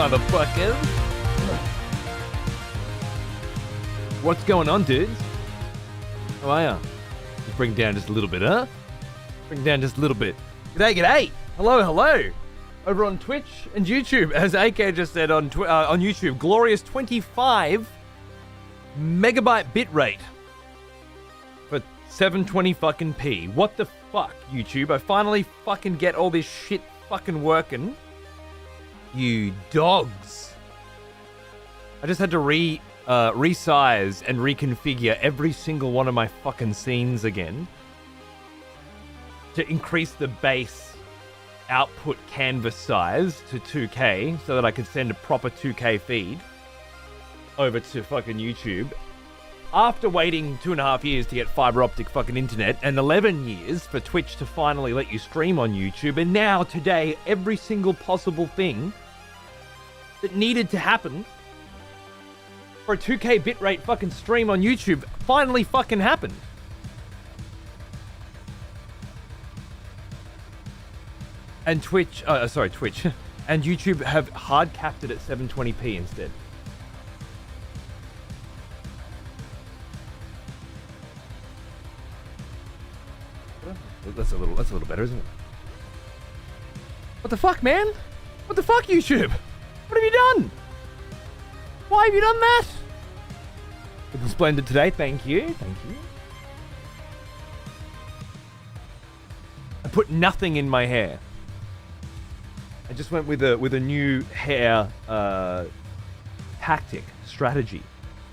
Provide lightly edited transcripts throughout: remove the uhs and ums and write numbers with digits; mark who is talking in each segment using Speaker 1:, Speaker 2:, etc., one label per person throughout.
Speaker 1: motherfuckers. What's going on, dudes? How are ya? Just bring down just a little bit, huh? Bring down just a little bit. G'day. Hello. Over on Twitch and YouTube, as AK just said on YouTube, glorious 25 megabyte bitrate for 720 fucking p. What the fuck, YouTube? I finally fucking get all this shit fucking working. You dogs. I just had to resize and reconfigure every single one of my fucking scenes again to increase the base output canvas size to 2K so that I could send a proper 2K feed over to fucking YouTube. After waiting 2.5 years to get fiber optic fucking internet and 11 years for Twitch to finally let you stream on YouTube, and now today every single possible thing that needed to happen for a 2K bitrate fucking stream on YouTube finally fucking happened. And Twitch, and YouTube have hard capped it at 720p instead. That's a little better, isn't it? What the fuck, man? What the fuck, YouTube? What have you done? Why have you done that? Looking splendid today, thank you. I put nothing in my hair. I just went with a new hair tactic, strategy,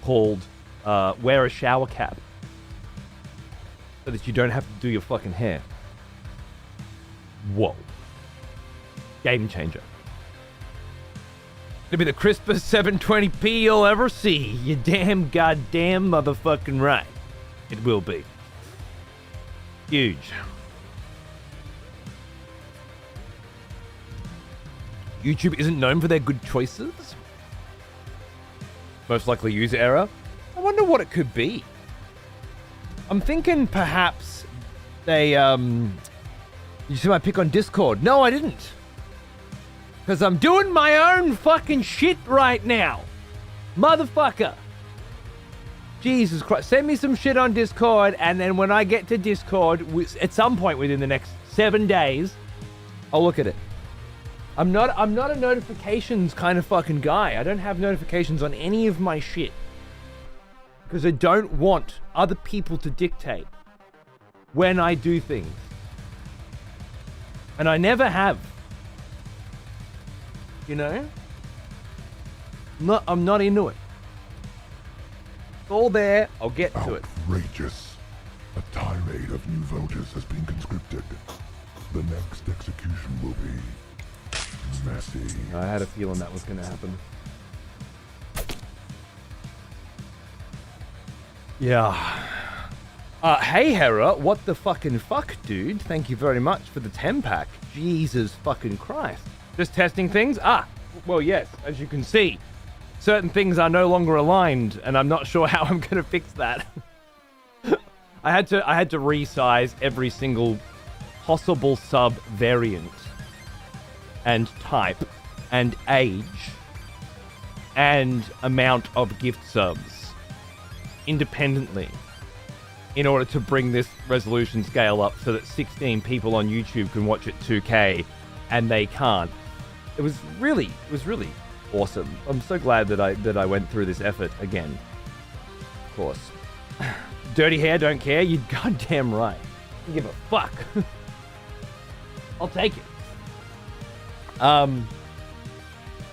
Speaker 1: called wear a shower cap, so that you don't have to do your fucking hair. Whoa. Game changer. It'll be the crispest 720p you'll ever see. You damn goddamn motherfucking right. It will be. Huge. YouTube isn't known for their good choices. Most likely user error. I wonder what it could be. I'm thinking perhaps they, you see my pick on Discord? No, I didn't. Because I'm doing my own fucking shit right now. Motherfucker. Jesus Christ. Send me some shit on Discord, and then when I get to Discord, at some point within the next 7 days, I'll look at it. I'm not a notifications kind of fucking guy. I don't have notifications on any of my shit. Because I don't want other people to dictate when I do things. And I have. You know? I'm not into it. It's all there. I'll get to it.
Speaker 2: Outrageous. A tirade of new voters has been conscripted. The next execution will be messy.
Speaker 1: I had a feeling that was going to happen. Yeah. Hey Hera, what the fucking fuck, dude? Thank you very much for the 10-pack. Jesus fucking Christ. Just testing things? Well, yes, as you can see, certain things are no longer aligned, and I'm not sure how I'm gonna fix that. I had to resize every single possible sub variant and type and age and amount of gift subs independently in order to bring this resolution scale up so that 16 people on YouTube can watch it 2K and they can't. It was really awesome. I'm so glad that I went through this effort again. Of course. Dirty hair, don't care? You're goddamn right. I don't give a fuck. I'll take it.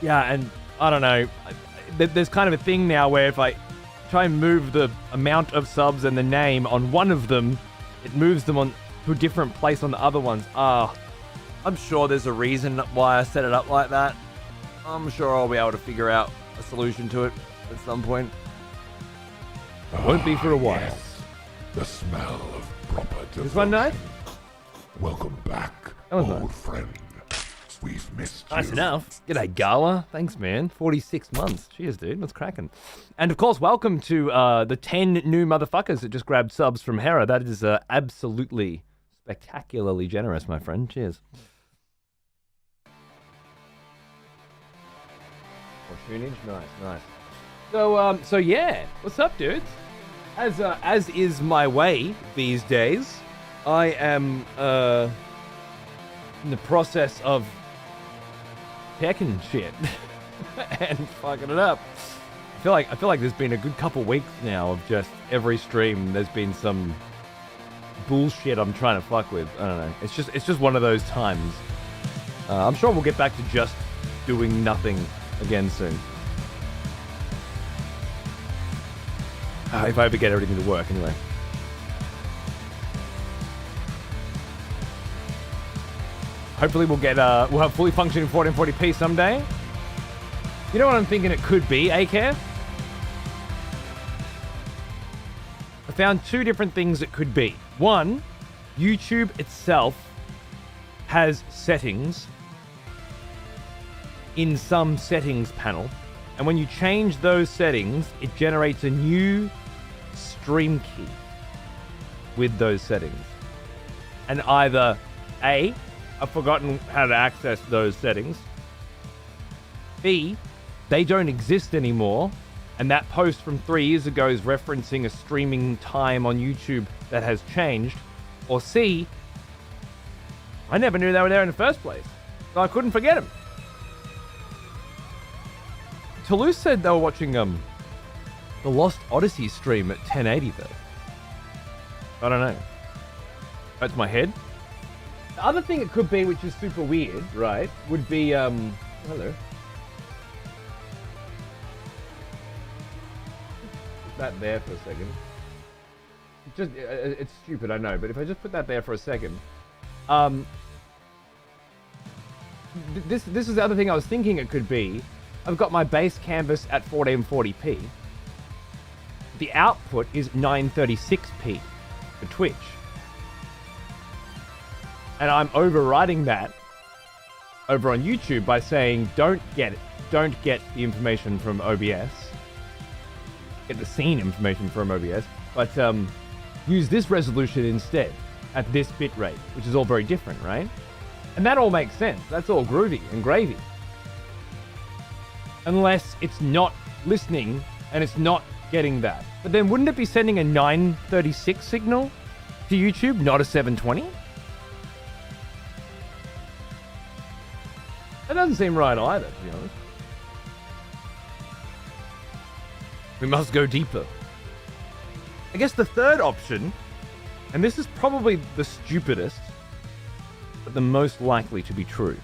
Speaker 1: Yeah, and I don't know. There's kind of a thing now where if I try and move the amount of subs and the name on one of them, it moves them on to a different place on the other ones. I'm sure there's a reason why I set it up like that. I'm sure I'll be able to figure out a solution to it at some point. It won't be for a while.
Speaker 2: Yes. The smell of proper devotion.
Speaker 1: This one nice?
Speaker 2: Welcome back,
Speaker 1: was
Speaker 2: old
Speaker 1: nice.
Speaker 2: friend. We've missed you.
Speaker 1: Nice enough. G'day, Gala. Thanks, man. 46 months. Cheers, dude. What's cracking? And, of course, welcome to the 10 new motherfuckers that just grabbed subs from Hera. That is absolutely spectacularly generous, my friend. Cheers. More tunage, nice. So yeah, what's up, dudes? As is my way these days, I am in the process of checking shit and fucking it up. I feel like there's been a good couple weeks now of just every stream there's been some bullshit I'm trying to fuck with. I don't know. It's just one of those times. I'm sure we'll get back to just doing nothing again soon. If I ever get everything to work, anyway. Hopefully we'll have fully functioning 1440p someday. You know what I'm thinking it could be, Akev? I found two different things it could be. One, YouTube itself has settings in some settings panel. And when you change those settings, it generates a new stream key with those settings. And either A, I've forgotten how to access those settings. B, they don't exist anymore. And that post from 3 years ago is referencing a streaming time on YouTube that has changed. Or C, I never knew they were there in the first place, so I couldn't forget them. Toulouse said they were watching the Lost Odyssey stream at 1080 though. I don't know. That's my head. The other thing it could be, which is super weird, right, would be hello. That there for a second. It's stupid, I know, but if I just put that there for a second, this is the other thing I was thinking it could be. I've got my base canvas at 1440p. The output is 936p for Twitch, and I'm overriding that over on YouTube by saying don't get the information from OBS. Get the scene information from OBS, but use this resolution instead at this bit rate, which is all very different, right? And that all makes sense. That's all groovy and gravy. Unless it's not listening and it's not getting that. But then wouldn't it be sending a 936 signal to YouTube, not a 720? That doesn't seem right either, to be honest. We must go deeper. I guess the third option, and this is probably the stupidest, but the most likely to be true.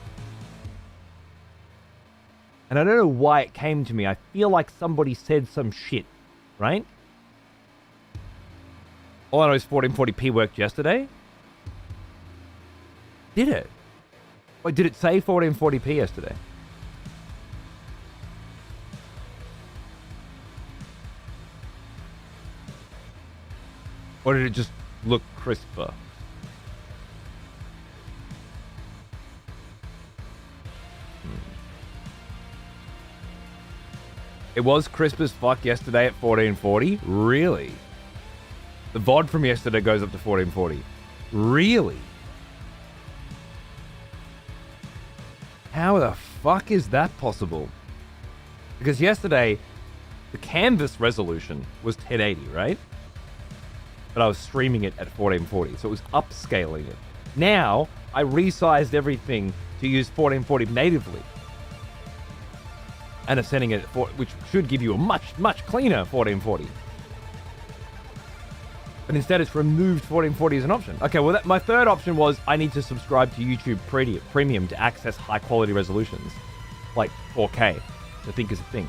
Speaker 1: And I don't know why it came to me. I feel like somebody said some shit, right? All I know is 1440p worked yesterday. Did it? Wait, did it say 1440p yesterday? Or did it just look crisper? It was crisp as fuck yesterday at 1440? Really? The VOD from yesterday goes up to 1440. Really? How the fuck is that possible? Because yesterday, the canvas resolution was 1080, right? But I was streaming it at 1440, so it was upscaling it. Now, I resized everything to use 1440 natively. And I'm sending it at which should give you a much, much cleaner 1440. But instead it's removed 1440 as an option. Okay, well my third option was I need to subscribe to YouTube Premium to access high quality resolutions. Like 4K, I think is a thing.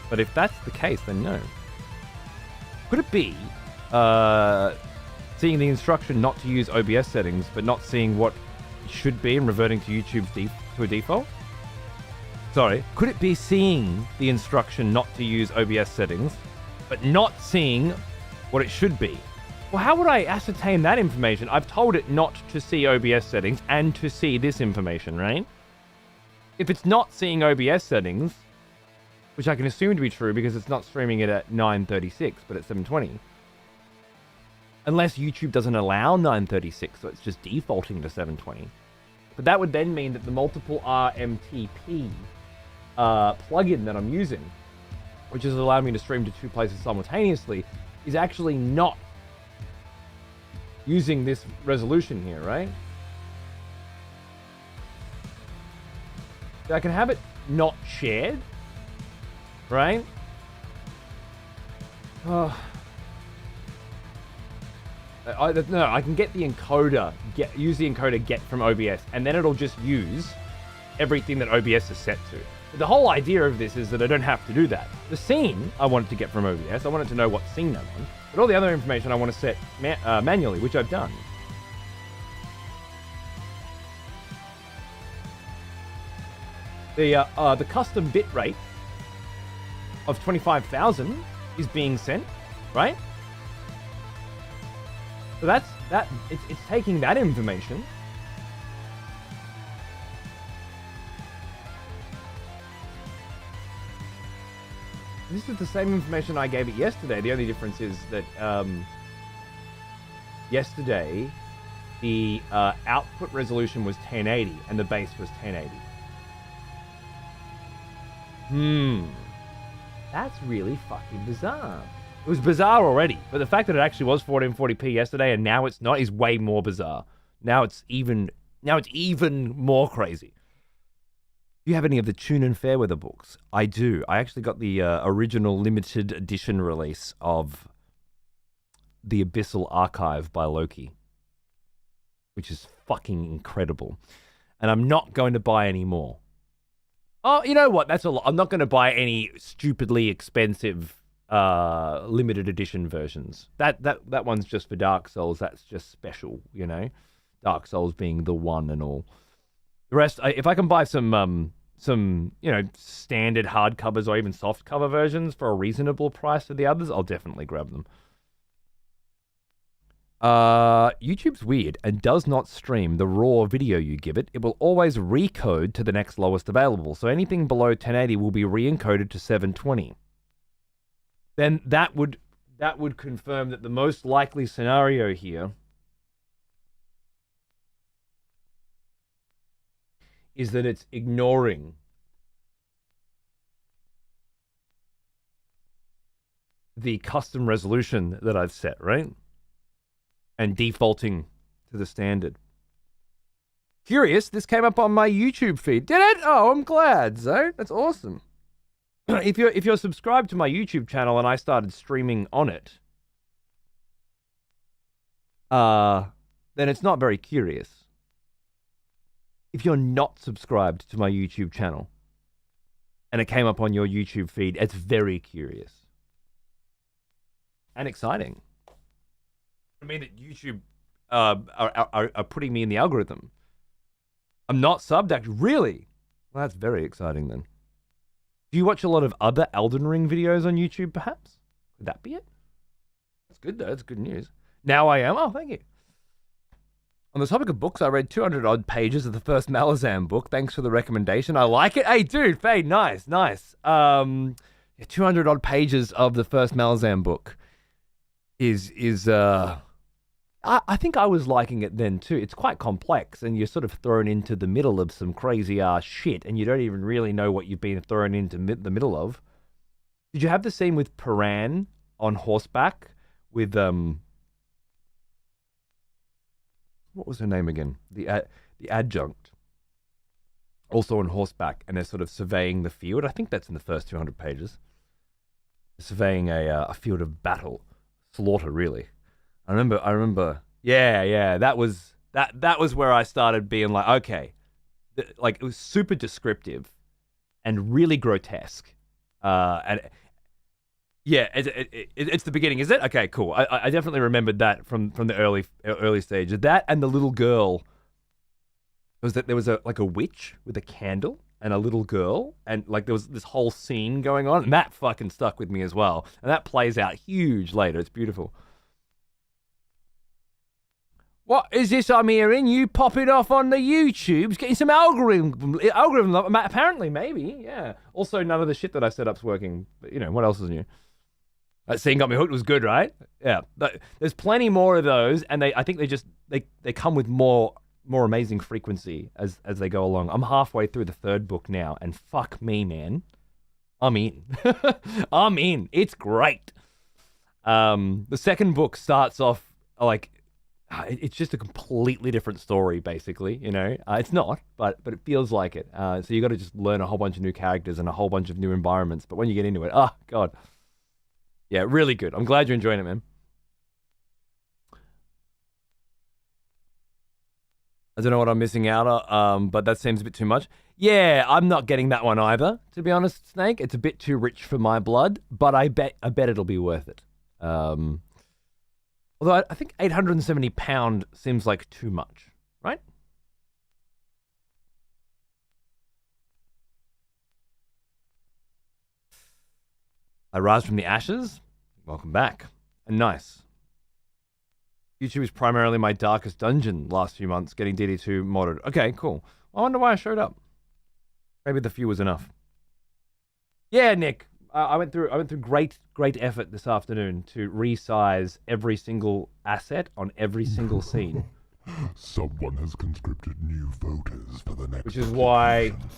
Speaker 1: But if that's the case, then no. Could it be seeing the instruction not to use OBS settings, but not seeing what it should be and reverting to YouTube's to a default? Sorry, could it be seeing the instruction not to use OBS settings, but not seeing what it should be? Well, how would I ascertain that information? I've told it not to see OBS settings and to see this information, right? If it's not seeing OBS settings, which I can assume to be true because it's not streaming it at 936, but at 720. Unless YouTube doesn't allow 936, so it's just defaulting to 720. But that would then mean that the multiple RMTP plugin that I'm using, which is allowing me to stream to 2 places simultaneously, is actually not using this resolution here, right? I can have it not shared, right? I can get the encoder, use the encoder get from OBS, and then it'll just use everything that OBS is set to. But the whole idea of this is that I don't have to do that. The scene I wanted to get from OBS, I wanted to know what scene I'm on, but all the other information I want to set manually, which I've done. The custom bit rate of 25,000 is being sent, right? So that's that. It's taking that information. This is the same information I gave it yesterday. The only difference is that yesterday the output resolution was 1080 and the base was 1080. That's really fucking bizarre. It was bizarre already, but the fact that it actually was 1440p yesterday and now it's not is way more bizarre. Now it's even more crazy. Do you have any of the Tune and Fairweather books? I do. I actually got the original limited edition release of The Abyssal Archive by Loki, which is fucking incredible. And I'm not going to buy any more. Oh, you know what? That's a lot. I'm not going to buy any stupidly expensive limited edition versions. That one's just for Dark Souls. That's just special, you know. Dark Souls being the one and all. The rest, if I can buy some you know, standard hardcovers or even softcover versions for a reasonable price for the others, I'll definitely grab them. YouTube's weird and does not stream the raw video you give it. It will always recode to the next lowest available. So anything below 1080 will be re-encoded to 720. Then that would confirm that the most likely scenario here is that it's ignoring the custom resolution that I've set, right? And defaulting to the standard. Curious, this came up on my YouTube feed. Did it? Oh, I'm glad, Zo. That's awesome. If you're subscribed to my YouTube channel and I started streaming on it, then it's not very curious. If you're not subscribed to my YouTube channel and it came up on your YouTube feed, it's very curious and exciting. I mean that YouTube are putting me in the algorithm. I'm not subbed, actually. Really? Well, that's very exciting then. Do you watch a lot of other Elden Ring videos on YouTube, perhaps? Could that be it? That's good, though. That's good news. Now I am. Oh, thank you. On the topic of books, I read 200-odd pages of the first Malazan book. Thanks for the recommendation. I like it. Hey, dude, Fade, nice. 200-odd pages of the first Malazan book is I think I was liking it then too. It's quite complex, and you're sort of thrown into the middle of some crazy shit, and you don't even really know what you've been thrown into the middle of. Did you have the scene with Paran on horseback with what was her name again? The adjunct, also on horseback, and they're sort of surveying the field. I think that's in the first 200 pages. Surveying a field of battle, slaughter, really. I remember. Yeah. That was where I started being like, okay, like it was super descriptive and really grotesque. And yeah, it's the beginning, is it? Okay, cool. I definitely remembered that from the early stage. That and the little girl. Was that there was a witch with a candle and a little girl, and like there was this whole scene going on, and that fucking stuck with me as well. And that plays out huge later. It's beautiful. What is this I'm hearing? You popping off on the YouTubes, getting some algorithm apparently, maybe, yeah. Also, none of the shit that I set up's working, but you know, what else is new? That scene got me hooked. It was good, right? Yeah. There's plenty more of those, and I think they come with more more amazing frequency as they go along. I'm halfway through the 3rd book now, and fuck me, man. I'm in. I'm in. It's great. The 2nd book starts off like it's just a completely different story, basically. You know, it's not, but it feels like it. So you got to just learn a whole bunch of new characters and a whole bunch of new environments. But when you get into it, oh god, yeah, really good. I'm glad you're enjoying it, man. I don't know what I'm missing out on, but that seems a bit too much. Yeah, I'm not getting that one either, to be honest, Snake. It's a bit too rich for my blood, but I bet it'll be worth it. Although I think £870 seems like too much, right? I rise from the ashes. Welcome back. And nice. YouTube is primarily my darkest dungeon last few months, getting DD2 modded. Okay, cool. I wonder why I showed up. Maybe the few was enough. Yeah, Nick. I went through great effort this afternoon to resize every single asset on every single scene.
Speaker 2: Someone has conscripted new voters for the next.
Speaker 1: Which is why
Speaker 2: execution.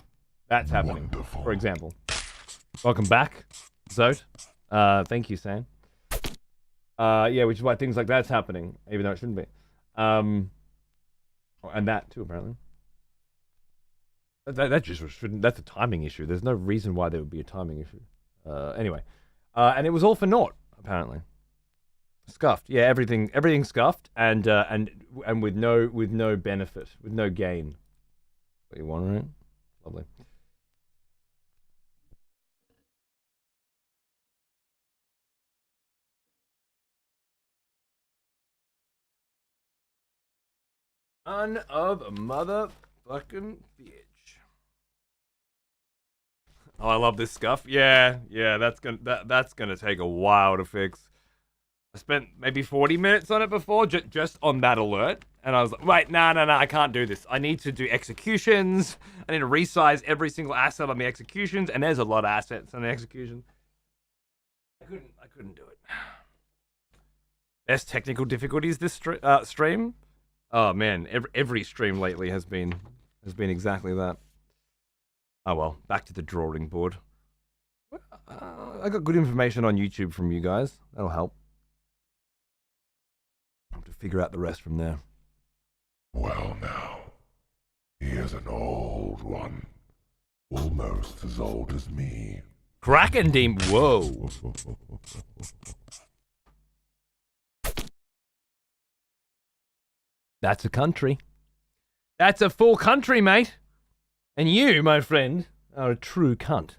Speaker 1: that's happening.
Speaker 2: Wonderful.
Speaker 1: For example. Welcome back, Zote. Thank you, Sam. Yeah, which is why things like that's happening, even though it shouldn't be. And that too, apparently. That just shouldn't. That's a timing issue. There's no reason why there would be a timing issue. Anyway, and it was all for naught, apparently. Scuffed. Yeah, everything scuffed, and with no benefit, with no gain. What you want, right? Lovely. Son of a motherfucking bitch. Oh, I love this scuff. Yeah, that's gonna take a while to fix. I spent maybe 40 minutes on it before, just on that alert, and I was like, wait, no, I can't do this. I need to do executions. I need to resize every single asset on the executions, and there's a lot of assets on the execution. I couldn't do it. Best technical difficulties this stream. Oh man, every stream lately has been exactly that. Oh well, back to the drawing board. I got good information on YouTube from you guys. That'll help. I'll have to figure out the rest from there.
Speaker 2: Well now, here's an old one. Almost as old as me.
Speaker 1: Kraken Demon. Whoa. That's a country. That's a full country, mate. And you, my friend, are a true cunt.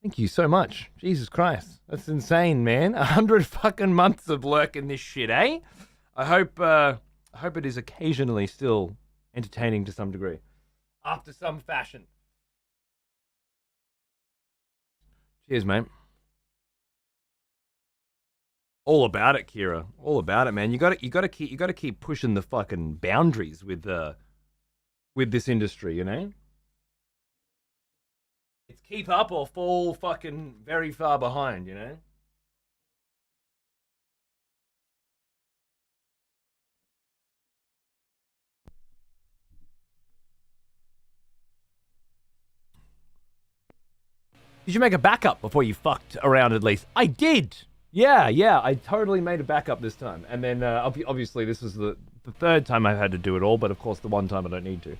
Speaker 1: Thank you so much. Jesus Christ. That's insane, man. 100 fucking months of lurking this shit, eh? I hope it is occasionally still entertaining to some degree. After some fashion. Cheers, mate. All about it, Kira. All about it, man. You gotta keep pushing the fucking boundaries with this industry, you know? It's keep up or fall fucking very far behind, you know? Did you make a backup before you fucked around at least? I did! Yeah, I totally made a backup this time. And then, obviously, this was the third time I've had to do it all, but of course the one time I don't need to.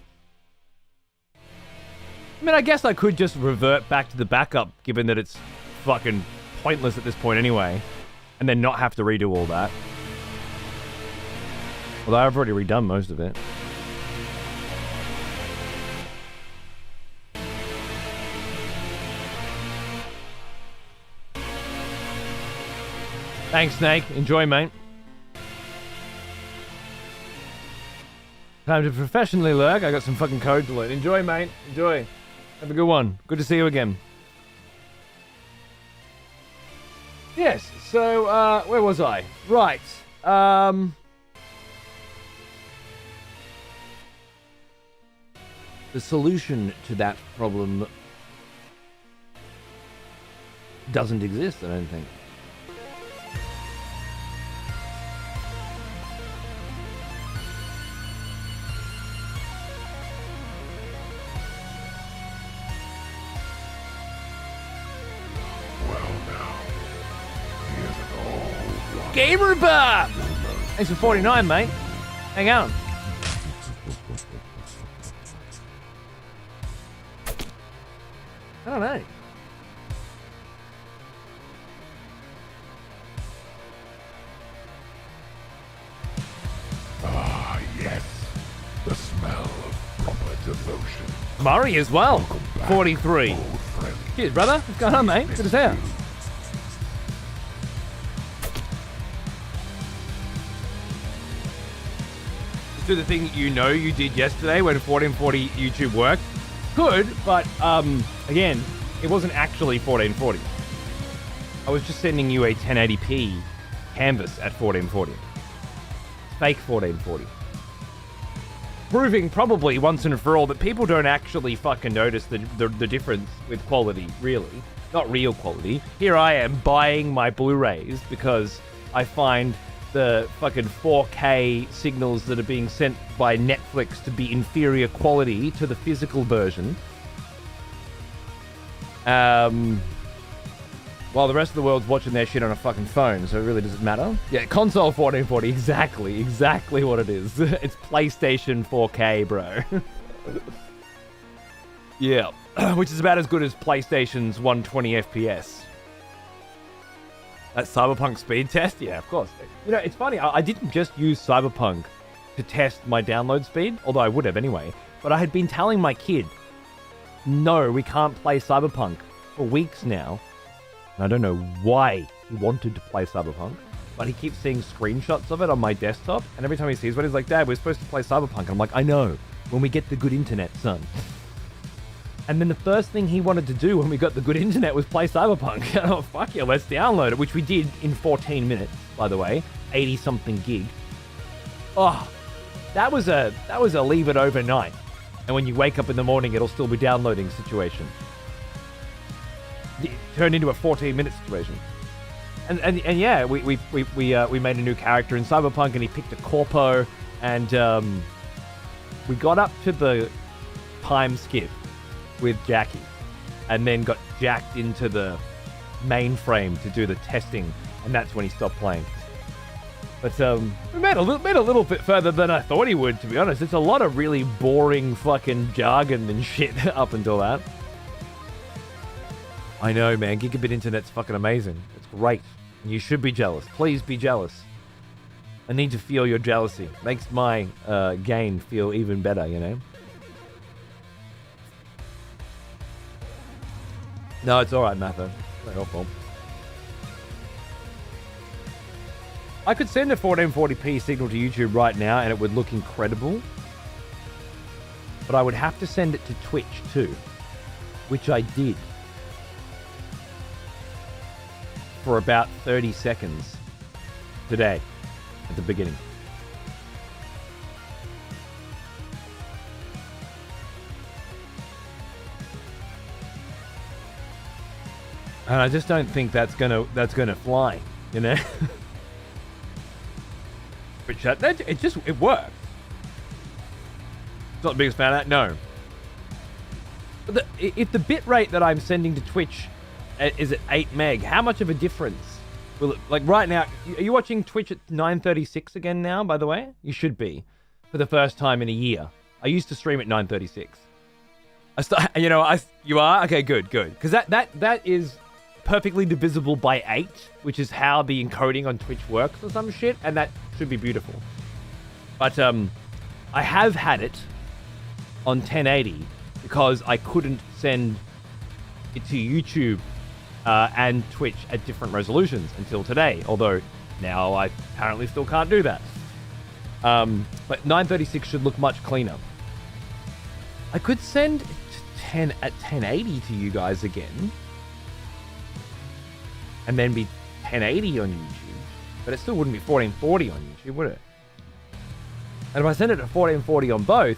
Speaker 1: I mean, I guess I could just revert back to the backup, given that it's fucking pointless at this point anyway, and then not have to redo all that. Although I've already redone most of it. Thanks, Snake. Enjoy, mate. Time to professionally lurk. I got some fucking code to learn. Enjoy, mate. Enjoy. Have a good one. Good to see you again. Yes, so, where was I? Right. The solution to that problem doesn't exist, I don't think. Gamer Bob! Thanks for 49, mate. Hang on. I don't know.
Speaker 2: Ah, yes. The smell of proper devotion.
Speaker 1: Murray as well.
Speaker 2: Welcome back,
Speaker 1: 43.
Speaker 2: old friend.
Speaker 1: Cheers, brother. What's going on, mate? Good to see you. Just do the thing you know you did yesterday when 1440 YouTube worked. Good, but again, it wasn't actually 1440. I was just sending you a 1080p canvas at 1440. Fake 1440. Proving probably once and for all that people don't actually fucking notice the difference with quality, really. Not real quality. Here I am buying my Blu-rays because I find the fucking 4K signals that are being sent by Netflix to be inferior quality to the physical version. While the rest of the world's watching their shit on a fucking phone, so it really doesn't matter. Yeah, console 1440, exactly what it is. It's PlayStation 4K, bro. Yeah, which is about as good as PlayStation's 120 FPS. That Cyberpunk speed test? Yeah, of course. You know, it's funny, I didn't just use Cyberpunk to test my download speed, although I would have anyway, but I had been telling my kid, no, we can't play Cyberpunk for weeks now. And I don't know why he wanted to play Cyberpunk, but he keeps seeing screenshots of it on my desktop, and every time he sees one, he's like, Dad, we're supposed to play Cyberpunk. And I'm like, I know, when we get the good internet, son. And then the first thing he wanted to do when we got the good internet was play Cyberpunk. Oh, fuck yeah, let's download it, which we did in 14 minutes, by the way. 80-something gig. Oh, that was a leave it overnight. And when you wake up in the morning, it'll still be downloading situation. It turned into a 14-minute situation. And yeah, we made a new character in Cyberpunk, and he picked a corpo, and we got up to the time skip with Jackie, and then got jacked into the mainframe to do the testing, and that's when he stopped playing. But we made a little bit further than I thought he would, to be honest. It's a lot of really boring fucking jargon and shit up until that. I know, man. Gigabit internet's fucking amazing. It's great. And you should be jealous. Please be jealous. I need to feel your jealousy. Makes my gain feel even better, you know? No, it's alright, Matho. It's not your fault. I could send a 1440p signal to YouTube right now and it would look incredible. But I would have to send it to Twitch too. Which I did. For about 30 seconds today at the beginning. And I just don't think that's gonna fly, you know. But it works. Not the biggest fan of that, no. But if the bit rate that I'm sending to Twitch is at 8 meg, how much of a difference will it, like right now, are you watching Twitch at 936 again now, by the way? You should be, for the first time in a year. I used to stream at 936. You are? Okay, good. Because that is perfectly divisible by 8, which is how the encoding on Twitch works or some shit, and that should be beautiful. But I have had it on 1080 because I couldn't send it to YouTube and Twitch at different resolutions until today, although now I apparently still can't do that. But 936 should look much cleaner. I could send it to 1080 to you guys again, and then be 1080 on YouTube, but it still wouldn't be 1440 on YouTube, would it? And if I send it to 1440 on both,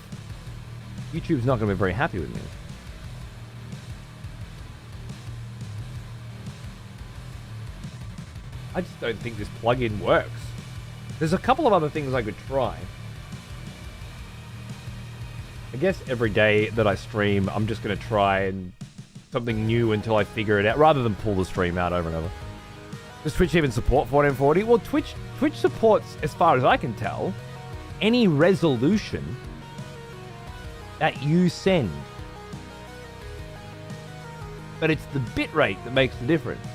Speaker 1: YouTube's not going to be very happy with me. I just don't think this plugin works. There's a couple of other things I could try. I guess every day that I stream, I'm just going to try and something new until I figure it out, rather than pull the stream out over and over. Does Twitch even support 1440? Well, Twitch supports, as far as I can tell, any resolution that you send. But it's the bitrate that makes the difference.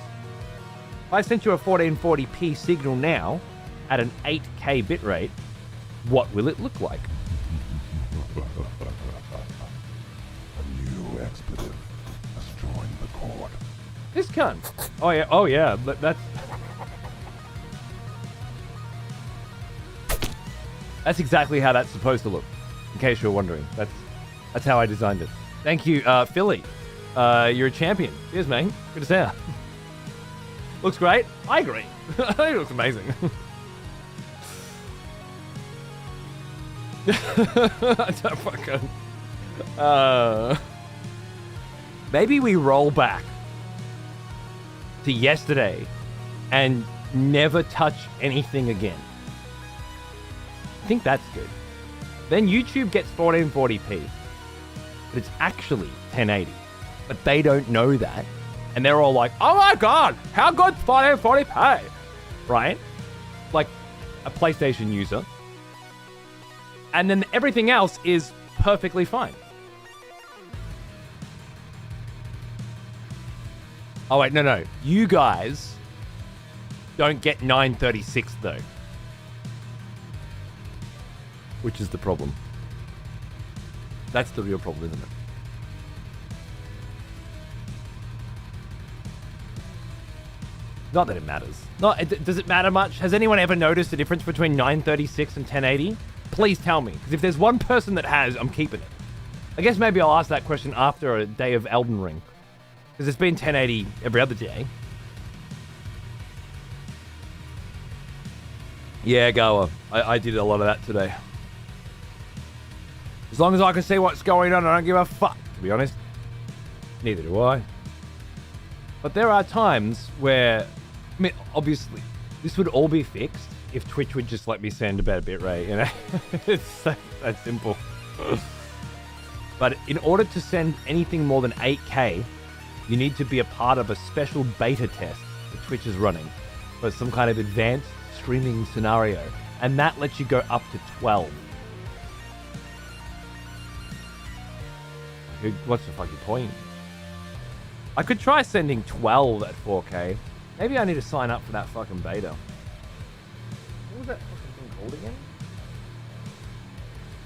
Speaker 1: If I sent you a 1440p signal now at an 8K bitrate, what will it look like?
Speaker 2: A new expletive has joined the court.
Speaker 1: This cunt. Oh yeah, but that's exactly how that's supposed to look. In case you're wondering, that's how I designed it. Thank you, Philly. You're a champion. Cheers, man. Good to see ya. Looks great. I agree. I think it looks amazing. I don't fucking. Maybe we roll back to yesterday and never touch anything again. I think that's good. Then YouTube gets 1440p, but it's actually 1080. But they don't know that. And they're all like, oh my god, how good's 1440p? Right? Like a PlayStation user. And then everything else is perfectly fine. Oh wait, no. You guys don't get 936 though. Which is the problem. That's the real problem, isn't it? Not that it matters. Does it matter much? Has anyone ever noticed the difference between 936 and 1080? Please tell me, because if there's one person that has, I'm keeping it. I guess maybe I'll ask that question after a day of Elden Ring, because it's been 1080 every other day. Yeah, Goa. I did a lot of that today. As long as I can see what's going on, I don't give a fuck, to be honest. Neither do I. But there are times where, I mean, obviously, this would all be fixed if Twitch would just let me send about a bitrate, you know? It's that simple. But in order to send anything more than 8K, you need to be a part of a special beta test that Twitch is running for some kind of advanced streaming scenario. And that lets you go up to 12. What's the fucking point? I could try sending 12 at 4K. Maybe I need to sign up for that fucking beta. What was that fucking thing called again?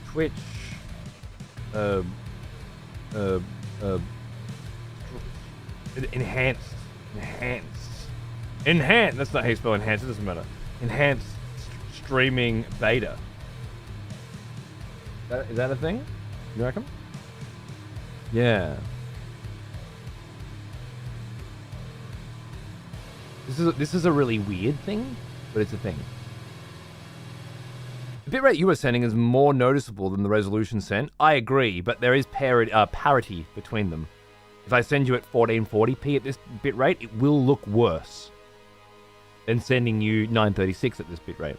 Speaker 1: Twitch. Enhanced. That's not how you spell enhanced. It doesn't matter. Enhanced streaming beta. Is that a thing? You reckon? Yeah. This is a really weird thing, but it's a thing. The bitrate you were sending is more noticeable than the resolution sent. I agree, but there is parity between them. If I send you at 1440p at this bitrate, it will look worse than sending you 936 at this bitrate.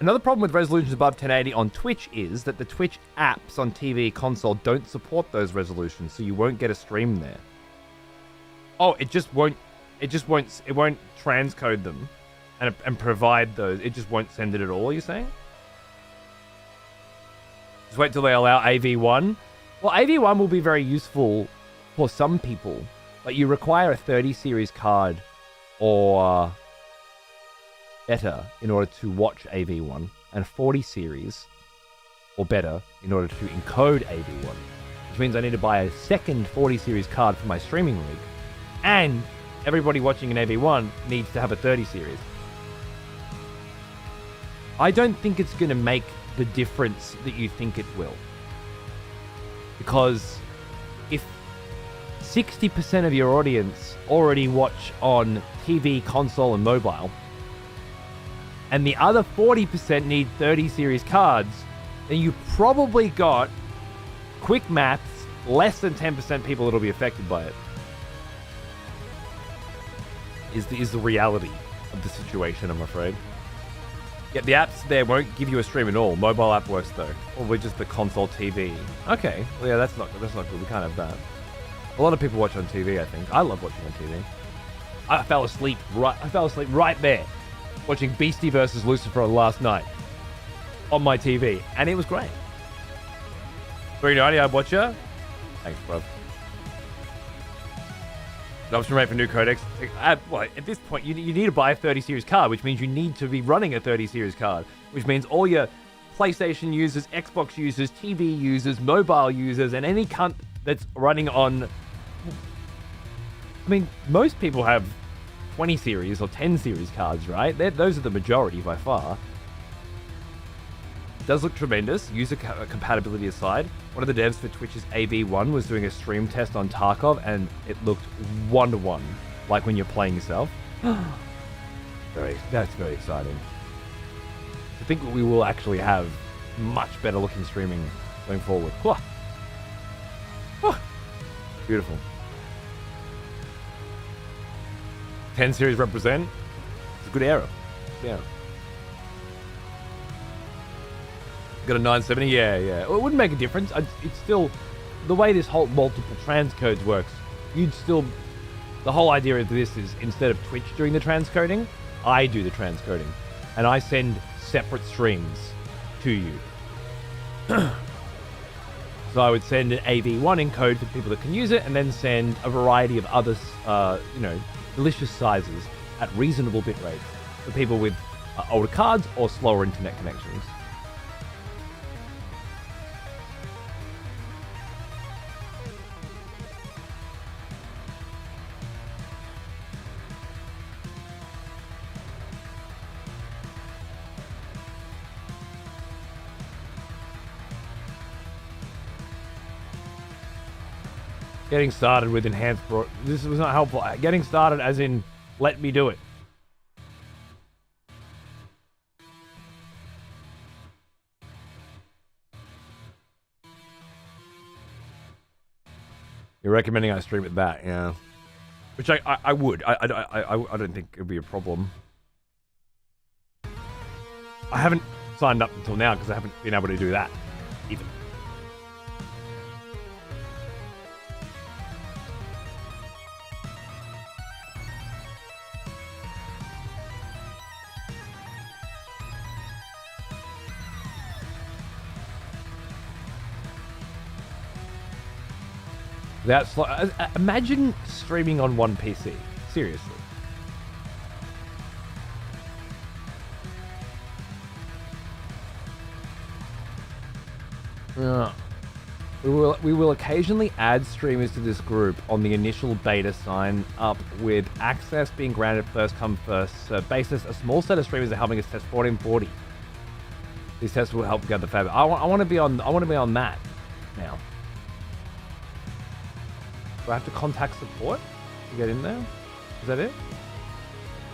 Speaker 1: Another problem with resolutions above 1080 on Twitch is that the Twitch apps on TV console don't support those resolutions, so you won't get a stream there. Oh, it won't transcode them and provide those. It just won't send it at all, you're saying? Just wait till they allow AV1. Well, AV1 will be very useful for some people, but you require a 30 series card or better in order to watch AV1, and 40 series or better in order to encode AV1, which means I need to buy a second 40 series card for my streaming rig, and everybody watching an AV1 needs to have a 30 series. I don't think it's going to make the difference that you think it will. Because if 60% of your audience already watch on TV, console, and mobile, and the other 40% need 30 series cards, then you probably got, quick maths, less than 10% people that'll be affected by it. Is the reality of the situation, I'm afraid. Yeah, the apps there won't give you a stream at all. Mobile app works though. Or we're just the console TV. Okay. Well, yeah, that's not good. We can't have that. A lot of people watch on TV, I think. I love watching on TV. I fell asleep right there, watching Beastie versus Lucifer last night on my TV, and it was great. 390, I'd watch ya. Thanks, bro. Adoption rate for new codecs. At this point, you need to buy a 30 series card, which means you need to be running a 30 series card, which means all your PlayStation users, Xbox users, TV users, mobile users, and any cunt that's running on... I mean, most people have 20 series or 10 series cards, right? Those are the majority by far. It does look tremendous, user compatibility aside. One of the devs for Twitch's AV1 was doing a stream test on Tarkov, and it looked 1-to-1, like when you're playing yourself. That's very exciting. I think we will actually have much better looking streaming going forward. Beautiful. 10 series represent. It's a good era. Yeah. Got a 970? Yeah. Well, it wouldn't make a difference. It's still... The way this whole multiple transcodes works, you'd still... The whole idea of this is, instead of Twitch doing the transcoding, I do the transcoding. And I send separate streams to you. So I would send an AV1 encode for people that can use it, and then send a variety of other, delicious sizes at reasonable bit rates for people with older cards or slower internet connections. Getting started with enhanced broad... This was not helpful. Getting started as in, let me do it. You're recommending I stream it that, yeah. Which I would. I don't think it would be a problem. I haven't signed up until now because I haven't been able to do that, even. Imagine streaming on one PC. Seriously. We will occasionally add streamers to this group on the initial beta sign up, with access being granted first come first served basis. A small set of streamers are helping us test 1440. These tests will help gather favor. I want to be on that now. Do I have to contact support to get in there? Is that it?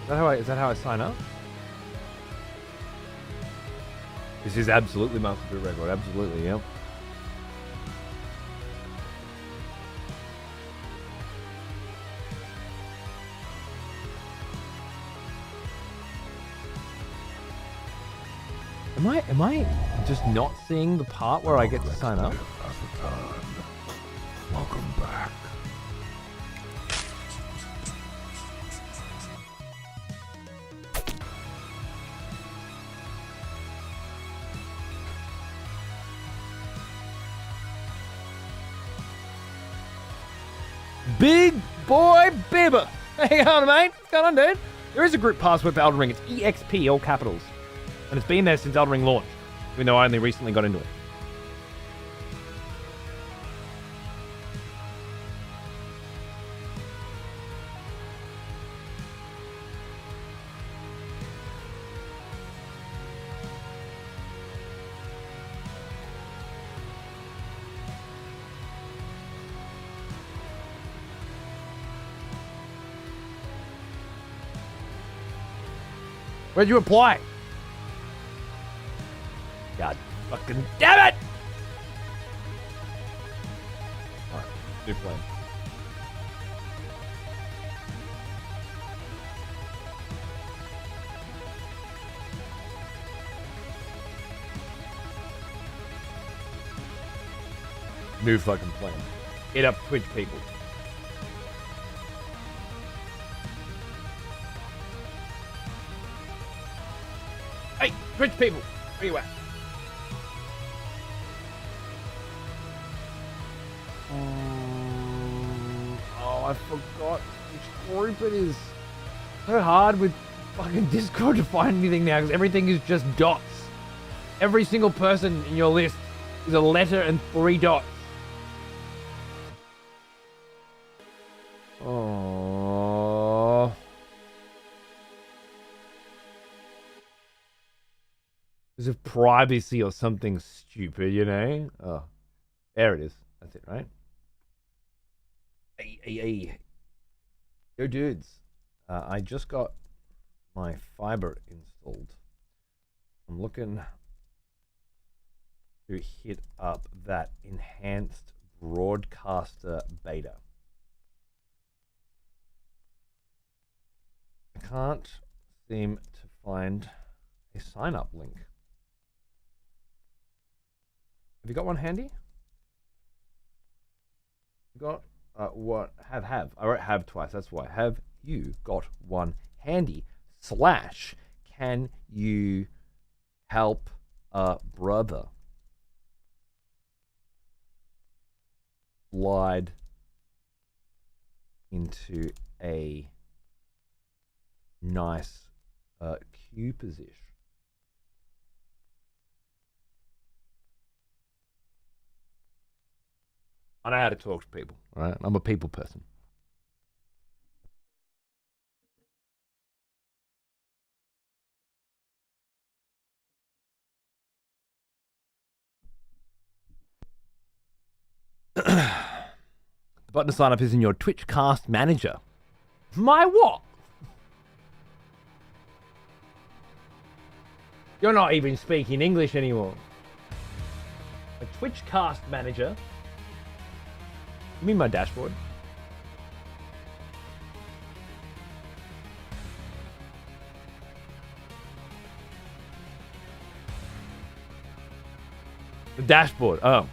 Speaker 1: Is that how I sign up? This is absolutely Master Boot Record. Absolutely, yep. Am I just not seeing the part where I get to sign up?
Speaker 2: Welcome back.
Speaker 1: Big boy Bieber. Hang on, mate. What's going on, dude? There is a group password for Elden Ring. It's EXP, all capitals. And it's been there since Elden Ring launched, even though I only recently got into it. Where'd you apply? God fucking damn it! Alright, new plan. New fucking plan. Hit up Twitch people. Hey, Twitch people, where you at? Oh, I forgot which group it is. So hard with fucking Discord to find anything now because everything is just dots. Every single person in your list is a letter and 3 dots. Oh. Is it privacy or something stupid, you know? Oh, there it is. That's it, right? Hey. Yo, dudes. I just got my fiber installed. I'm looking to hit up that enhanced broadcaster beta. I can't seem to find a sign up link. Have you got one handy? You got what? Have. I wrote have twice. That's why. Have you got one handy? / can you help a brother slide into a nice Q position? I know how to talk to people, right? I'm a people person. The button to sign up is in your Twitch cast manager. My what? You're not even speaking English anymore. A Twitch cast manager? You mean my dashboard? The dashboard, oh.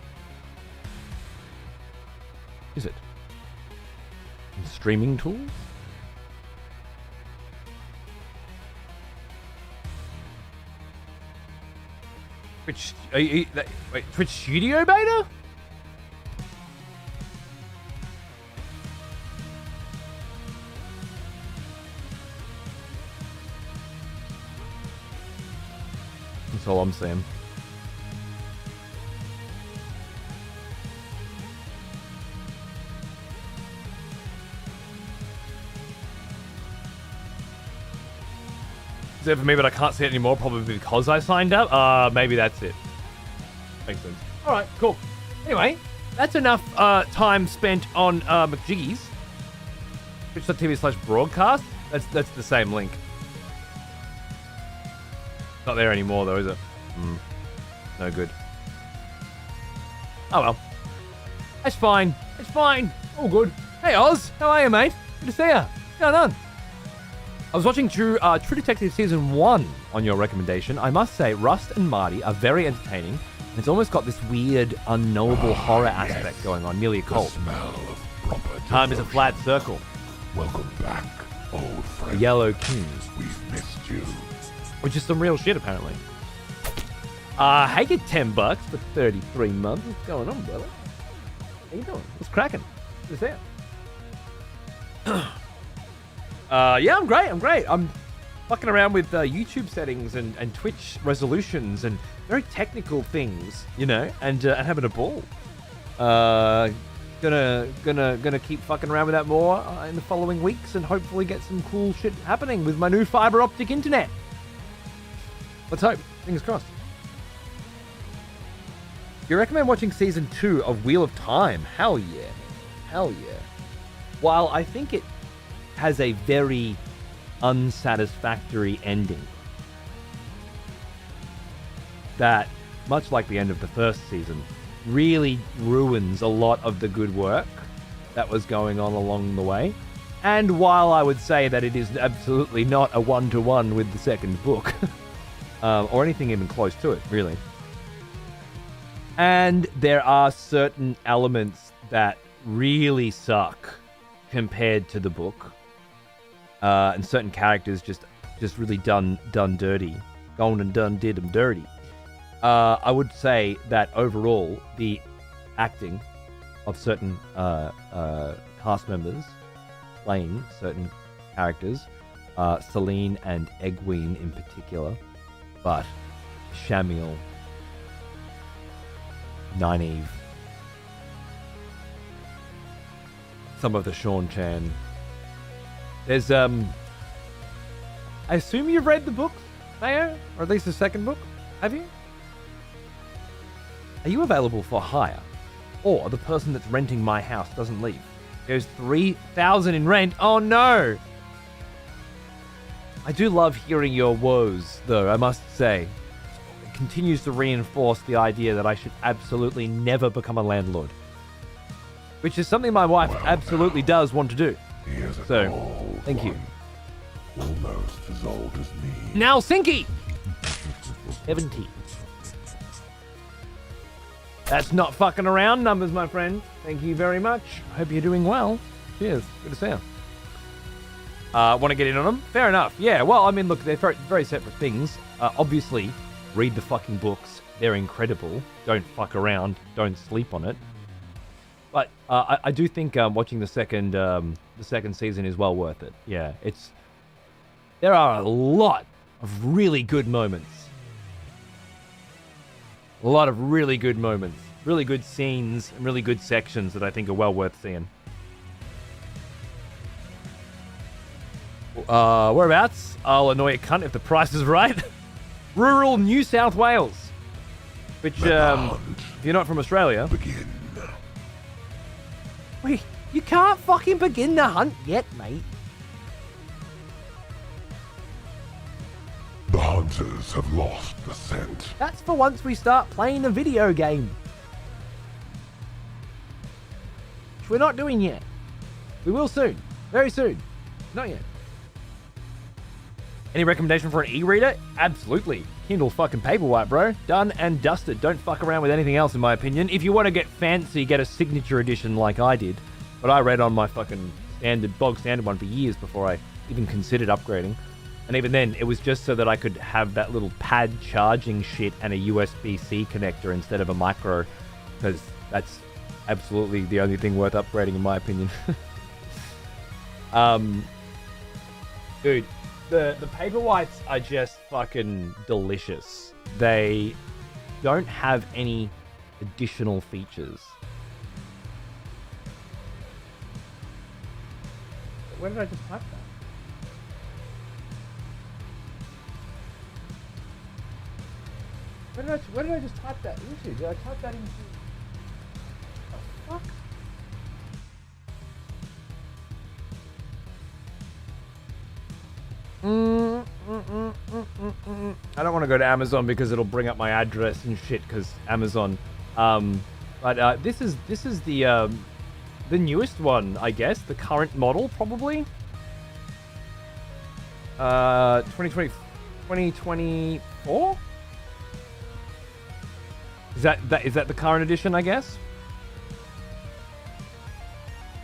Speaker 1: Is it? In streaming tools? Twitch, wait, Twitch Studio Beta? That's all I'm saying. It's there for me, but I can't see it anymore, probably because I signed up. Maybe that's it. Makes sense. All right, cool. Anyway, that's enough time spent on McJiggies. Twitch.tv/broadcast. That's the same link. Not there anymore, though, is it? No good. Oh well. That's fine. It's fine. All good. Hey, Oz. How are you, mate? Good to see ya. What's going on? I was watching True Detective Season 1 on your recommendation. I must say, Rust and Marty are very entertaining. And it's almost got this weird, unknowable horror aspect going on, nearly a cult.
Speaker 2: The smell of proper
Speaker 1: Time is a flat circle.
Speaker 2: Welcome back, old friend.
Speaker 1: The Yellow King.
Speaker 2: We've missed you.
Speaker 1: Which is some real shit, apparently. Hey, get $10 for 33 months. What's going on, brother? How you doing? What's cracking? What's that? Yeah, I'm great. I'm fucking around with YouTube settings and Twitch resolutions and very technical things, you know, and having a ball. Gonna keep fucking around with that more in the following weeks and hopefully get some cool shit happening with my new fiber optic internet. Let's hope. Fingers crossed. You recommend watching Season 2 of Wheel of Time? Hell yeah. Hell yeah. While I think it has a very unsatisfactory ending that, much like the end of the first season, really ruins a lot of the good work that was going on along the way. And while I would say that it is absolutely not a one-to-one with the second book, or anything even close to it, really. And there are certain elements that really suck compared to the book, and certain characters just really done dirty. gone and did them dirty. I would say that overall, the acting of certain cast members playing certain characters, Celine and Egwene in particular, but Shamiel, Nynaeve, some of the Sean Chan. There's I assume you've read the book, Mayo, or at least the second book. Have you? Are you available for hire? Or the person that's renting my house doesn't leave? There's 3,000 in rent. Oh no! I do love hearing your woes, though, I must say. It continues to reinforce the idea that I should absolutely never become a landlord. Which is something my wife absolutely does want to do.
Speaker 2: He is
Speaker 1: So, thank you.
Speaker 2: Almost as old as me.
Speaker 1: Now, Sinky! 70. That's not fucking around numbers, my friend. Thank you very much. Hope you're doing well. Cheers. Good to see you. Want to get in on them? Fair enough. Yeah, well, I mean, look, they're very, very separate things. Obviously, read the fucking books. They're incredible. Don't fuck around. Don't sleep on it. But I do think watching the second season is well worth it. Yeah, there are a lot of really good moments. A lot of really good moments, really good scenes, and really good sections that I think are well worth seeing. Whereabouts? I'll annoy a cunt if the price is right. Rural New South Wales. Which, if you're not from Australia...
Speaker 2: Begin.
Speaker 1: Wait, you can't fucking begin the hunt yet, mate.
Speaker 2: The hunters have lost the scent.
Speaker 1: That's for once we start playing a video game. Which we're not doing yet. We will soon. Very soon. Not yet. Any recommendation for an e-reader? Absolutely. Kindle fucking Paperwhite, bro. Done and dusted. Don't fuck around with anything else, in my opinion. If you want to get fancy, get a signature edition like I did. But I read on my fucking bog standard one for years before I even considered upgrading. And even then, it was just so that I could have that little pad charging shit and a USB-C connector instead of a micro. Because that's absolutely the only thing worth upgrading, in my opinion. Dude, the Paperwhites are just fucking delicious. They don't have any additional features. Where did I just type that? Where did I just type that into? Did I type that into... The fuck? I don't want to go to Amazon because it'll bring up my address and shit because Amazon. But this is the newest one, I guess. The current model, probably. 2024? Is that the current edition, I guess?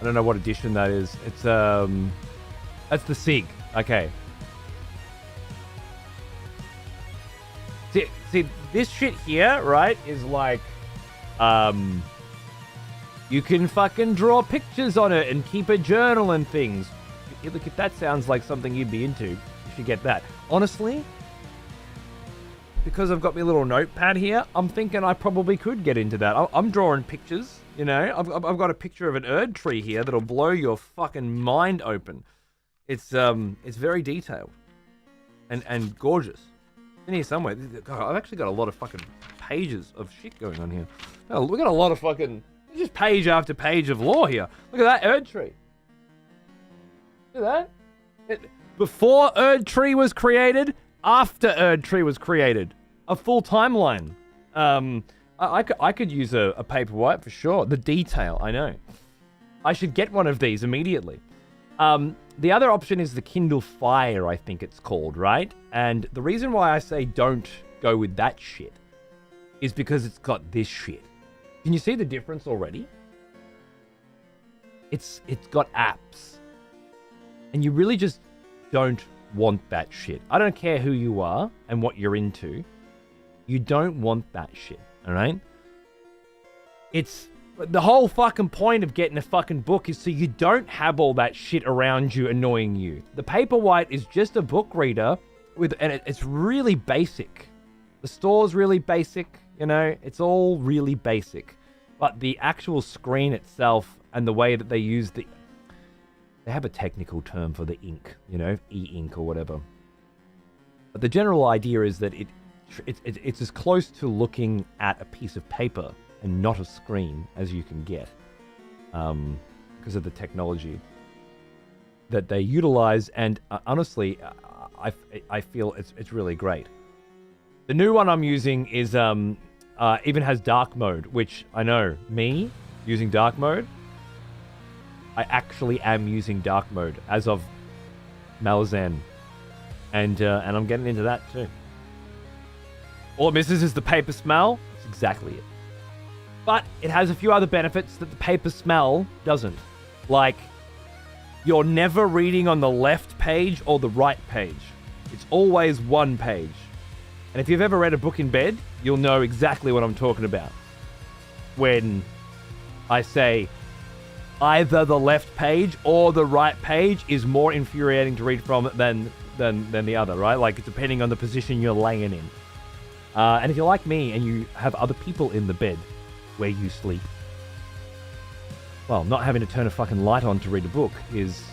Speaker 1: I don't know what edition that is. It's that's the SIG. Okay. See, this shit here, right, is like, you can fucking draw pictures on it and keep a journal and things. Look, if that sounds like something you'd be into, you should get that. Honestly, because I've got my little notepad here, I'm thinking I probably could get into that. I'm drawing pictures, you know. I've got a picture of an Erdtree here that'll blow your fucking mind open. It's very detailed and gorgeous. In here somewhere. God, I've actually got a lot of fucking pages of shit going on here. Oh, we got a lot of fucking... Just page after page of lore here. Look at that Erdtree. Look at that. Before Erdtree was created, after Erdtree was created. A full timeline. I could use a Paperwhite for sure. The detail, I know. I should get one of these immediately. The other option is the Kindle Fire, I think it's called, right? And the reason why I say don't go with that shit is because it's got this shit. Can you see the difference already? It's got apps. And you really just don't want that shit. I don't care who you are and what you're into. You don't want that shit, all right? It's the whole fucking point of getting a fucking book is so you don't have all that shit around you annoying you. The Paperwhite is just a book reader and it's really basic. The store's really basic, you know, it's all really basic. But the actual screen itself and the way that they use they have a technical term for the ink, you know, e-ink or whatever. But the general idea is that it's as close to looking at a piece of paper and not a screen as you can get, because of the technology that they utilize. And honestly, I feel it's really great. The new one I'm using is even has dark mode, which I know me using dark mode. I actually am using dark mode as of Malazan, and I'm getting into that too. All it misses is the paper smell. That's exactly it. But it has a few other benefits that the paper smell doesn't. Like, you're never reading on the left page or the right page. It's always one page. And if you've ever read a book in bed, you'll know exactly what I'm talking about. When I say either the left page or the right page is more infuriating to read from than the other, right? Like, depending on the position you're laying in. And if you're like me and you have other people in the bed where you sleep, well, not having to turn a fucking light on to read a book is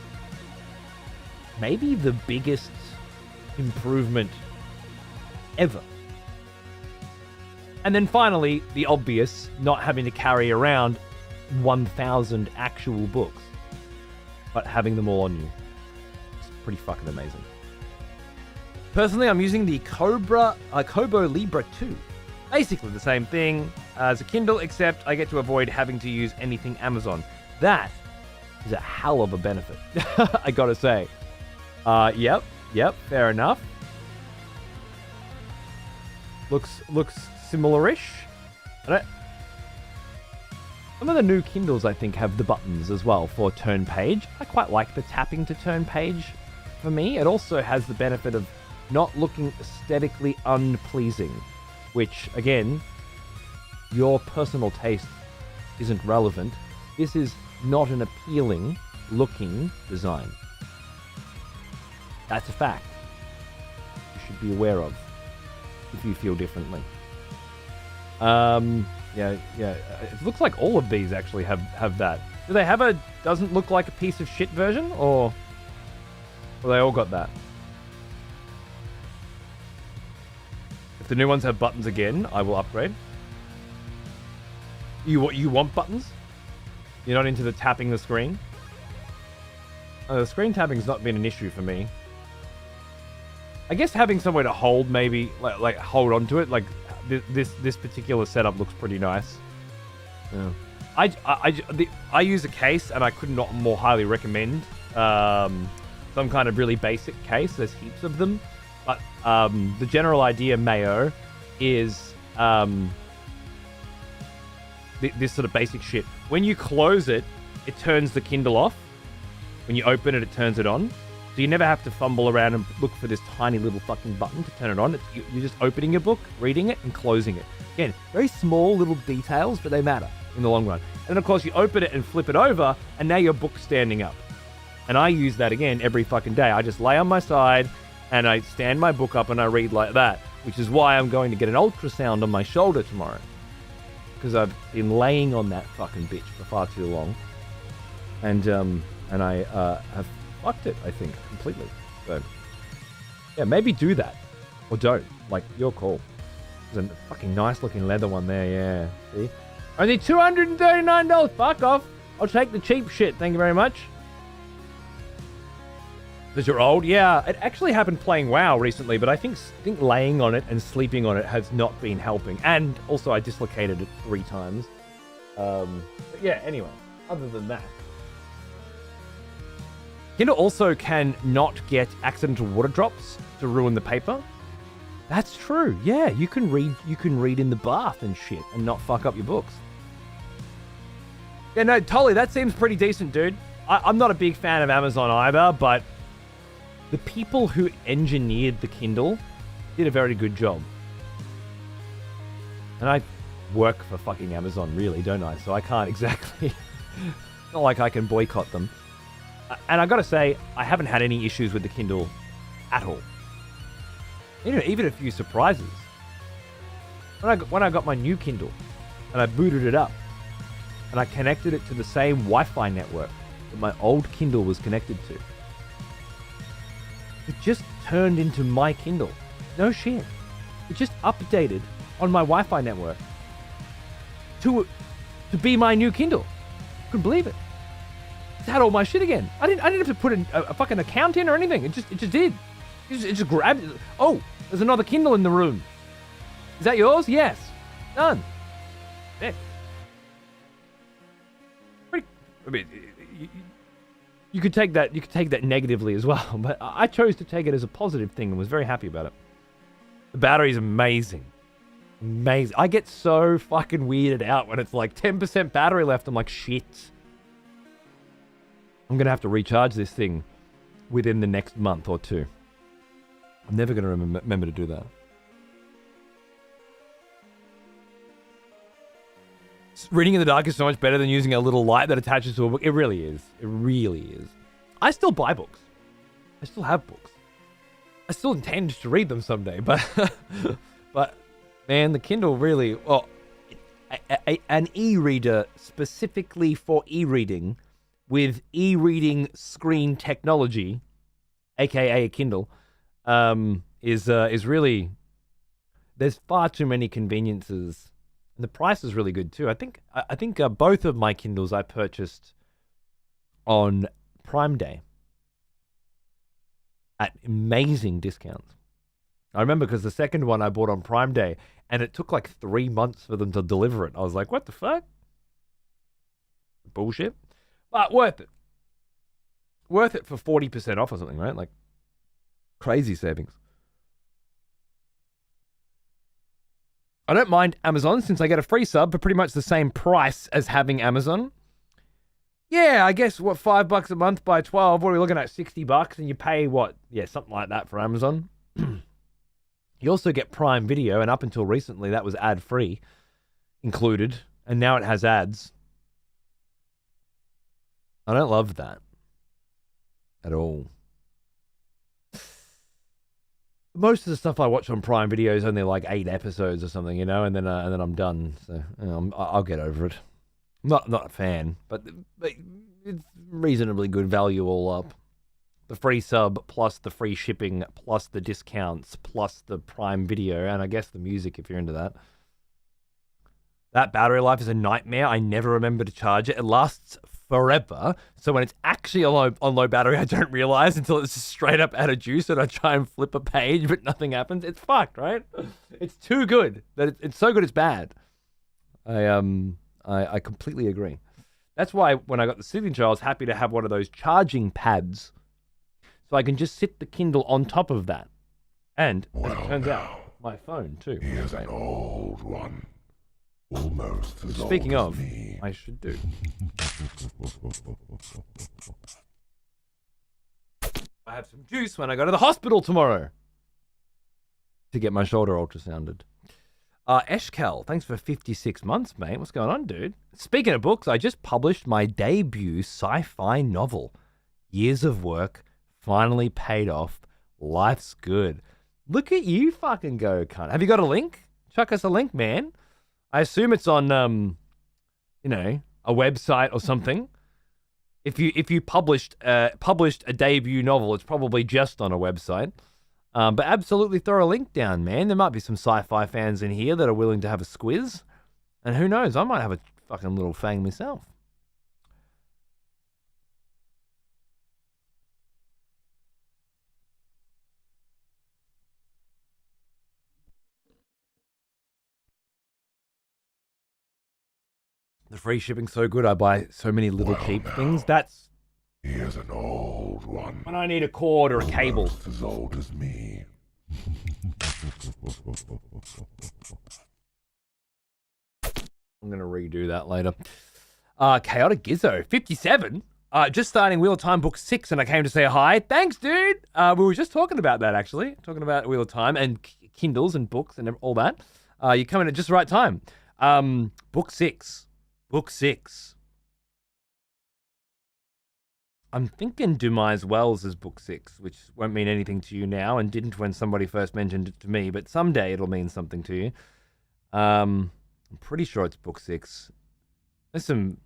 Speaker 1: maybe the biggest improvement ever. And then finally, the obvious, not having to carry around 1,000 actual books, but having them all on you. It's pretty fucking amazing. Personally, I'm using the Kobo Libra 2. Basically the same thing as a Kindle, except I get to avoid having to use anything Amazon. That is a hell of a benefit, I gotta say. Yep, fair enough. Looks similar-ish. Some of the new Kindles, I think, have the buttons as well for turn page. I quite like the tapping to turn page for me. It also has the benefit of not looking aesthetically unpleasing, which, again, your personal taste isn't relevant. This is not an appealing looking design. That's a fact you should be aware of if you feel differently. Yeah. It looks like all of these actually have that. Do they have a doesn't look like a piece of shit version, or they all got that? If the new ones have buttons again, I will upgrade. You want buttons? You're not into the tapping the screen? The screen tapping's not been an issue for me. I guess having somewhere to hold, maybe like hold onto it, like this particular setup looks pretty nice. Yeah. I use a case, and I could not more highly recommend some kind of really basic case. There's heaps of them, but the general idea, Mayo, is this sort of basic shit. When you close it, it turns the Kindle off. When you open it, it turns it on. So you never have to fumble around and look for this tiny little fucking button to turn it on. You're just opening your book, reading it, and closing it. Again, very small little details, but they matter in the long run. And of course, you open it and flip it over, and now your book's standing up. And I use that again every fucking day. I just lay on my side, and I stand my book up, and I read like that. Which is why I'm going to get an ultrasound on my shoulder tomorrow. Because I've been laying on that fucking bitch for far too long. And I have fucked it, I think, completely. So, yeah, maybe do that. Or don't. Like, your call. There's a fucking nice looking leather one there, yeah. See? Only $239. Fuck off. I'll take the cheap shit. Thank you very much. Because you're old? Yeah, it actually happened playing WoW recently, but I think laying on it and sleeping on it has not been helping. And also, I dislocated it 3 times. But yeah, anyway, other than that. Kindle also can not get accidental water drops to ruin the paper. That's true. Yeah, you can read in the bath and shit and not fuck up your books. Yeah, no, totally. That seems pretty decent, dude. I'm not a big fan of Amazon either, but the people who engineered the Kindle did a very good job. And I work for fucking Amazon, really, don't I? So I can't exactly... not like I can boycott them. And I gotta say, I haven't had any issues with the Kindle at all. Even a few surprises. When I got my new Kindle, and I booted it up, and I connected it to the same Wi-Fi network that my old Kindle was connected to, it just turned into my Kindle. No shit. It just updated on my Wi-Fi network to be my new Kindle. Couldn't believe it. It had all my shit again. I didn't have to put a fucking account in or anything. It just did. It just grabbed it. Oh, there's another Kindle in the room. Is that yours? Yes. Done. Yeah. I mean, you could take that. You could take that negatively as well, but I chose to take it as a positive thing and was very happy about it. The battery's amazing. Amazing. I get so fucking weirded out when it's like 10% battery left. I'm like, shit. I'm going to have to recharge this thing within the next month or two. I'm never going to remember to do that. Reading in the dark is so much better than using a little light that attaches to a book. It really is. It really is. I still buy books. I still have books. I still intend to read them someday, but but man, the Kindle really, well, an e-reader specifically for e-reading with e-reading screen technology, aka a Kindle, is really, there's far too many conveniences, and the price is really good too. I think both of my Kindles I purchased on Prime Day at amazing discounts. I remember because the second one I bought on Prime Day, and it took like 3 months for them to deliver it. I was like, what the fuck? Bullshit. But worth it. Worth it for 40% off or something, right? Like, crazy savings. I don't mind Amazon since I get a free sub for pretty much the same price as having Amazon. Yeah, I guess, what, $5 a month by 12? What are we looking at, $60? And you pay, what? Yeah, something like that for Amazon. You also get Prime Video, and up until recently, that was ad-free included, and now it has ads. I don't love that at all. Most of the stuff I watch on Prime Video is only like 8 episodes or something, you know, and then I'm done. So I'll get over it. Not a fan, but it's reasonably good value all up. The free sub, plus the free shipping, plus the discounts, plus the Prime Video, and I guess the music if you're into that. That battery life is a nightmare. I never remember to charge it. It lasts forever. So when it's actually on low battery, I don't realize until it's just straight up out of juice and I try and flip a page, but nothing happens. It's fucked, right? It's too good. It's so good it's bad. I completely agree. That's why when I got the signature, I was happy to have one of those charging pads so I can just sit the Kindle on top of that. And, as it turns out, my phone too.
Speaker 2: Here's an old one. Almost as
Speaker 1: Speaking
Speaker 2: old
Speaker 1: of,
Speaker 2: as me.
Speaker 1: I should do. I have some juice when I go to the hospital tomorrow to get my shoulder ultrasounded. Eshkel, thanks for 56 months, mate. What's going on, dude? Speaking of books, I just published my debut sci-fi novel. Years of work finally paid off. Life's good. Look at you fucking go, cunt. Have you got a link? Chuck us a link, man. I assume it's on, a website or something. If you published a debut novel, it's probably just on a website. But absolutely throw a link down, man. There might be some sci-fi fans in here that are willing to have a squiz. And who knows, I might have a fucking little fang myself. The free shipping's so good, I buy so many little cheap things. That's...
Speaker 2: Here's an old one.
Speaker 1: when I need a cord or a cable.
Speaker 2: Almost as old as me.
Speaker 1: I'm going to redo that later. Chaotic Gizzo, 57? Just starting Wheel of Time Book 6, and I came to say hi. Thanks, dude. We were just talking about that, actually. Talking about Wheel of Time and Kindles and books and all that. You're coming at just the right time. Book 6. Book 6. I'm thinking Demise Wells is Book 6, which won't mean anything to you now, and didn't when somebody first mentioned it to me, but someday it'll mean something to you. I'm pretty sure it's Book 6. There's some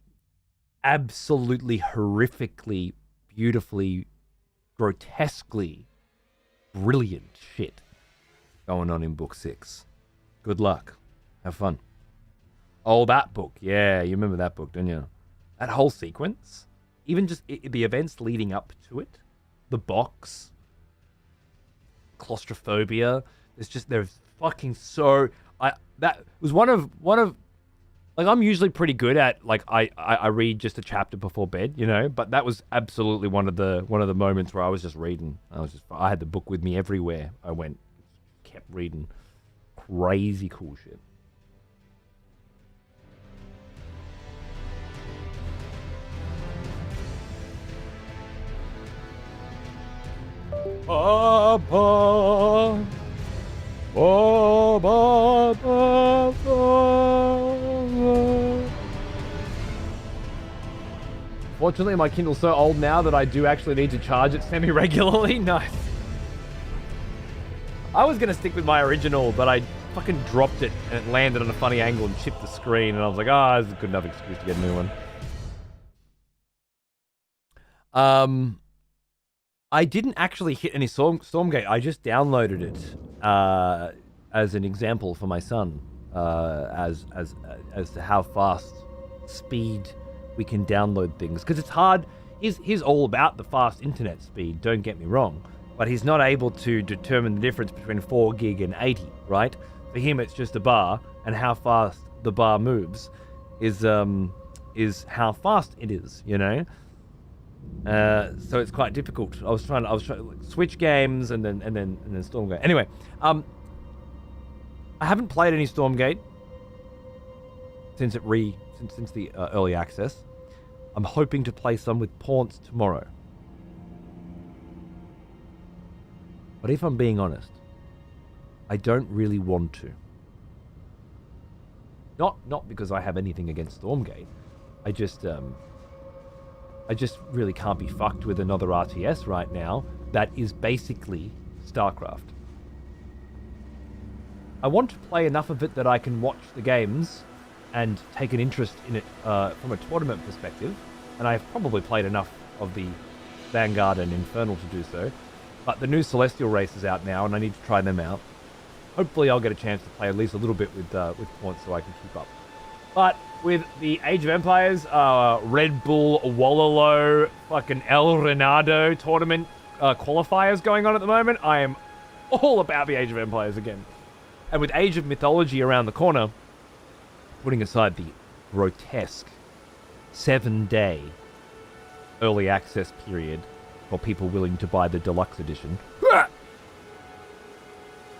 Speaker 1: absolutely horrifically, beautifully, grotesquely brilliant shit going on in Book 6. Good luck. Have fun. Oh, that book. Yeah, you remember that book, don't you? That whole sequence. Even just the events leading up to it. The box. Claustrophobia. There's fucking so... That was one of like, I'm usually pretty good at, like, I read just a chapter before bed, you know, but that was absolutely one of the moments where I was just reading. I had the book with me everywhere I went. Kept reading. Crazy cool shit. Ba-ba. Fortunately, my Kindle's so old now that I do actually need to charge it semi-regularly. Nice. I was going to stick with my original, but I fucking dropped it and it landed on a funny angle and chipped the screen, and I was like, this is a good enough excuse to get a new one. I didn't actually hit any Stormgate. I just downloaded it as an example for my son, as to how fast speed we can download things. Because it's hard. He's all about the fast internet speed, don't get me wrong. But he's not able to determine the difference between 4 gig and 80, right? For him, it's just a bar, and how fast the bar moves is how fast it is, you know? So it's quite difficult. I was trying to like, switch games and then Stormgate. Anyway, I haven't played any Stormgate since the early access. I'm hoping to play some with Paunce tomorrow. But if I'm being honest, I don't really want to. Not because I have anything against Stormgate. I just really can't be fucked with another RTS right now that is basically StarCraft. I want to play enough of it that I can watch the games and take an interest in it from a tournament perspective, and I've probably played enough of the Vanguard and Infernal to do so. But the new Celestial race is out now, and I need to try them out. Hopefully I'll get a chance to play at least a little bit with Paunce so I can keep up. But with the Age of Empires, Red Bull, Wallaloo, fucking El Renado tournament qualifiers going on at the moment, I am all about the Age of Empires again. And with Age of Mythology around the corner, putting aside the grotesque 7-day early access period for people willing to buy the deluxe edition,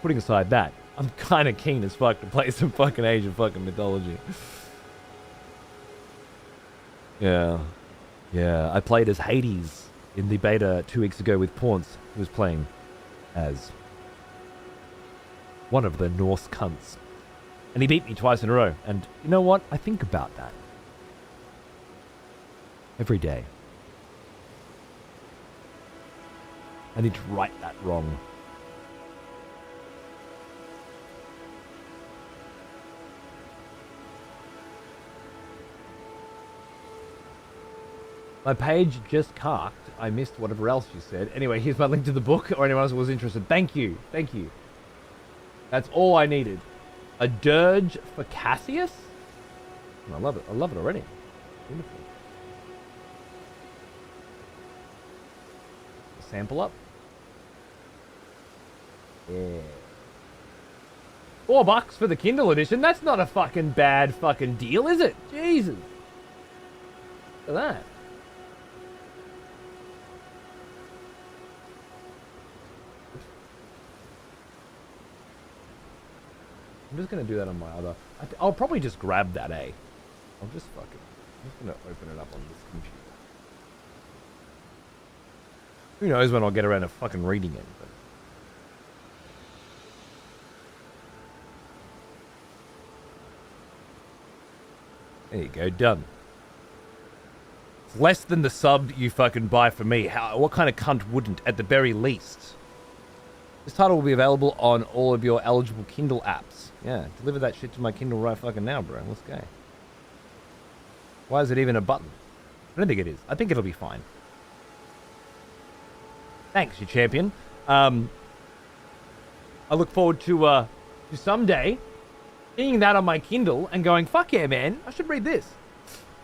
Speaker 1: putting aside that, I'm kind of keen as fuck to play some fucking Age of fucking Mythology. Yeah. I played as Hades in the beta 2 weeks ago with Paunce, who was playing as one of the Norse cunts. And he beat me twice in a row. And you know what? I think about that every day. I need to right that wrong. My page just carked. I missed whatever else you said. Anyway, here's my link to the book, or anyone else who was interested. Thank you. That's all I needed. A dirge for Cassius? I love it. I love it already. Beautiful. Sample up. Yeah. $4 for the Kindle edition. That's not a fucking bad fucking deal, is it? Jesus. Look at that. I'm just going to do that on my other... I'll probably just grab that, eh? I'm just going to open it up on this computer. Who knows when I'll get around to fucking reading it. But... There you go, done. It's less than the sub you fucking buy for me. What kind of cunt wouldn't, at the very least? This title will be available on all of your eligible Kindle apps. Yeah, deliver that shit to my Kindle right fucking now, bro. Let's go. Why is it even a button? I don't think it is. I think it'll be fine. Thanks, you champion. I look forward to someday seeing that on my Kindle and going, fuck yeah, man, I should read this.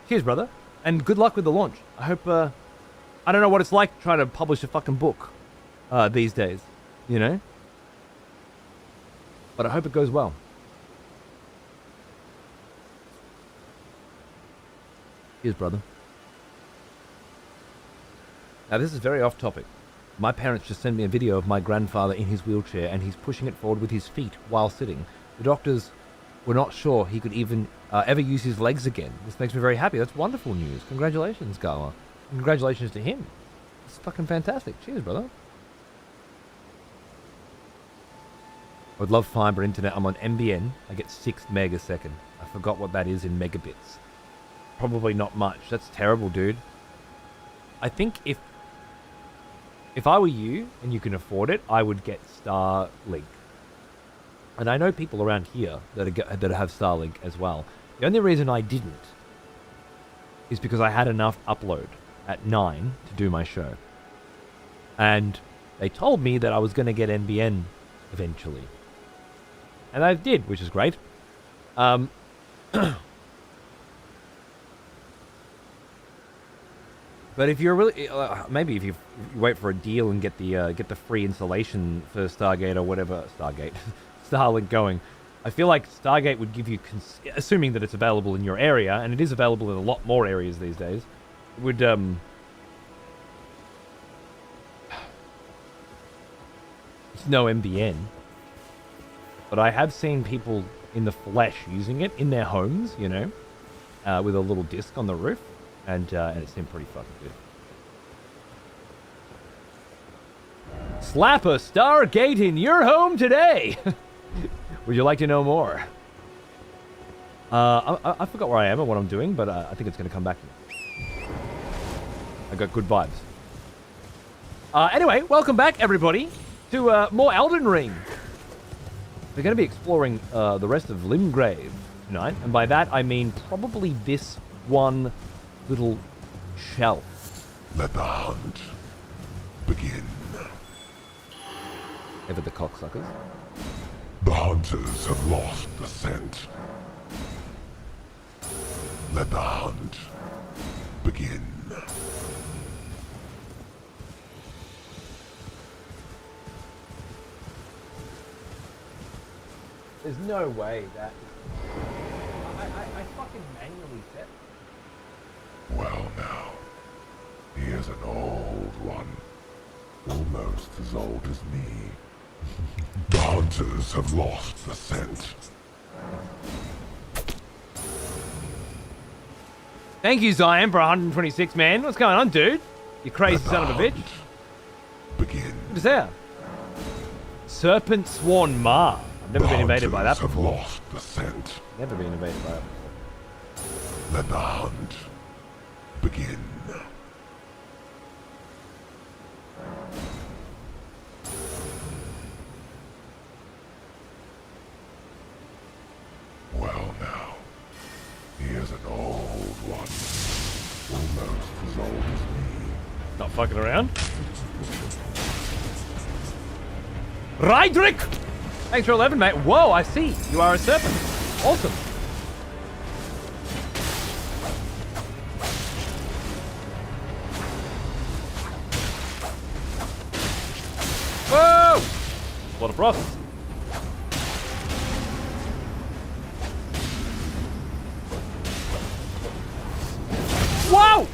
Speaker 1: Cheers, brother. And good luck with the launch. I hope, I don't know what it's like trying to publish a fucking book these days, you know? But I hope it goes well. Cheers, brother. Now, this is very off topic. My parents just sent me a video of my grandfather in his wheelchair and he's pushing it forward with his feet while sitting. The doctors were not sure he could even ever use his legs again. This makes me very happy. That's wonderful news. Congratulations, Gala. Congratulations to him. It's fucking fantastic. Cheers, brother. I would love fiber internet. I'm on NBN. I get 6 meg a second. I forgot what that is in megabits. Probably not much. That's terrible, dude. I think if I were you and you can afford it, I would get Starlink. And I know people around here that have Starlink as well. The only reason I didn't is because I had enough upload at 9 to do my show. And they told me that I was going to get NBN eventually. And I did, which is great. But if you're really, maybe if you wait for a deal and get the free installation for Stargate or whatever, Starlink going, I feel like Stargate would give you, assuming that it's available in your area, and it is available in a lot more areas these days, it would, it's no NBN, but I have seen people in the flesh using it in their homes, you know, with a little disc on the roof. And it seemed pretty fucking good. Slap a Stargate in your home today! Would you like to know more? I forgot where I am and what I'm doing, but I think it's going to come back to me. I got good vibes. Anyway, welcome back, everybody, to more Elden Ring. We're going to be exploring the rest of Limgrave tonight, and by that I mean probably this one little shelf.
Speaker 2: Let the hunt begin.
Speaker 1: Ever the cocksuckers.
Speaker 2: The hunters have lost the scent. Let the hunt begin.
Speaker 1: There's no way that... I fucking manually set...
Speaker 2: Well now, here's an old one. Almost as old as me. The hunters have lost the scent.
Speaker 1: Thank you, Zion, for 126, man. What's going on, dude? You crazy son of a bitch.
Speaker 2: Begin.
Speaker 1: What is that? Serpent Sworn Ma. I've never been invaded by that before.
Speaker 2: Have lost the scent.
Speaker 1: Never been invaded by that before.
Speaker 2: Let the hunt begin. Well now, here's an old one. Almost as old as me.
Speaker 1: Not fucking around. Rydrick! Thanks for 11, mate. Whoa, I see. You are a serpent. Awesome. Whoa! A lot of frost. Whoa!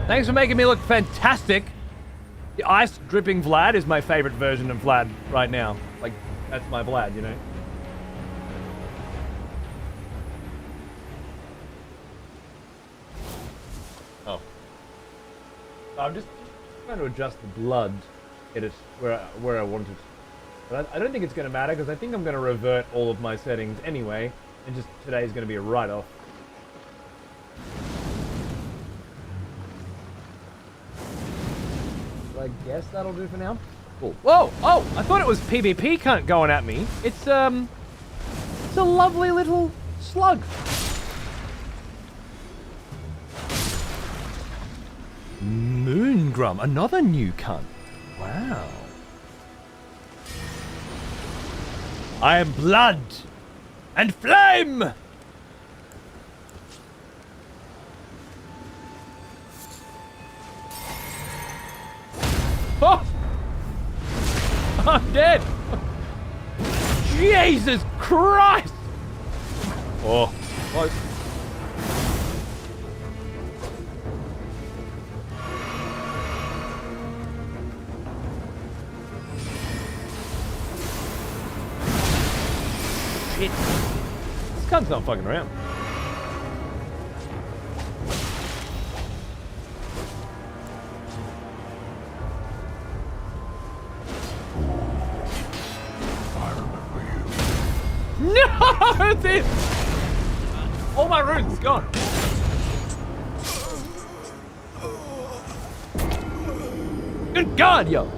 Speaker 1: Thanks for making me look fantastic. The ice dripping Vlad is my favorite version of Vlad right now. Like, that's my Vlad, you know? I'm just trying to adjust the blood, get it where I want it. But I don't think it's going to matter because I think I'm going to revert all of my settings anyway, and just today's going to be a write-off. So I guess that'll do for now. Cool. Whoa! Oh! I thought it was PvP cunt going at me. It's a lovely little slug. Moongrum, another new cunt. Wow. I am blood and flame! Oh! I'm dead! Jesus Christ! Oh, close. Shit. This cunt's not fucking around. No! This! All my runes gone. Good God, yo!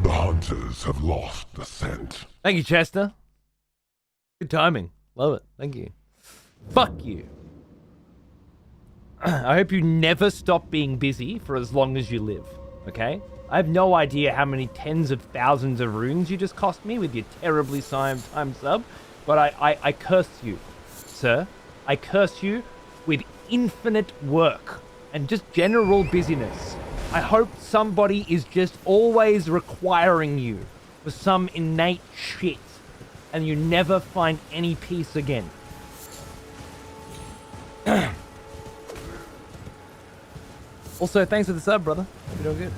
Speaker 2: The hunters have lost the scent.
Speaker 1: Thank you, Chester. Good timing. Love it. Thank you. Fuck you. I hope you never stop being busy for as long as you live, okay? I have no idea how many tens of thousands of runes you just cost me with your terribly timed sub, but I curse you, sir. I curse you with infinite work and just general busyness. I hope somebody is just always requiring you for some innate shit and you never find any peace again. Also, thanks for the sub, brother. Hope you're doing good.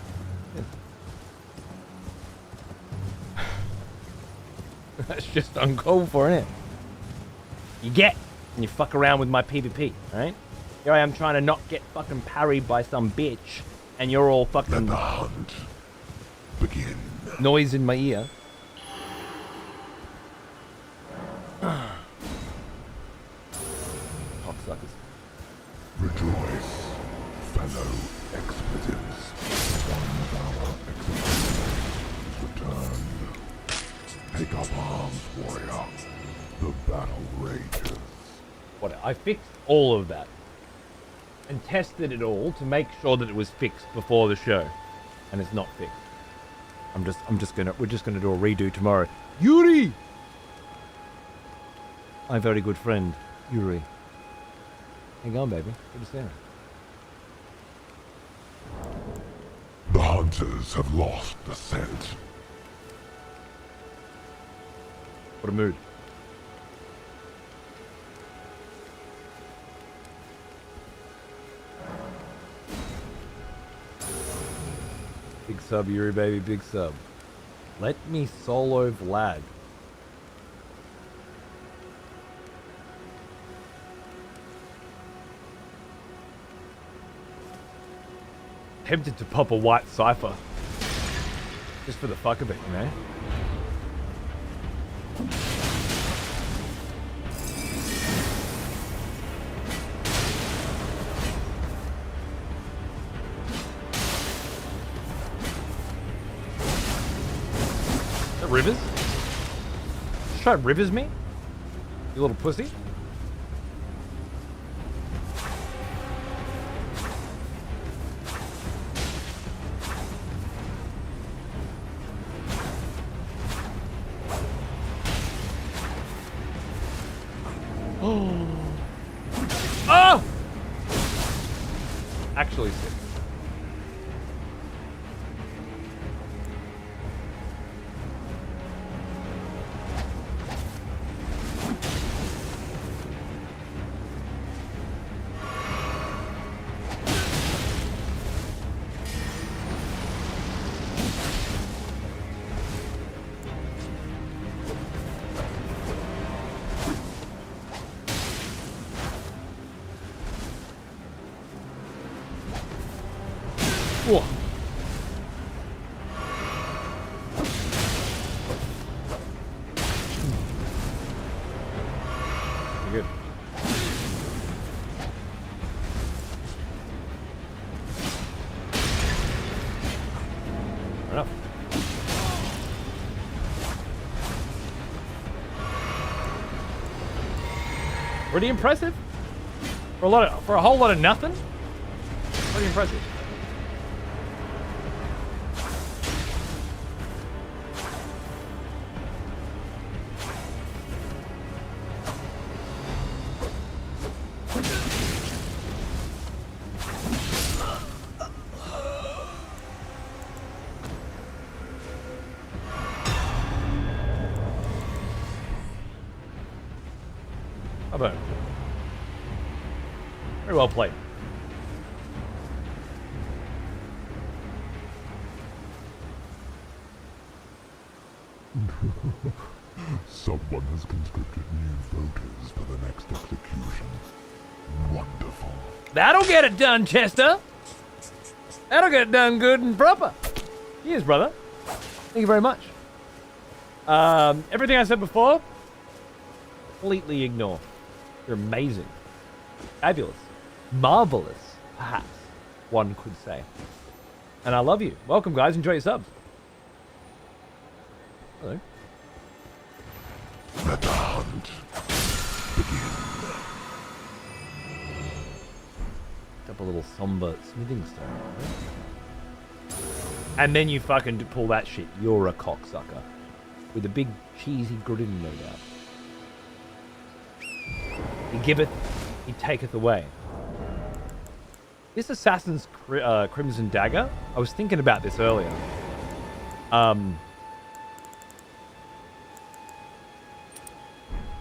Speaker 1: That's just uncalled for, isn't it? You get and you fuck around with my PvP, alright? Here I am trying to not get fucking parried by some bitch, and you're all fucking...
Speaker 2: Let the hunt begin.
Speaker 1: Noise in my ear. Cocksuckers.
Speaker 2: Rejoice, fellow expletives. One of our expletives returned. Take up arms, warrior. The battle rages.
Speaker 1: What? I fixed all of that. And tested it all to make sure that it was fixed before the show. And it's not fixed. We're just gonna do a redo tomorrow. Yuri! My very good friend, Yuri. How you going, baby? Good to see you.
Speaker 2: The hunters have lost the scent.
Speaker 1: What a mood. Big sub, Yuri, baby, big sub. Let me solo Vlad. Tempted to pop a white cipher. Just for the fuck of it, you know? Rivers? Just try Rivers me? You little pussy? Oh! Oh! Actually sick. Whoa. Good. Fair enough. Pretty impressive. For a whole lot of nothing. Pretty impressive. Very well played.
Speaker 2: Someone has conscripted new voters for the next execution. Wonderful.
Speaker 1: That'll get it done, Chester. That'll get it done good and proper. Cheers, brother. Thank you very much. Everything I said before, completely ignore. You're amazing. Fabulous. Marvelous, perhaps, one could say. And I love you. Welcome, guys. Enjoy your subs. Hello.
Speaker 2: Let the hunt begin.
Speaker 1: Up a little somber smithing stone. And then you fucking pull that shit. You're a cocksucker. With a big cheesy grin, no doubt. He giveth, he taketh away. This Assassin's Crimson Dagger, I was thinking about this earlier.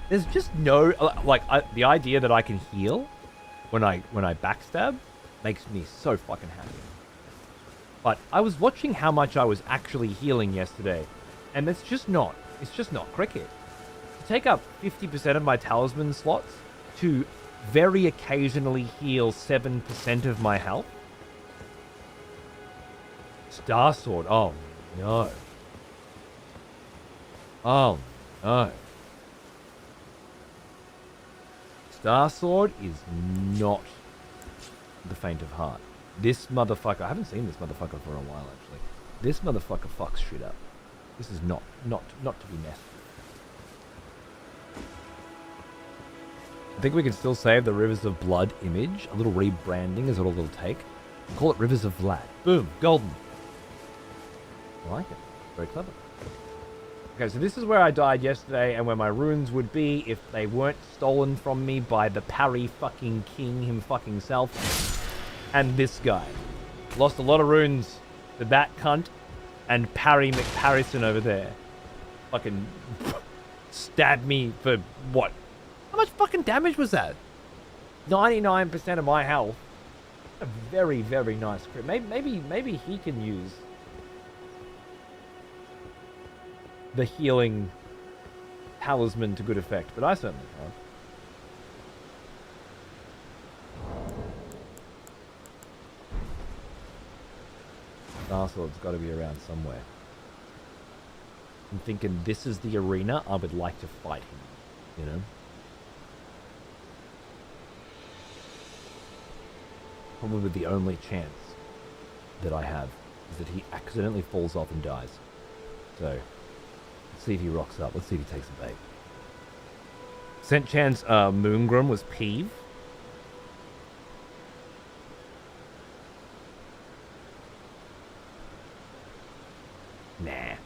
Speaker 1: There's just no, the idea that I can heal when I backstab makes me so fucking happy. But I was watching how much I was actually healing yesterday, and it's just not cricket. To take up 50% of my talisman slots to very occasionally heal 7% of my health. Star Sword, oh no. Oh no. Star Sword is not the faint of heart. This motherfucker, I haven't seen this motherfucker for a while actually. This motherfucker fucks shit up. This is not to be messed with. I think we can still save the Rivers of Blood image. A little rebranding is what it'll take. Call it Rivers of Vlad. Boom, golden. I like it. Very clever. Okay, so this is where I died yesterday and where my runes would be if they weren't stolen from me by the Parry fucking king him fucking self. And this guy. Lost a lot of runes to that cunt and Parry McParrison over there. Fucking stabbed me for what? How much fucking damage was that? 99% of my health. A very, very nice crit. Maybe he can use the healing talisman to good effect, but I certainly can't. Star Sword's got to be around somewhere. I'm thinking this is the arena I would like to fight him, you know? Probably the only chance that I have is that he accidentally falls off and dies. So, let's see if he rocks up. Let's see if he takes a bait. Percent chance Moongrim was Peeve. Nah.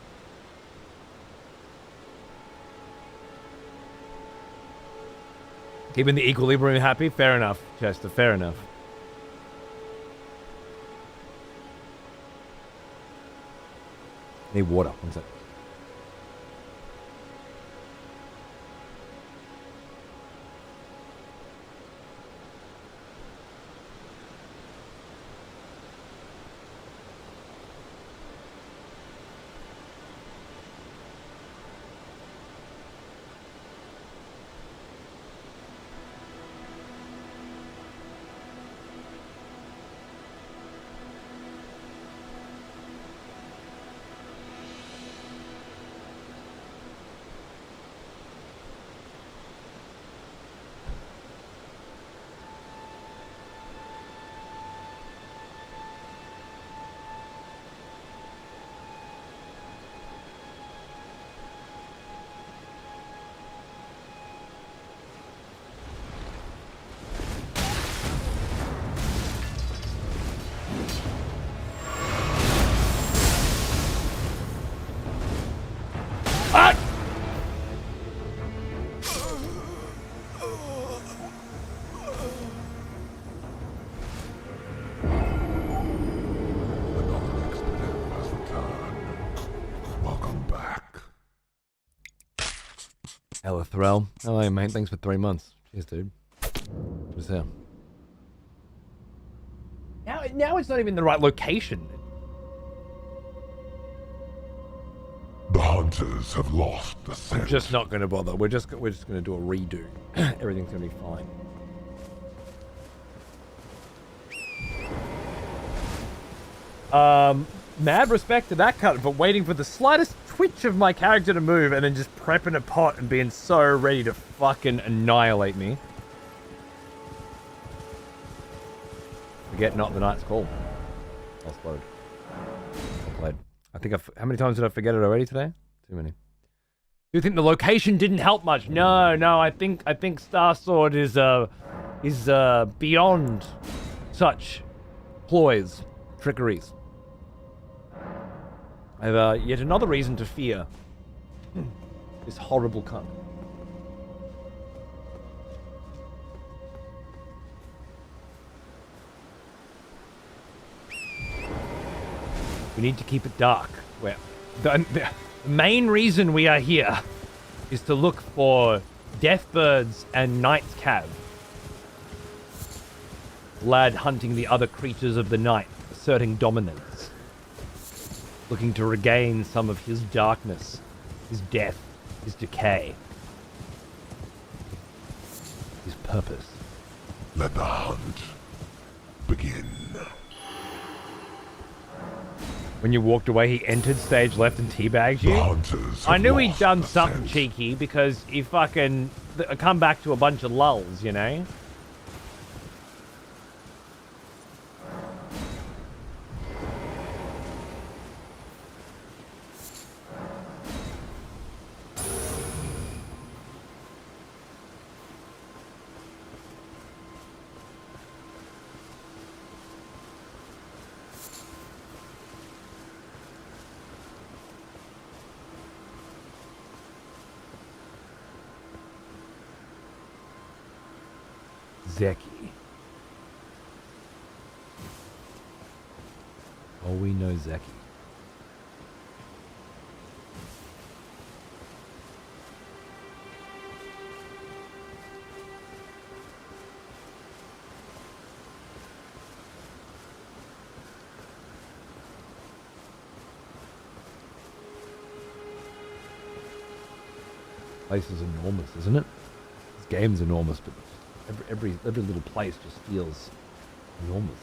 Speaker 1: Keeping the equilibrium happy? Fair enough, Chester. Fair enough. Need water. One sec. Ella Threll. Hello, mate. Thanks for 3 months. Cheers, dude. What's that? Now it's not even the right location.
Speaker 2: The hunters have lost the scent.
Speaker 1: I'm just not going to bother. We're just going to do a redo. Everything's going to be fine. Mad respect to that cut, but waiting for the slightest twitch of my character to move and then just prepping a pot and being so ready to fucking annihilate me. Forget not the night's call. Well spotted. Well played. I think how many times did I forget it already today? Too many. Do you think the location didn't help much? No, I think Star Sword is beyond such ploys, trickeries. I have yet another reason to fear this horrible cunt. We need to keep it dark. The main reason we are here is to look for Deathbirds and Night's Cav. Vlad hunting the other creatures of the night, asserting dominance. Looking to regain some of his darkness, his death, his decay. His purpose.
Speaker 2: Let the hunt begin.
Speaker 1: When you walked away, he entered stage left and teabagged you? I knew he'd done something cheeky because he fucking come back to a bunch of lulls, you know? Zeki. Oh, we know Zeki. Place is enormous, isn't it? This game's enormous, but every little place just feels enormous.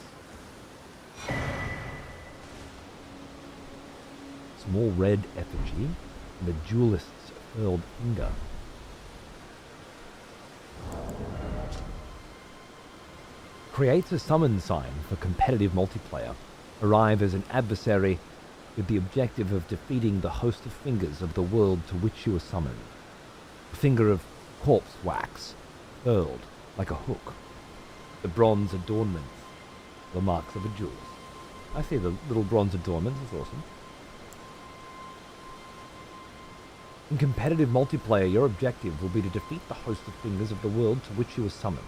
Speaker 1: Small red effigy and a duelist's furled finger. Creates a summon sign for competitive multiplayer. Arrive as an adversary with the objective of defeating the host of fingers of the world to which you are summoned. A finger of corpse wax, furled like a hook. The bronze adornment, the marks of a duelist. I see the little bronze adornment, that's awesome. In competitive multiplayer, your objective will be to defeat the host of fingers of the world to which you are summoned.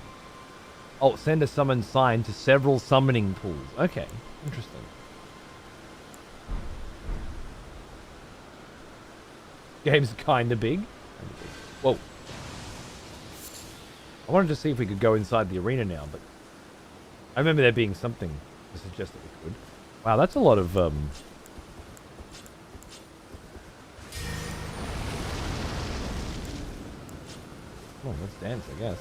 Speaker 1: Oh, send a summon sign to several summoning pools. Okay, interesting. Game's kinda big. Whoa. I wanted to see if we could go inside the arena now, but I remember there being something to suggest that we could. Wow, that's a lot of, Oh, let's dance, I guess.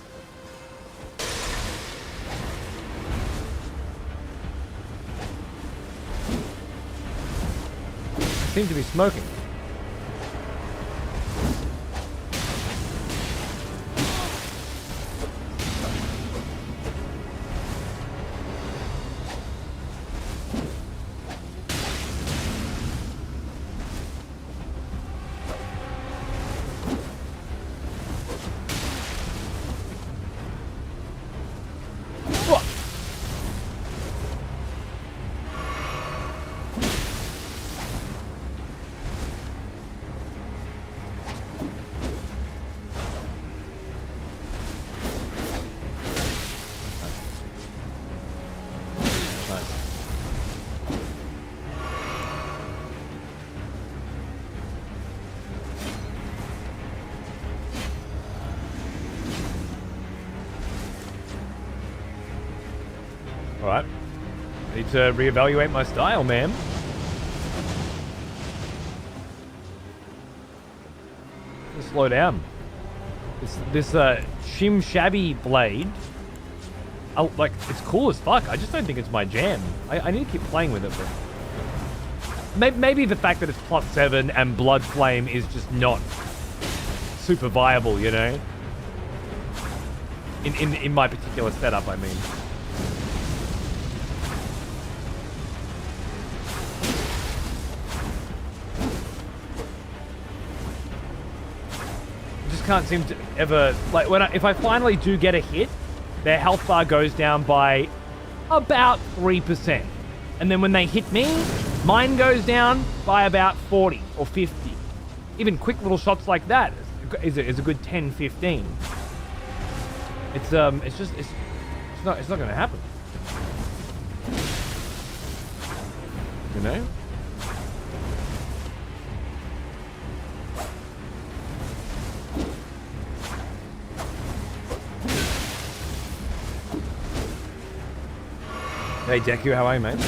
Speaker 1: Seem to be smoking. Alright. I need to reevaluate my style, man. Just slow down. This shim shabby blade. Like, it's cool as fuck. I just don't think it's my jam. I need to keep playing with it, but maybe the fact that it's +7 and Blood Flame is just not super viable, you know? In my particular setup, I mean. I just can't seem to ever, like, if I finally do get a hit, their health bar goes down by about 3%. And then when they hit me, mine goes down by about 40 or 50. Even quick little shots like that is a good 10, 15. It's not gonna happen. You know? Hey Deku, how are you, mate?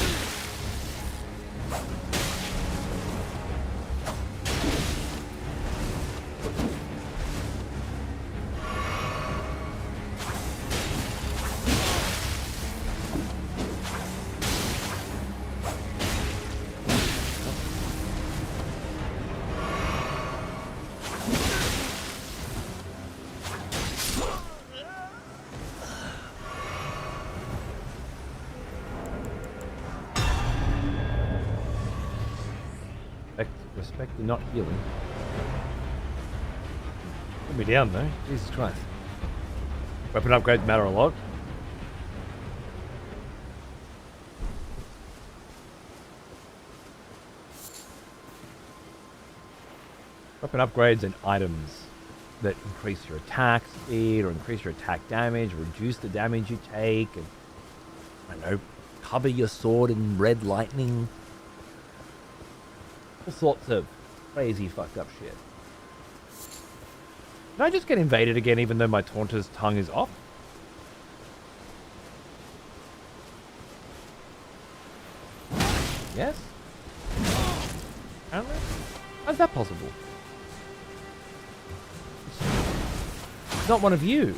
Speaker 1: Respect you're not healing. Put me down though. Jesus Christ. Weapon upgrades matter a lot. Weapon upgrades and items that increase your attack speed or increase your attack damage, reduce the damage you take, and I don't know, cover your sword in red lightning. All sorts of crazy fucked up shit. Can I just get invaded again even though my Taunter's tongue is off? Yes? Apparently? How's that possible? It's not one of you.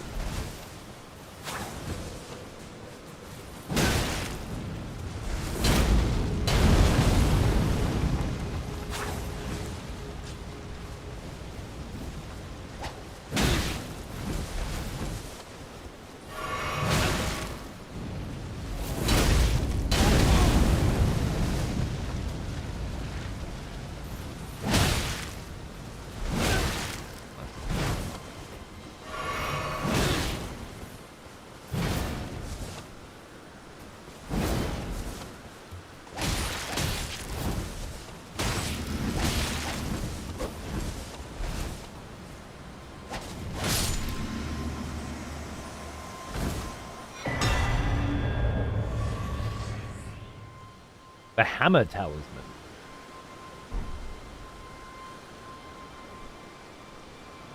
Speaker 1: The Hammer Talisman.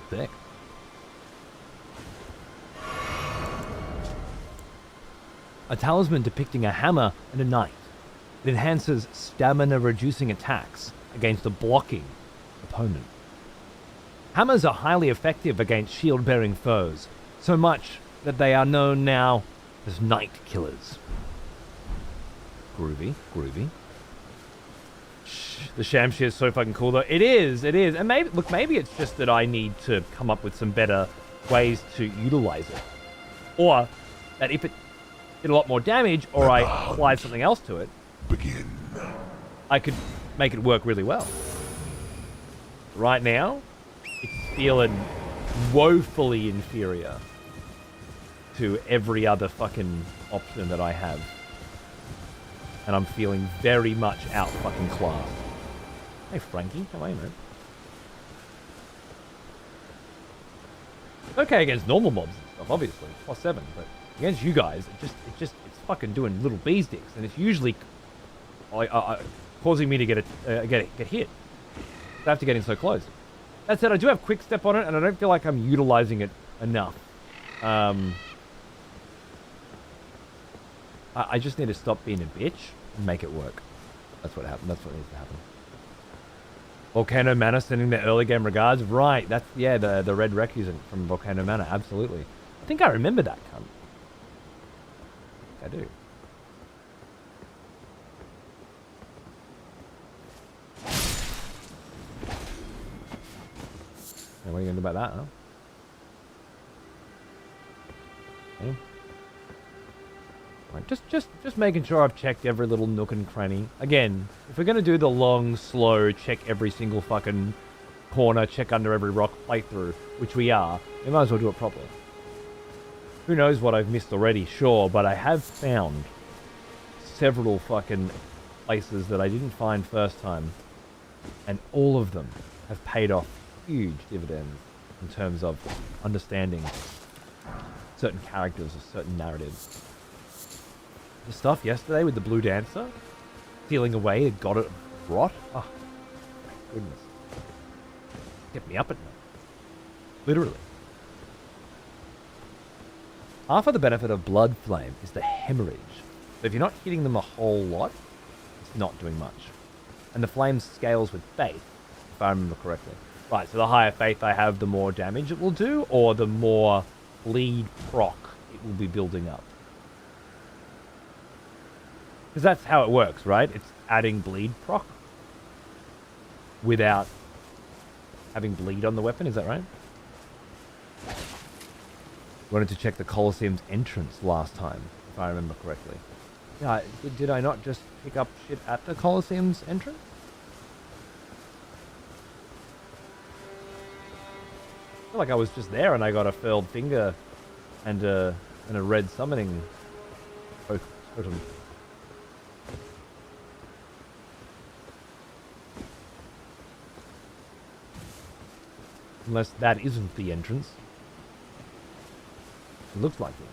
Speaker 1: Sick. A talisman depicting a hammer and a knight. It enhances stamina reducing attacks against a blocking opponent. Hammers are highly effective against shield-bearing foes, so much that they are known now as Night Killers. Groovy, groovy. The Shamshir is so fucking cool though. It is. And maybe it's just that I need to come up with some better ways to utilize it. Or that if it did a lot more damage, or I applied something else to it,
Speaker 2: Begin.
Speaker 1: I could make it work really well. Right now, it's feeling woefully inferior to every other fucking option that I have. And I'm feeling very much out fucking class. Hey Frankie, how are you, man? Okay against normal mobs and stuff, obviously, +7, but against you guys, it's fucking doing little bees dicks, and it's usually causing me to get hit. I have to get in so close. That said, I do have quick step on it, and I don't feel like I'm utilizing it enough. I just need to stop being a bitch and make it work. That's what happened. That's what needs to happen. Volcano Manor sending their early game regards. Right, that's, yeah, the Red Recusant from Volcano Manor. Absolutely. I think I remember that cunt. I do. What are you going to do about that, huh? Okay. Right, just making sure I've checked every little nook and cranny. Again, if we're going to do the long, slow, check every single fucking corner, check under every rock playthrough, which we are, we might as well do it properly. Who knows what I've missed already, sure, but I have found several fucking places that I didn't find first time, and all of them have paid off huge dividends in terms of understanding certain characters or certain narratives. The stuff yesterday with the Blue Dancer, stealing away a god of rot. Oh, my goodness. Kept me up at night. Literally. Half of the benefit of Blood Flame is the hemorrhage. So if you're not hitting them a whole lot, it's not doing much. And the flame scales with faith, if I remember correctly. Right, so the higher faith I have, the more damage it will do, or the more bleed proc it will be building up. Because that's how it works, right? It's adding bleed proc without having bleed on the weapon, is that right? Wanted to check the Coliseum's entrance last time, if I remember correctly. Yeah, did I not just pick up shit at the Coliseum's entrance? I feel like I was just there and I got a furled finger and a red summoning totem. Unless that isn't the entrance. It looks like it.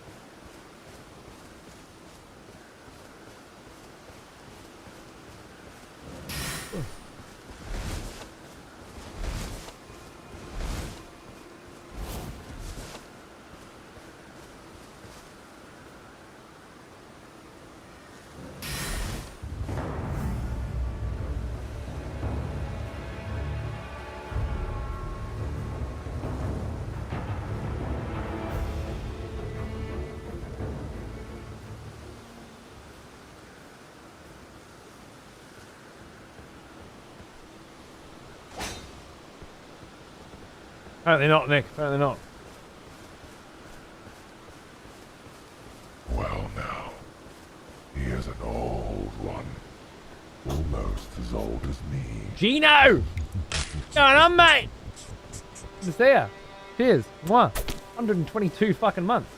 Speaker 1: Apparently not, Nick. Apparently not.
Speaker 2: Well now, here's an old one. Almost as old as me.
Speaker 1: Gino! What's going on, mate? Good to see ya. Cheers. Mwah. 122 fucking months.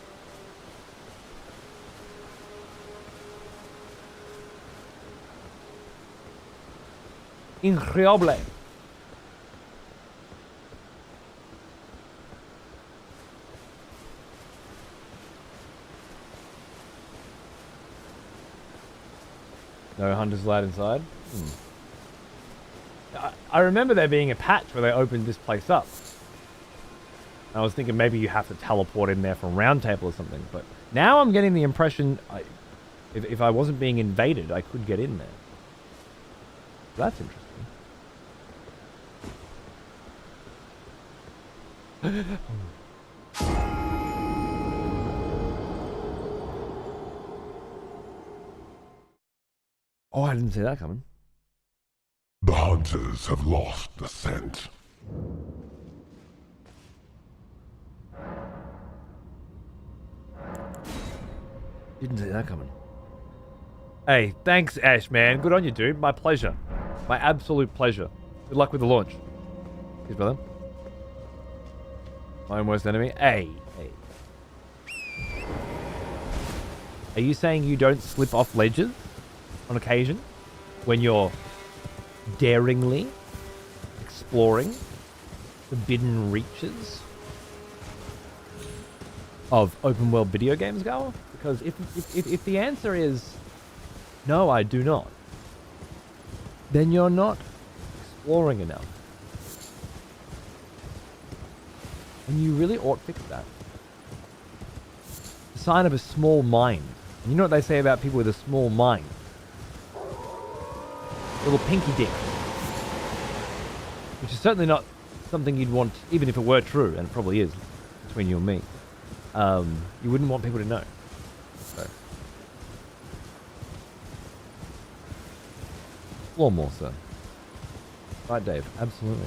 Speaker 1: Increíble. No hunters allowed inside. I remember there being a patch where they opened this place up. I was thinking maybe you have to teleport in there from Round Table or something, but now I'm getting the impression if I wasn't being invaded, I could get in there. That's interesting. Oh, I didn't see that coming.
Speaker 2: The hunters have lost the scent.
Speaker 1: Didn't see that coming. Hey, thanks, Ash, man. Good on you, dude. My pleasure. My absolute pleasure. Good luck with the launch. Cheers, brother. My own worst enemy. Hey. Are you saying you don't slip off ledges on occasion when you're daringly exploring forbidden reaches of open world video games, Gower? Because if the answer is no, I do not, then you're not exploring enough. And you really ought to fix that. The sign of a small mind You know what they say about people with a small mind? Little pinky dick. Which is certainly not something you'd want, even if it were true, and it probably is, between you and me. You wouldn't want people to know. So. Explore more, sir. Right, Dave. Absolutely.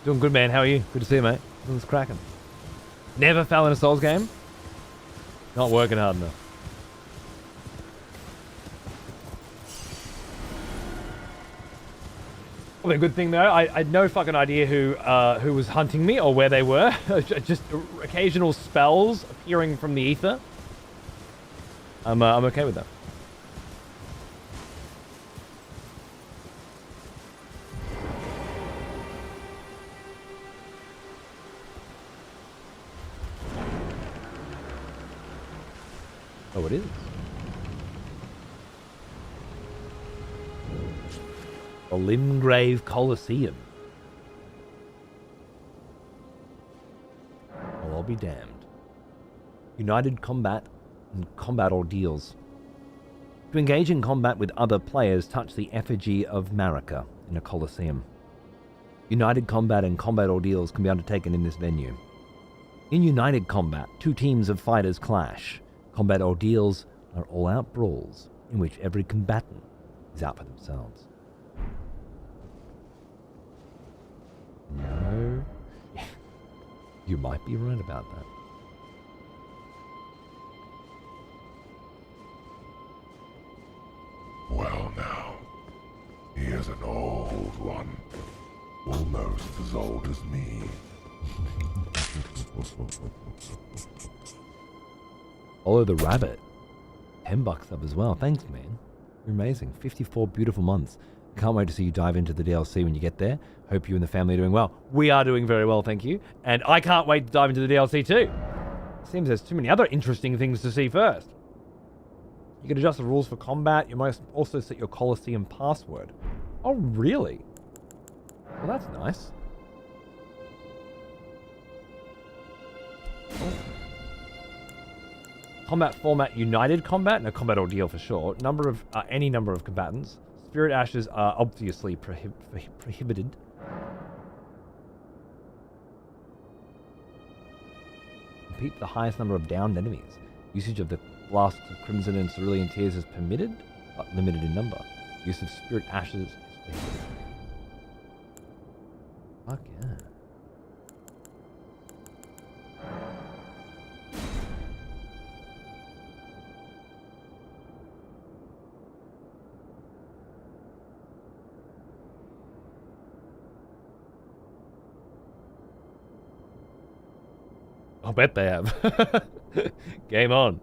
Speaker 1: Doing good, man. How are you? Good to see you, mate. Everything's cracking. Never fell in a Souls game? Not working hard enough. Probably a good thing, though. I had no fucking idea who was hunting me or where they were. Just occasional spells appearing from the ether. I'm okay with that. Oh, it is. The Limgrave Coliseum. Well, I'll be damned. United combat and combat ordeals. To engage in combat with other players, touch the effigy of Marika in a Coliseum. United combat and combat ordeals can be undertaken in this venue. In United combat, two teams of fighters clash. Combat ordeals are all-out brawls in which every combatant is out for themselves. No. You might be right about that.
Speaker 2: Well now, here's an old one. Almost as old as me.
Speaker 1: Follow the rabbit. $10 up as well. Thanks, man. You're amazing. 54 beautiful months. Can't wait to see you dive into the DLC when you get there. Hope you and the family are doing well. We are doing very well, thank you. And I can't wait to dive into the DLC too. Seems there's too many other interesting things to see first. You can adjust the rules for combat. You might also set your Coliseum password. Oh, really? Well, that's nice. Oh. Combat format: United combat, no combat ordeal for sure. Number of any number of combatants. Spirit ashes are obviously prohibited. Compete the highest number of downed enemies. Usage of the flasks of crimson and cerulean tears is permitted, but limited in number. Use of spirit ashes is prohibited. Fuck yeah. I'll bet they have. Game on.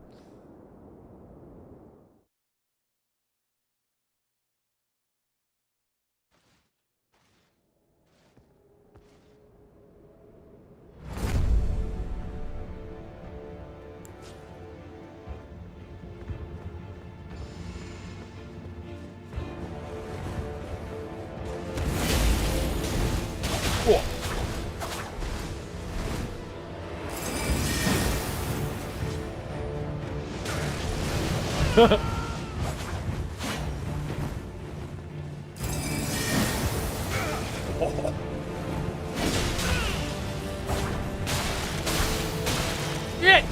Speaker 1: Shit!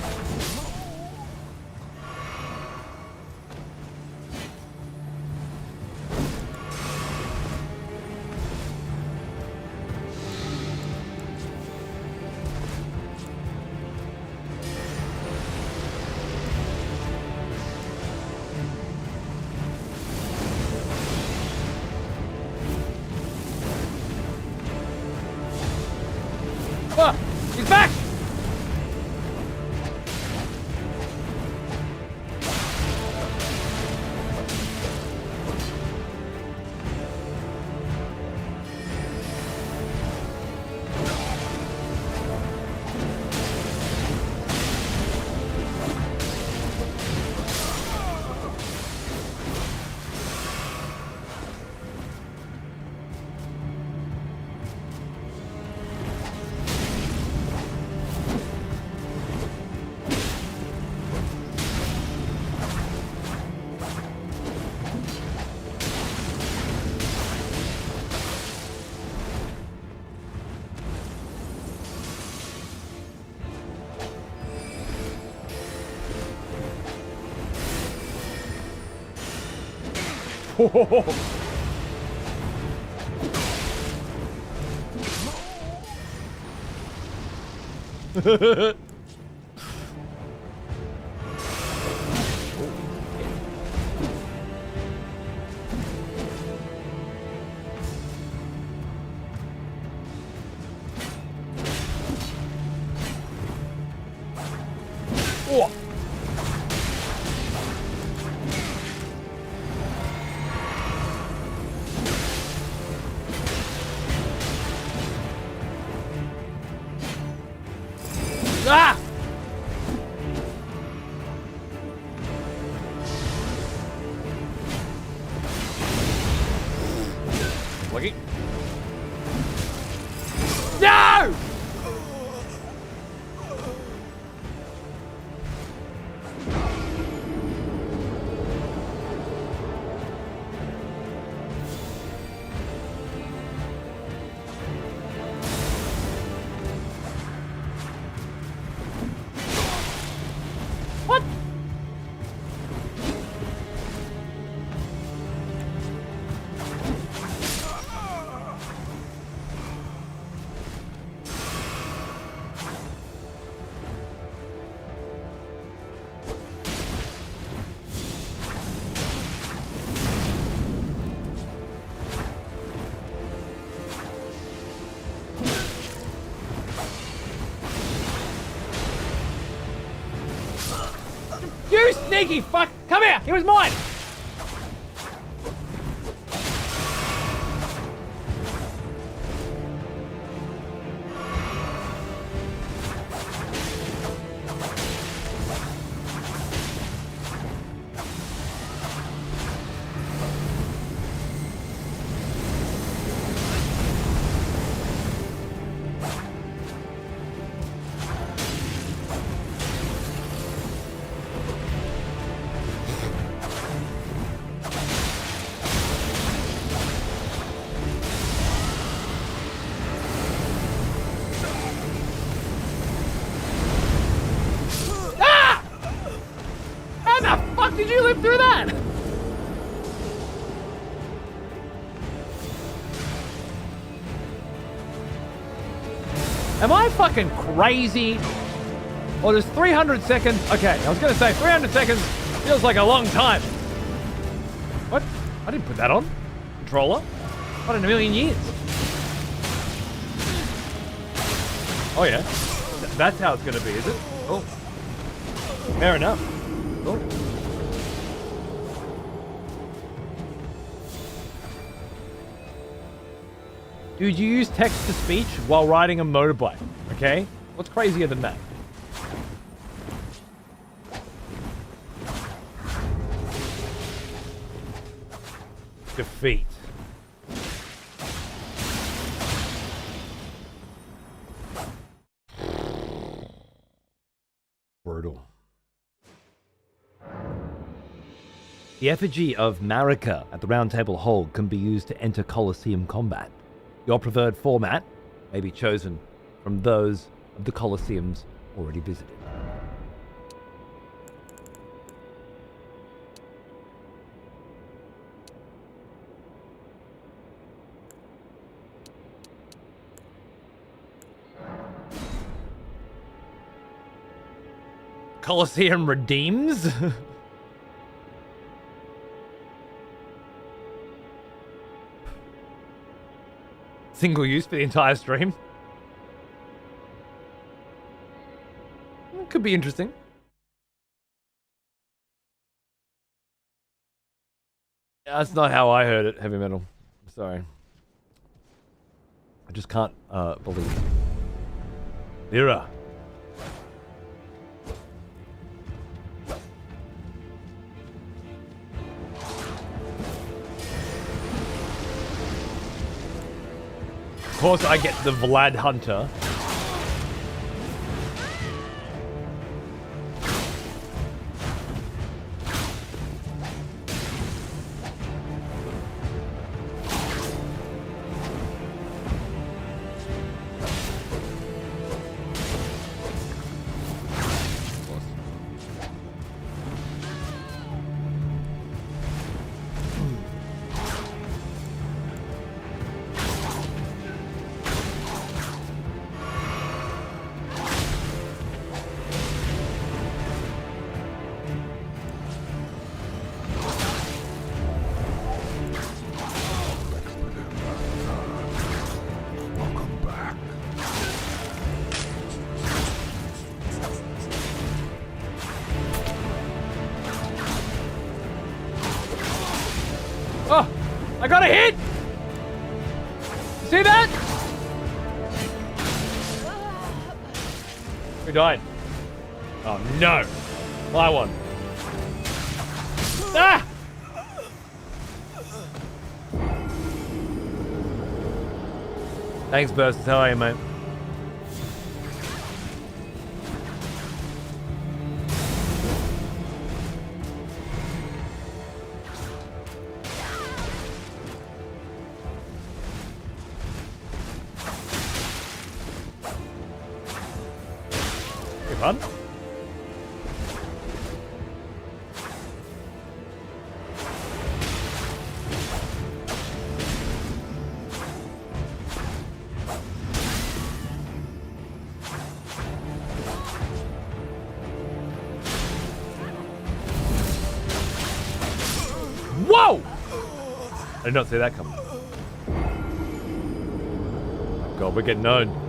Speaker 1: He's back! Oh. Ah! Lucky. No! What? You sneaky fuck! Come here! He was mine! Did you live through that? Am I fucking crazy? Or does 300 seconds... Okay, I was going to say 300 seconds feels like a long time. What? I didn't put that on. Controller? Not in a million years. Oh yeah. That's how it's going to be, is it? Oh. Fair enough. Oh. Dude, you use text-to-speech while riding a motorbike, okay? What's crazier than that? Defeat. Brutal. The effigy of Marika at the Round Table Hold can be used to enter Coliseum combat. Your preferred format may be chosen from those of the Colosseums already visited. Colosseum redeems? Single use for the entire stream. Could be interesting. That's not how I heard it, heavy metal. Sorry. I just can't believe it. Mira. Of course I get the Vlad Hunter. Oh, I got a hit! You see that? Who died? Oh no! I won. Ah! Thanks, Burst. How are you, mate? Hey, bud. Whoa! I did not see that coming. God, we're getting known.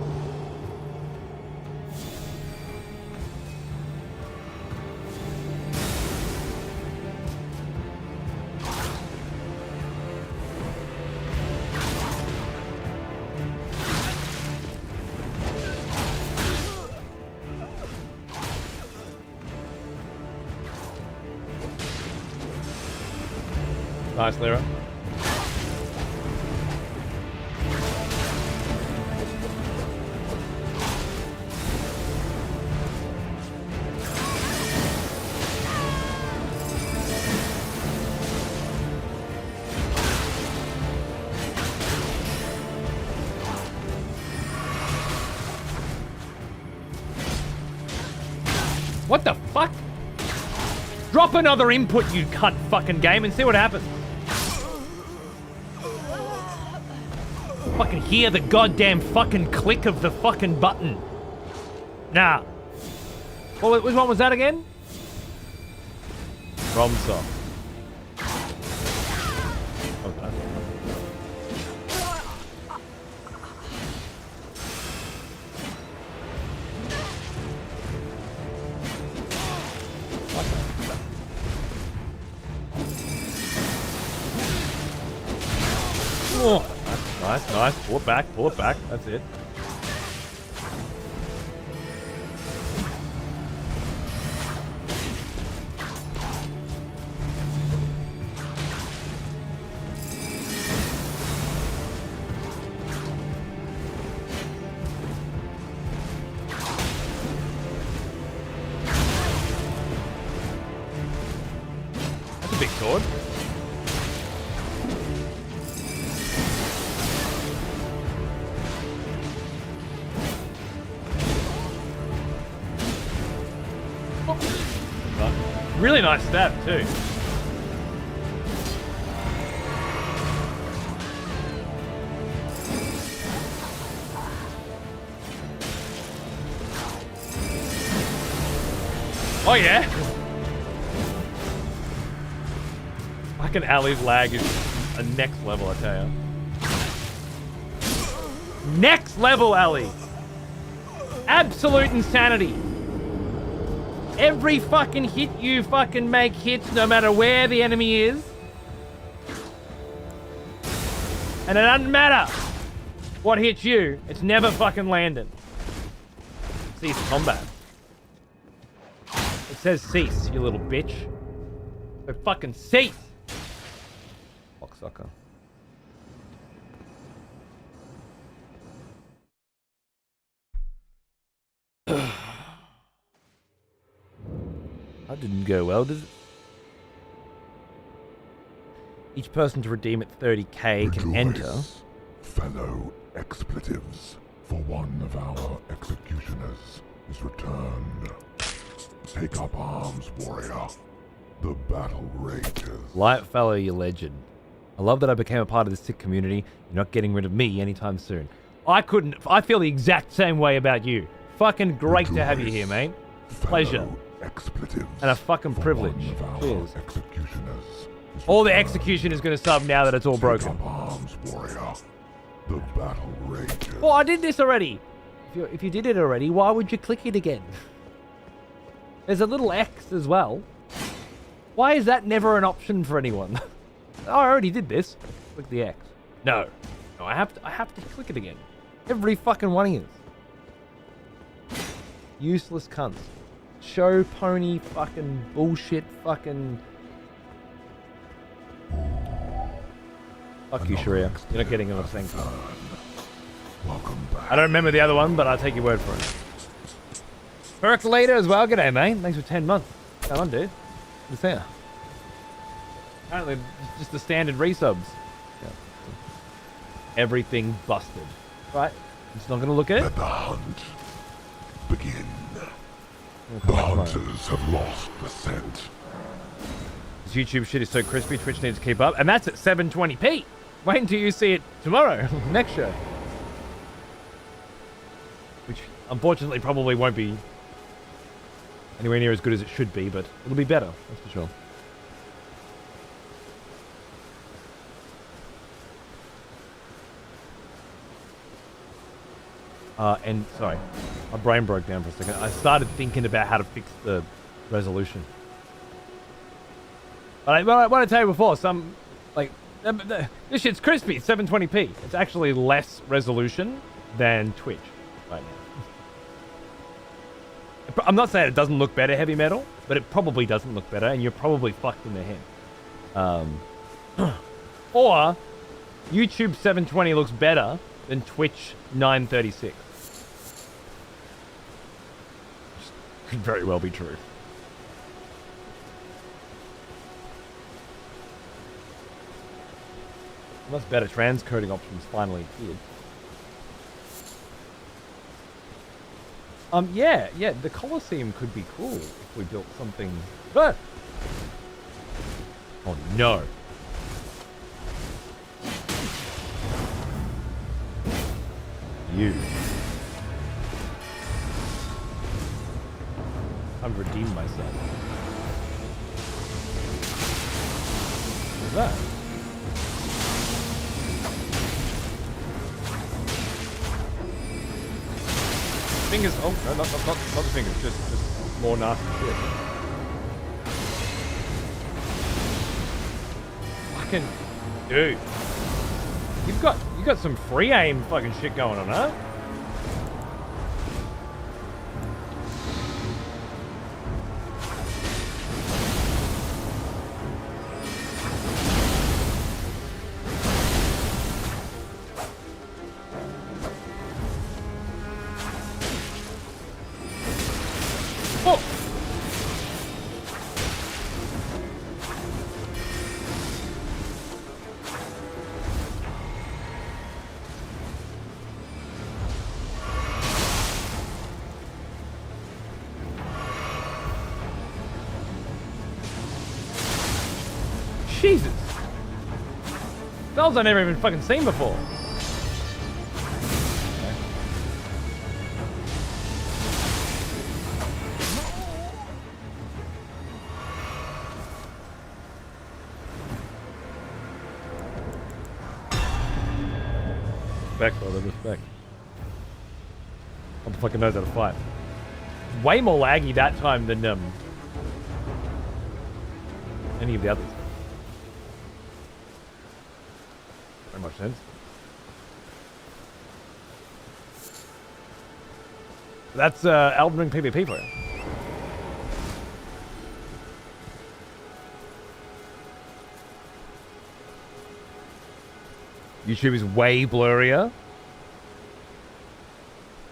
Speaker 1: Nice, Lyra. What the fuck? Drop another input, you cunt fucking game, and see what happens. Fucking hear the goddamn fucking click of the fucking button. Nah. Well, which one was that again? FromSoft. Okay. Oh, nice, nice. Pull it back, pull it back. That's it. That's a big sword. Really nice stab too. Oh yeah. Fucking Ali's lag is a next level, I tell you. Next level, Ali. Absolute insanity. Every fucking hit you fucking make hits no matter where the enemy is. And it doesn't matter what hits you, it's never fucking landing. Cease combat. It says cease, you little bitch. So fucking cease. Cocksucker. That didn't go well, did it? Each person to redeem at 30k can enter.
Speaker 2: Fellow expletives, for one of our executioners is returned. Take up arms, warrior. The battle rages.
Speaker 1: Light fellow, you legend. I love that I became a part of this sick community. You're not getting rid of me anytime soon. I feel the exact same way about you. Fucking great to have you here, mate. Pleasure.
Speaker 2: Expletives,
Speaker 1: and a fucking privilege. Cheers.
Speaker 2: Executioners
Speaker 1: all the execution is going to sub now that it's all broken.
Speaker 2: Take up arms, warrior. The battle rages.
Speaker 1: Well, I did this already. If you did it already, why would you click it again? There's a little X as well. Why is that never an option for anyone? Oh, I already did this. Click the X. No. No, I have to click it again. Every fucking one of you. Useless cunts. Show pony fucking bullshit fucking... Fuck you, Sharia. You're not getting another thing.
Speaker 2: Welcome back.
Speaker 1: I don't remember the other one, but I'll take your word for it. Percolator as well. G'day, mate. Thanks for 10 months. What's going on, dude? What's there? Apparently, just the standard resubs. Yeah. Everything busted. Right? I'm just not going to look at it.
Speaker 2: Let the hunt begin. The hunters have lost the scent.
Speaker 1: This YouTube shit is so crispy, Twitch needs to keep up. And that's at 720p. Wait until you see it tomorrow, next show. Which, unfortunately, probably won't be anywhere near as good as it should be, but it'll be better, that's for sure. And sorry, my brain broke down for a second. I started thinking about how to fix the resolution. But what I tell you before, some like this shit's crispy. It's 720p. It's actually less resolution than Twitch right now. I'm not saying it doesn't look better, heavy metal, but it probably doesn't look better, and you're probably fucked in the head. Or YouTube 720 looks better than Twitch 936. Could very well be true. Unless better transcoding options finally appeared. Yeah, the Coliseum could be cool if we built something. But oh no. You. I've redeemed myself. What's that? Fingers. Oh no, not the fingers. Just more nasty shit. Fucking dude, you got some free aim fucking shit going on, huh? Jesus! Spells I've never even fucking seen before. Respect, brother, respect. What the fucking knows how to fight. Way more laggy that time than any of the others. Very much sense. That's Elden Ring PvP for you. YouTube is way blurrier.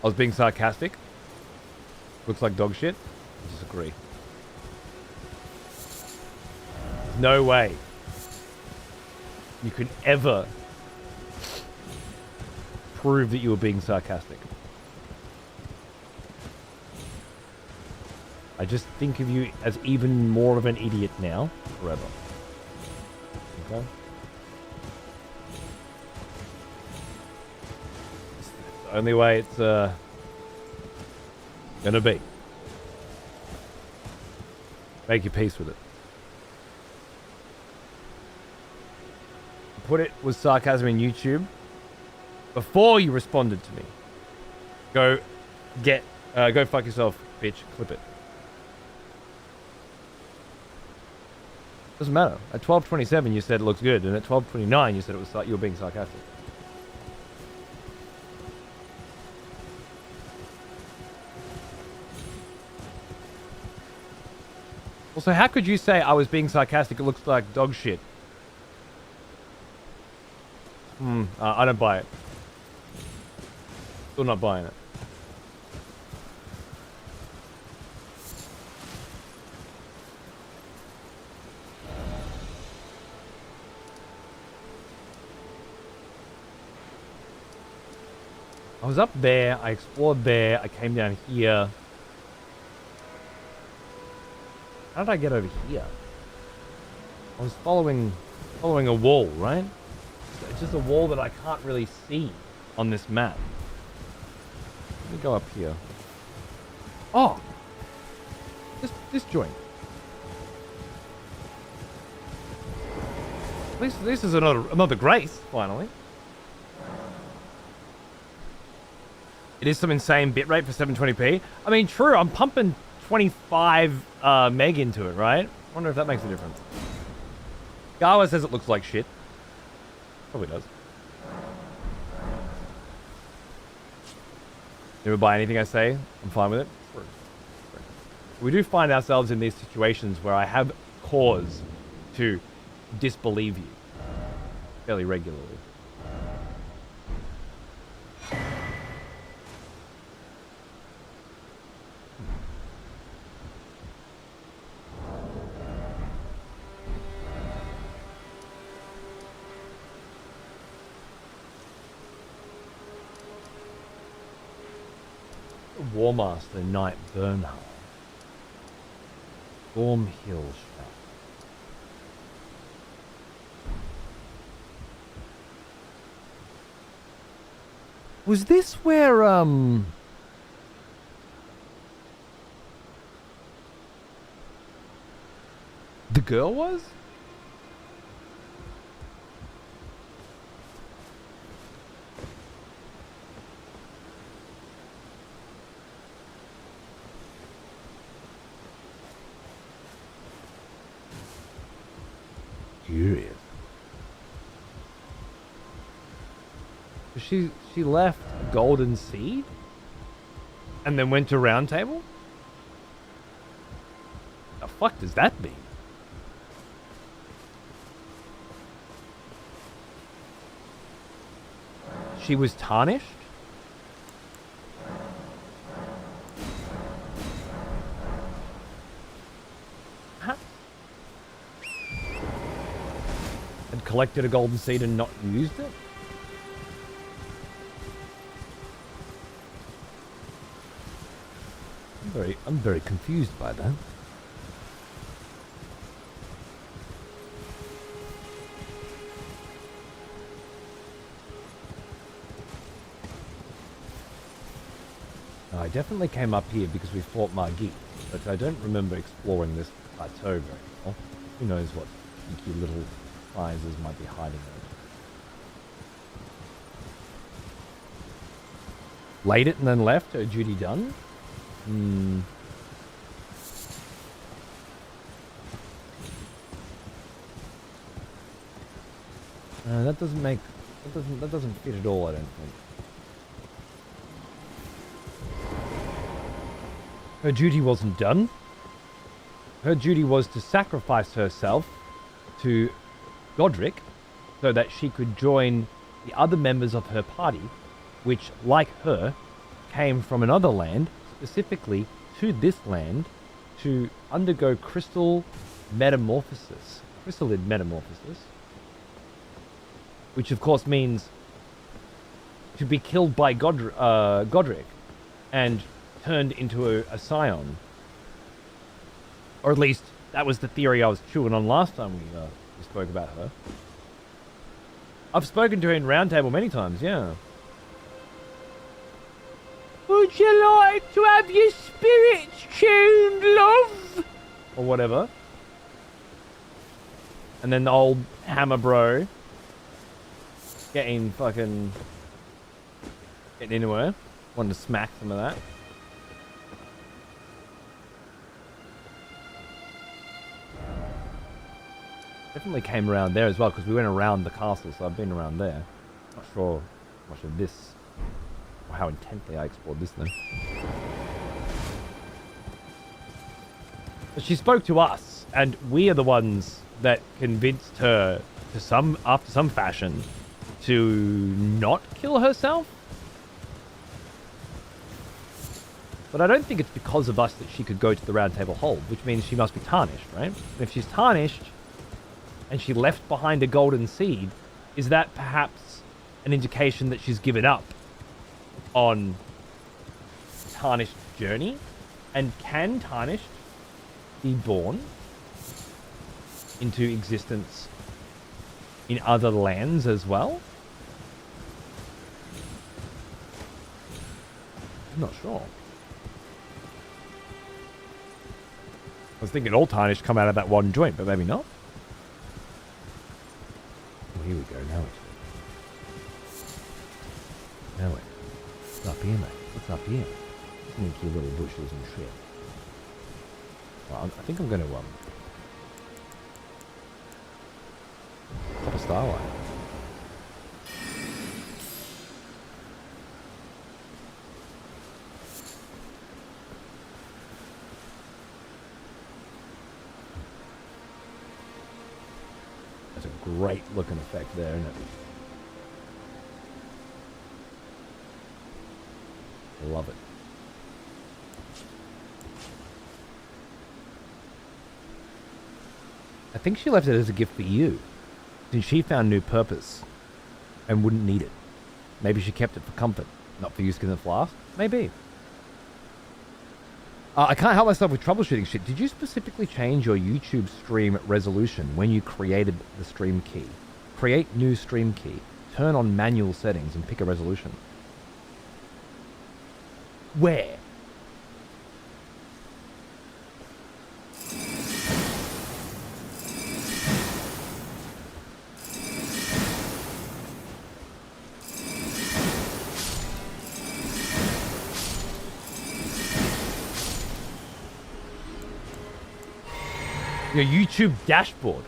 Speaker 1: I was being sarcastic. Looks like dog shit. I disagree. No way you could ever prove that you were being sarcastic. I just think of you as even more of an idiot now, forever. Okay? It's the only way it's gonna be. Make your peace with it. Put it with sarcasm in YouTube before you responded to me. Go fuck yourself, bitch. Clip it. Doesn't matter. At 12:27 you said it looks good, and at 12:29 you said it was you were being sarcastic. Also, how could you say I was being sarcastic? It looks like dog shit. I don't buy it. Still not buying it. I was up there, I explored there, I came down here. How did I get over here? I was following a wall, right? It's just a wall that I can't really see on this map. Let me go up here. Oh! This joint. This is another grace, finally. It is some insane bitrate for 720p. I mean, true, I'm pumping 25 meg into it, right? I wonder if that makes a difference. Gawa says it looks like shit. Probably does. Never buy anything I say. I'm fine with it. We do find ourselves in these situations where I have cause to disbelieve you fairly regularly. Warmaster Knight Bernhard. Storm Hill Shaft. Was this where the girl was? Curious. She left Golden Seed and then went to Round Table? The fuck does that mean? She was tarnished? Collected a golden seed and not used it? I'm very confused by that. I definitely came up here because we fought Margit, but I don't remember exploring this plateau very well. Who knows what sneaky little prizes might be hiding there. Laid it and then left? Her duty done? That doesn't fit at all, I don't think. Her duty wasn't done. Her duty was to sacrifice herself to Godric so that she could join the other members of her party, which, like her, came from another land, specifically to this land, to undergo crystallid metamorphosis, which of course means to be killed by Godric and turned into a scion. Or at least that was the theory I was chewing on last time we spoke about her. I've spoken to her in Round Table many times, yeah. Would you like to have your spirits tuned, love? Or whatever. And then the old hammer bro getting into her. Wanting to smack some of that. Definitely came around there as well, because we went around the castle, so I've been around there. Not sure much of this, or how intently I explored this then. But she spoke to us, and we are the ones that convinced her to after some fashion, to not kill herself. But I don't think it's because of us that she could go to the Round Table Hold, which means she must be tarnished, right? And if she's tarnished, and she left behind a golden seed, is that perhaps an indication that she's given up on tarnished journey? And can tarnished be born into existence in other lands as well? I'm not sure. I was thinking all tarnished come out of that one joint, but maybe not. Oh, here we go. Now it's now what's up here, mate? What's up here? Sneaky little bushes and shit. Well, I think I'm going to pop a starlight. That's a great looking effect there, isn't it? I love it. I think she left it as a gift for you, since she found new purpose and wouldn't need it. Maybe she kept it for comfort, not for use in the flask. Maybe. I can't help myself with troubleshooting shit. Did you specifically change your YouTube stream resolution when you created the stream key? Create new stream key. Turn on manual settings and pick a resolution. Where? Your YouTube dashboard.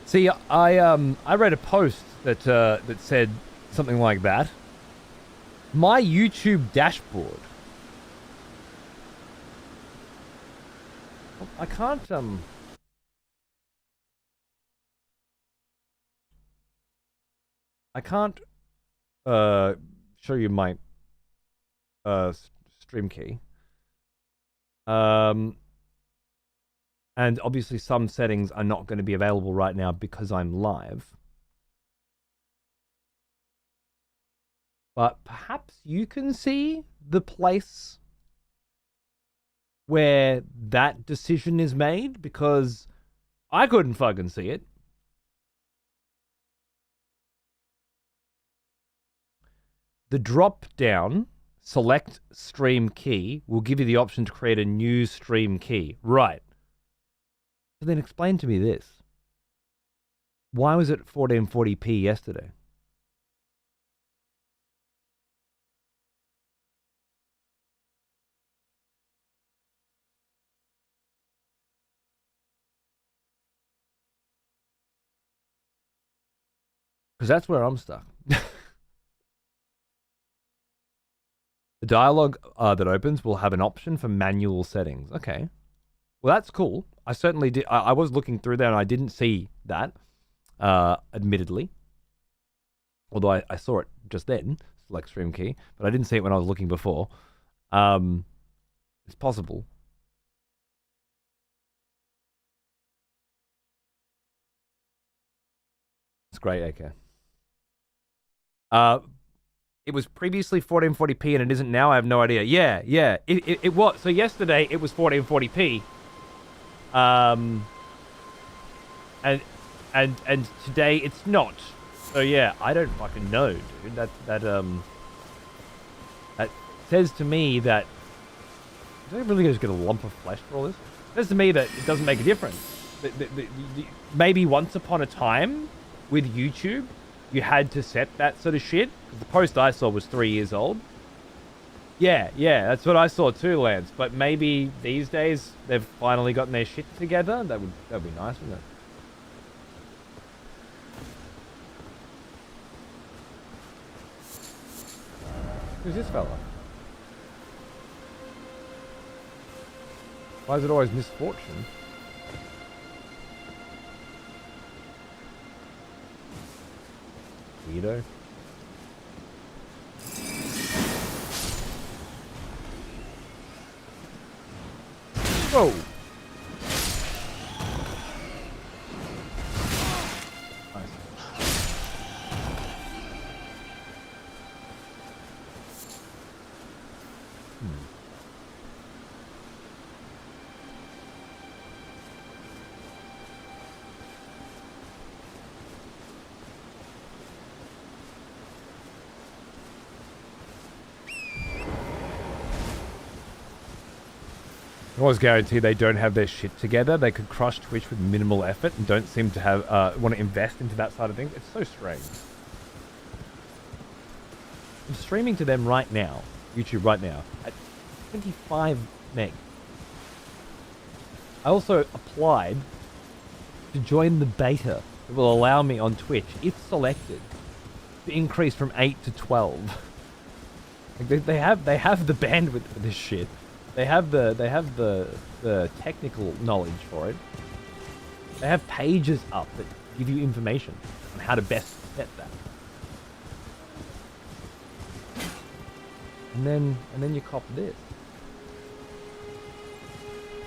Speaker 1: See, I read a post that that said something like that. My YouTube dashboard. I can't show you my stream key. And obviously some settings are not going to be available right now because I'm live. But perhaps you can see the place where that decision is made, because I couldn't fucking see it. The drop down, select stream key, will give you the option to create a new stream key. Right. So then explain to me this. Why was it 1440p yesterday? Because that's where I'm stuck. The dialogue that opens will have an option for manual settings. Okay. Well, that's cool. I certainly did. I was looking through there and I didn't see that, admittedly. Although I saw it just then, select stream key, but I didn't see it when I was looking before. It's possible. It's great, AK. It was previously 1440p and it isn't now. I have no idea. Yeah. It was. So yesterday it was 1440p. And today it's not. So yeah, I don't fucking know, dude. That says to me that, did I really just get a lump of flesh for all this? It says to me that it doesn't make a difference. Maybe once upon a time with YouTube, you had to set that sort of shit. The post I saw was 3 years old. Yeah, that's what I saw too, Lance. But maybe these days they've finally gotten their shit together. That'd be nice, wouldn't it? Who's this fella? Why is it always misfortune? Weirdo. Whoa! I always guarantee they don't have their shit together. They could crush Twitch with minimal effort and don't seem to have want to invest into that side of things. It's so strange. I'm streaming to them right now, YouTube right now, at 25 meg. I also applied to join the beta that will allow me on Twitch, if selected, to increase from 8 to 12. Like they have the bandwidth for this shit. They have the technical knowledge for it. They have pages up that give you information on how to best set that. And then you cop this.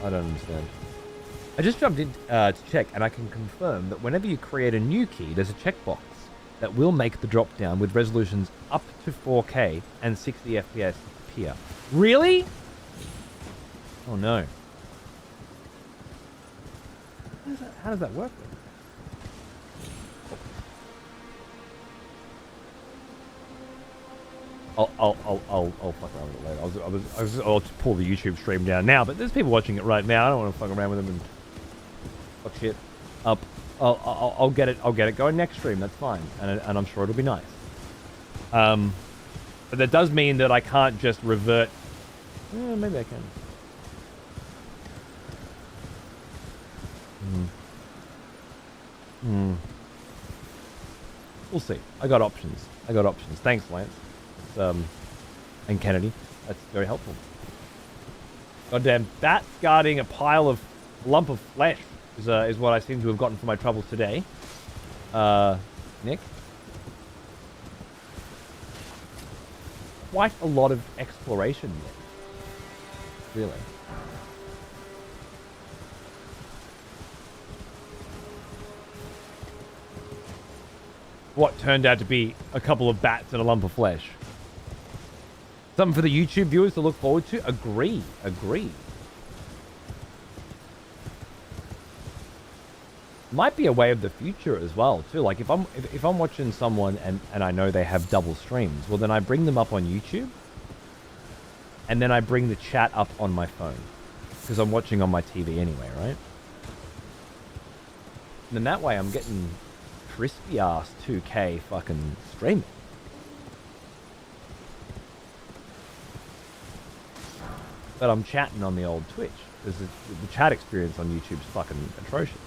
Speaker 1: I don't understand. I just jumped in to check, and I can confirm that whenever you create a new key, there's a checkbox that will make the drop down with resolutions up to 4K and 60 FPS appear. Really? Oh no. How does that work then? I'll fuck around with it later. I'll just pull the YouTube stream down now, but there's people watching it right now. I don't want to fuck around with them and fuck shit up. I'll get it going next stream. That's fine, and I'm sure it'll be nice. But that does mean that I can't just revert. Maybe I can. We'll see. I got options. Thanks, Lance. And Kennedy. That's very helpful. Goddamn bat guarding a lump of flesh is what I seem to have gotten for my troubles today. Nick? Quite a lot of exploration yet. Really. What turned out to be a couple of bats and a lump of flesh. Something for the YouTube viewers to look forward to? Agree. Might be a way of the future as well, too. Like if I'm watching someone and I know they have double streams, well then I bring them up on YouTube, and then I bring the chat up on my phone, because I'm watching on my TV anyway, right? And then that way I'm getting crispy ass 2K fucking streaming. But I'm chatting on the old Twitch, because the chat experience on YouTube's fucking atrocious.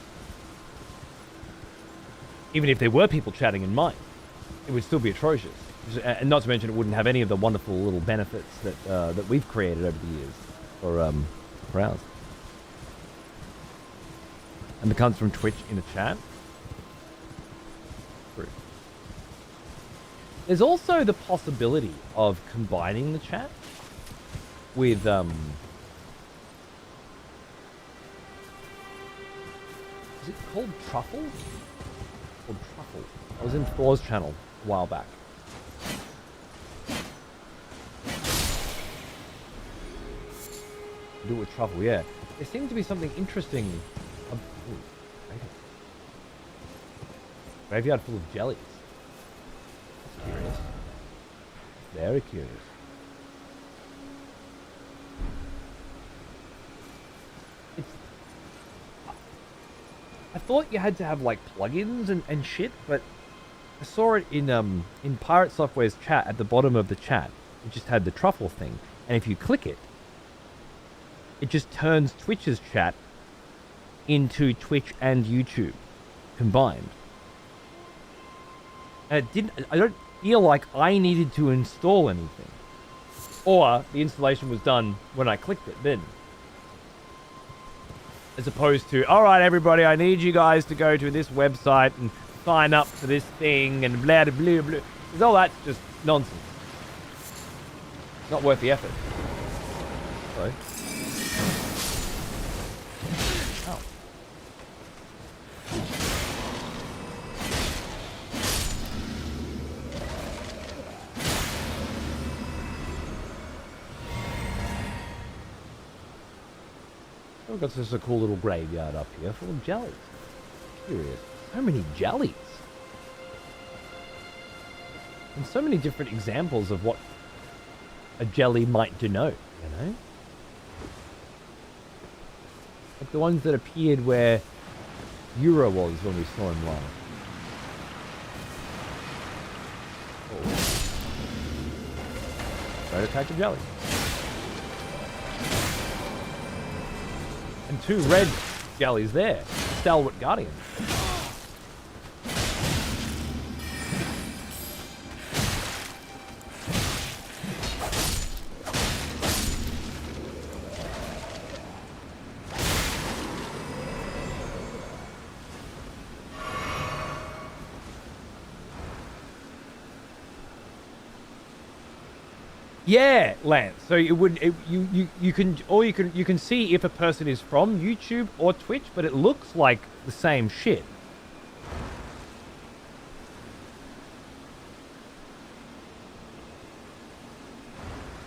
Speaker 1: Even if there were people chatting in mine, it would still be atrocious. And not to mention, it wouldn't have any of the wonderful little benefits that we've created over the years for ours. And the cunts from Twitch in a chat. True. There's also the possibility of combining the chat with is it called Truffle? Called Truffle. I was in Thor's channel a while back. Do it with Truffle, yeah. There seemed to be something interesting. Graveyard full of jellies. That's curious. Very curious. I thought you had to have like plugins and shit, but I saw it in Pirate Software's chat at the bottom of the chat. It just had the truffle thing. And if you click it, it just turns Twitch's chat into Twitch and YouTube combined. And I don't feel like I needed to install anything. Or the installation was done when I clicked it then. As opposed to, alright everybody, I need you guys to go to this website and sign up for this thing and blah blah blah blah. Because all that's just nonsense. Not worth the effort. Sorry. Oh. We've got just a cool little graveyard up here full of jellies. Curious. So many jellies. And so many different examples of what a jelly might denote, you know? Like the ones that appeared where Euro was when we saw him live. Oh. Prototype of jelly. And 2 red jellies there. Stalwart Guardians. Yeah, Lance. So it would you can see if a person is from YouTube or Twitch, but it looks like the same shit.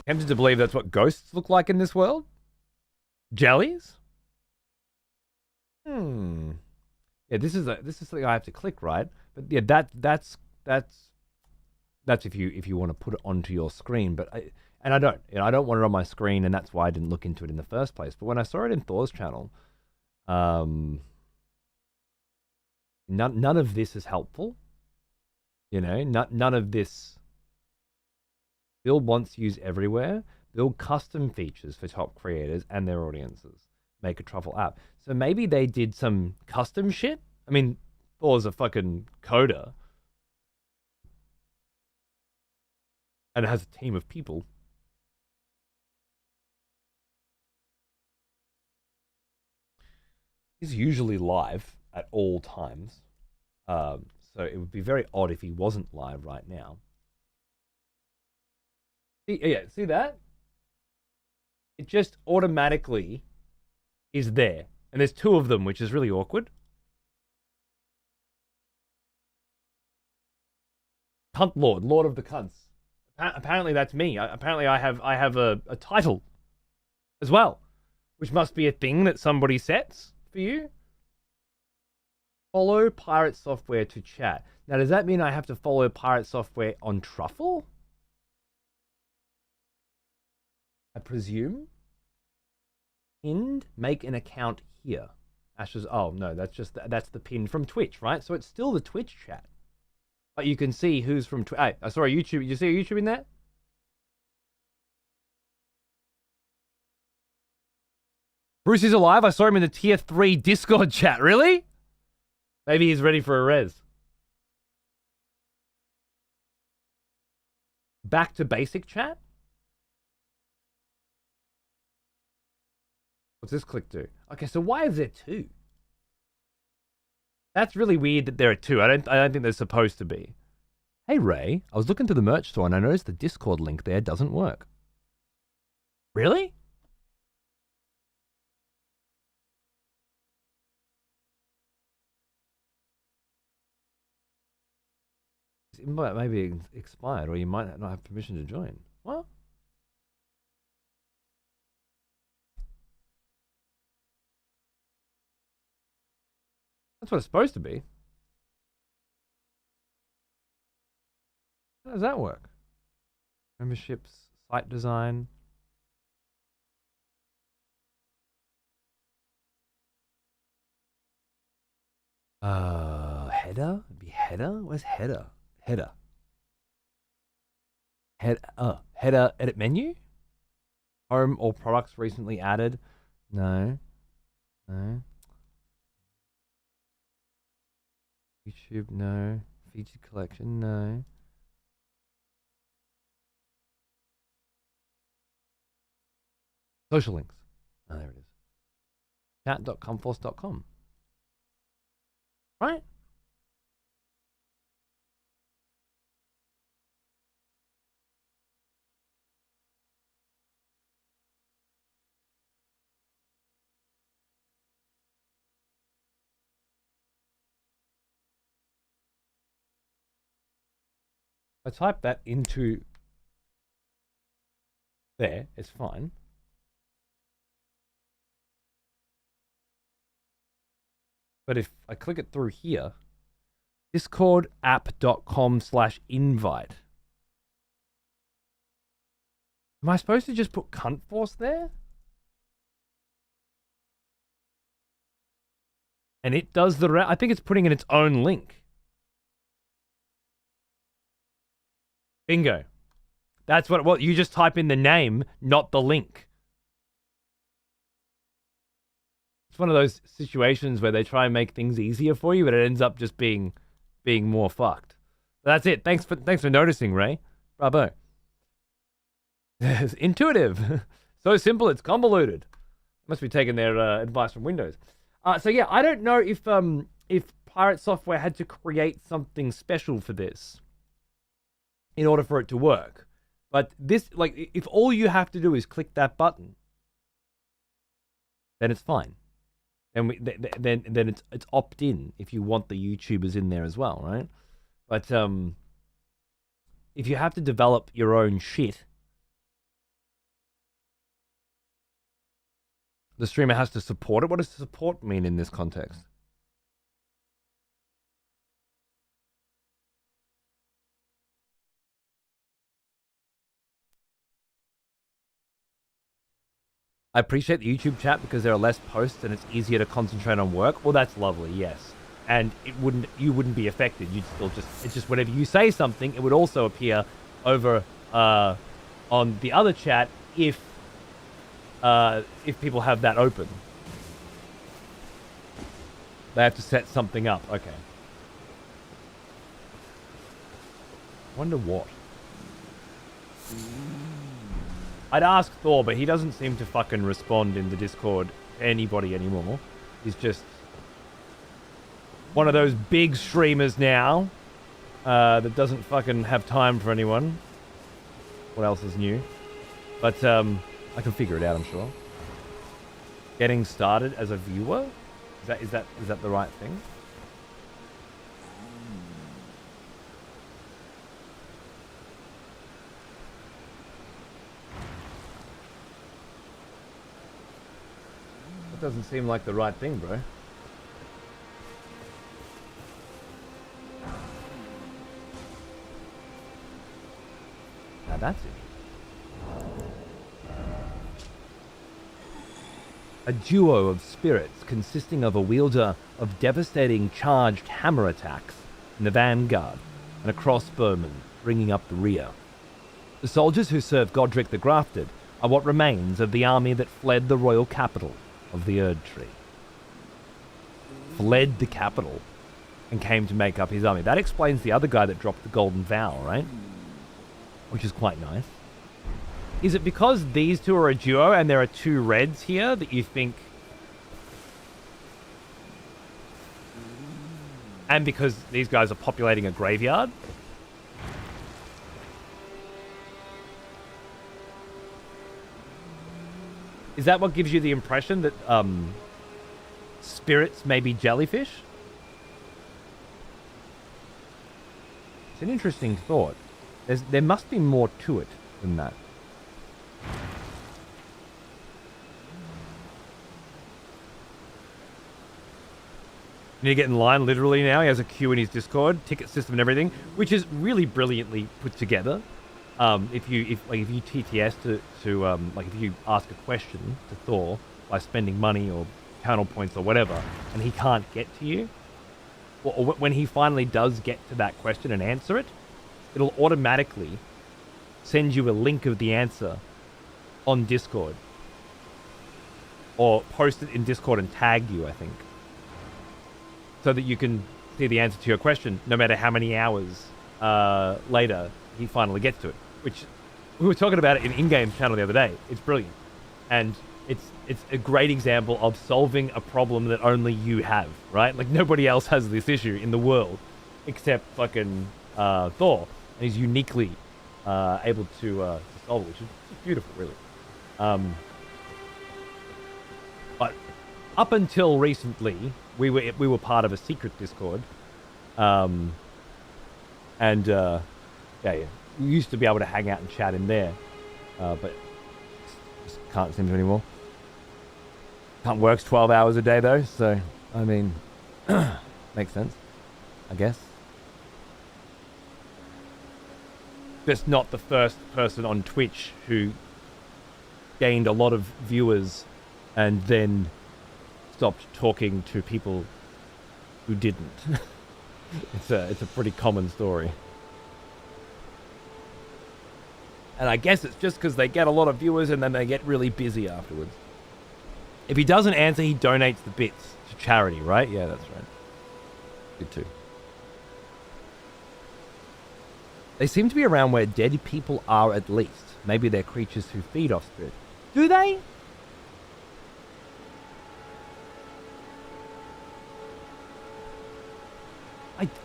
Speaker 1: Tempted to believe that's what ghosts look like in this world? Jellies? Yeah, this is something I have to click, right? But yeah, that's if you want to put it onto your screen, but I don't want it on my screen, and that's why I didn't look into it in the first place. But when I saw it in Thor's channel, none of this is helpful. You know, none of this. Build once, use everywhere. Build custom features for top creators and their audiences. Make a truffle app. So maybe they did some custom shit. I mean, Thor's a fucking coder. And it has a team of people. He's usually live at all times. So it would be very odd if he wasn't live right now. See that? It just automatically is there. And there's 2 of them, which is really awkward. Cunt Lord, Lord of the Cunts. Apparently that's me. Apparently I have a title as well, which must be a thing that somebody sets for you. Follow Pirate Software to chat. Now, does that mean I have to follow Pirate Software on Truffle? I presume. Pinned, make an account here. Ash's, oh no, that's the pin from Twitch, right? So it's still the Twitch chat. But you can see who's from Twitch. Hey, I saw a YouTube. You see a YouTube in there? Bruce is alive. I saw him in the tier 3 Discord chat. Really? Maybe he's ready for a res. Back to basic chat. What's this click do? Okay, so why is there 2? That's really weird that there are 2. I don't think there's supposed to be. Hey Ray, I was looking to the merch store and I noticed the Discord link there doesn't work. Really? It might maybe expired, or you might not have permission to join. What? That's what it's supposed to be. How does that work? Memberships, site design. Header? It'd be header? Where's header? Header. Header, edit menu? Home or products recently added? No. No. YouTube, no. Featured collection, no. Social links. Oh, there it is. Chat.comforce.com. Right? I type that into there, it's fine. But if I click it through here, discordapp.com/invite. Am I supposed to just put cunt force there? And it does the I think it's putting in its own link. Bingo. That's what you just type in the name, not the link. It's one of those situations where they try and make things easier for you, but it ends up just being more fucked. That's it. Thanks for noticing, Ray. Bravo. It's intuitive. So simple, it's convoluted. Must be taking their advice from Windows. So yeah, I don't know if Pirate Software had to create something special for this in order for it to work. But this, like, if all you have to do is click that button, then it's fine. And then it's opt-in if you want the YouTubers in there as well, right? But if you have to develop your own shit, the streamer has to support it. What does support mean in this context? I appreciate the YouTube chat because there are less posts and it's easier to concentrate on work. Well, that's lovely, yes. And you wouldn't be affected. You'd still it's just whenever you say something, it would also appear over on the other chat if people have that open. They have to set something up. Okay. Wonder what. I'd ask Thor, but he doesn't seem to fucking respond in the Discord to anybody anymore. He's just one of those big streamers now that doesn't fucking have time for anyone. What else is new? But I can figure it out, I'm sure. Getting started as a viewer? Is that the right thing? That doesn't seem like the right thing, bro. Now that's it. A duo of spirits consisting of a wielder of devastating charged hammer attacks in the vanguard and a crossbowman bringing up the rear. The soldiers who serve Godric the Grafted are what remains of the army that fled the royal capital of the Erdtree. Fled the capital and came to make up his army. That explains the other guy that dropped the golden vow, right? Which is quite nice. Is it because these two are a duo and there are two reds here that you think... And because these guys are populating a graveyard? Is that what gives you the impression that spirits may be jellyfish? It's an interesting thought. There must be more to it than that. You need to get in line literally now. He has a queue in his Discord, ticket system and everything, which is really brilliantly put together. If you TTS if you ask a question to Thor by spending money or channel points or whatever, and he can't get to you, or when he finally does get to that question and answer it, it'll automatically send you a link of the answer on Discord. Or post it in Discord and tag you, I think. So that you can see the answer to your question, no matter how many hours later he finally gets to it. Which, we were talking about it in in-game channel the other day. It's brilliant. And it's a great example of solving a problem that only you have, right? Like, nobody else has this issue in the world except fucking Thor. And he's uniquely able to solve it, which is beautiful, really. But up until recently, we were part of a secret Discord. Yeah, we used to be able to hang out and chat in there. But just can't seem to anymore. Can't work 12 hours a day, though, so, I mean, makes sense, I guess. Just not the first person on Twitch who gained a lot of viewers and then stopped talking to people who didn't. It's a pretty common story. And I guess it's just because they get a lot of viewers and then they get really busy afterwards. If he doesn't answer, he donates the bits to charity, right? Yeah, that's right. Good too. They seem to be around where dead people are, at least. Maybe they're creatures who feed off spirits. Do they?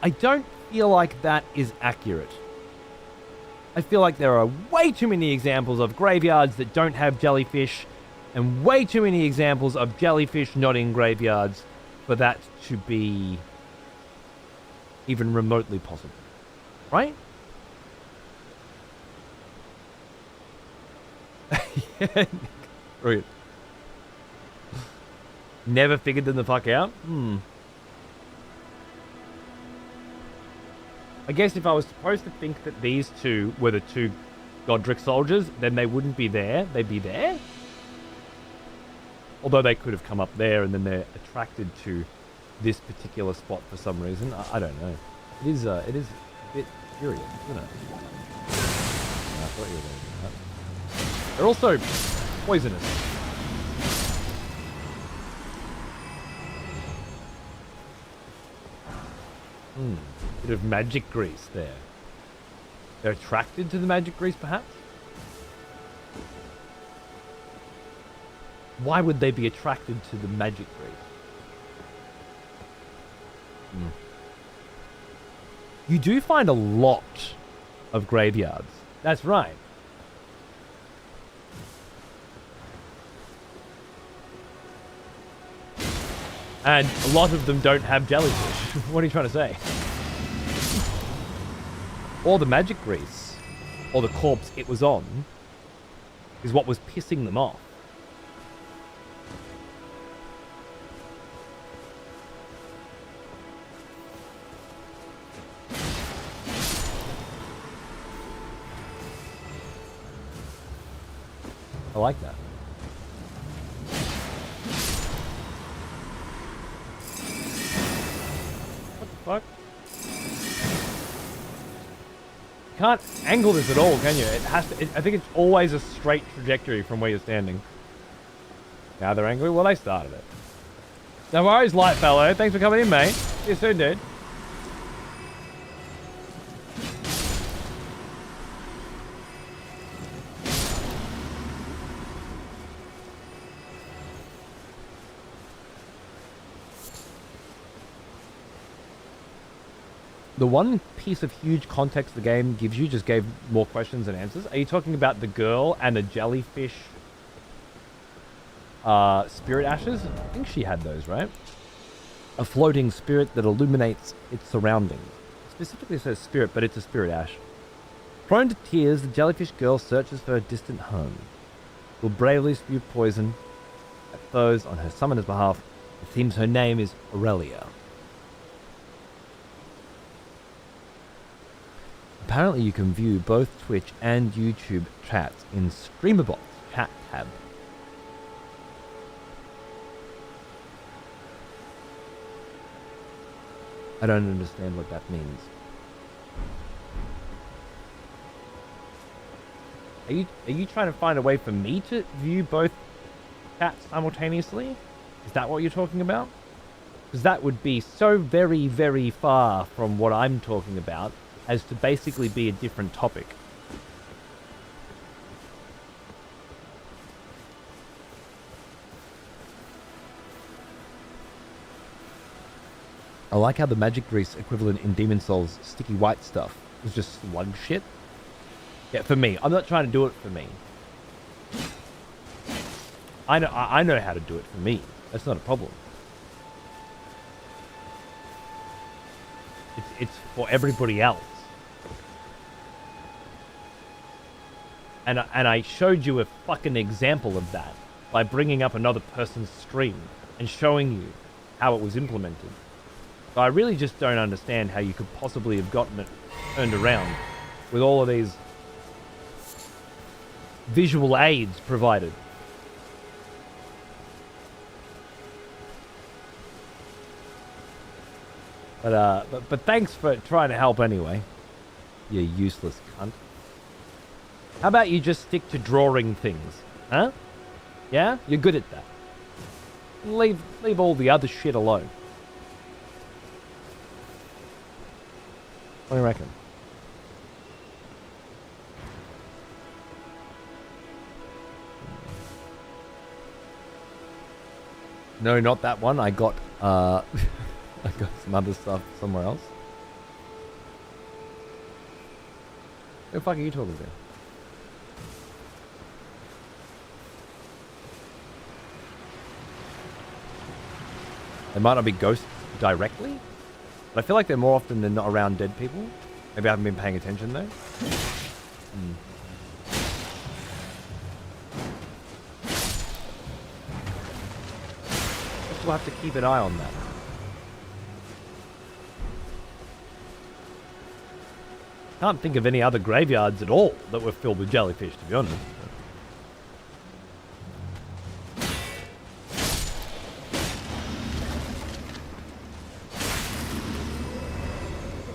Speaker 1: I don't feel like that is accurate. I feel like there are way too many examples of graveyards that don't have jellyfish, and way too many examples of jellyfish not in graveyards for that to be even remotely possible. Right? Yeah. Brilliant. Never figured them the fuck out? I guess if I was supposed to think that these two were the two Godric soldiers, then they wouldn't be there. They'd be there. Although they could have come up there and then they're attracted to this particular spot for some reason. I don't know. It is a bit curious, isn't it? I thought you were going to do that. They're also poisonous. Bit of magic grease there. They're attracted to the magic grease, perhaps? Why would they be attracted to the magic grease? You do find a lot of graveyards. That's right. And a lot of them don't have jellyfish. What are you trying to say? Or the magic grease, or the corpse it was on, is what was pissing them off. I like that. What the fuck? You can't angle this at all, can you? It has to. I think it's always a straight trajectory from where you're standing. Now they're angry. Well, they started it. No worries, light fellow. Thanks for coming in, mate. See you soon, dude. The one piece of huge context the game gives you just gave more questions than answers. Are you talking about the girl and the jellyfish spirit ashes? I think she had those, right? A floating spirit that illuminates its surroundings. It specifically says spirit, but it's a spirit ash. Prone to tears, the jellyfish girl searches for a distant home. Will bravely spew poison at foes on her summoner's behalf. It seems her name is Aurelia. Apparently you can view both Twitch and YouTube chats in StreamerBot's chat tab. I don't understand what that means. Are you trying to find a way for me to view both chats simultaneously? Is that what you're talking about? Because that would be so very, very far from what I'm talking about as to basically be a different topic. I like how the magic grease equivalent in Demon Souls sticky white stuff is just slug shit. Yeah, for me. I'm not trying to do it for me. I know how to do it for me. That's not a problem. It's for everybody else. And I showed you a fucking example of that by bringing up another person's stream and showing you how it was implemented. So I really just don't understand how you could possibly have gotten it turned around with all of these visual aids provided. But thanks for trying to help anyway. You useless cunt. How about you just stick to drawing things, huh? Yeah? You're good at that. Leave all the other shit alone. What do you reckon? No, not that one. I got I got some other stuff somewhere else. What the fuck are you talking about? They might not be ghosts directly, but I feel like they're more often than not around dead people. Maybe I haven't been paying attention though. We'll have to keep an eye on that. Can't think of any other graveyards at all that were filled with jellyfish, to be honest.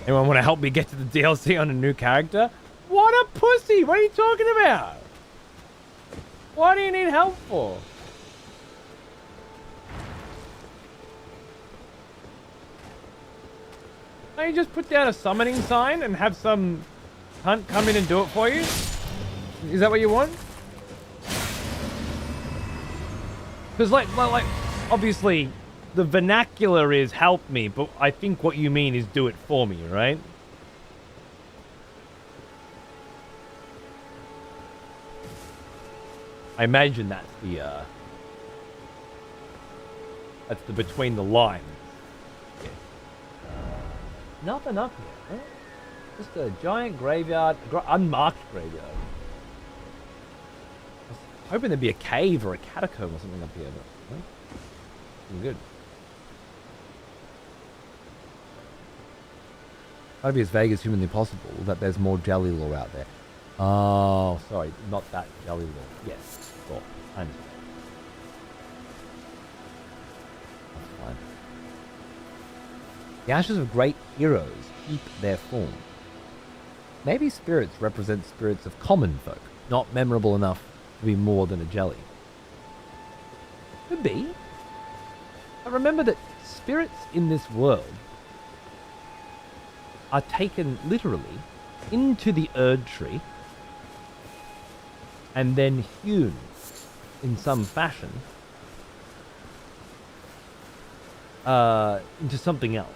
Speaker 1: Anyone want to help me get to the DLC on a new character? What a pussy! What are you talking about? What do you need help for? Can't you just put down a summoning sign and have some cunt come in and do it for you? Is that what you want? Because like obviously the vernacular is help me, but I think what you mean is do it for me, right? I imagine that's the between the lines. Nothing up here, huh? Just a giant graveyard, unmarked graveyard. I was hoping there'd be a cave or a catacomb or something up here, but huh? Pretty good. Try to be as vague as humanly possible that there's more jelly lore out there. Oh, sorry, not that jelly lore. Yes, sure, I understand. That's fine. The ashes of great heroes keep their form. Maybe spirits represent spirits of common folk, not memorable enough to be more than a jelly. Could be. But remember that spirits in this world are taken literally into the Erdtree and then hewn in some fashion into something else.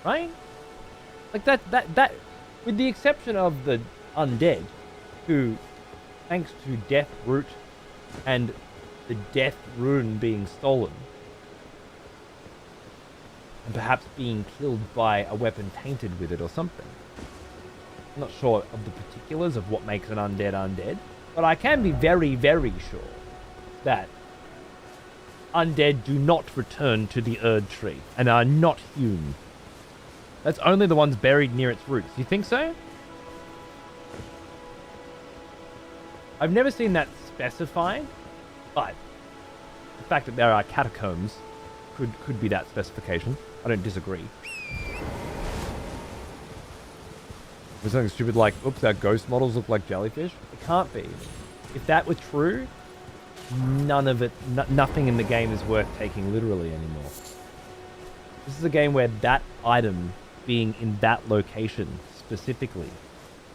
Speaker 1: Right? Like that with the exception of the undead, who, thanks to Death Root and the Death Rune being stolen, and perhaps being killed by a weapon tainted with it or something. I'm not sure of the particulars of what makes an undead, but I can be very, very sure that undead do not return to the Erdtree and are not hewn. That's only the ones buried near its roots. You think so? I've never seen that specified, but the fact that there are catacombs could be that specification. I don't disagree. Or something stupid like, oops, our ghost models look like jellyfish. It can't be. If that were true, none of it, nothing in the game is worth taking literally anymore. This is a game where that item being in that location specifically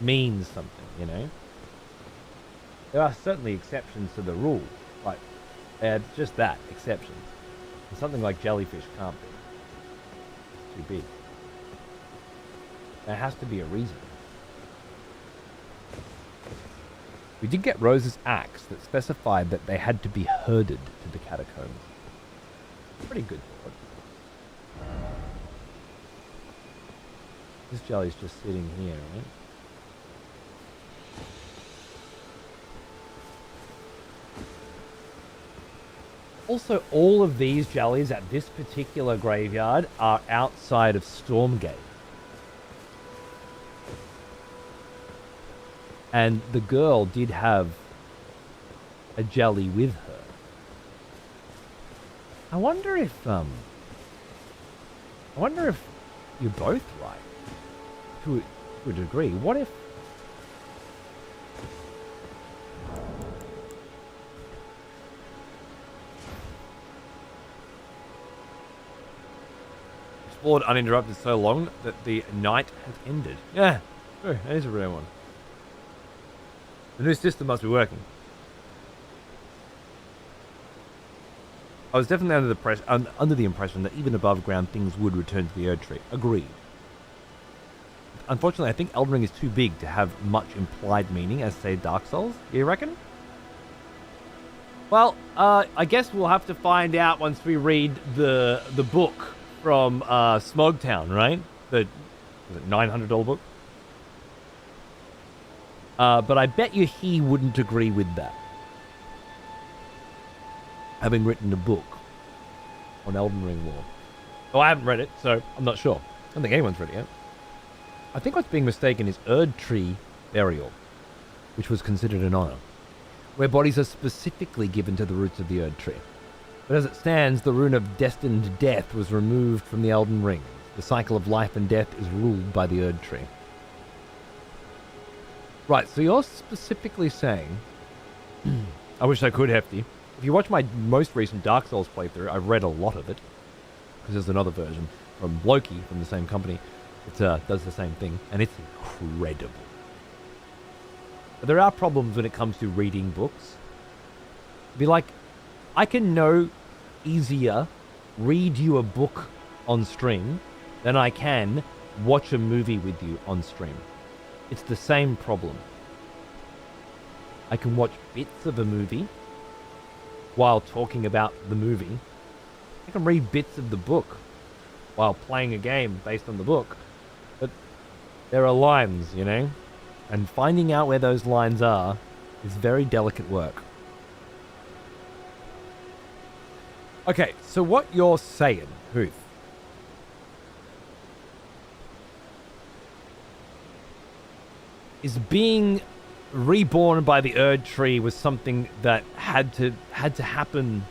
Speaker 1: means something, you know? There are certainly exceptions to the rule, like, just that, exceptions. And something like jellyfish can't be. It's too big. There has to be a reason. We did get Rose's axe that specified that they had to be herded to the catacombs. Pretty good thought. This jelly's just sitting here, right? Also, all of these jellies at this particular graveyard are outside of Stormgate. And the girl did have a jelly with her. I wonder if you're both right. To a degree. What if... Explored uninterrupted so long that the night has ended. Yeah, sure, that is a rare one. The new system must be working. I was definitely under the impression that even above ground things would return to the Erdtree. Agreed. Unfortunately, I think Elden Ring is too big to have much implied meaning as, say, Dark Souls. You reckon? Well, I guess we'll have to find out once we read the book from Smogtown, right? The $900 book. But I bet you he wouldn't agree with that. Having written a book on Elden Ring lore. Oh, I haven't read it, so I'm not sure. I don't think anyone's read it yet. I think what's being mistaken is Erdtree burial, which was considered an honor, where bodies are specifically given to the roots of the Erdtree. But as it stands, the rune of destined death was removed from the Elden Ring. The cycle of life and death is ruled by the Erdtree. Right, so you're specifically saying... I wish I could, Hefty. If you watch my most recent Dark Souls playthrough, I've read a lot of it. Because there's another version from Loki, from the same company. It does the same thing, and it's incredible. But there are problems when it comes to reading books. Be like, I can no easier read you a book on stream than I can watch a movie with you on stream. It's the same problem. I can watch bits of a movie while talking about the movie. I can read bits of the book while playing a game based on the book. But there are lines, you know? And finding out where those lines are is very delicate work. Okay, so what you're saying, Huth, is being reborn by the Erdtree was something that had to happen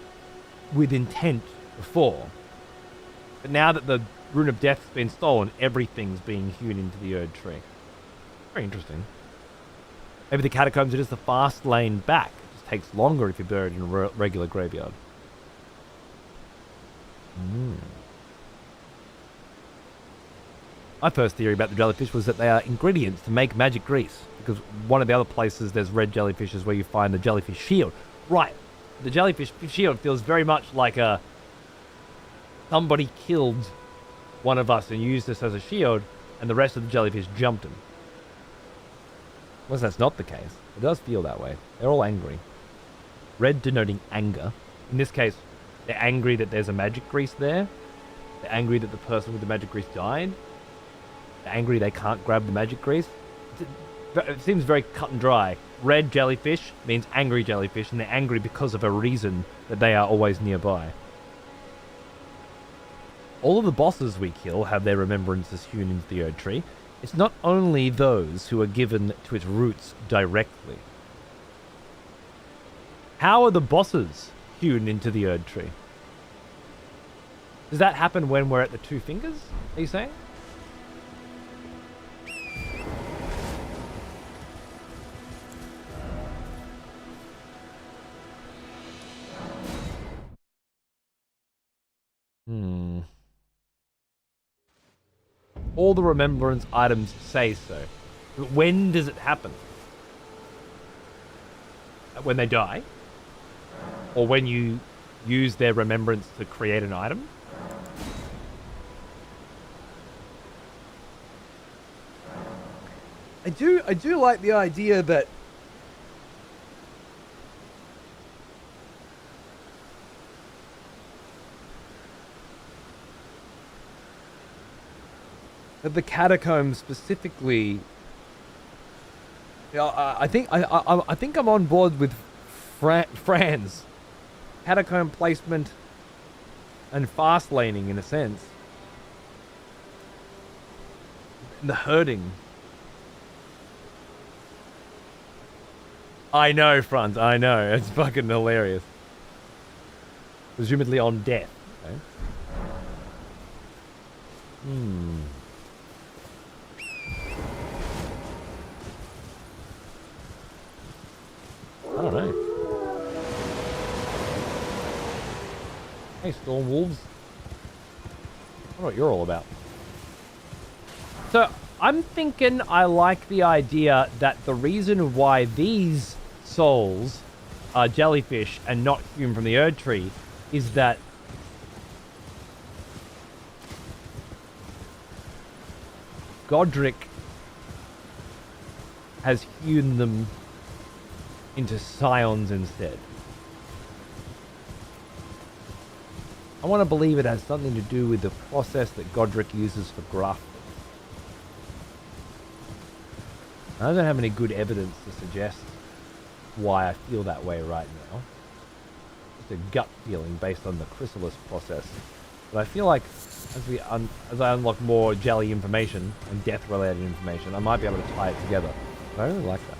Speaker 1: with intent before. But now that the Rune of Death's been stolen, everything's being hewn into the Erdtree. Very interesting. Maybe the catacombs are just a fast lane back. It just takes longer if you're buried in a regular graveyard. My first theory about the jellyfish was that they are ingredients to make magic grease, because one of the other places there's red jellyfish is where you find the jellyfish shield. Right, the jellyfish shield feels very much like somebody killed one of us and used this as a shield, and the rest of the jellyfish jumped him. Unless that's not the case. It does feel that way. They're all angry. Red denoting anger. In this case, they're angry that there's a magic grease there. They're angry that the person with the magic grease died. They're angry they can't grab the magic grease. It seems very cut and dry. Red jellyfish means angry jellyfish, and they're angry because of a reason that they are always nearby. All of the bosses we kill have their remembrances hewn into the Erdtree. It's not only those who are given to its roots directly. How are the bosses hewn into the Erdtree? Does that happen when we're at the two fingers? Are you saying? Hmm. All the remembrance items say so. But when does it happen? When they die? Or when you use their remembrance to create an item? I do like the idea that the catacombs specifically. Yeah, I think I'm on board with Fran's catacomb placement and fast laning in a sense. The herding. I know, Franz. I know. It's fucking hilarious. Presumably on death. Okay. I don't know. Hey, Storm Wolves. I don't know what you're all about. So, I'm thinking I like the idea that the reason why these souls are jellyfish and not hewn from the Erdtree is that Godric has hewn them into scions instead. I want to believe it has something to do with the process that Godric uses for grafting. I don't have any good evidence to suggest why I feel that way right now. Just a gut feeling based on the chrysalis process. But I feel like as I unlock more jelly information and death-related information, I might be able to tie it together. But I really like that.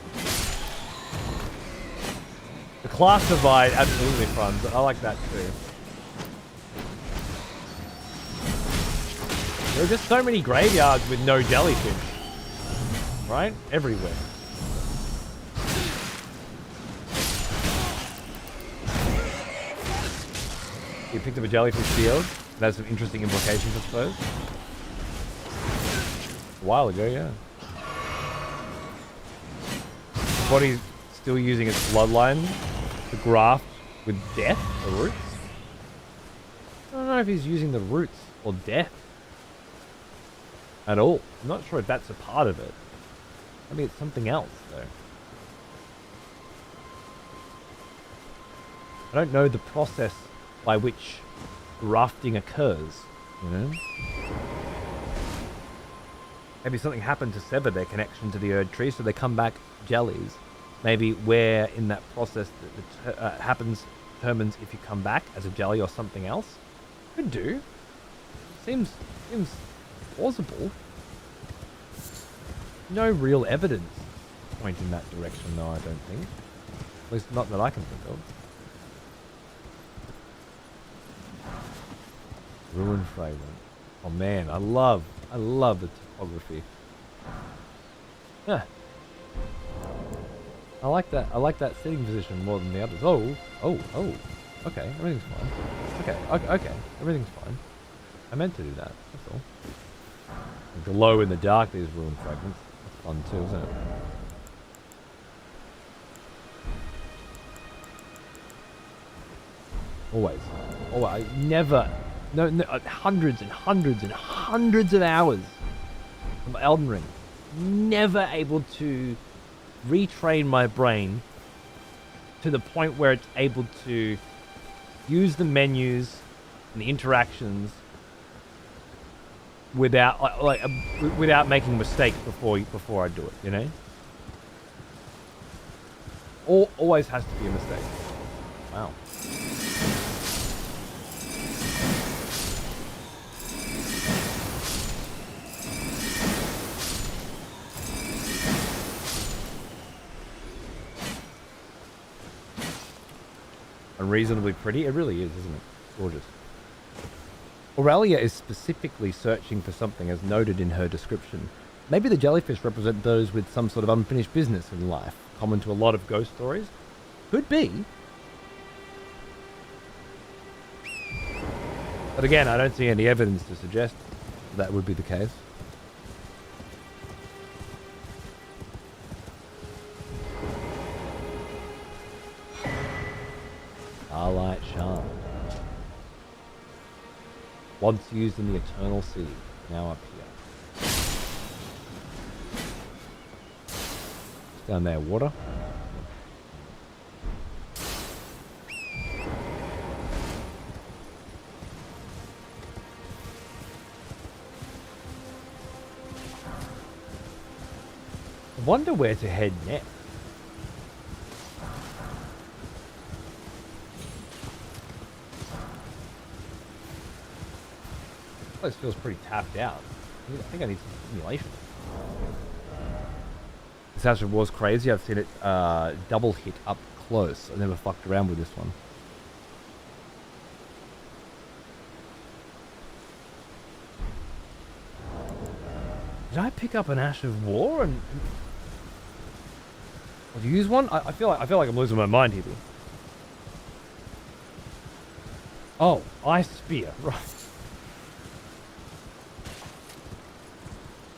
Speaker 1: The class divide, absolutely fun. I like that too. There are just so many graveyards with no jellyfish. Right? Everywhere. You picked up a jellyfish field. That has some interesting implications, I suppose. A while ago, yeah. What he's still using its bloodline to graft with death, the roots. I don't know if he's using the roots or death at all. I'm not sure if that's a part of it. Maybe it's something else, though. I don't know the process by which grafting occurs, you know? Maybe something happened to sever their connection to the Erdtree, so they come back jellies. Maybe where in that process that happens determines if you come back as a jelly or something else. Could do. Seems plausible. No real evidence to point in that direction, though, I don't think. At least not that I can think of. Ruin fragment. Oh man, I love the topography. Yeah. I like that sitting position more than the others. Oh. Okay, everything's fine. Okay, everything's fine. I meant to do that, that's all. Glow in the dark, these ruin fragments. That's fun too, isn't it? Always. Oh, I never... No, hundreds and hundreds and hundreds of hours of Elden Ring. Never able to retrain my brain to the point where it's able to use the menus and the interactions without without making mistakes before I do it, you know? Always has to be a mistake. Wow. Unreasonably pretty. It really is, isn't it? Gorgeous. Aurelia is specifically searching for something as noted in her description. Maybe the jellyfish represent those with some sort of unfinished business in life, common to a lot of ghost stories. Could be. But again, I don't see any evidence to suggest that would be the case. Starlight Shard. Once used in the Eternal Sea, now up here. Down there, water. I wonder where to head next. This feels pretty tapped out. I think I need some stimulation. This Ash of War's crazy. I've seen it double hit up close. I never fucked around with this one. Did I pick up an Ash of War and use one? I feel like I'm losing my mind here. Oh, Ice Spear, right.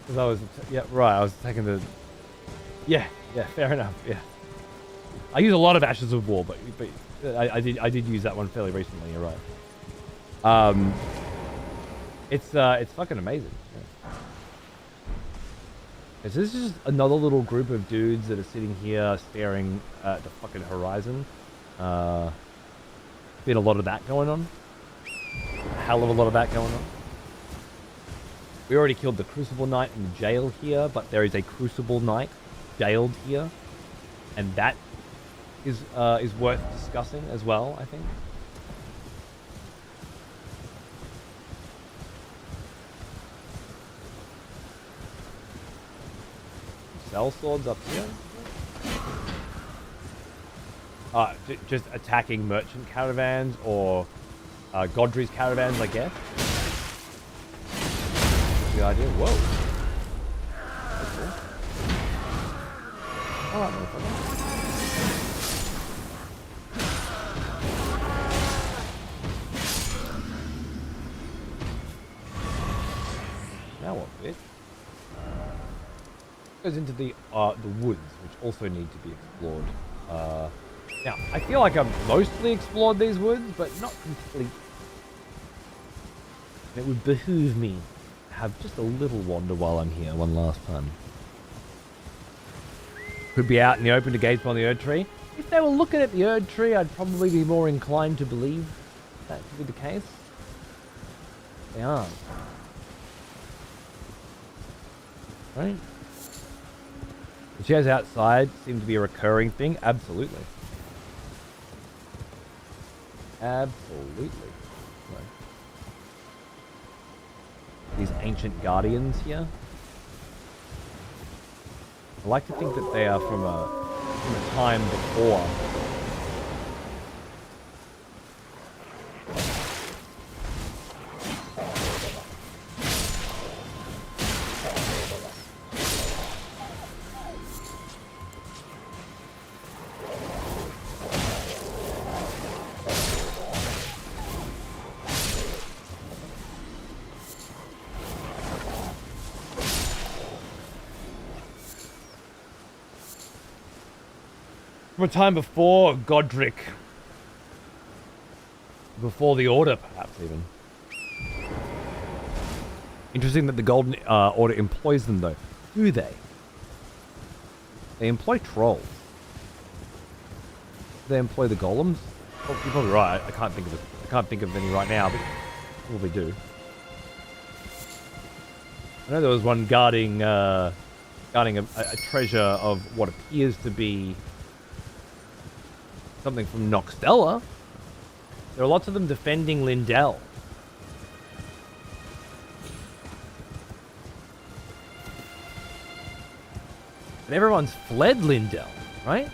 Speaker 1: Because I was, yeah, right, I was taking the, yeah, fair enough, yeah. I use a lot of Ashes of War, but I did use that one fairly recently, you're right. It's fucking amazing. Yeah. Okay, so this is just another little group of dudes that are sitting here staring at the fucking horizon. Been a lot of that going on. A hell of a lot of that going on. We already killed the Crucible Knight in the jail here, but there is a Crucible Knight jailed here, and that is worth discussing as well, I think. Cell swords up here. Just attacking merchant caravans or Godry's caravans, I guess. The idea. Whoa. That's cool. Alright, motherfucker. Now what, bitch? Goes into the woods, which also need to be explored. Now, I feel like I've mostly explored these woods, but not completely. It would behoove me have just a little wander while I'm here one last time. Could be out in the open to gaze upon the Erdtree. If they were looking at the Erdtree, I'd probably be more inclined to believe that to be the case. They aren't. Right? The chairs outside seem to be a recurring thing. Absolutely. Absolutely. These ancient guardians here. I like to think that they are from a time before. From a time before Godric. Before the Order, perhaps, even. Interesting that the Golden Order employs them, though. Do they? They employ trolls. Do they employ the golems? Oh, you're probably right. I can't think of it. I can't think of any right now, but probably do. I know there was one guarding a treasure of what appears to be something from Noxtella. There are lots of them defending Lindell. But everyone's fled Lindell, right?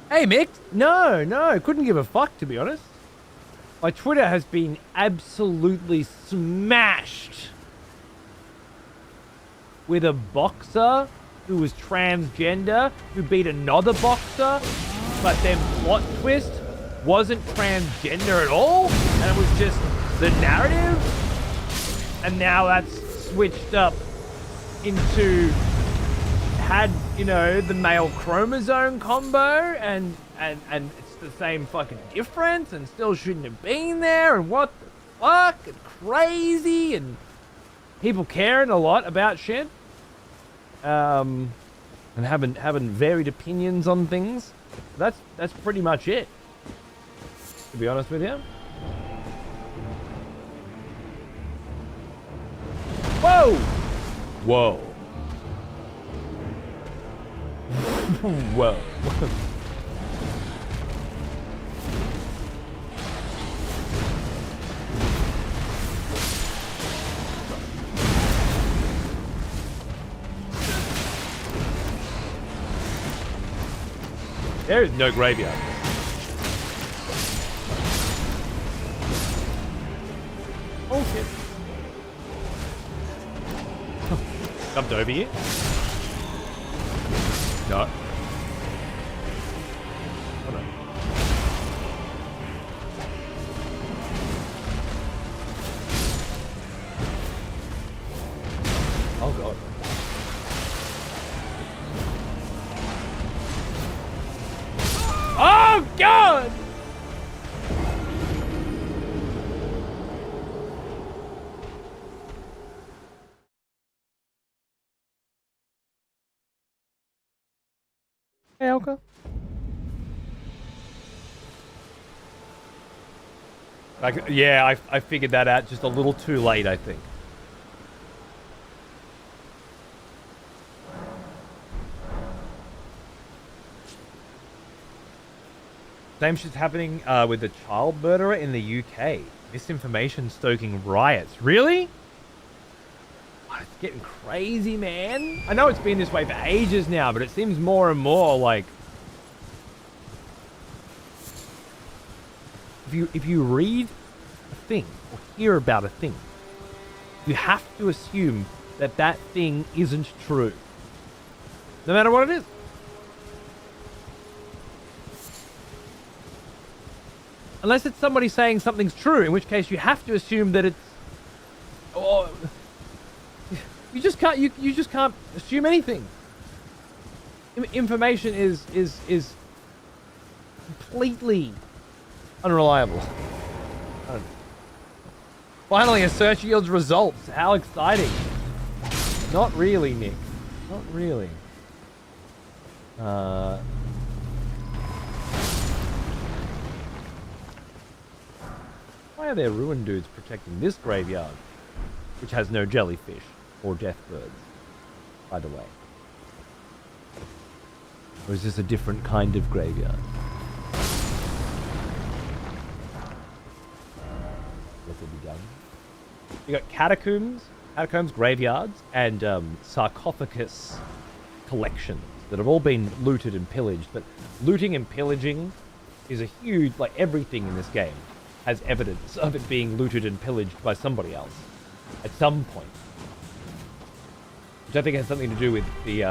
Speaker 1: Hey, Mick. No, couldn't give a fuck, to be honest. My Twitter has been absolutely smashed with a boxer who was transgender, who beat another boxer, but then plot twist wasn't transgender at all, and it was just the narrative. And now that's switched up into had, you know, the male chromosome combo, and it's the same fucking difference, and still shouldn't have been there, and what the fuck, and crazy, and people caring a lot about shit, and having varied opinions on things. That's pretty much it, to be honest with you. Whoa! Whoa. Whoa. There is no graveyard. Oh shit. Jumped over you? No. Oh no. Oh god. Oh god! Hey, Elka. Yeah, I figured that out just a little too late, I think. Same shit's happening with the child murderer in the UK. Misinformation stoking riots. Really? Oh, it's getting crazy, man. I know it's been this way for ages now, but it seems more and more like... If you read a thing or hear about a thing, you have to assume that that thing isn't true. No matter what it is. Unless it's somebody saying something's true, in which case you have to assume that it's... Oh, you just can't assume anything. Information is completely unreliable. Finally, a search yields results. How exciting. Not really, Nick. Not really. Why are there ruin dudes protecting this graveyard, which has no jellyfish or death birds, by the way? Or is this a different kind of graveyard? What will be done? You got catacombs, graveyards, and sarcophagus collections that have all been looted and pillaged. But looting and pillaging is a huge, like everything in this game has evidence of it being looted and pillaged by somebody else at some point. Which I think has something to do with the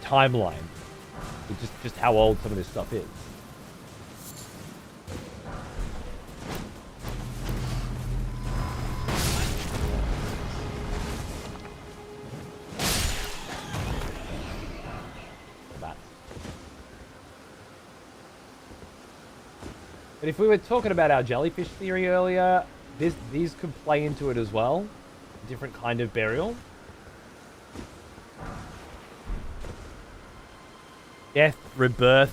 Speaker 1: timeline, with just how old some of this stuff is. But if we were talking about our jellyfish theory earlier, these could play into it as well. A different kind of burial. Death, rebirth,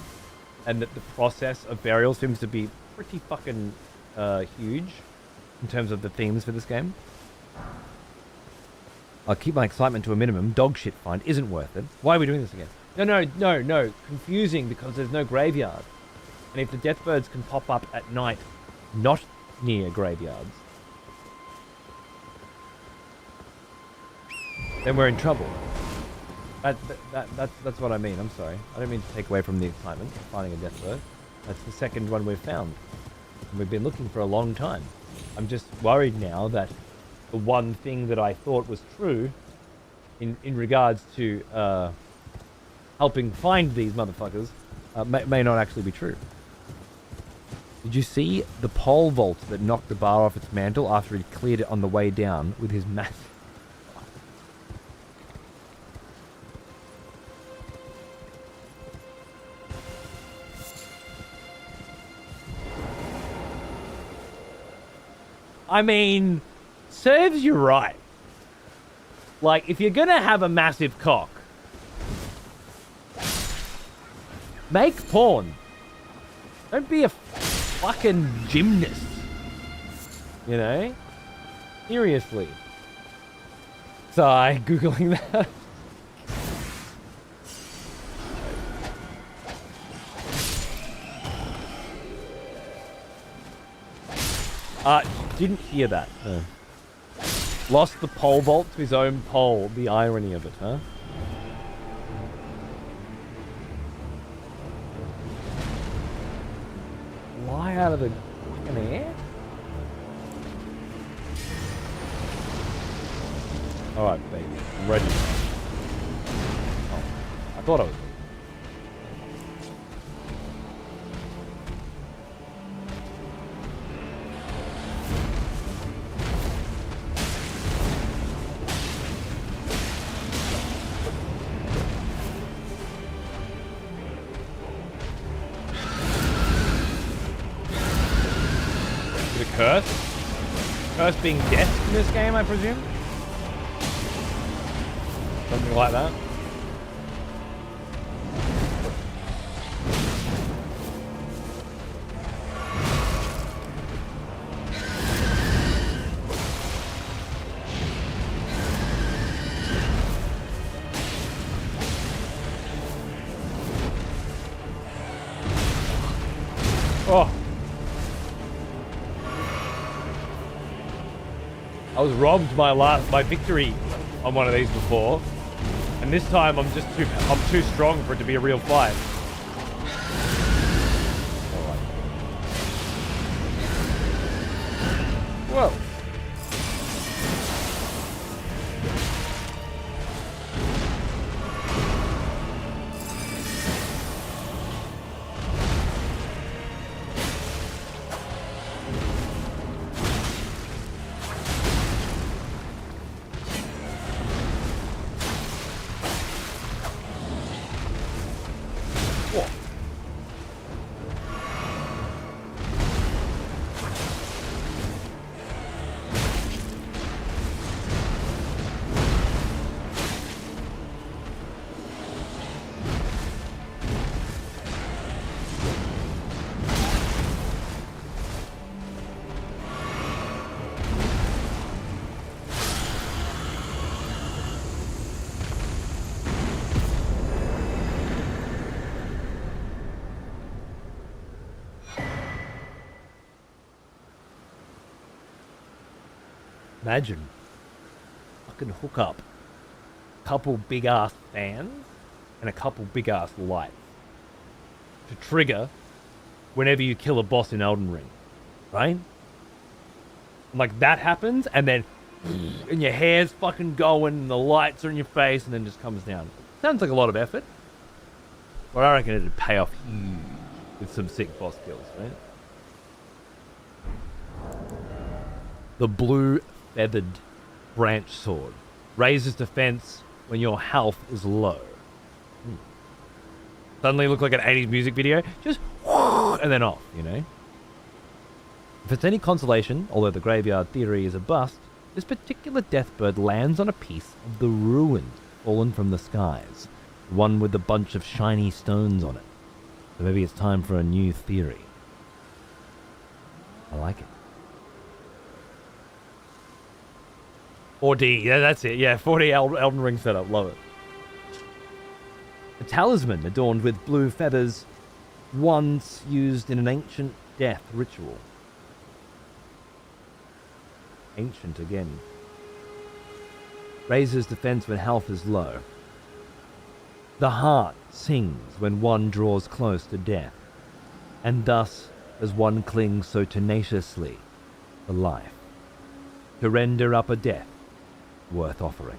Speaker 1: and the process of burial seems to be pretty fucking huge in terms of the themes for this game. I'll keep my excitement to a minimum. Dog shit find isn't worth it. Why are we doing this again? No. Confusing because there's no graveyard. And if the death birds can pop up at night, not near graveyards, then we're in trouble. That's what I mean. I'm sorry. I don't mean to take away from the excitement of finding a death bird. That's the second one we've found. And we've been looking for a long time. I'm just worried now that the one thing that I thought was true in regards to helping find these motherfuckers may not actually be true. Did you see the pole vault that knocked the bar off its mantle after he cleared it on the way down with his massive... I mean, serves you right. Like, if you're gonna have a massive cock, make porn. Don't be a fucking gymnast. You know? Seriously. Sorry, Googling that. Didn't hear that. No. Lost the pole vault to his own pole. The irony of it, huh? Fly out of the fucking air? Alright, baby. I'm ready. Oh, I thought I was. Curse being death in this game, I presume? Something like that. Oh. I was robbed my victory on one of these before, and this time I'm too strong for it to be a real fight. Whoa. Imagine. Fucking hook up a couple big ass fans and a couple big ass lights to trigger whenever you kill a boss in Elden Ring. Right? And like that happens and then and your hair's fucking going and the lights are in your face and then just comes down. Sounds like a lot of effort. But I reckon it'd pay off huge with some sick boss kills, right? The blue feathered branch sword raises defense when your health is low. Suddenly look like an 80s music video, just and then off, you know? If it's any consolation, although the graveyard theory is a bust, this particular deathbird lands on a piece of the ruin fallen from the skies, one with a bunch of shiny stones on it. So maybe it's time for a new theory. I like it. 4D, yeah, that's it. Yeah, 4D Elden Ring setup, love it. A talisman adorned with blue feathers, once used in an ancient death ritual. Ancient again. Raises defense when health is low. The heart sings when one draws close to death, and thus does one cling so tenaciously to life, to render up a death worth offering.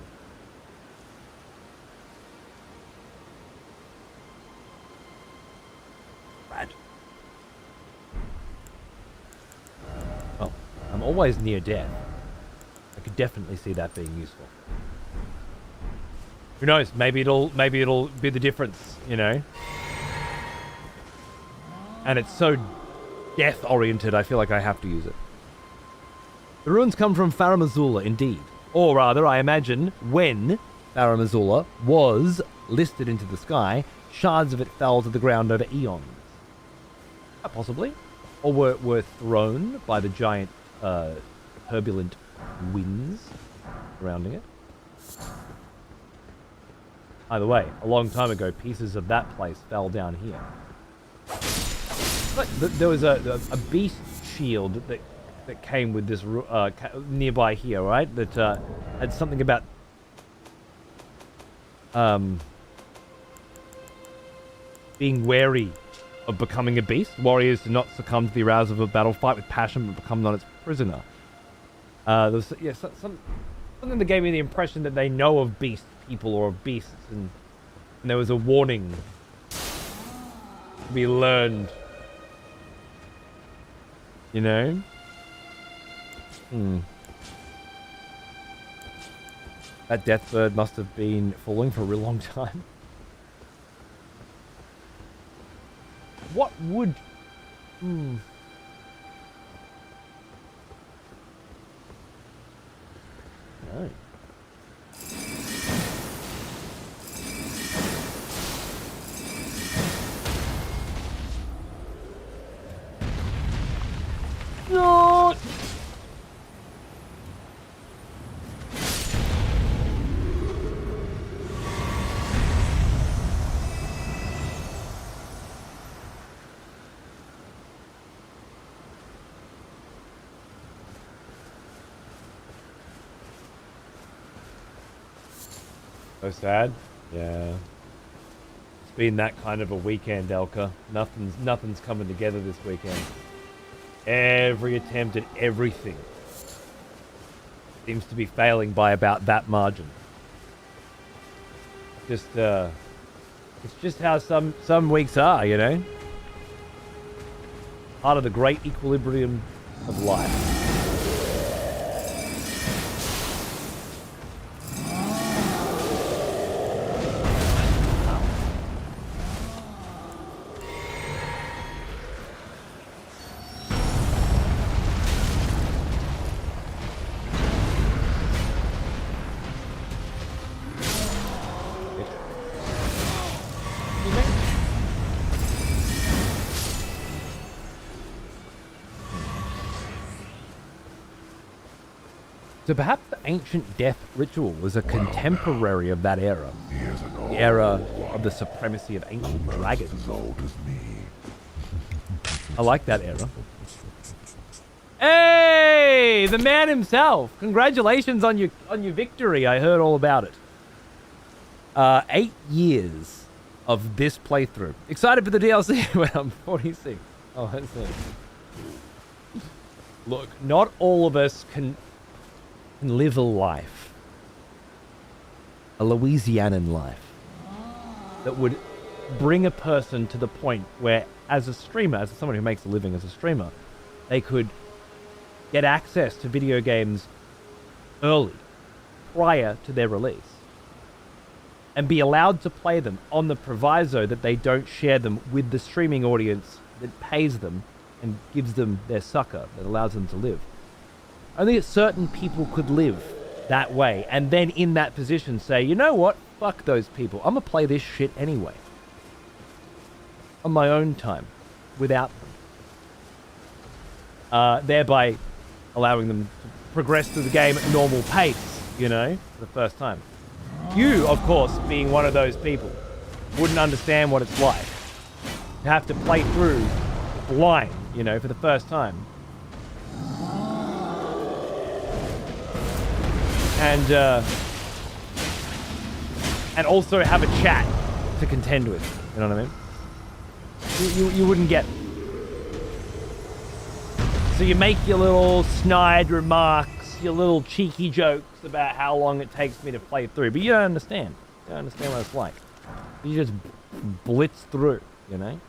Speaker 1: Brad. Well, I'm always near death. I could definitely see that being useful. Who knows? Maybe it'll be the difference, you know? And it's so death-oriented, I feel like I have to use it. The ruins come from Farum Azula, indeed. Or rather, I imagine, when Farum Azula was listed into the sky, shards of it fell to the ground over eons. Possibly. Or were thrown by the giant, turbulent winds surrounding it. Either way, a long time ago, pieces of that place fell down here. But there was a beast shield that came with this nearby here, right? That had something about being wary of becoming a beast. Warriors do not succumb to the arousal of a battle, fight with passion, but become not its prisoner. There was something that gave me the impression that they know of beast people or of beasts, and there was a warning to be learned. You know? That death bird must have been falling for a real long time. What would... No. No! So sad. Yeah. It's been that kind of a weekend, Elka. Nothing's coming together this weekend. Every attempt at everything seems to be failing by about that margin. It's just how some weeks are, you know? Part of the great equilibrium of life. So perhaps the ancient death ritual was a contemporary of that era. The era of the supremacy of ancient dragons.
Speaker 2: As old as me.
Speaker 1: I like that era. Hey! The man himself! Congratulations on your victory. I heard all about it. 8 years of this playthrough. Excited for the DLC when I'm 46. Oh, that's it. Look, not all of us can live a life, a Louisianan life, that would bring a person to the point where, as a streamer, as someone who makes a living as a streamer, they could get access to video games early, prior to their release, and be allowed to play them on the proviso that they don't share them with the streaming audience that pays them and gives them their succor that allows them to live. Only certain people could live that way, and then in that position say, you know what, fuck those people. I'm gonna play this shit anyway. On my own time, without them. Thereby allowing them to progress through the game at normal pace, you know, for the first time. You, of course, being one of those people, wouldn't understand what it's like to have to play through blind, you know, for the first time. And also have a chat to contend with. You know what I mean? You wouldn't get. So you make your little snide remarks, your little cheeky jokes about how long it takes me to play through, but you don't understand. You don't understand what it's like. You just blitz through, you know?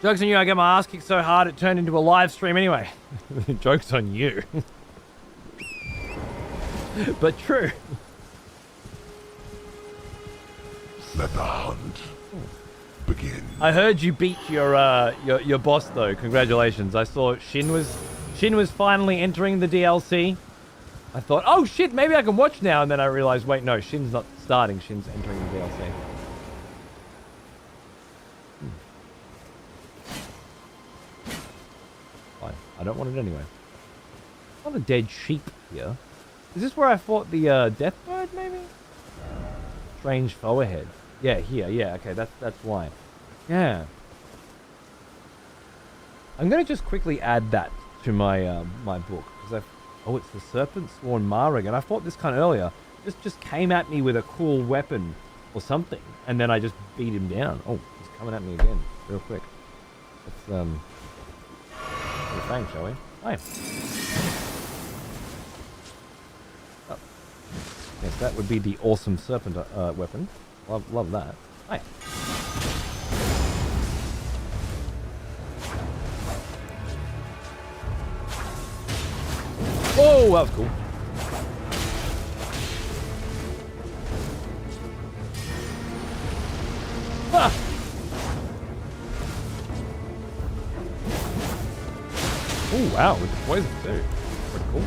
Speaker 1: Joke's on you, I get my ass kicked so hard it turned into a live stream anyway. Joke's on you. But true.
Speaker 2: Let the hunt begin.
Speaker 1: I heard you beat your boss though. Congratulations. I saw Shin was finally entering the DLC. I thought, oh shit, maybe I can watch now, and then I realized, wait, no, Shin's not starting. Shin's entering the DLC. Fine. I don't want it anyway. Not a dead sheep here. Is this where I fought the Deathbird, maybe? Strange foe ahead. Yeah, here. Yeah, okay, that's why. Yeah. I'm gonna just quickly add that to my my book because oh, it's the Serpent Sworn Marag, and I fought this kind earlier. This just came at me with a cool weapon or something, and then I just beat him down. Oh, he's coming at me again, real quick. Let's bang, shall we? Hi. Oh. Yes, that would be the awesome serpent weapon. Love that. Hi. Whoa, that was cool. Ah! Oh, wow, with the poison too. Pretty cool.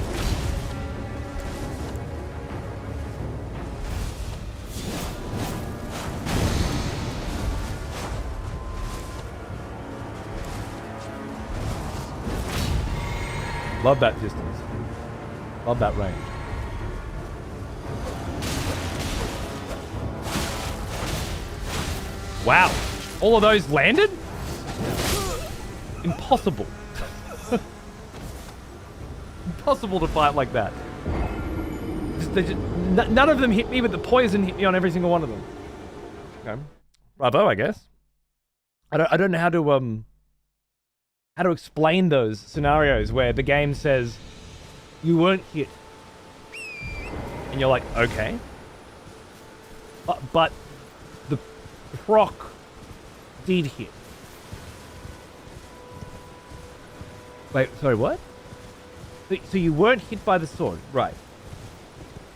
Speaker 1: Love that distance. Love that range. Wow. All of those landed? Impossible. Impossible to fight like that. None of them hit me, but the poison hit me on every single one of them. Okay. Bravo, I guess. I don't know how to explain those scenarios where the game says you weren't hit and you're like, okay, but the proc did hit. Wait, sorry, what? So you weren't hit by the sword, right?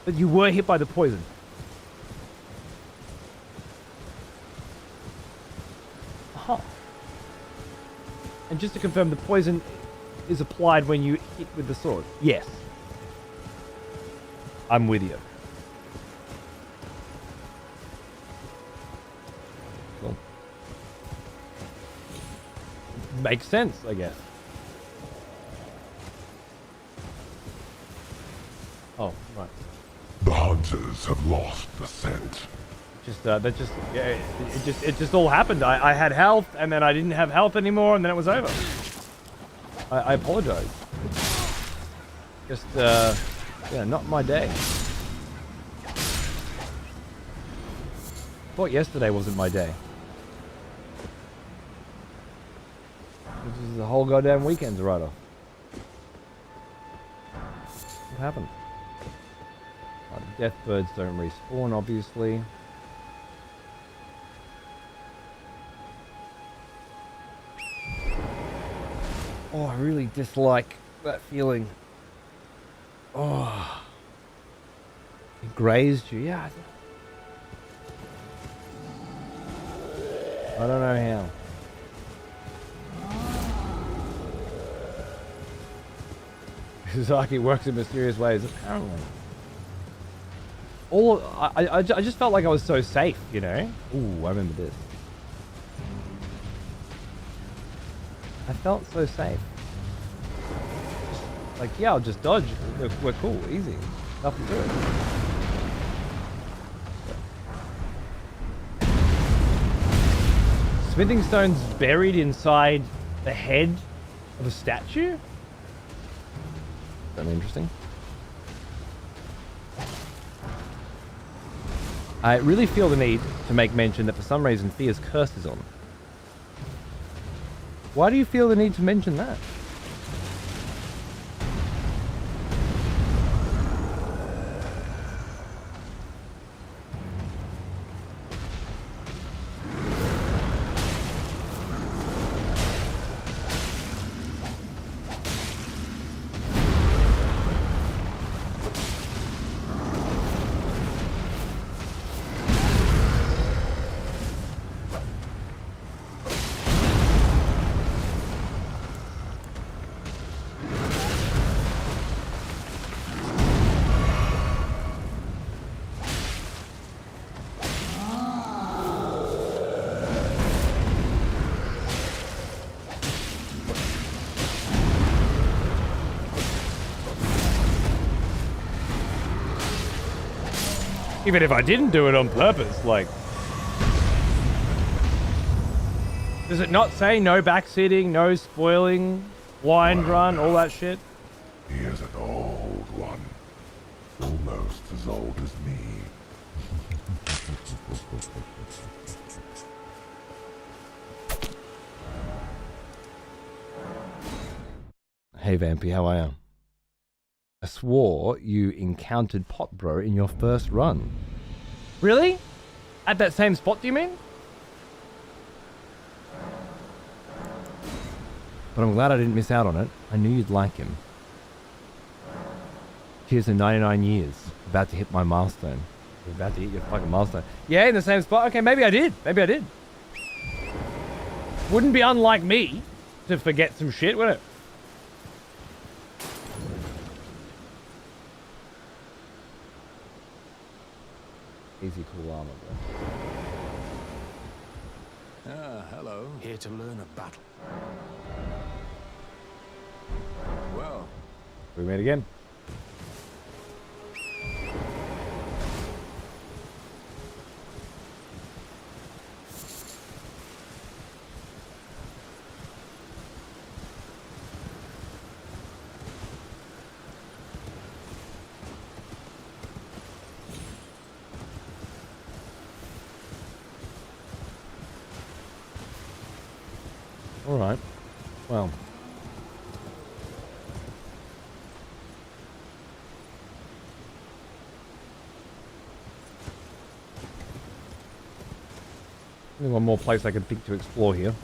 Speaker 1: But you were hit by the poison. Huh. And just to confirm, the poison is applied when you hit with the sword. Yes. I'm with you. Cool. Makes sense, I guess. Oh, right.
Speaker 2: The hunters have lost the scent.
Speaker 1: It just all happened. I had health, and then I didn't have health anymore, and then it was over. I apologize. Just, yeah, not my day. Thought yesterday wasn't my day. This is the whole goddamn weekend's right off. What happened? Deathbirds don't respawn, obviously. Oh, I really dislike that feeling. Oh. It grazed you, yeah. I don't know how. Sasaki works in mysterious ways, apparently. I just felt like I was so safe, you know? Ooh, I remember this. I felt so safe. Like, yeah, I'll just dodge. We're cool, easy. Nothing to it. Smithing stones buried inside the head of a statue? That'd be interesting. I really feel the need to make mention that for some reason Thea's curse is on. Why do you feel the need to mention that? Even if I didn't do it on purpose, like... Does it not say no backseating, no spoiling, blind run, all that shit?
Speaker 2: He is an old one. Almost as old as me.
Speaker 1: Hey Vampy, how are you? I swore you encountered Pot Bro in your first run. Really? At that same spot, do you mean? But I'm glad I didn't miss out on it. I knew you'd like him. Cheers to 99 years. About to hit my milestone. You're about to hit your fucking milestone. Yeah, in the same spot? Okay, maybe I did. Maybe I did. Wouldn't be unlike me to forget some shit, would it? Easy, cool armor, bro.
Speaker 3: Ah, hello. Here to learn a battle. Well.
Speaker 1: We meet again. All right. Well. Only one more place I can think to explore here.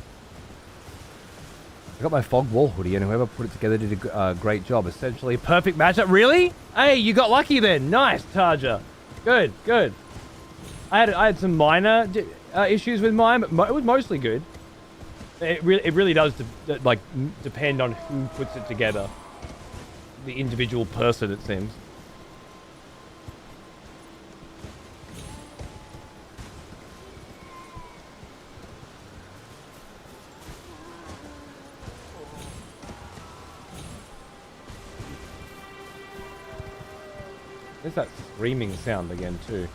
Speaker 1: I got my fog wall hoodie, and whoever put it together did a great job. Essentially, a perfect matchup. Really? Hey, you got lucky then. Nice, Tarja. Good, good. I had some minor issues with mine, but it was mostly good. It really does depend on who puts it together. The individual person, it seems. There's that screaming sound again too.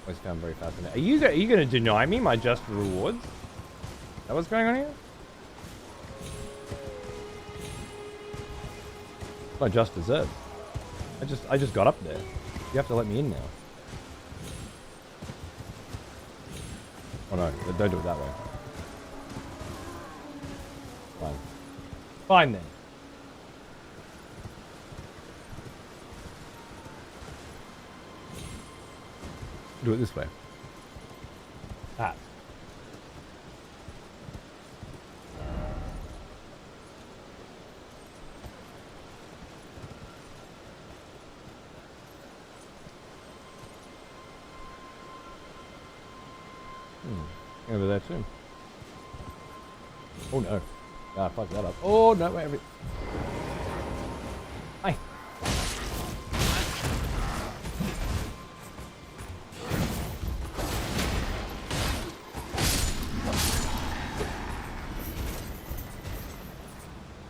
Speaker 1: Always found very fascinating. Are you going to deny me my just rewards? Is that what's going on here? My just deserves. I just got up there. You have to let me in now. Oh no, don't do it that way. Fine. Fine then. Do it this way. That. Over there too. Oh no. Ah, fuck that up. Oh no, wait. Hi.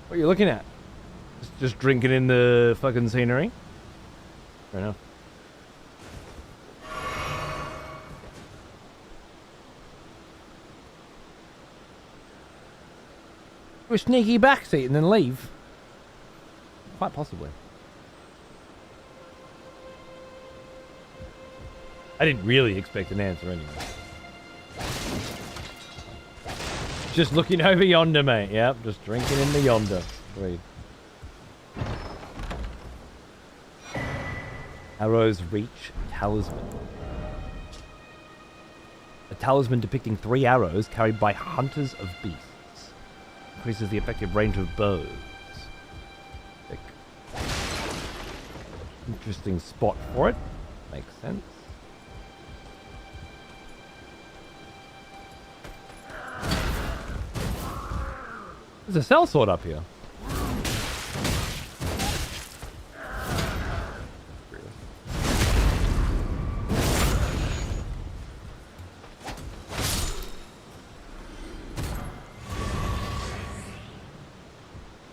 Speaker 1: What are you looking at? Just drinking in the fucking scenery? Fair enough. A sneaky backseat and then leave? Quite possibly. I didn't really expect an answer anyway. Just looking over yonder, mate. Yep, just drinking in the yonder. Sweet. Arrow's Reach Talisman. A talisman depicting 3 arrows carried by hunters of beasts. Increases the effective range of bows. Sick. Interesting spot for it. Makes sense. There's a sellsword up here.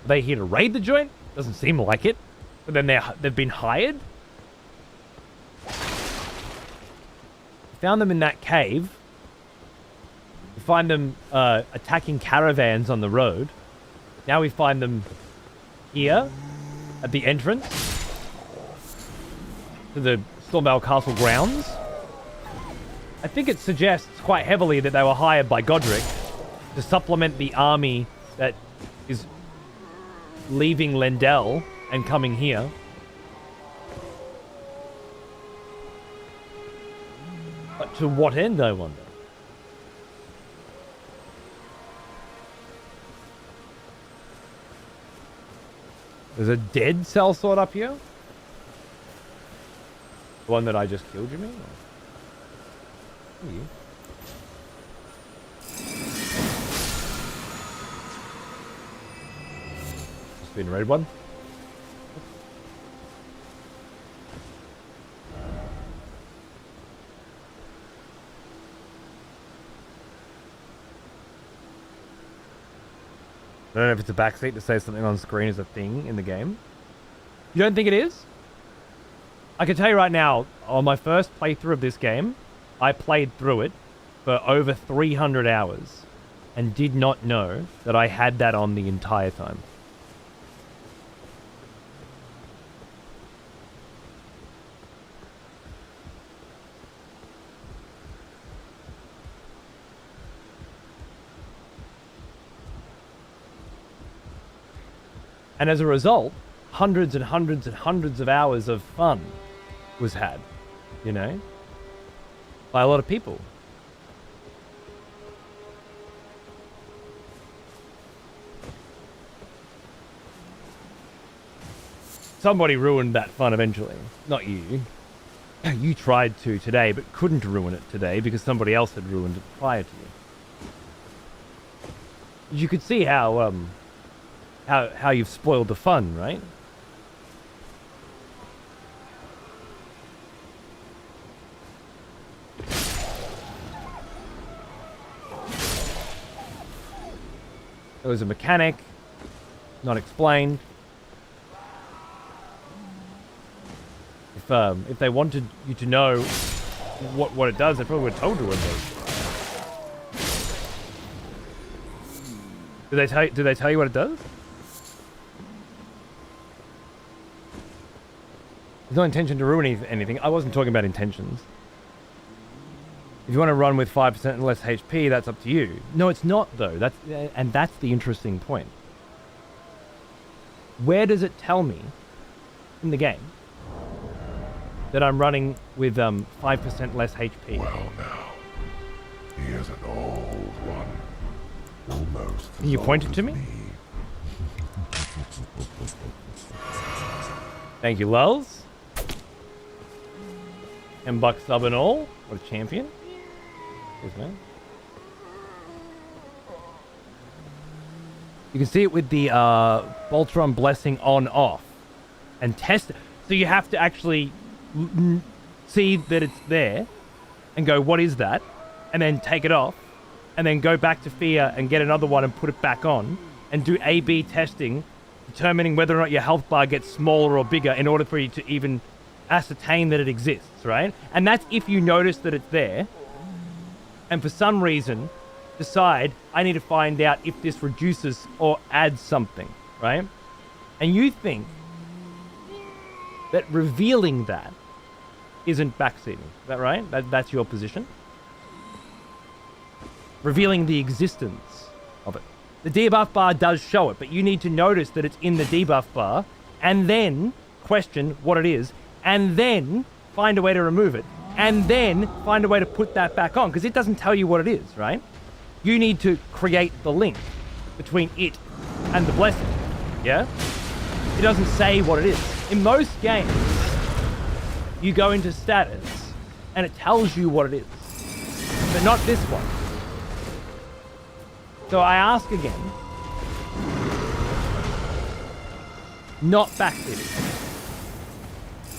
Speaker 1: Are they here to raid the joint? Doesn't seem like it. But then they've been hired. Found them in that cave. We find them attacking caravans on the road. Now we find them here at the entrance to the Stormvale Castle grounds. I think it suggests quite heavily that they were hired by Godric to supplement the army that is leaving Lendel and coming here. But to what end, I wonder? There's a dead sellsword up here? The one that I just killed, you mean? Or... you? Just been a red one? I don't know if it's a backseat to say something on screen is a thing in the game. You don't think it is? I can tell you right now, on my first playthrough of this game, I played through it for over 300 hours and did not know that I had that on the entire time. And as a result, hundreds and hundreds and hundreds of hours of fun was had, you know, by a lot of people. Somebody ruined that fun eventually. Not you. You tried to today, but couldn't ruin it today because somebody else had ruined it prior to you. You could see how you've spoiled the fun, right? There was a mechanic, not explained. If they wanted you to know what it does, they probably would have told you what it does. Did they tell you what it does? There's no intention to ruin anything. I wasn't talking about intentions. If you want to run with 5% less HP, that's up to you. No, it's not, though. That's the interesting point. Where does it tell me in the game that I'm running with 5% less HP?
Speaker 2: Well, now, he is an old one. Almost.
Speaker 1: Can you point it to me? Thank you, Lulz. $10 sub and all. What a champion. Cheers, man. You can see it with the Boltron Blessing on-off. And test it. So you have to actually see that it's there and go, what is that? And then take it off. And then go back to Fear and get another one and put it back on. And do A/B testing, determining whether or not your health bar gets smaller or bigger in order for you to even ascertain that it exists, right? And that's if you notice that it's there. And for some reason, decide, I need to find out if this reduces or adds something, right? And you think that revealing that isn't backseating. Is that right? That's your position? Revealing the existence of it. The debuff bar does show it, but you need to notice that it's in the debuff bar and then question what it is and then find a way to remove it and then find a way to put that back on, because it doesn't tell you what it is, right? You need to create the link between it and the blessing, yeah? It doesn't say what it is. In most games, you go into status and it tells you what it is, but not this one. So I ask again, not backseating.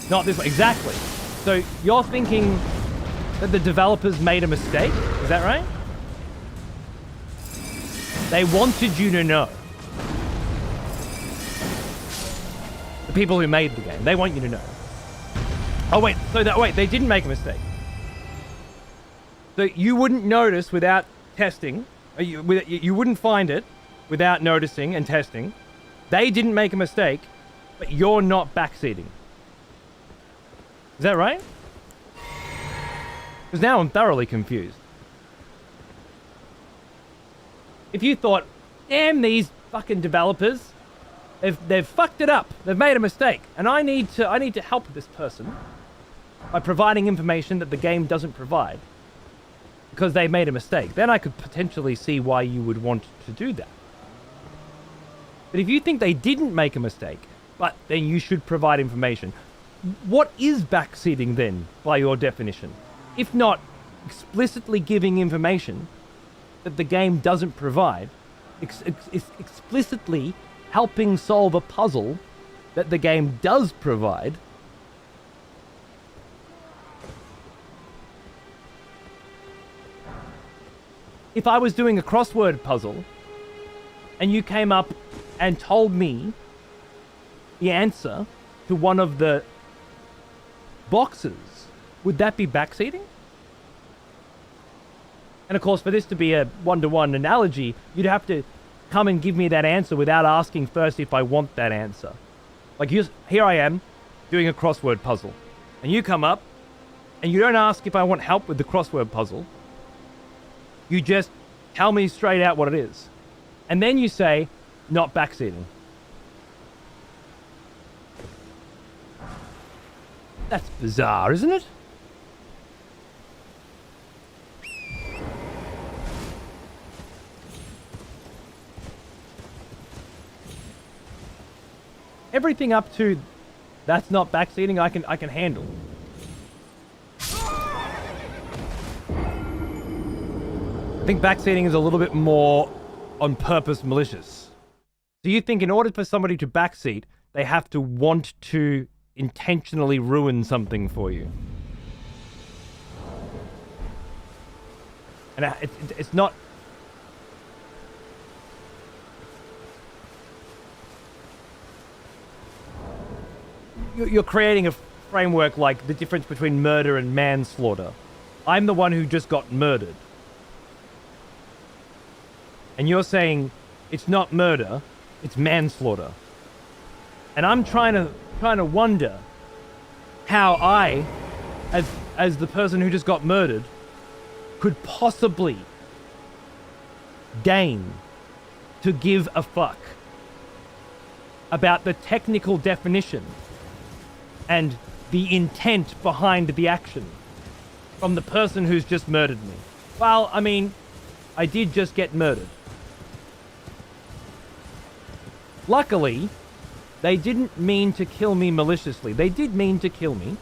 Speaker 1: Not this one, exactly. So you're thinking that the developers made a mistake? Is that right? They wanted you to know. The people who made the game, they want you to know. Oh wait, they didn't make a mistake. So you wouldn't notice without testing, you wouldn't find it without noticing and testing. They didn't make a mistake, but you're not backseating. Is that right? Because now I'm thoroughly confused. If you thought, damn these fucking developers, they've fucked it up, they've made a mistake, and I need to help this person by providing information that the game doesn't provide because they made a mistake, then I could potentially see why you would want to do that. But if you think they didn't make a mistake, but then you should provide information, what is backseating then, by your definition? If not explicitly giving information that the game doesn't provide, explicitly helping solve a puzzle that the game does provide. If I was doing a crossword puzzle and you came up and told me the answer to one of the boxes, would that be backseating? And of course, for this to be a one-to-one analogy, you'd have to come and give me that answer without asking first if I want that answer. Like, here I am doing a crossword puzzle, and you come up and you don't ask if I want help with the crossword puzzle. You just tell me straight out what it is. And then you say, not backseating. That's bizarre, isn't it? Everything up to that's not backseating, I can handle. I think backseating is a little bit more on purpose malicious. So you think in order for somebody to backseat, they have to want to intentionally ruin something for you. And it's not... You're creating a framework like the difference between murder and manslaughter. I'm the one who just got murdered. And you're saying it's not murder, it's manslaughter. And I'm trying to wonder how I, as the person who just got murdered, could possibly deign to give a fuck about the technical definition and the intent behind the action from the person who's just murdered me. Well, I mean, I did just get murdered. Luckily, they didn't mean to kill me maliciously. They did mean to kill me.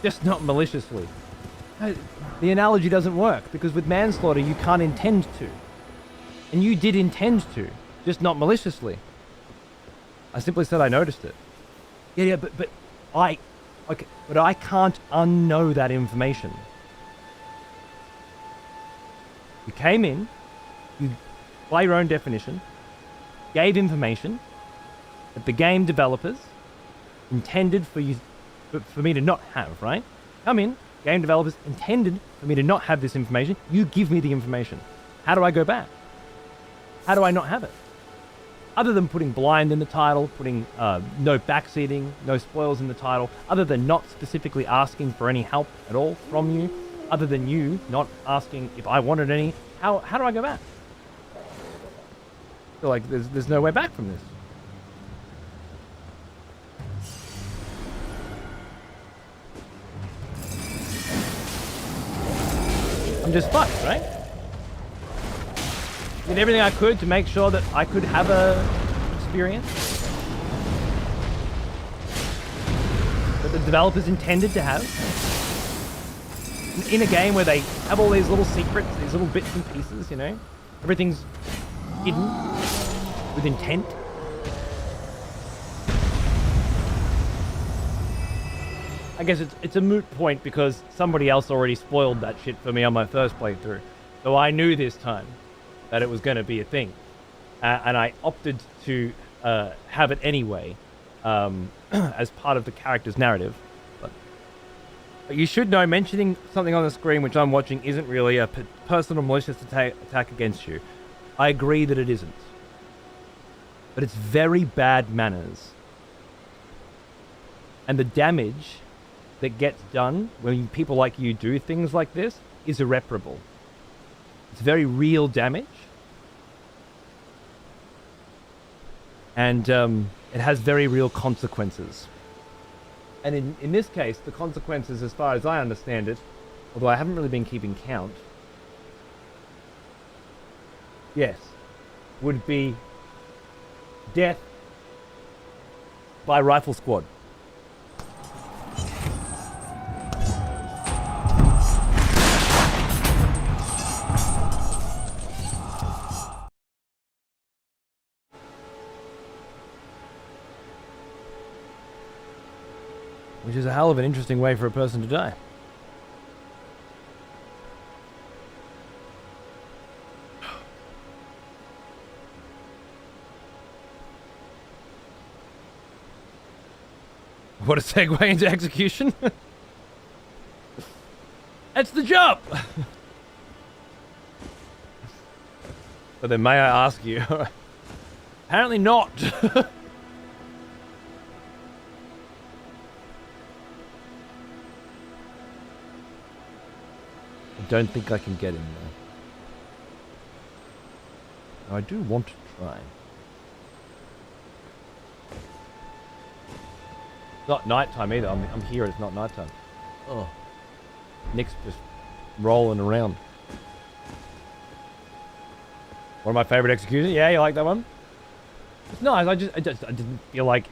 Speaker 1: Just not maliciously. The analogy doesn't work, because with manslaughter, you can't intend to. And you did intend to, just not maliciously. I simply said I noticed it. Yeah, but I can't unknow that information. You came in, you, by your own definition, gave information that the game developers intended for me to not have, right? Come in, game developers intended for me to not have this information. You give me the information. How do I go back? How do I not have it? other than putting blind in the title, putting no backseating, no spoils in the title, other than not specifically asking for any help at all from you, other than you not asking if I wanted any, how do I go back? I feel like there's no way back from this. I'm just fucked, right? Did everything I could to make sure that I could have a experience that the developers intended to have in a game where they have all these little secrets, these little bits and pieces, you know? Everything's hidden with intent. I guess it's a moot point because somebody else already spoiled that shit for me on my first playthrough. So I knew this time that it was going to be a thing. And I opted to have it anyway as part of the character's narrative. But you should know, mentioning something on the screen which I'm watching isn't really a personal malicious attack against you. I agree that it isn't. But it's very bad manners. And the damage that gets done when people like you do things like this is irreparable. It's very real damage. And it has very real consequences. And in this case, the consequences, as far as I understand it, although I haven't really been keeping count, yes, would be death by rifle squad. Which is a hell of an interesting way for a person to die. What a segue into execution. That's the job! But then may I ask you... Apparently not. I don't think I can get in there. I do want to try. It's not nighttime either. I'm here. It's not nighttime. Oh, Nick's just rolling around. One of my favorite executions. Yeah, you like that one? It's nice. I didn't feel like.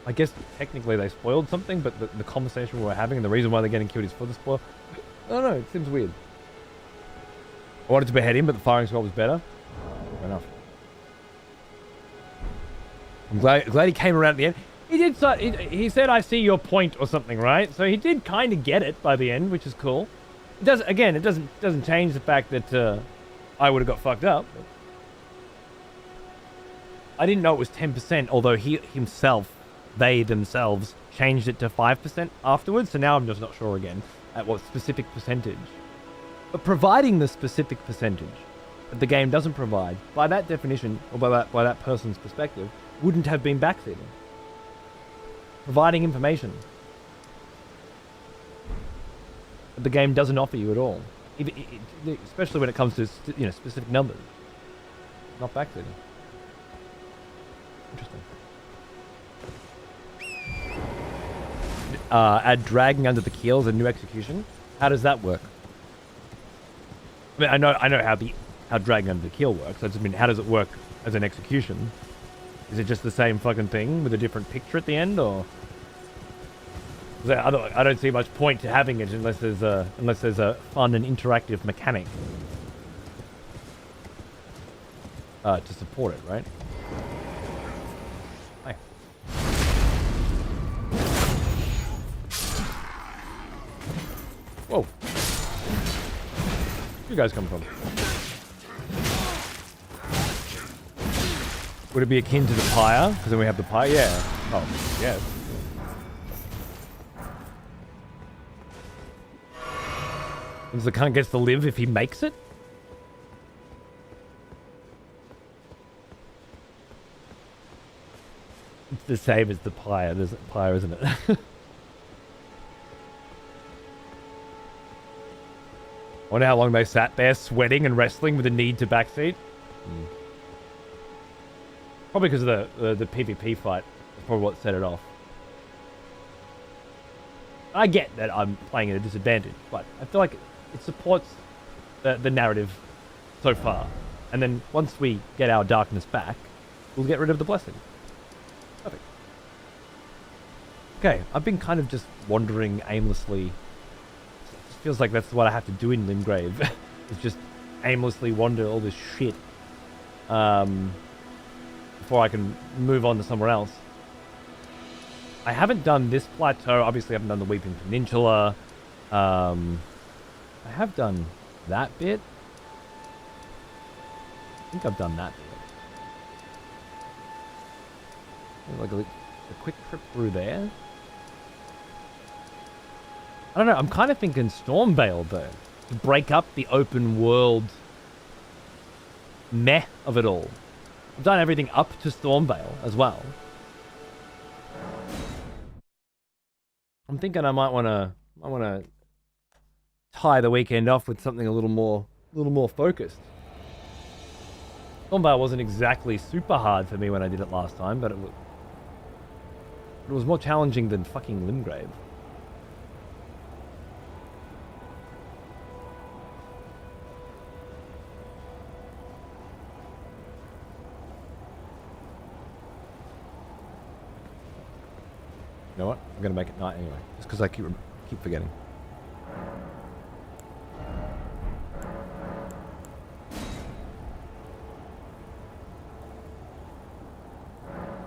Speaker 1: I guess technically they spoiled something, but the conversation we were having and the reason why they're getting killed is for the spoil. I don't know, it seems weird. I wanted to behead him, but the firing squad was better. Fair enough. I'm glad he came around at the end. He did. He said, "I see your point" or something, right? So he did kind of get it by the end, which is cool. It does. Again, it doesn't change the fact that I would have got fucked up. But I didn't know it was 10%, although they themselves changed it to 5% afterwards, so now I'm just not sure again at what specific percentage. But providing the specific percentage that the game doesn't provide, by that definition, or by that person's perspective, wouldn't have been backseating. Providing information that the game doesn't offer you at all, especially when it comes to specific numbers. Not backseating. Interesting. Add dragging under the keel as a new execution. How does that work? I mean, I know how dragging under the keel works. I just mean, how does it work as an execution? Is it just the same fucking thing with a different picture at the end, or? I don't see much point to having it unless there's a fun and interactive mechanic to support it, right? Hi. Whoa. Where you guys come from? Would it be akin to the pyre? Because then we have the pyre? Yeah. Oh, yeah. Because the cunt gets to live if he makes it? It's the same as the pyre, isn't it? I wonder how long they sat there sweating and wrestling with the need to backseat. Probably because of the PvP fight. That's probably what set it off. I get that I'm playing at a disadvantage, but I feel like it supports the narrative so far. And then once we get our darkness back, we'll get rid of the blessing. Perfect. Okay, I've been kind of just wandering aimlessly. It feels like that's what I have to do in Limgrave. Is just aimlessly wander all this shit. Before I can move on to somewhere else. I haven't done this plateau. Obviously, I haven't done the Weeping Peninsula. I have done that bit. I think I've done that bit. Like a quick trip through there. I don't know. I'm kind of thinking Stormvale, though. To break up the open world meh of it all. I've done everything up to Stormvale as well. I'm thinking I might want to tie the weekend off with something a little more focused. Stormvale wasn't exactly super hard for me when I did it last time, but it was more challenging than fucking Limgrave. You know what? I'm gonna make it night anyway, just because I keep forgetting.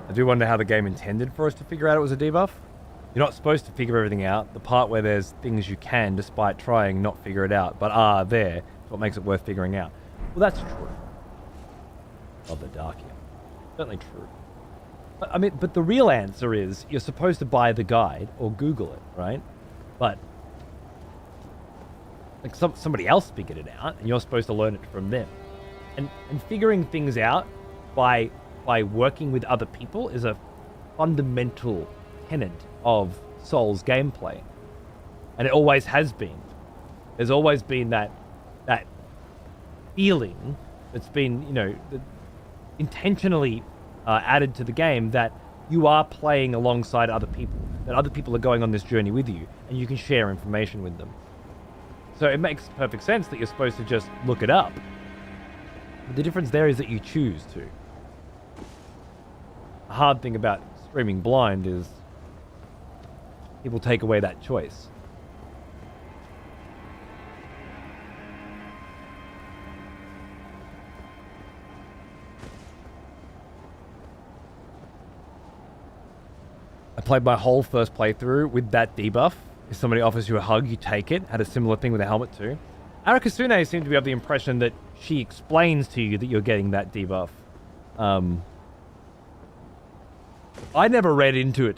Speaker 1: I do wonder how the game intended for us to figure out it was a debuff. You're not supposed to figure everything out. The part where there's things you can, despite trying, not figure it out, but are there, is what makes it worth figuring out. Well, that's true. Of the dark here. Certainly true. I mean, but the real answer is you're supposed to buy the guide or Google it, right? But like somebody else figured it out, and you're supposed to learn it from them. And figuring things out by working with other people is a fundamental tenet of Souls gameplay, and it always has been. There's always been that feeling that's been, you know, intentionally added to the game, that you are playing alongside other people, that other people are going on this journey with you, and you can share information with them. So it makes perfect sense that you're supposed to just look it up. But the difference there is that you choose to. The hard thing about streaming blind is people take away that choice. I played my whole first playthrough with that debuff. If somebody offers you a hug, you take it. Had a similar thing with a helmet too. Arakasune seemed to be of the impression that she explains to you that you're getting that debuff. I never read into it.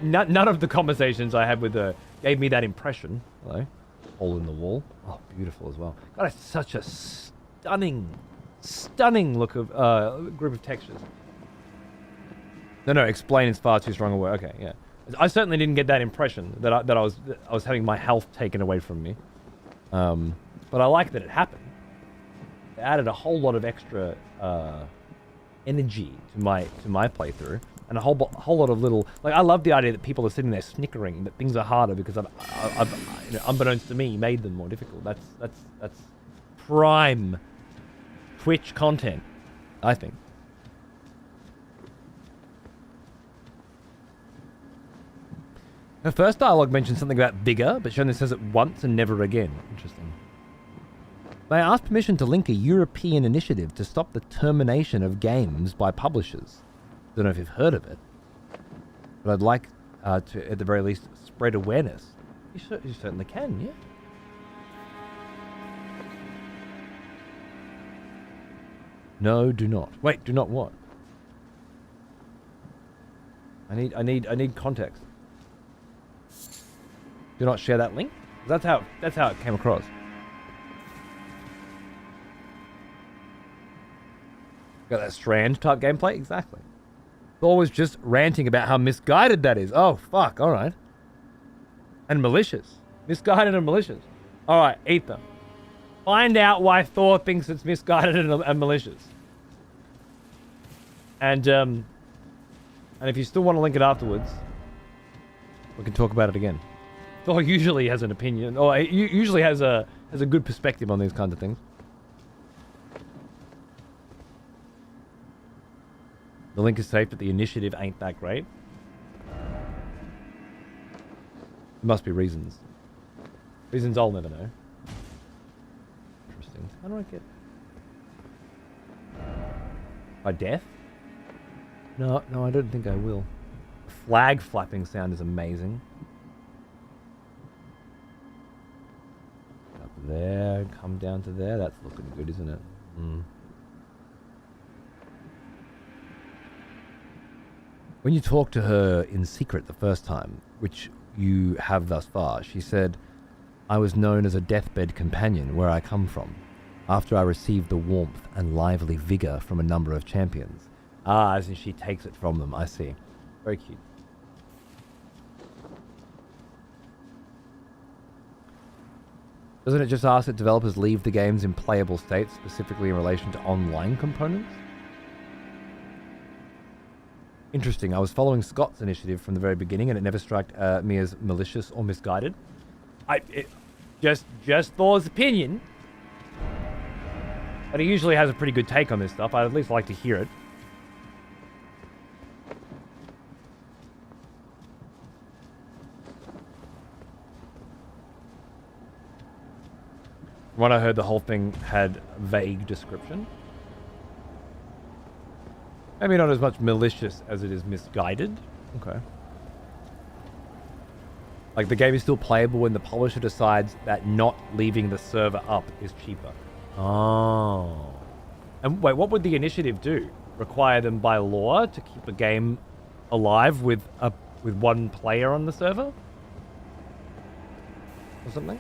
Speaker 1: None of the conversations I had with her gave me that impression. Hello. Hole in the wall. Oh, beautiful as well. God, it's such a stunning look of group of textures. No, explain is far too strong a word. Okay, yeah. I certainly didn't get that impression that I was having my health taken away from me. But I like that it happened. It added a whole lot of extra energy to my playthrough, and a whole lot of little, like, I love the idea that people are sitting there snickering that things are harder because I've you know, unbeknownst to me, made them more difficult. That's prime Twitch content, I think. Her first dialogue mentions something about vigor, but she only says it once and never again. Interesting. May I ask permission to link a European initiative to stop the termination of games by publishers? Don't know if you've heard of it, but I'd like to, at the very least, spread awareness. You certainly can, yeah. No, do not. Wait, do not what? I need context. Do not share that link? That's how it came across. Got that Strand type gameplay? Exactly. Thor was just ranting about how misguided that is. Oh, fuck. All right. And malicious. Misguided and malicious. All right, Ether. Find out why Thor thinks it's misguided and malicious. And if you still want to link it afterwards, we can talk about it again. Thor usually has an opinion, or usually has a good perspective on these kinds of things. The link is safe, but the initiative ain't that great. There must be reasons. Reasons I'll never know. Interesting. How do I get... By death? No, I don't think I will. The flag flapping sound is amazing. Up there, come down to there. That's looking good, isn't it? When you talked to her in secret the first time, which you have thus far, she said, I was known as a deathbed companion where I come from, after I received the warmth and lively vigor from a number of champions. Ah, as in she takes it from them, I see. Very cute. Doesn't it just ask that developers leave the games in playable state, specifically in relation to online components? Interesting. I was following Scott's initiative from the very beginning, and it never struck me as malicious or misguided. Just Thor's opinion. But he usually has a pretty good take on this stuff. I'd at least like to hear it. From what I heard, the whole thing had vague description. Maybe not as much malicious as it is misguided. Okay. Like, the game is still playable when the publisher decides that not leaving the server up is cheaper. Oh. And wait, what would the initiative do? Require them by law to keep a game alive with one player on the server? Or something?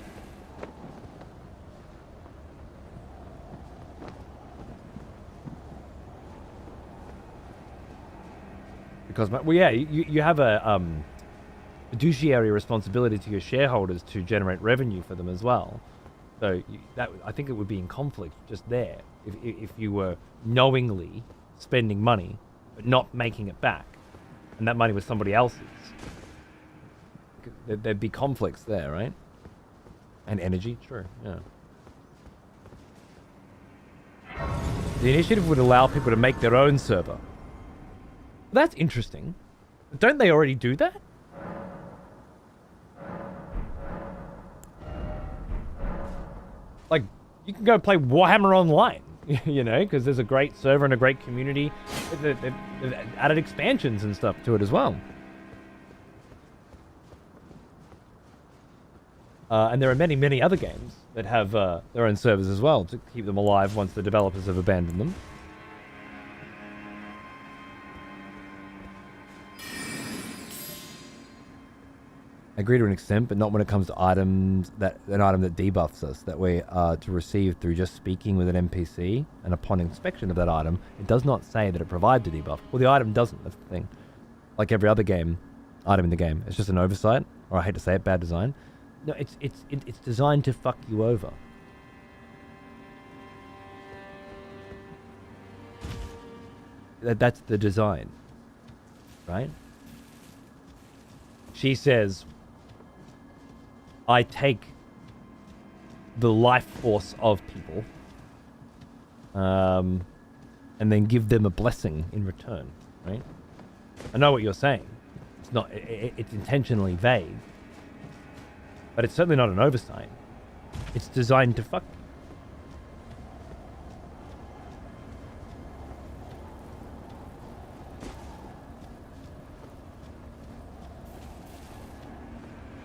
Speaker 1: Because, well, yeah, you have a fiduciary responsibility to your shareholders to generate revenue for them as well. So I think it would be in conflict just there if you were knowingly spending money but not making it back, and that money was somebody else's. There'd be conflicts there, right? And energy, sure, yeah. The initiative would allow people to make their own server. That's interesting. Don't they already do that? Like, you can go play Warhammer Online, you know, because there's a great server and a great community. They've added expansions and stuff to it as well. And there are many, many other games that have their own servers as well to keep them alive once the developers have abandoned them. I agree to an extent, but not when it comes to items an item that debuffs us that we are to receive through just speaking with an NPC, and upon inspection of that item, it does not say that it provides a debuff. Well, the item doesn't, that's the thing. Like every other item in the game. It's just an oversight, or I hate to say it, bad design. No, it's designed to fuck you over. That's the design, right? She says, I take the life force of people and then give them a blessing in return, right? I know what you're saying. It's not. It's intentionally vague, but it's certainly not an oversight. It's designed to fuck you.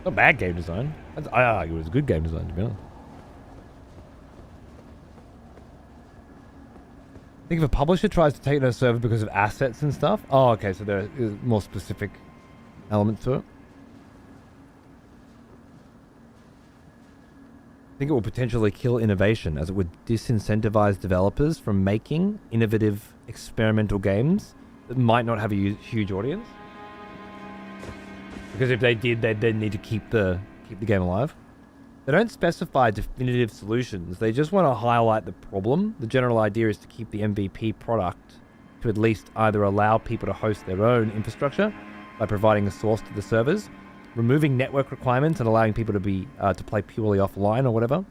Speaker 1: Not bad game design. I argue it was good game design, to be honest. I think if a publisher tries to take their server because of assets and stuff. Oh, okay, so there is more specific elements to it. I think it will potentially kill innovation, as it would disincentivize developers from making innovative experimental games that might not have a huge audience. Because if they did, they'd then need to keep the game alive. They don't specify definitive solutions. They just want to highlight the problem. The general idea is to keep the MVP product to at least either allow people to host their own infrastructure by providing a source to the servers, removing network requirements and allowing people to be to play purely offline or whatever.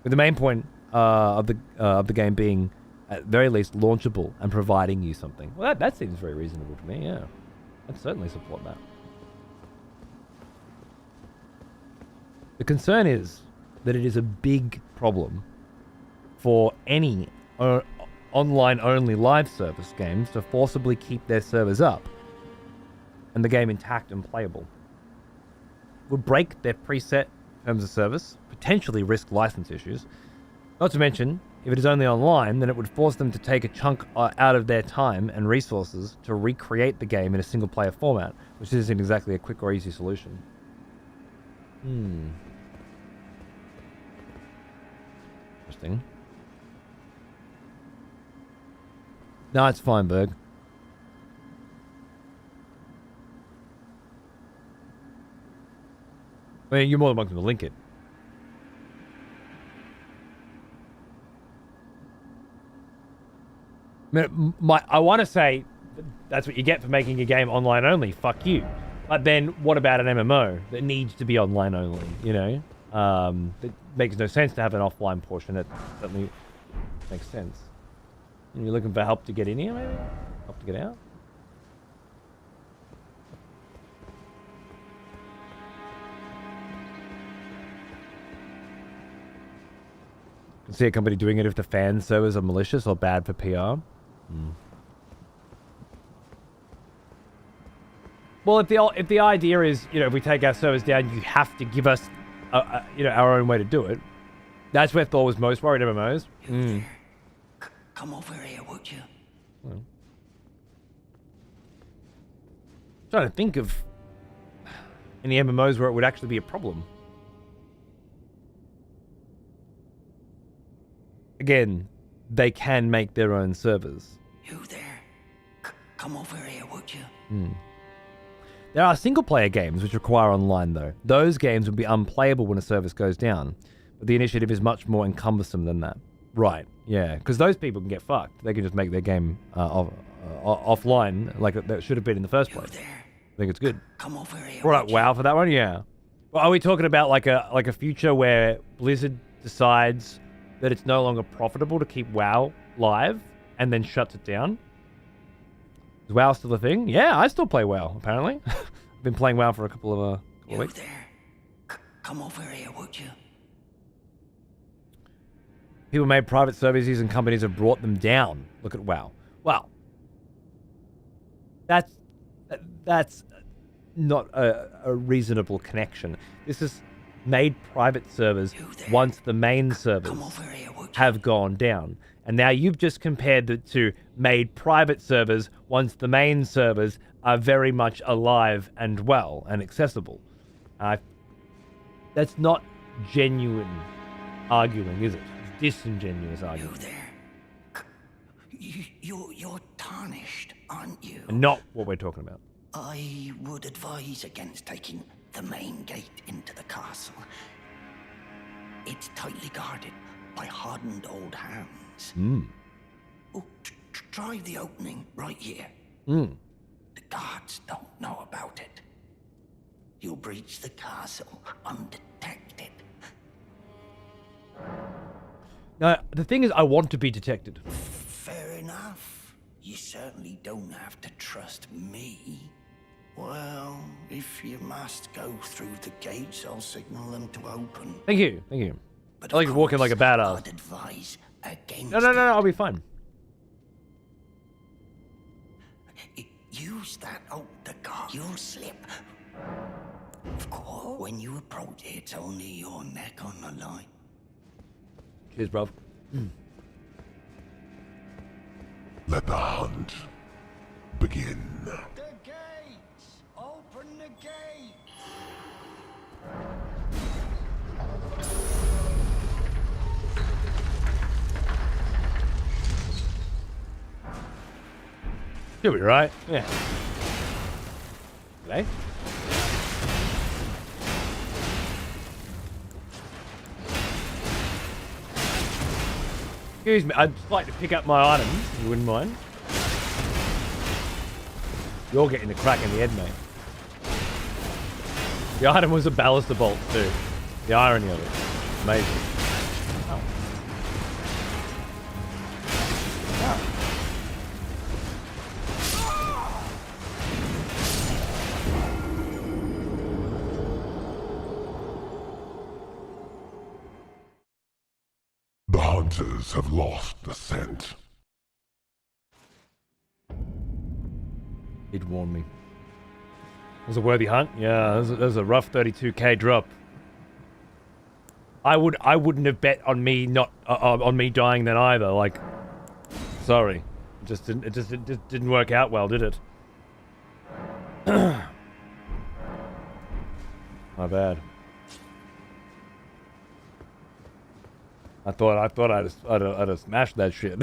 Speaker 1: With the main point of the game being at very least launchable and providing you something. Well, that seems very reasonable to me. Yeah, I'd certainly support that. The concern is that it is a big problem for any online-only live service games to forcibly keep their servers up and the game intact and playable. It would break their preset terms of service, potentially risk license issues. Not to mention, if it is only online, then it would force them to take a chunk out of their time and resources to recreate the game in a single-player format, which isn't exactly a quick or easy solution. Interesting. No, it's fine, Berg. I mean, you're more than welcome to link it. I mean, I want to say that's what you get for making a game online only. Fuck you. But then, what about an MMO that needs to be online only? You know, it makes no sense to have an offline portion. It certainly makes sense. And you're looking for help to get in here, maybe? Help to get out? Can see a company doing it if the fan servers are malicious or bad for PR. Well, if the idea is, you know, if we take our servers down, you have to give us, you know, our own way to do it. That's where Thor was most worried. MMOs.
Speaker 4: There. Come over here, would you?
Speaker 1: Well, trying to think of any MMOs where it would actually be a problem. Again, they can make their own servers.
Speaker 4: You there? Come over here, would you?
Speaker 1: There are single-player games which require online, though. Those games would be unplayable when a service goes down. But the initiative is much more cumbersome than that. Right, yeah. Because those people can get fucked. They can just make their game offline like that should have been in the first place.
Speaker 4: There.
Speaker 1: I think it's good.
Speaker 4: Come over here.
Speaker 1: Right, WoW for that one? Yeah. Well, are we talking about like a future where Blizzard decides that it's no longer profitable to keep WoW live and then shuts it down? Is WoW still a thing? Yeah, I still play WoW, apparently. I've been playing WoW for a couple of weeks.
Speaker 4: There. Come over here, would you?
Speaker 1: People made private services and companies have brought them down. Look at WoW. Well, that's not a reasonable connection. This is made private servers once the main servers have gone down. And now you've just compared it to made private servers once the main servers are very much alive and well and accessible. That's not genuine arguing, is it? It's disingenuous arguing.
Speaker 4: You there? You're tarnished, aren't you?
Speaker 1: And not what we're talking about.
Speaker 4: I would advise against taking the main gate into the castle. It's tightly guarded by hardened old hands. Oh, try the opening right here. The guards don't know about it. You'll breach the castle undetected.
Speaker 1: Now, the thing is, I want to be detected.
Speaker 4: Fair enough. You certainly don't have to trust me. Well, if you must go through the gates, I'll signal them to open.
Speaker 1: Thank you, thank you.
Speaker 4: But
Speaker 1: I like walking like a badass.
Speaker 4: I'd advise against
Speaker 1: No, I'll be fine.
Speaker 4: Use that the guard. You'll slip. Of course, when you approach it, it's only your neck on the line.
Speaker 1: Cheers, bro.
Speaker 2: Let the hunt begin.
Speaker 4: The gates! Open the gates!
Speaker 1: Should be right. Yeah. G'day. Excuse me, I'd just like to pick up my items, if you wouldn't mind. You're getting the crack in the head, mate. The item was a baluster bolt, too. The irony of it. Amazing. Oh.
Speaker 2: The hunters have lost the scent.
Speaker 1: He'd warned me. It was a worthy hunt. Yeah, that was a rough 32k drop. I wouldn't have bet on me on me dying then either. Like, sorry, it just didn't work out well, did it? My bad. I thought I'd have smashed that shit.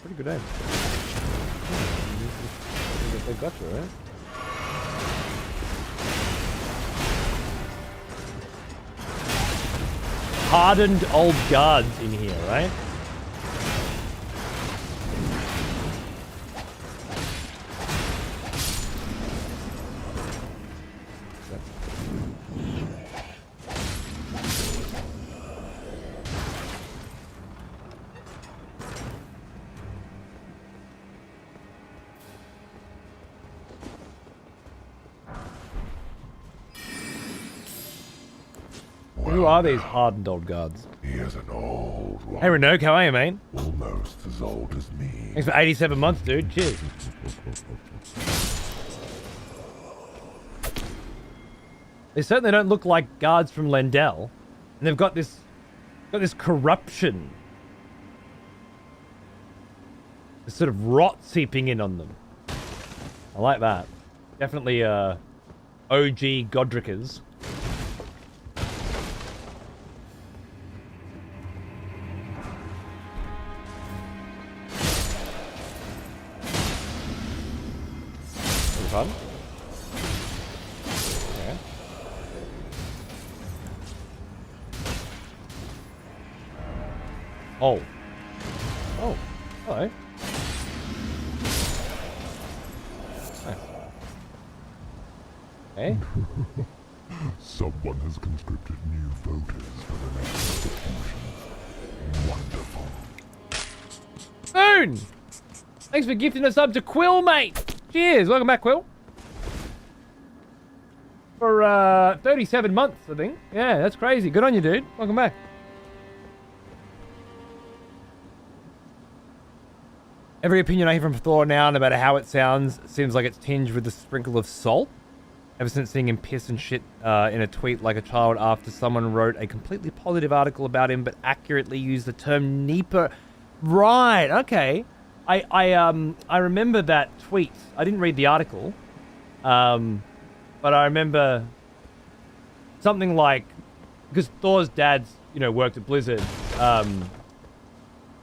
Speaker 1: Pretty good aim. They got you, right? Hardened old guards in here, right? Who are these hardened old guards?
Speaker 2: He is an old one.
Speaker 1: Hey Renault, how are you, mate?
Speaker 2: Almost as old as me.
Speaker 1: Thanks for 87 months, dude. Cheers. They certainly don't look like guards from Lendell. And they've got this corruption. This sort of rot seeping in on them. I like that. Definitely OG Godrickers. Fun. Okay. Oh. Oh. Hello. Nice. Okay.
Speaker 2: Someone has conscripted new voters for the next execution. Wonderful.
Speaker 1: Boone! Thanks for gifting us up to Quill, mate! Cheers! Welcome back, Quill. For 37 months, I think. Yeah, that's crazy. Good on you, dude. Welcome back. Every opinion I hear from Thor now, no matter how it sounds, seems like it's tinged with a sprinkle of salt. Ever since seeing him piss and shit in a tweet like a child after someone wrote a completely positive article about him but accurately used the term Neeper. Right, okay. I remember that tweet. I didn't read the article. But I remember something like, because Thor's dad's, worked at Blizzard for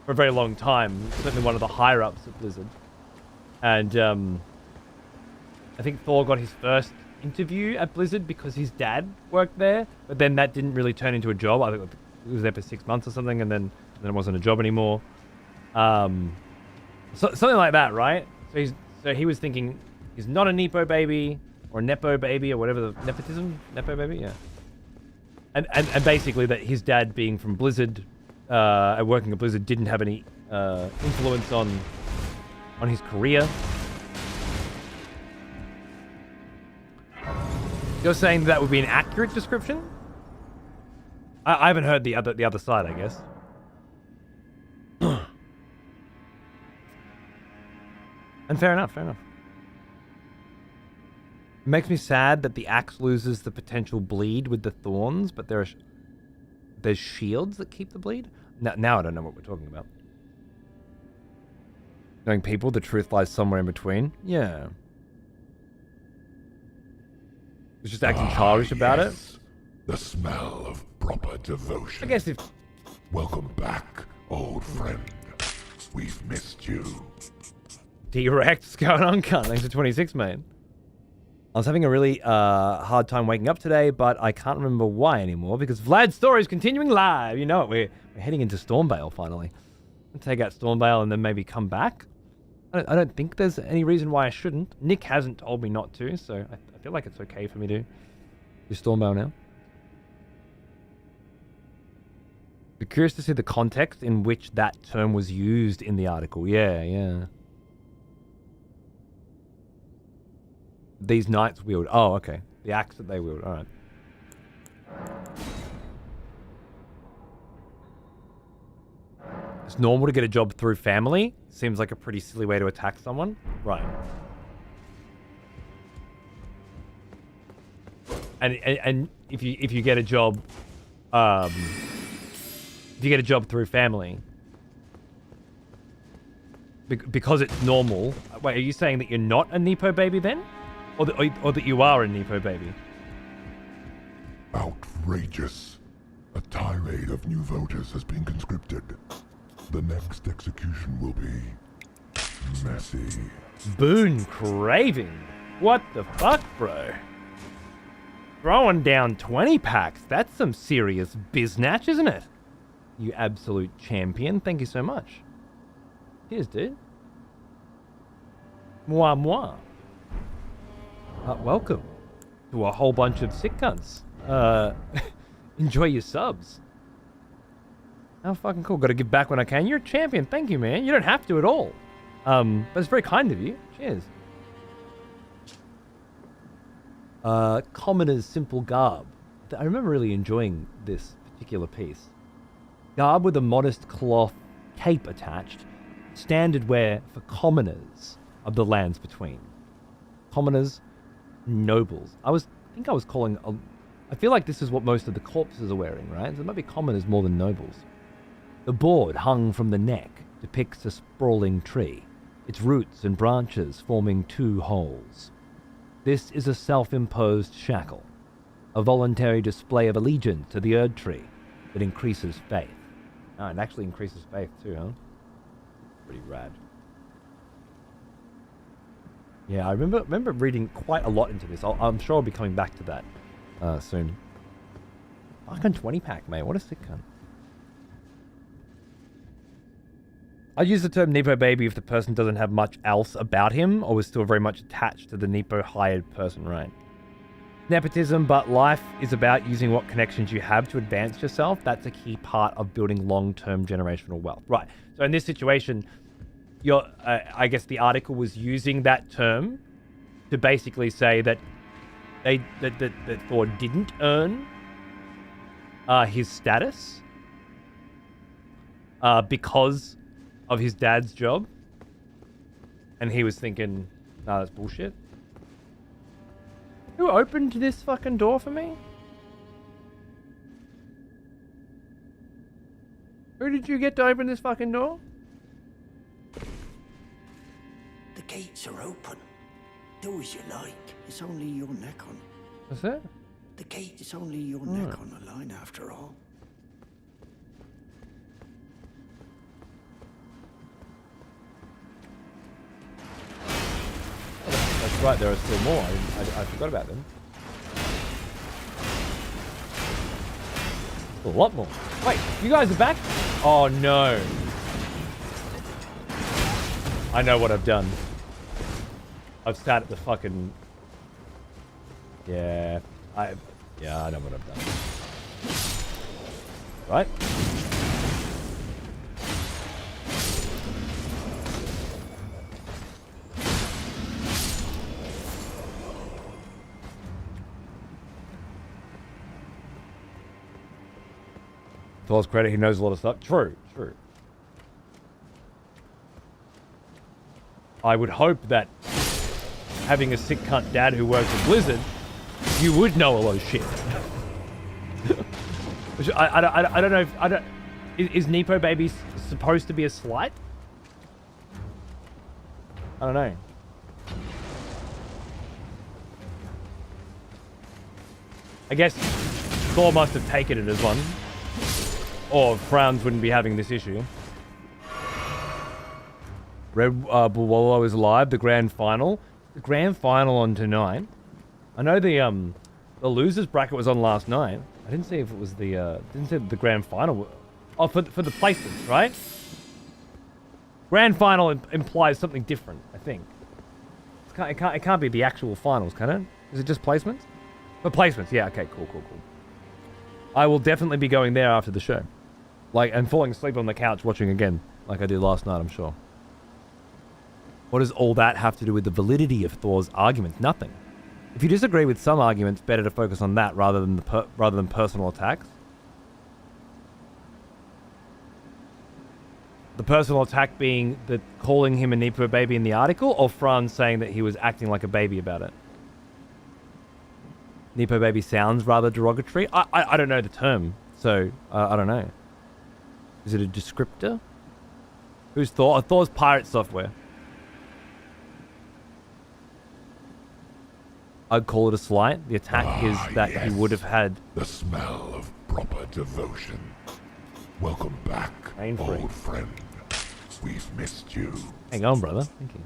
Speaker 1: a very long time. Certainly one of the higher ups at Blizzard. And I think Thor got his first interview at Blizzard because his dad worked there. But then that didn't really turn into a job. I think he was there for 6 months or something, and then it wasn't a job anymore. Something like that, right? So he was thinking he's not a Nepo baby or a Nepo baby or whatever the nepotism, Nepo baby, yeah. And basically that his dad being from Blizzard, working at Blizzard, didn't have any influence on his career. You're saying that would be an accurate description? I haven't heard the other side, I guess. And fair enough. It makes me sad that the axe loses the potential bleed with the thorns, but there's shields that keep the bleed? Now I don't know what we're talking about. Knowing people, the truth lies somewhere in between. Yeah. was just acting childish about it.
Speaker 2: The smell of proper devotion.
Speaker 1: I guess if...
Speaker 2: Welcome back, old friend. We've missed you.
Speaker 1: T-Rex, what's going on, cunt? Thanks for 26, mate. I was having a really hard time waking up today, but I can't remember why anymore, because Vlad's story is continuing live. You know it, we're heading into Stormvale, finally. I'll take out Stormvale and then maybe come back. I don't think there's any reason why I shouldn't. Nick hasn't told me not to, so I feel like it's okay for me to do Stormvale now. Be curious to see the context in which that term was used in the article. Yeah. These knights wield. Oh, okay. The axe that they wield. All right. It's normal to get a job through family. Seems like a pretty silly way to attack someone. Right. And if you get a job, if you get a job through family, because it's normal. Wait, are you saying that you're not a Nepo baby then? Or that you are a Nepo baby?
Speaker 2: Outrageous. A tirade of new voters has been conscripted. The next execution will be messy.
Speaker 1: Boon craving. What the fuck, bro? Throwing down 20 packs. That's some serious biznatch, isn't it? You absolute champion. Thank you so much. Cheers, dude. Moi, moi. Welcome to a whole bunch of sick cunts. Enjoy your subs. How fucking cool. Gotta give back when I can. You're a champion. Thank you, man. You don't have to at all. But it's very kind of you. Cheers. Commoner's simple garb. I remember really enjoying this particular piece. Garb with a modest cloth cape attached. Standard wear for commoners of the lands between. Commoners, nobles. I think I was calling... I feel like this is what most of the corpses are wearing, right? So it might be commoners more than nobles. The board hung from the neck depicts a sprawling tree, its roots and branches forming two holes. This is a self-imposed shackle, a voluntary display of allegiance to the Erdtree that increases faith. Oh, it actually increases faith too, huh? Pretty rad. Yeah, I remember reading quite a lot into this. I'm sure I'll be coming back to that soon. Fucking 20 pack, mate. What a sick cunt. I use the term Nepo baby if the person doesn't have much else about him or was still very much attached to the Nepo hired person, right? Nepotism, but life is about using what connections you have to advance yourself. That's a key part of building long-term generational wealth. Right. So in this situation, I guess the article was using that term to basically say that that Thor didn't earn his status because of his dad's job, and he was thinking, nah, that's bullshit. Who opened this fucking door for me? Who did you get to open this fucking door?
Speaker 4: The gates are open. Do as you like. It's only your neck on.
Speaker 1: What's that?
Speaker 4: The gate is only your neck on the line after all.
Speaker 1: That's right, there are still more. I forgot about them. A lot more. Wait, you guys are back? Oh no. I know what I've done. I've sat at the fucking... Yeah, I know what I've done. Right? To his credit, he knows a lot of stuff. True. I would hope that having a sick cunt dad who works at Blizzard, you would know a lot of shit. Which I don't know if... Is Nepo Baby supposed to be a slight? I don't know. I guess Thor must have taken it as one. Or Franz wouldn't be having this issue. Red Bull Wallow is live, the grand final. The grand final on tonight. I know the losers bracket was on last night. I didn't see if it was didn't see the grand final. Oh, for the placements, right? Grand final implies something different, I think. It can't be the actual finals, can it? Is it just placements? For placements, yeah, okay, cool. I will definitely be going there after the show. And falling asleep on the couch watching again, like I did last night, I'm sure. What does all that have to do with the validity of Thor's arguments? Nothing. If you disagree with some arguments, better to focus on that rather than personal attacks. The personal attack being the calling him a Nepo baby in the article, or Franz saying that he was acting like a baby about it. Nepo baby sounds rather derogatory. I don't know the term, so I don't know. Is it a descriptor? Who's Thor? Thor's pirate software. I'd call it a slight. The attack is that he would have had...
Speaker 2: The smell of proper devotion. Welcome back, old friend. We've missed you.
Speaker 1: Hang on, brother. Thank you.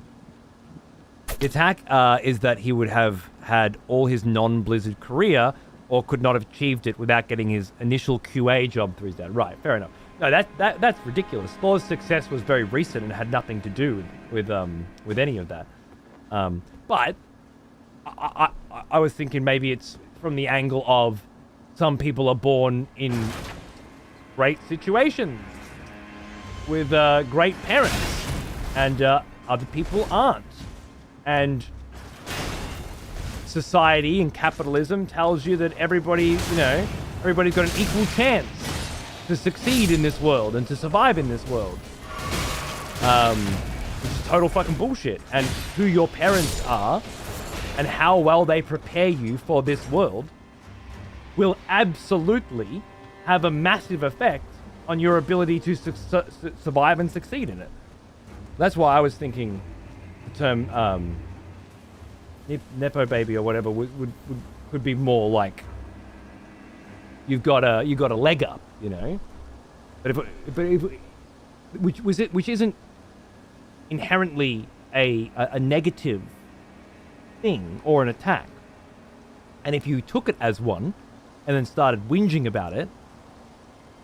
Speaker 1: The attack is that he would have had all his non-Blizzard career or could not have achieved it without getting his initial QA job through his dad. Right, fair enough. No, that's ridiculous. Thor's success was very recent and had nothing to do with any of that. But I was thinking maybe it's from the angle of some people are born in great situations with great parents, and other people aren't. And society and capitalism tells you that everybody's got an equal chance to succeed in this world and to survive in this world. Which is total fucking bullshit. And who your parents are and how well they prepare you for this world will absolutely have a massive effect on your ability to survive and succeed in it. That's why I was thinking the term Nepo baby or whatever could be more like you've got a leg up, you know. Which isn't inherently a negative thing or an attack. And if you took it as one and then started whinging about it,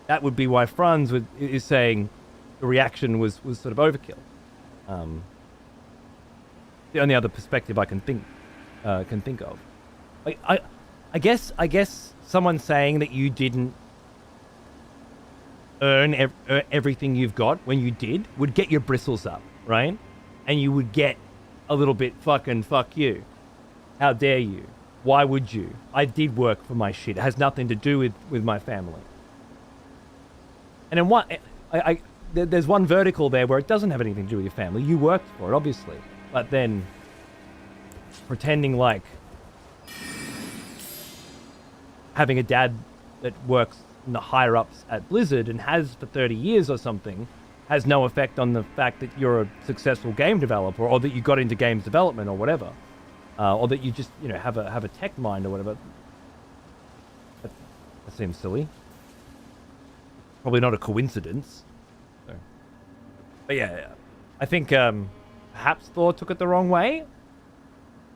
Speaker 1: that would be why Franz is saying the reaction was sort of overkill. The only other perspective I can think of. I guess someone saying that you didn't earn everything you've got when you did would get your bristles up, right? And you would get a little bit fucking fuck you. How dare you? Why would you? I did work for my shit. It has nothing to do with my family. And in one, there's one vertical there where it doesn't have anything to do with your family. You worked for it, obviously. But then pretending like having a dad that works in the higher ups at Blizzard and has for 30 years or something has no effect on the fact that you're a successful game developer or that you got into games development or whatever. Or that you just, have a tech mind or whatever. That seems silly. Probably not a coincidence. So. But yeah, I think perhaps Thor took it the wrong way.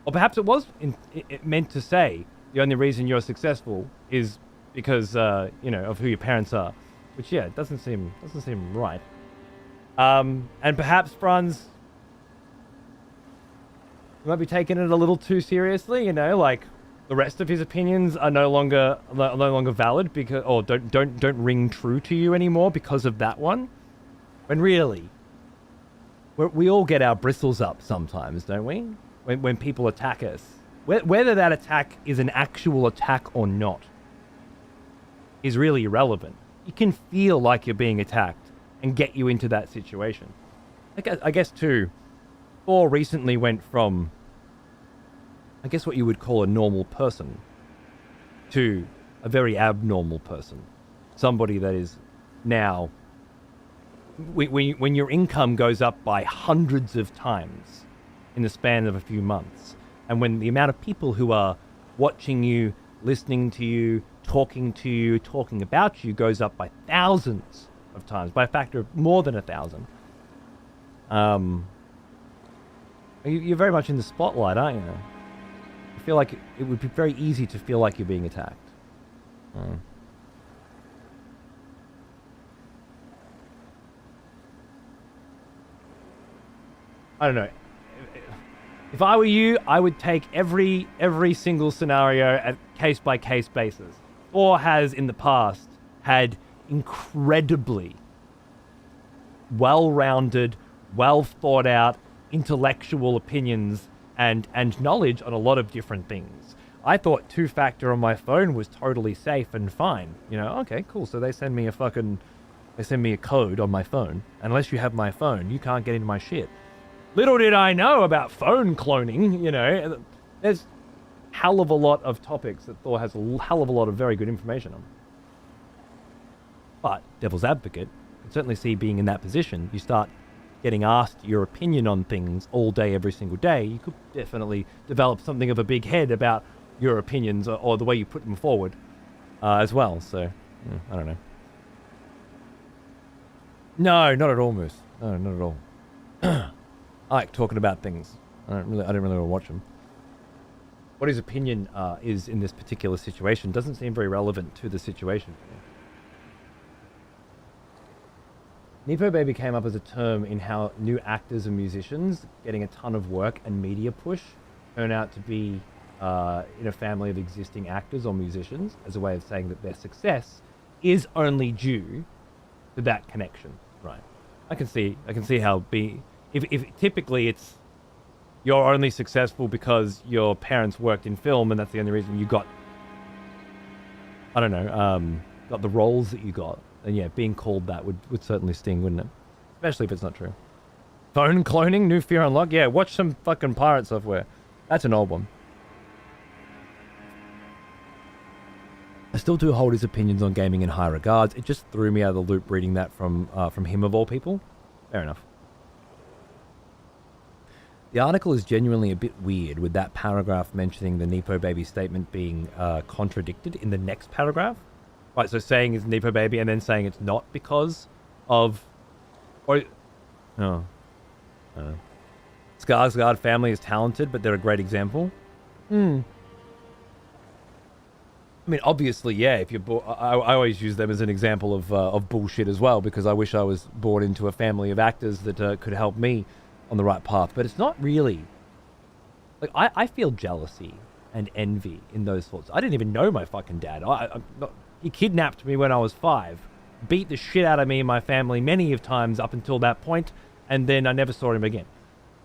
Speaker 1: Or perhaps it was it meant to say the only reason you're successful is because, of who your parents are. Which, yeah, doesn't seem right. And perhaps Franz might be taking it a little too seriously, like the rest of his opinions are no longer valid because, or don't ring true to you anymore because of that one. When really, we all get our bristles up sometimes, don't we? When people attack us, whether that attack is an actual attack or not, is really irrelevant. You can feel like you're being attacked and get you into that situation. I guess too, Thor recently went from, I guess what you would call a normal person, to a very abnormal person. Somebody that is now, when your income goes up by hundreds of times in the span of a few months, and when the amount of people who are watching you listening to you, talking about you goes up by thousands of times, by a factor of more than 1,000. You're very much in the spotlight, aren't you? I feel like it would be very easy to feel like you're being attacked. I don't know. If I were you, I would take every single scenario at case-by-case basis. Or has, in the past, had incredibly well-rounded, well-thought-out, intellectual opinions and knowledge on a lot of different things. I thought two-factor on my phone was totally safe and fine. You know, okay, cool. So they send me a code on my phone. Unless you have my phone, you can't get into my shit. Little did I know about phone cloning, you know. There's a hell of a lot of topics that Thor has a hell of a lot of very good information on. But, devil's advocate, I can certainly see being in that position, you start getting asked your opinion on things all day, every single day, you could definitely develop something of a big head about your opinions or the way you put them forward as well. So, I don't know. No, not at all, Moose. No, not at all. I like talking about things. I don't really want to watch them. What his opinion is in this particular situation doesn't seem very relevant to the situation. Nepo Baby came up as a term in how new actors and musicians getting a ton of work and media push turn out to be in a family of existing actors or musicians, as a way of saying that their success is only due to that connection. Right. I can see how if typically it's you're only successful because your parents worked in film and that's the only reason you got, I don't know, got the roles that you got. And yeah, being called that would certainly sting, wouldn't it? Especially if it's not true. Phone cloning, new fear unlocked. Yeah, watch some fucking pirate software. That's an old one. I still do hold his opinions on gaming in high regards. It just threw me out of the loop reading that from him of all people. Fair enough. The article is genuinely a bit weird, with that paragraph mentioning the Nepo Baby statement being contradicted in the next paragraph. Right, so saying it's Nepo Baby and then saying it's not because of... Skarsgård family is talented, but they're a great example. I mean, obviously, yeah, if you're I always use them as an example of bullshit as well, because I wish I was born into a family of actors that could help me on the right path. But it's not really... Like, I feel jealousy and envy in those thoughts. I didn't even know my fucking dad. He kidnapped me when I was 5, beat the shit out of me and my family many of times up until that point, and then I never saw him again.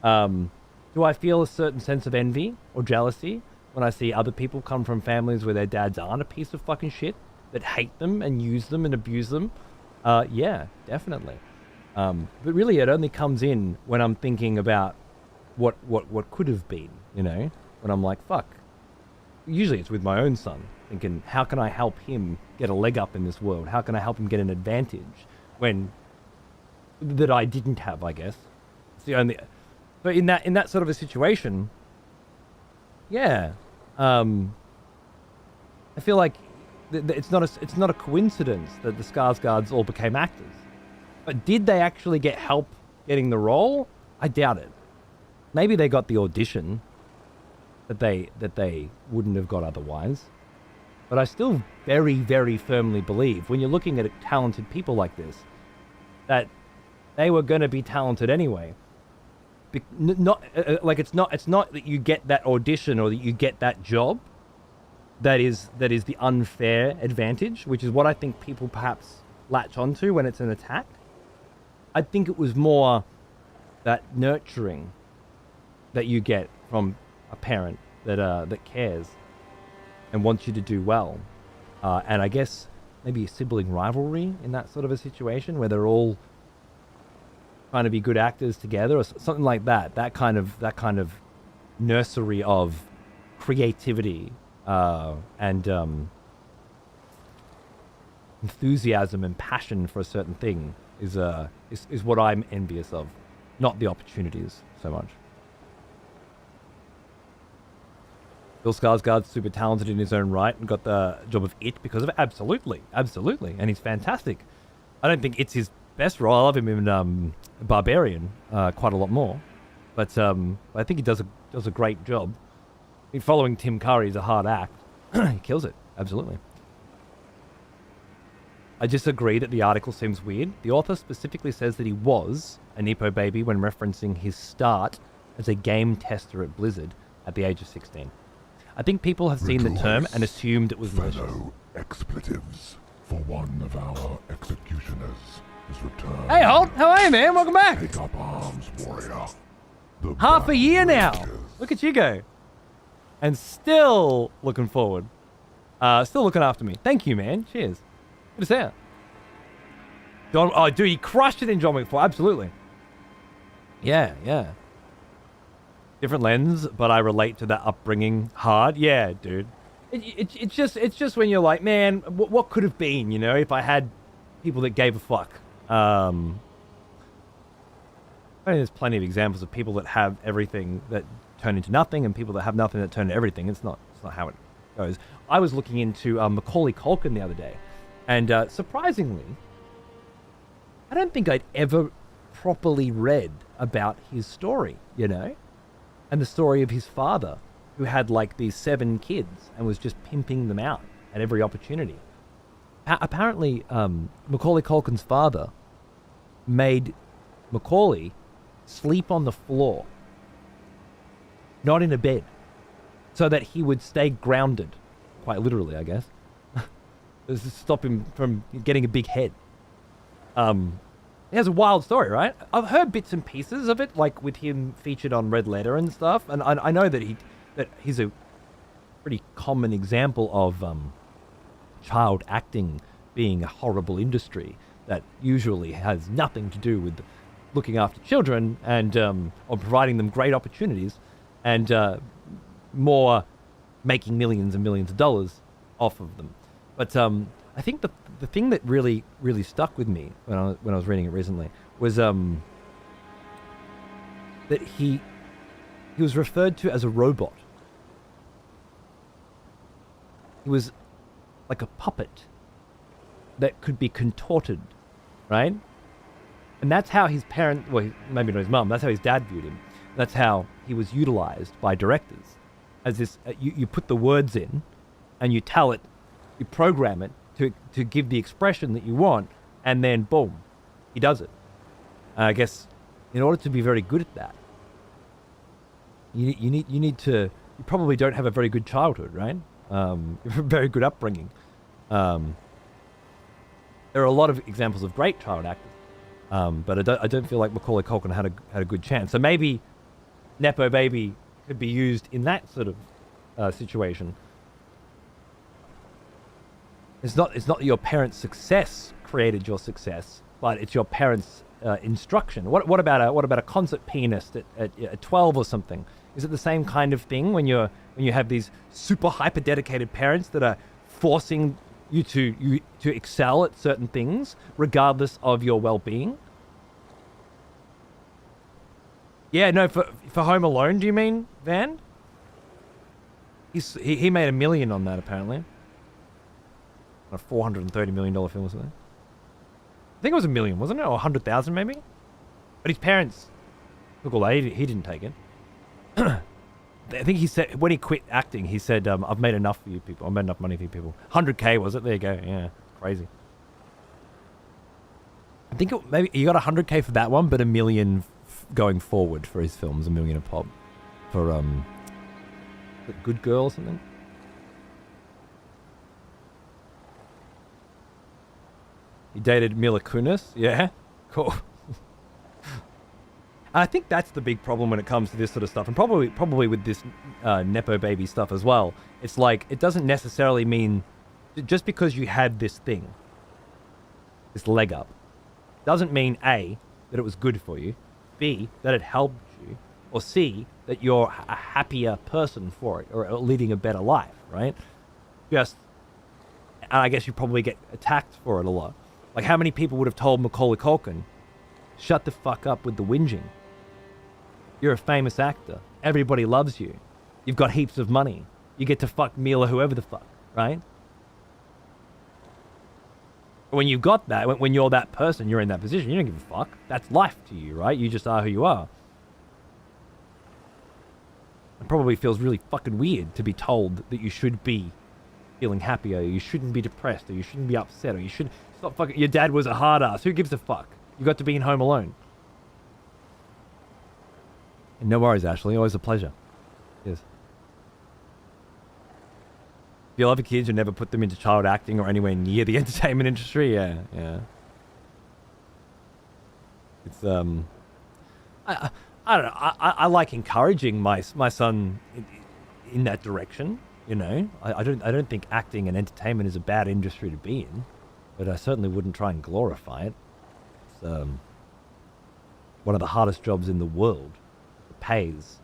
Speaker 1: Do I feel a certain sense of envy or jealousy when I see other people come from families where their dads aren't a piece of fucking shit, that hate them and use them and abuse them? Yeah, definitely. But really, it only comes in when I'm thinking about what could have been, you know? When I'm like, fuck. Usually it's with my own son, thinking, how can I help him get a leg up in this world? How can I help him get an advantage that I didn't have, I guess. It's the only... But in that sort of a situation, yeah, I feel like it's not a coincidence that the Skarsgårds all became actors. But did they actually get help getting the role? I doubt it. Maybe they got the audition that they wouldn't have got otherwise. But I still very, very firmly believe, when you're looking at talented people like this, that they were going to be talented anyway. It's not that you get that audition or that you get that job that is the unfair advantage, which is what I think people perhaps latch onto when it's an attack. I think it was more that nurturing that you get from a parent that cares and wants you to do well. And I guess maybe a sibling rivalry in that sort of a situation where they're all trying to be good actors together or something like that. That kind of nursery of creativity and enthusiasm and passion for a certain thing is what I'm envious of, not the opportunities so much. Bill Skarsgård's super talented in his own right and got the job of It because of it. Absolutely. Absolutely. And he's fantastic. I don't think it's his best role. I love him in Barbarian quite a lot more. But I think he does a great job. I mean, following Tim Curry is a hard act. He kills it. Absolutely. I disagree that the article seems weird. The author specifically says that he was a Nepo baby when referencing his start as a game tester at Blizzard at the age of 16. I think people have seen the term and assumed it was malicious.
Speaker 2: Fellow expletives, for one of our executioners is returned.
Speaker 1: Hey, Holt! How are you, man? Welcome back!
Speaker 2: Take up arms, warrior. The
Speaker 1: Half a year now!
Speaker 2: battle rages.
Speaker 1: Look at you go. And still looking forward. Still looking after me. Thank you, man. Cheers. Good to see ya. John, oh, dude, he crushed it in John Wick 4. Absolutely. Yeah, yeah. Different lens, but I relate to that upbringing hard. Yeah, dude. It's just when you're like, man, what could have been, you know, if I had people that gave a fuck. I mean, there's plenty of examples of people that have everything that turn into nothing and people that have nothing that turn into everything. It's not how it goes. I was looking into Macaulay Culkin the other day, and surprisingly, I don't think I'd ever properly read about his story, you know? And the story of his father, who had like these 7 kids and was just pimping them out at every opportunity. Apparently, Macaulay Culkin's father made Macaulay sleep on the floor, not in a bed, so that he would stay grounded, quite literally, I guess. This is to stop him from getting a big head. It has a wild story, right? I've heard bits and pieces of it, like with him featured on Red Letter and stuff, and I know that he's a pretty common example of child acting being a horrible industry that usually has nothing to do with looking after children and or providing them great opportunities and more making millions and millions of dollars off of them. But I think the thing that really stuck with me when I was reading it recently was that he was referred to as a robot. He was like a puppet that could be contorted, right? And that's how his parent, well, maybe not his mum, that's how his dad viewed him. That's how he was utilized by directors. As this, you put the words in and you tell it, you program it to give the expression that you want, and then boom, he does it. I guess in order to be very good at that, you probably don't have a very good childhood, right? A very good upbringing. There are a lot of examples of great child actors, but I don't feel like Macaulay Culkin had a good chance. So maybe Nepo Baby could be used in that sort of situation. It's not that your parents' success created your success, but it's your parents' instruction. What about a concert pianist at 12 or something? Is it the same kind of thing when you have these super hyper dedicated parents that are forcing you to excel at certain things regardless of your well-being? Yeah, no, for Home Alone, do you mean, Van? He made $1 million on that apparently. A $430 million film or something. I think it was $1 million, wasn't it? Or 100,000 maybe? But his parents took all that. He didn't take it. I think he said, when he quit acting, he said, I've made enough for you people. I've made enough money for you people. 100K was it? There you go. Yeah, crazy. I think maybe he got 100K for that one, but $1 million going forward for his films. $1 million a pop. For, Good Girl or something? He dated Mila Kunis. Yeah, cool. I think that's the big problem when it comes to this sort of stuff, and probably with this Nepo Baby stuff as well. It's like, it doesn't necessarily mean, just because you had this thing, this leg up, doesn't mean A, that it was good for you, B, that it helped you, or C, that you're a happier person for it, or leading a better life, right? And I guess you probably get attacked for it a lot. Like, how many people would have told Macaulay Culkin, shut the fuck up with the whinging. You're a famous actor. Everybody loves you. You've got heaps of money. you get to fuck Mila whoever the fuck, right? When you've got that, when you're that person, you're in that position, you don't give a fuck. That's life to you, right? You just are who you are. It probably feels really fucking weird to be told that you should be feeling happy, or you shouldn't be depressed, or you shouldn't be upset, or you should stop fucking. Your dad was a hard ass. Who gives a fuck? You got to be in Home Alone. And no worries, Ashley. Always a pleasure. Yes. If you love your kids, you never put them into child acting or anywhere near the entertainment industry. Yeah, yeah. It's I don't know. I like encouraging my son in that direction. You know, I don't think acting and entertainment is a bad industry to be in, but I certainly wouldn't try and glorify it. It's one of the hardest jobs in the world. It pays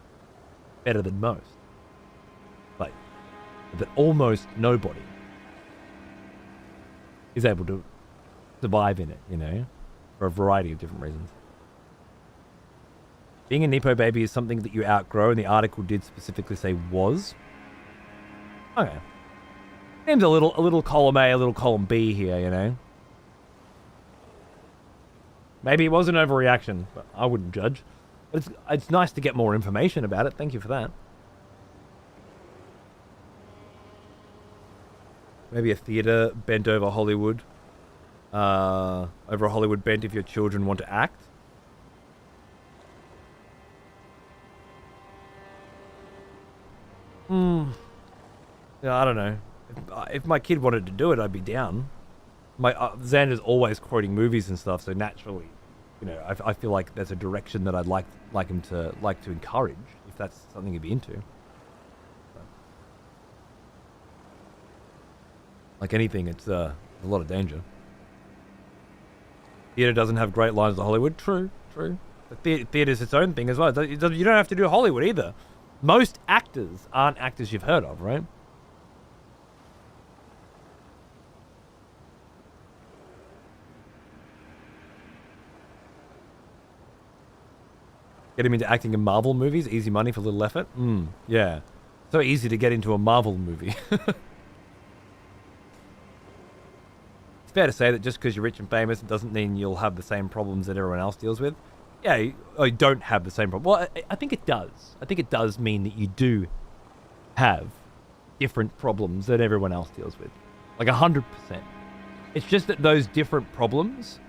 Speaker 1: better than most, but that almost nobody is able to survive in it. You know, for a variety of different reasons. Being a Nepo baby is something that you outgrow, and the article did specifically say was. Okay. Seems a little column A, a little column B here, you know. Maybe it was an overreaction, but I wouldn't judge. But it's nice to get more information about it. Thank you for that. Maybe a theater bent over Hollywood. Over a Hollywood bent if your children want to act. Yeah, I don't know. If my kid wanted to do it, I'd be down. Xander's always quoting movies and stuff, so naturally, you know, I feel like that's a direction that I'd like him to encourage, if that's something he'd be into. Like anything, it's a lot of danger. Theater doesn't have great lines to Hollywood. True. The theater's its own thing as well. You don't have to do Hollywood either. Most actors aren't actors you've heard of, right? Get him into acting in Marvel movies. Easy money for little effort. Yeah. So easy to get into a Marvel movie. It's fair to say that just because you're rich and famous, it doesn't mean you'll have the same problems that everyone else deals with. Yeah, you don't have the same problem. Well, I think it does. I think it does mean that you do have different problems that everyone else deals with. Like 100%. It's just that those different problems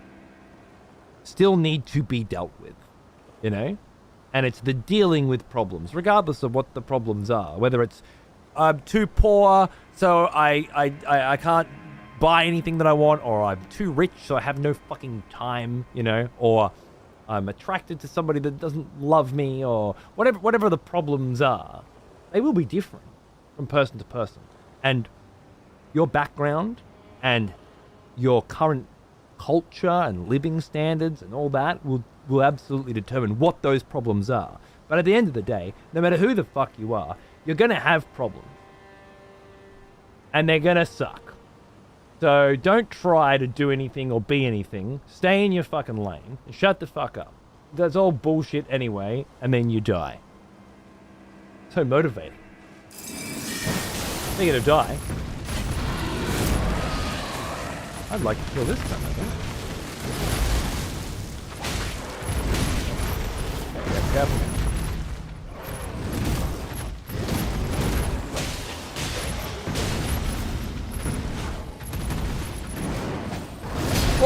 Speaker 1: still need to be dealt with, you know? And it's the dealing with problems, regardless of what the problems are. Whether it's, I'm too poor, so I can't buy anything that I want, or I'm too rich, so I have no fucking time, you know? Or I'm attracted to somebody that doesn't love me, or whatever the problems are, they will be different from person to person. And your background and your current culture and living standards and all that will absolutely determine what those problems are. But at the end of the day, no matter who the fuck you are, you're going to have problems. And they're going to suck. So don't try to do anything or be anything. Stay in your fucking lane and shut the fuck up. That's all bullshit anyway, and then you die. So motivating. Speaking of die, I'd like to kill this guy, I think. Yeah, careful.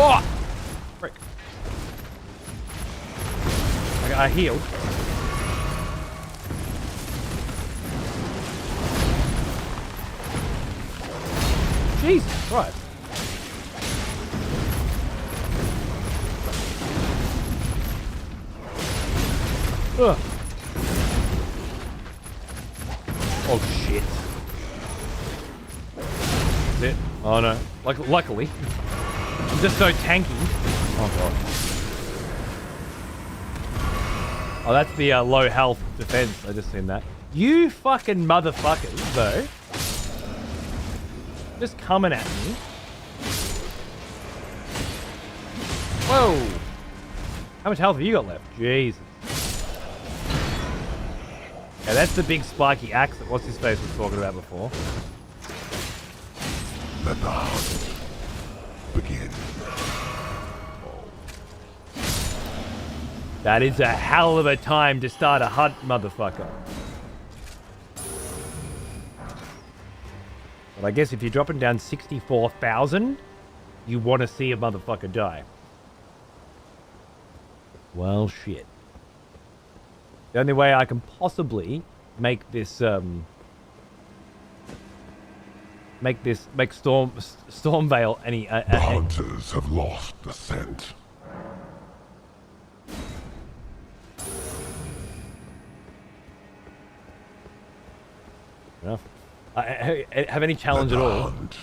Speaker 1: Oh! Frick. I healed. Jesus Christ. Ugh. Oh shit. That's it. Oh no. Luckily. I'm just so tanky. Oh god. Oh, that's the low health defense. I just seen that. You fucking motherfuckers, though. Just coming at me. Whoa. How much health have you got left? Jesus. Yeah, that's the big spiky axe that what's his face was talking about before.
Speaker 2: Let the hunt begin.
Speaker 1: That is a hell of a time to start a hunt, motherfucker. But I guess if you're dropping down 64,000, you want to see a motherfucker die. Well, shit. The only way I can possibly make this, make Stormvale any,
Speaker 2: The hunters have lost the scent.
Speaker 1: enough. Have any challenge at
Speaker 2: Let the
Speaker 1: all?
Speaker 2: hunt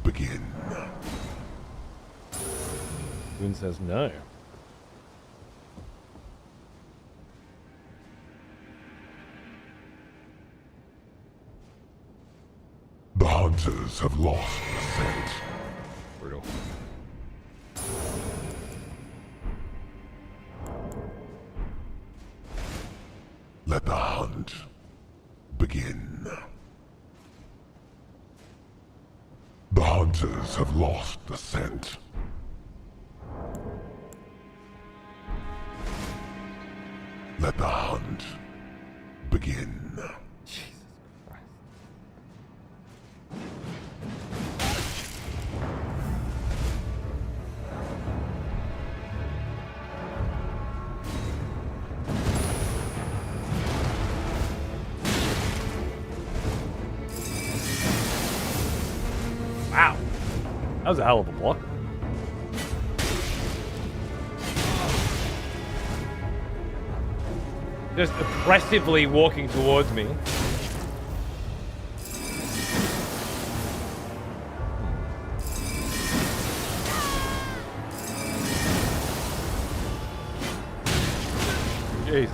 Speaker 2: begin.
Speaker 1: Boone says no.
Speaker 2: The hunters have lost the scent.
Speaker 1: Brutal.
Speaker 2: Let the hunt begin. The hunters have lost the scent. Let the hunt begin.
Speaker 1: Jesus Christ. Wow. That was a hell of a block. Just oppressively walking towards me. Jeez.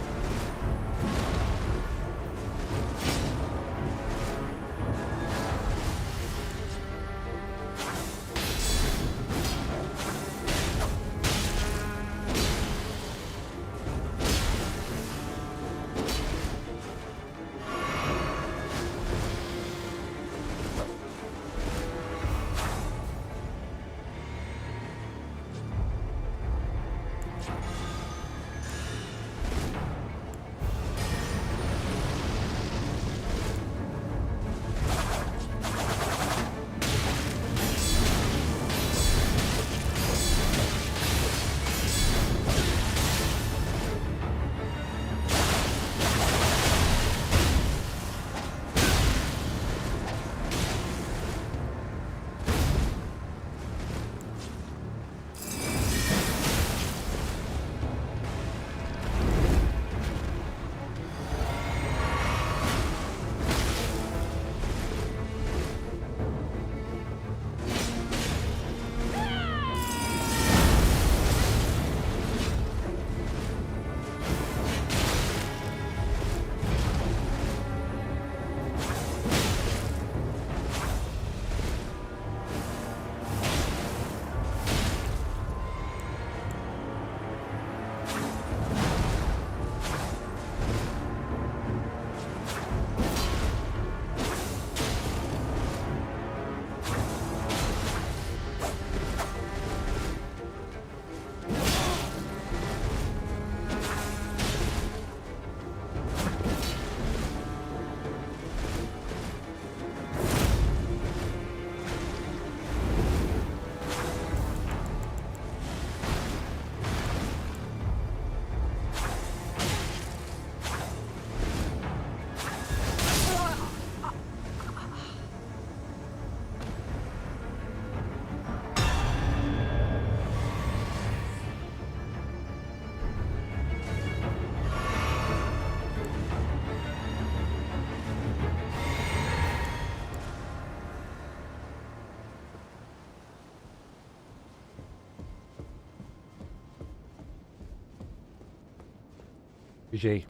Speaker 1: GG.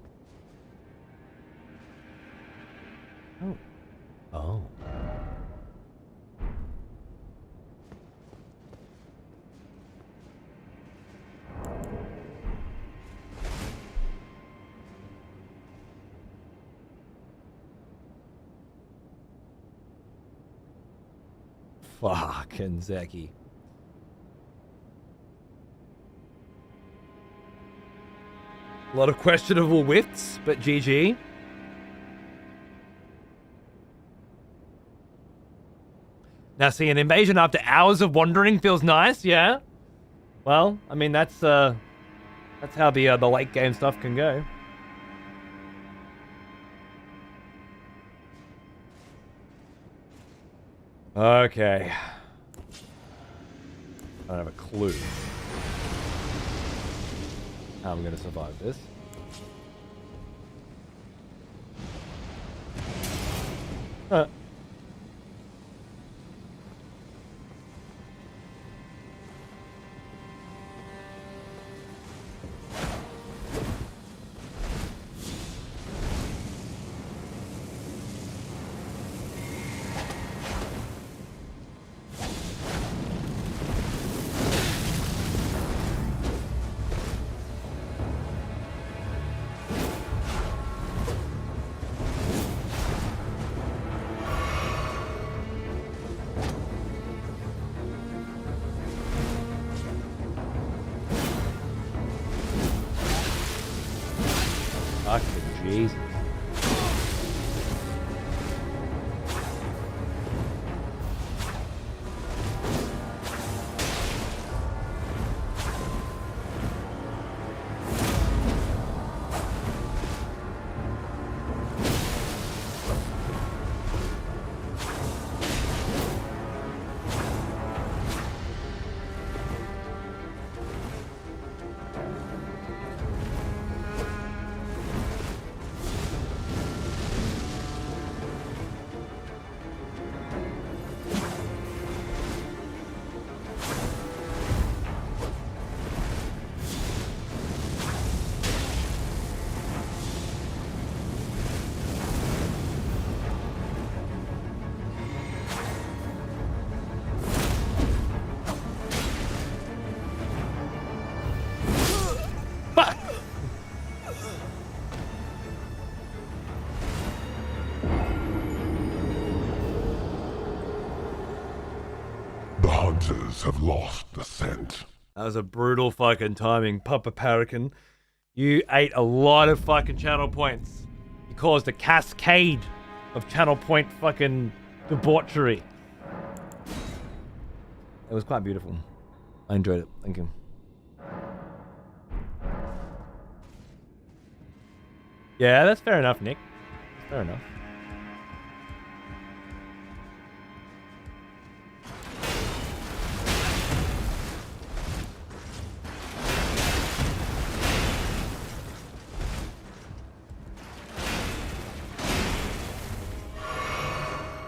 Speaker 1: Oh. Oh. Fucking Zeki. A lot of questionable widths, but GG. Now, see, an invasion after hours of wandering feels nice, yeah? Well, I mean, that's how the late game stuff can go. Okay. I don't have a clue how I'm gonna survive this. Fucking Jesus.
Speaker 2: Have lost the scent.
Speaker 1: That was a brutal fucking timing, Papa Parakin. You ate a lot of fucking channel points. You caused a cascade of channel point fucking debauchery. It was quite beautiful. I enjoyed it. Thank you. Yeah, that's fair enough, Nick. That's fair enough.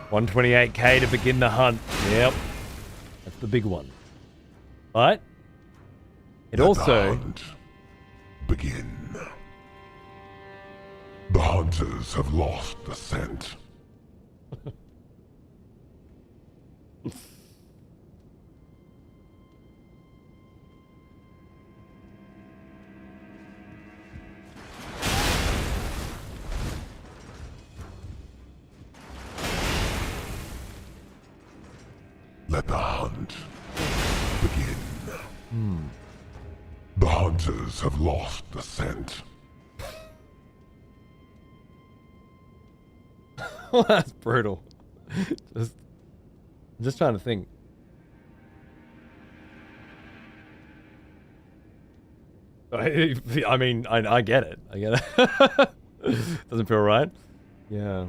Speaker 1: $128K to begin the hunt. Yep. That's the big one. Right? It also...
Speaker 2: begin. The hunters have lost the scent. Let the hunt begin. The hunters have lost the scent.
Speaker 1: That's brutal. Just trying to think. I mean, I get it. I get it. Doesn't feel right. Yeah.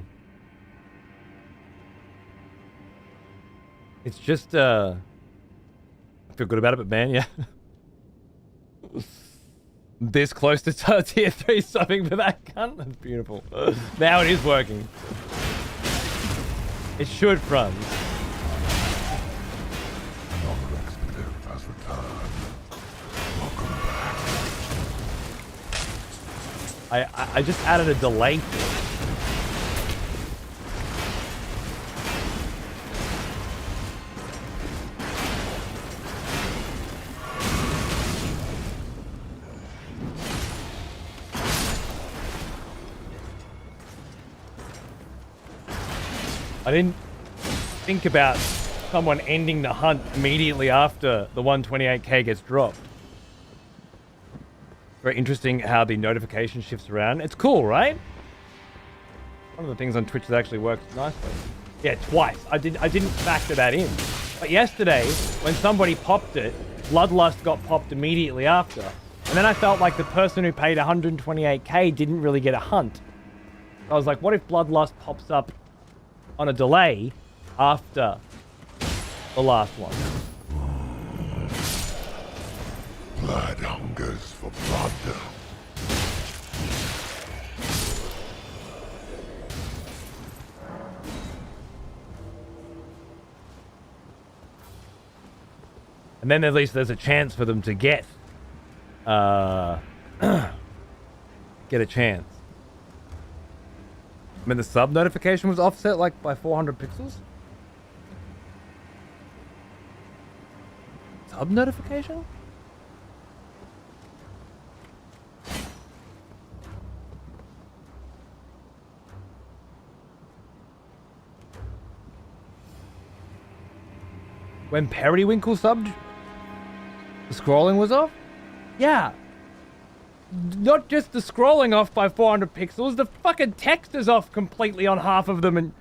Speaker 1: It's just, I feel good about it, but man, yeah. This close to tier 3 subbing for that cunt? That's beautiful. Now it is working. It should, Franz.
Speaker 2: Expletive has returned. Welcome back.
Speaker 1: I just added a delay to it. I didn't think about someone ending the hunt immediately after the 128k gets dropped. Very interesting how the notification shifts around. It's cool, right? One of the things on Twitch that actually works nicely. Yeah, twice. I didn't factor that in. But yesterday, when somebody popped it, Bloodlust got popped immediately after. And then I felt like the person who paid 128k didn't really get a hunt. I was like, what if Bloodlust pops up on a delay after the last one?
Speaker 2: Blood hungers for blood.
Speaker 1: And then at least there's a chance for them to get a chance. I mean, the sub notification was offset like by 400 pixels. Sub notification? When Periwinkle subbed, the scrolling was off? Yeah. Not just the scrolling off by 400 pixels, the fucking text is off completely on half of them and...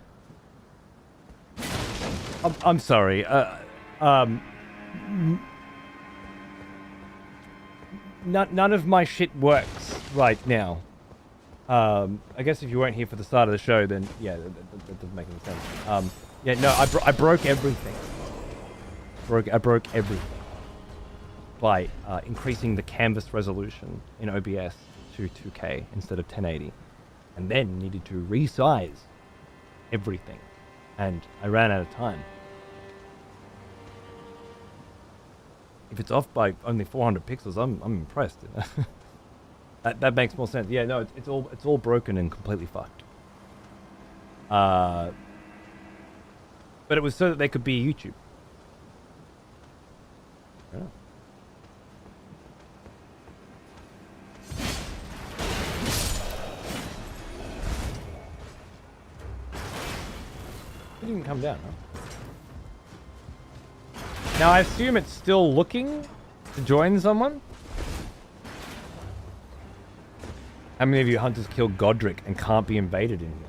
Speaker 1: I'm sorry, none of my shit works right now. I guess if you weren't here for the start of the show, then yeah, that doesn't make any sense. Yeah, no, I broke everything. I broke everything by increasing the canvas resolution in OBS to 2K instead of 1080, and then needed to resize everything, and I ran out of time. If it's off by only 400 pixels, I'm impressed. that makes more sense. Yeah, no, it's all broken and completely fucked. But it was so that they could be YouTube. Yeah. It didn't come down, huh? Now I assume it's still looking to join someone. How many of you hunters killed Godric and can't be invaded in here?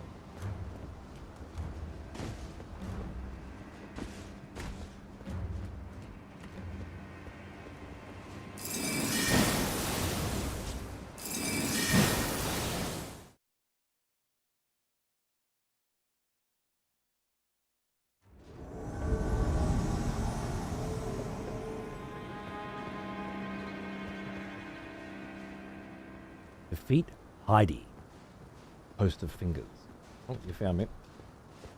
Speaker 1: Defeat Heidi. Post of fingers. Oh, you found me.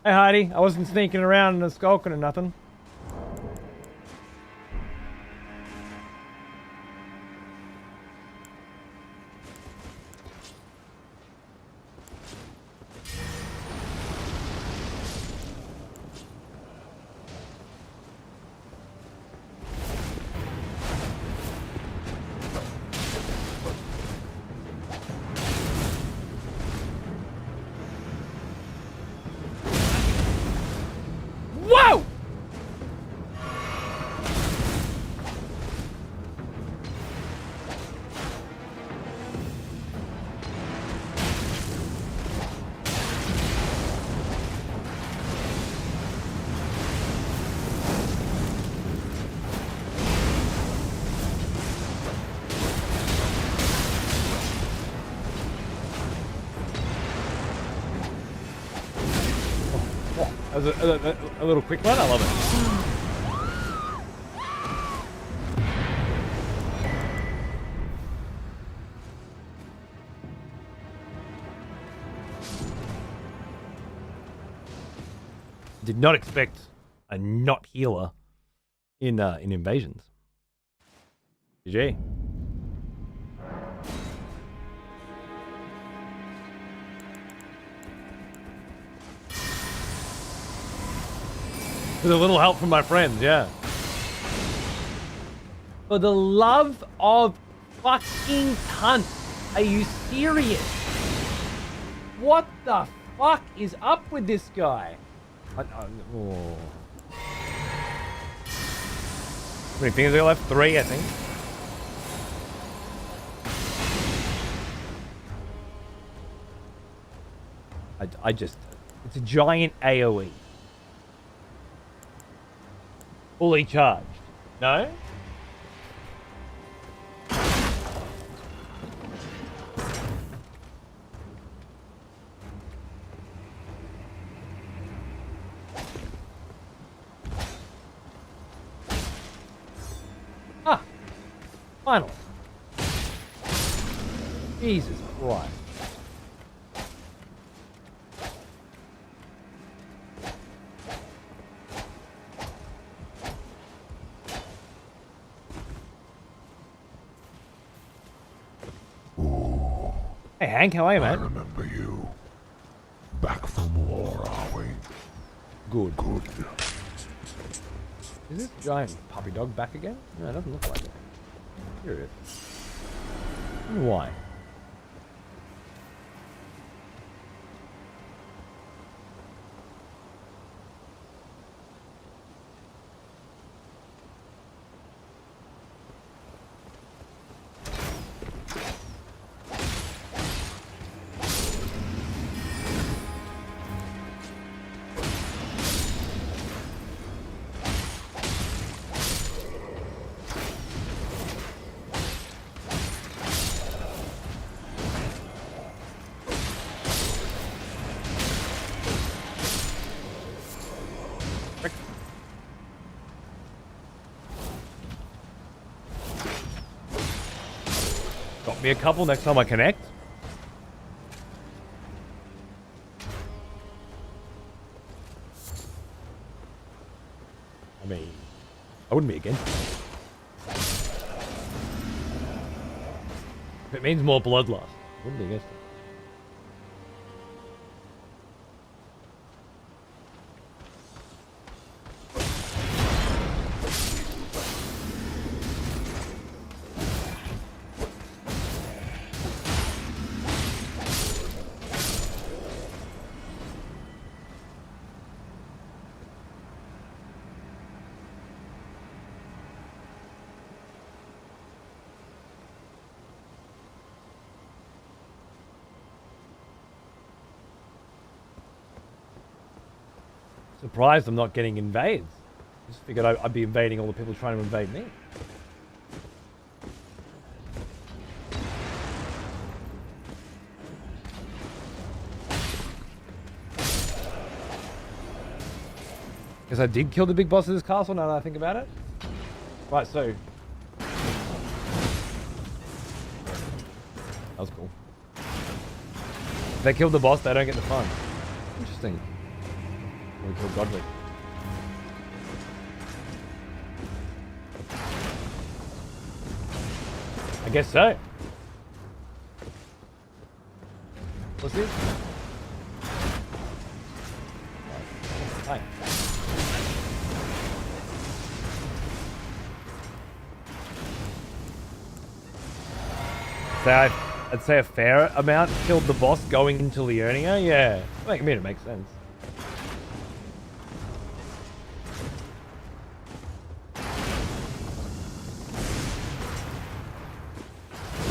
Speaker 1: Hey Heidi, I wasn't sneaking around and skulking or nothing. Whoa! That was a little quick one. I love it. Did not expect a not healer in invasions. GG. With a little help from my friends, yeah. For the love of fucking cunt. Are you serious? What the fuck is up with this guy? Oh. How many fingers are left? 3, I think. I just... It's a giant AoE. Fully charged. No? Ah! Finally. Jesus Christ. Hey Hank, how are you,
Speaker 2: I
Speaker 1: mate?
Speaker 2: remember you. Back from war, are we?
Speaker 1: Good.
Speaker 2: Good.
Speaker 1: Is this giant puppy dog back again? No, it doesn't look like it. Here it is. I wonder why. Got me a couple next time I connect. I mean, I wouldn't be against it. If it means more bloodlust, I wouldn't be against it. Surprised I'm not getting invades. Just figured I'd be invading all the people trying to invade me. Because I did kill the big boss of this castle now that I think about it. Right, so... That was cool. If they kill the boss, they don't get the fun. Interesting. We kill Godly. I guess so. What's this? Hi. So I'd say a fair amount killed the boss going into Leonia. Yeah, I mean it makes sense.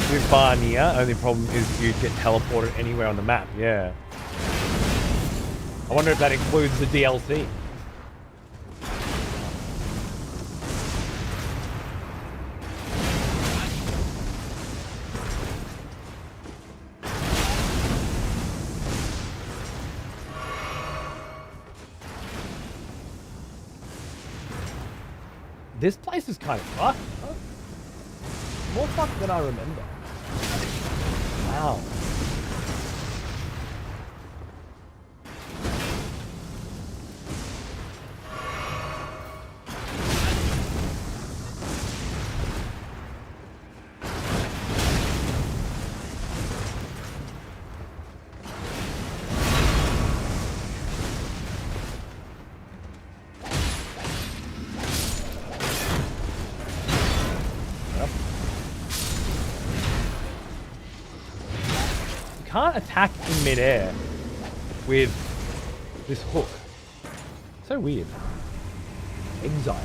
Speaker 1: Too far near. Only problem is you get teleported anywhere on the map. Yeah. I wonder if that includes the DLC. This place is kind of fucked. Huh? More fucked than I remember. Wow. Can't attack in midair with this hook. So weird. Exile.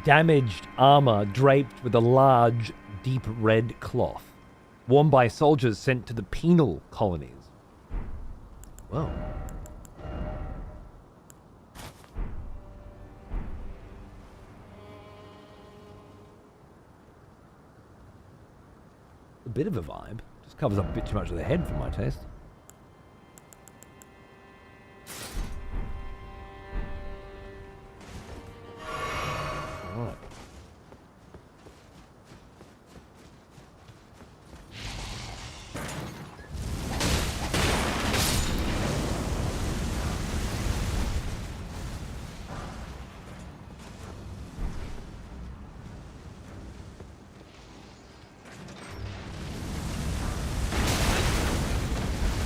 Speaker 1: damaged armor draped with a large, deep red cloth, worn by soldiers sent to the penal colonies. Whoa. A bit of a vibe. Just covers up a bit too much of the head for my taste. Alright.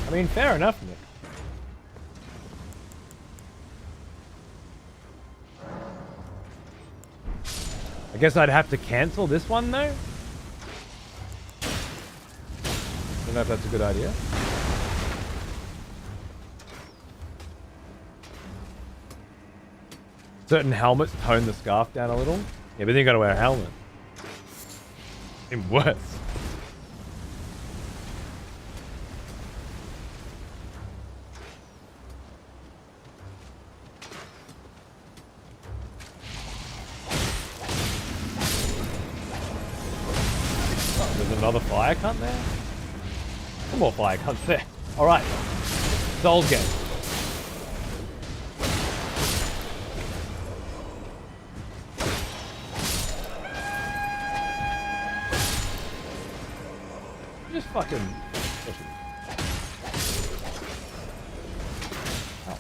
Speaker 1: I mean, fair enough, Nick. I guess I'd have to cancel this one, though? Don't know if that's a good idea. Certain helmets tone the scarf down a little. Yeah, but then you gotta wear a helmet. Even worse. Another fire cunt there? Some more fire cunts there. Alright. Souls game. Just fucking... Oh.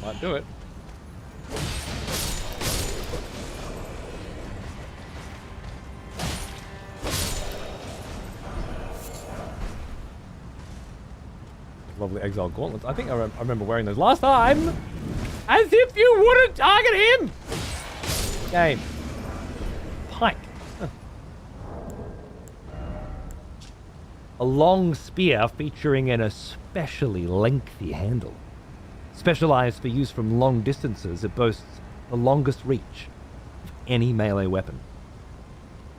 Speaker 1: Might do it. Lovely exile gauntlets. I think I remember wearing those last time. As if you wouldn't target him! Game. Pike. Huh. A long spear featuring an especially lengthy handle. Specialized for use from long distances, it boasts the longest reach of any melee weapon.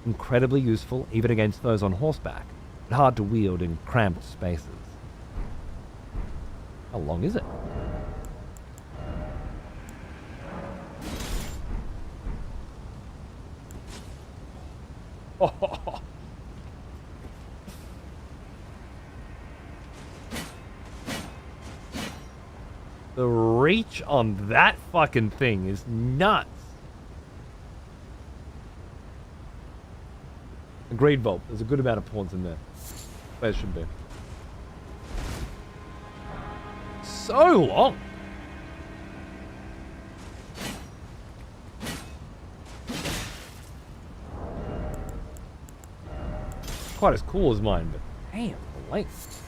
Speaker 1: Incredibly useful even against those on horseback, but hard to wield in cramped spaces. How long is it? Oh. The reach on that fucking thing is nuts. Agreed, Volt. There's a good amount of pawns in there. There should be. So long. Quite as cool as mine, but damn, the length.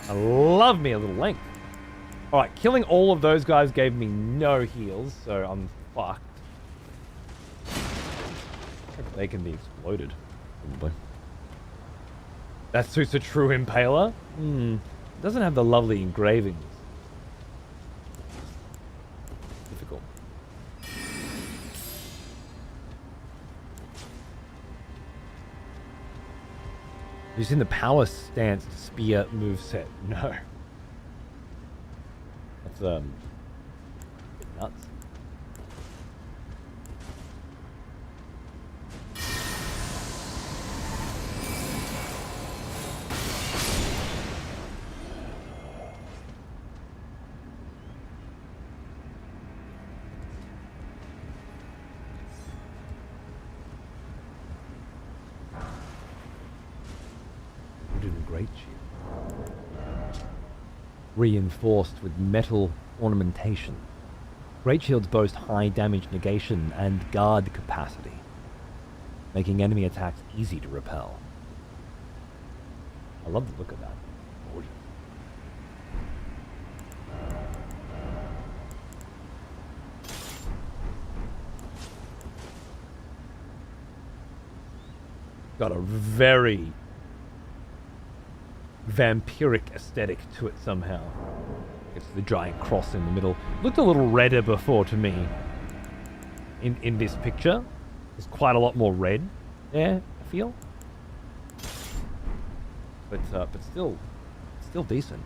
Speaker 1: I love me a little length. Alright, killing all of those guys gave me no heals, so I'm fucked. They can be exploded, probably. That suits a true impaler? It doesn't have the lovely engravings. Difficult. Have you seen the power stance spear moveset? No. That's nuts. Great shield. Reinforced with metal ornamentation. Great shields boast high damage negation and guard capacity, making enemy attacks easy to repel. I love the look of that. Gorgeous. got a very vampiric aesthetic to it somehow. It's the giant cross in the middle. Looked a little redder before to me. In this picture, there's quite a lot more red there, I feel. But still decent.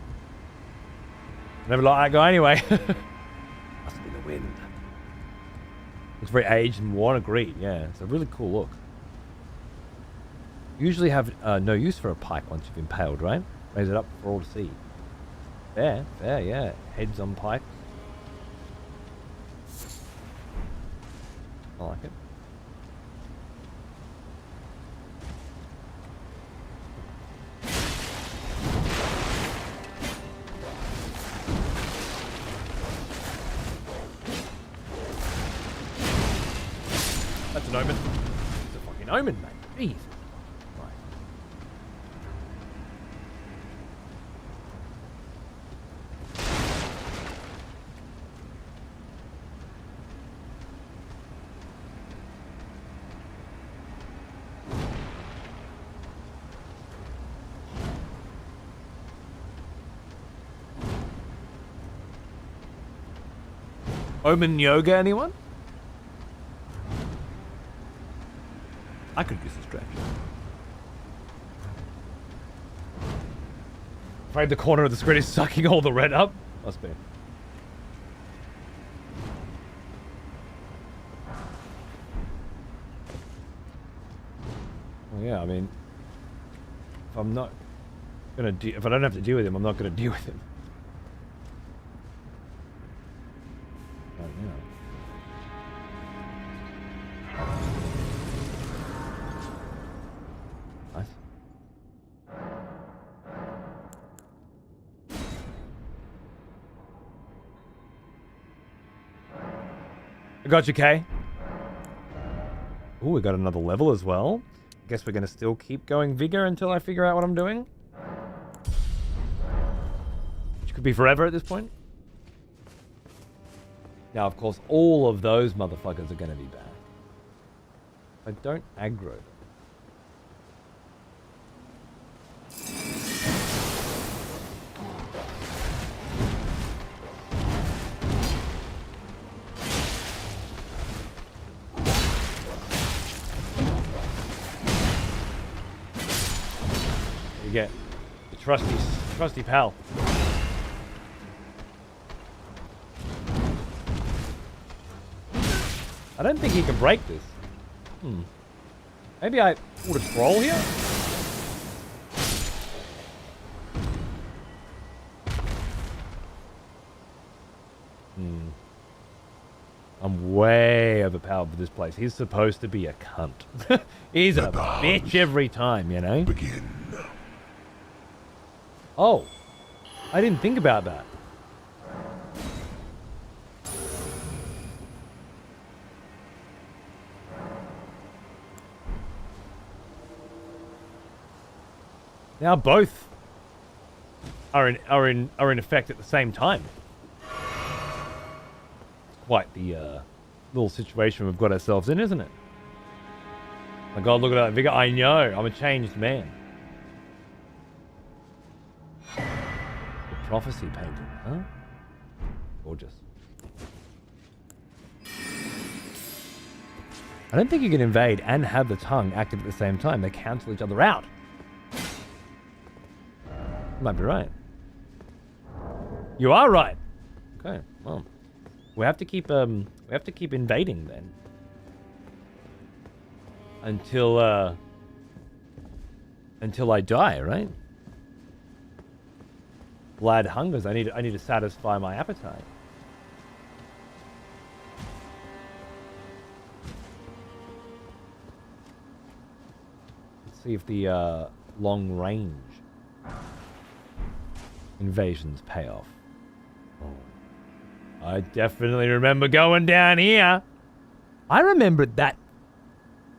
Speaker 1: Never liked that guy anyway. Must be the wind. Looks very aged and worn. Agreed. Yeah, it's a really cool look. Usually have no use for a pike once you've impaled, right? Raise it up for all to see. Fair, yeah. Heads on pikes. I like it. That's an omen. It's a fucking omen, mate. Jeez. Right. Omen yoga, anyone? I could use this stretch. Afraid the corner of the screen is sucking all the red up? Must be. Well, yeah, I mean, if I'm not gonna if I don't have to deal with him, I'm not gonna deal with him. But, yeah. Nice. I got you, Kay. Ooh, we got another level as well. Guess we're gonna still keep going vigor until I figure out what I'm doing. Which could be forever at this point. Now, of course, all of those motherfuckers are gonna be bad. I don't aggro them. You get the trusty pal. I don't think he can break this. Maybe I pulled a scroll here? I'm way overpowered for this place. He's supposed to be a cunt. He's a bitch every time, you know?
Speaker 2: Begin.
Speaker 1: Oh, I didn't think about that. Now both are in effect at the same time. Quite the little situation we've got ourselves in, isn't it? My God, look at that vigor. I know, I'm a changed man. Prophecy painting, huh? Gorgeous. I don't think you can invade and have the tongue active at the same time. They cancel each other out. You might be right. You are right. Okay, well, we have to keep invading then until I die, right? Vlad hungers. I need to satisfy my appetite. Let's see if the long range invasions pay off. Oh. I definitely remember going down here. I remembered that.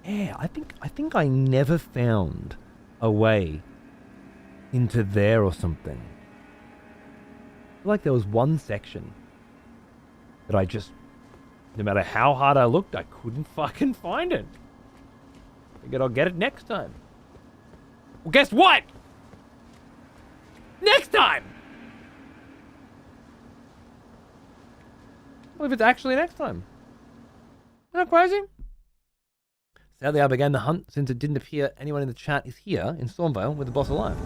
Speaker 1: Yeah, I think I never found a way into there or something. I feel like there was one section that I just, no matter how hard I looked, I couldn't fucking find it. Figured I'll get it next time. Well, guess what? Next time! Well, if it's actually next time. Isn't that crazy? Sadly, I began the hunt since it didn't appear anyone in the chat is here in Stormvale with the boss alive.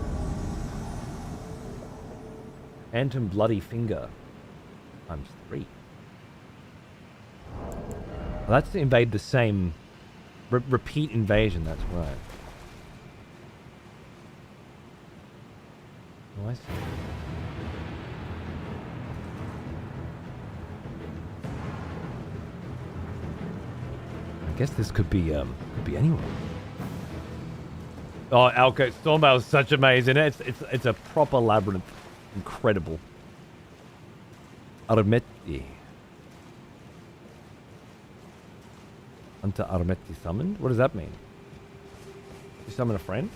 Speaker 1: Phantom Bloody Finger. Times 3. Well, that's to invade the same... repeat invasion, that's right. Oh, I see. I guess this could be anyone. Oh, Alco, Stormvale is such amazing. It's a proper labyrinth. Incredible. Armetti. Hunter Armetti summoned? What does that mean? You summon a friend?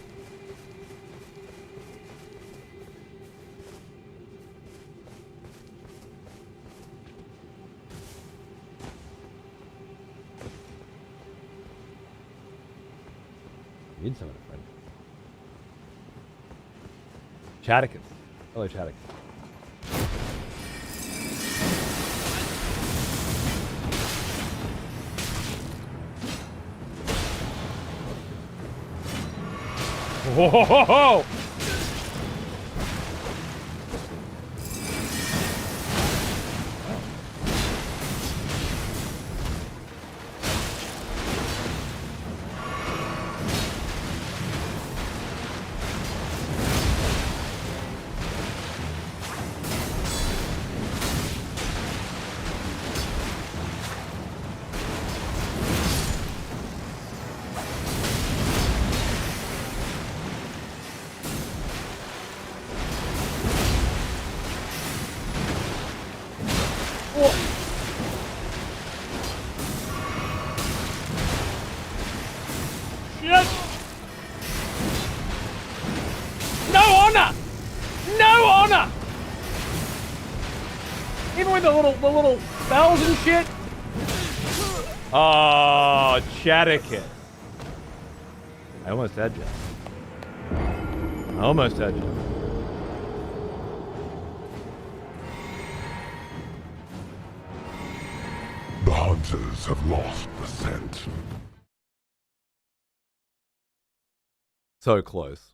Speaker 1: You did summon a friend. Chaticus. Hello, Chaticus. Whoa! The little bells and shit. Oh, Chaticus. I almost had you. I almost had you.
Speaker 2: The hunters have lost the scent.
Speaker 1: So close.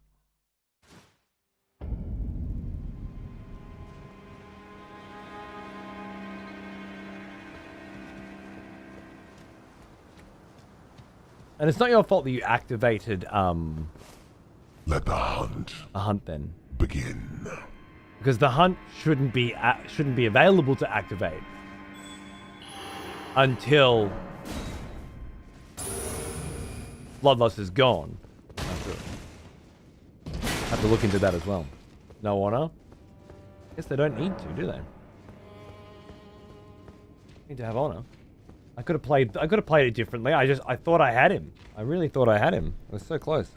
Speaker 1: And it's not your fault that you activated,
Speaker 2: Let the hunt
Speaker 1: a hunt then.
Speaker 2: begin.
Speaker 1: Because the hunt shouldn't be available to activate until Bloodlust is gone. Have to look into that as well. No honor? Guess they don't need to, do they? Need to have honor. I could have played it differently. I thought I had him. I really thought I had him. It was so close.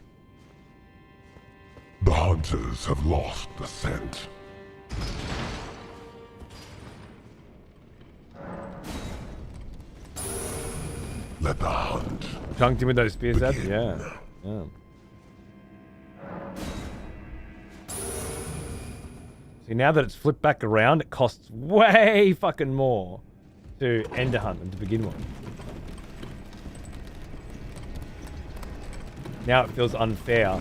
Speaker 2: The hunters have lost the scent. Let the hunt
Speaker 1: Chunked him with those spears at?
Speaker 2: begin.
Speaker 1: Yeah. Yeah. See, now that it's flipped back around, it costs way fucking more to end a hunt than to begin one. Now it feels unfair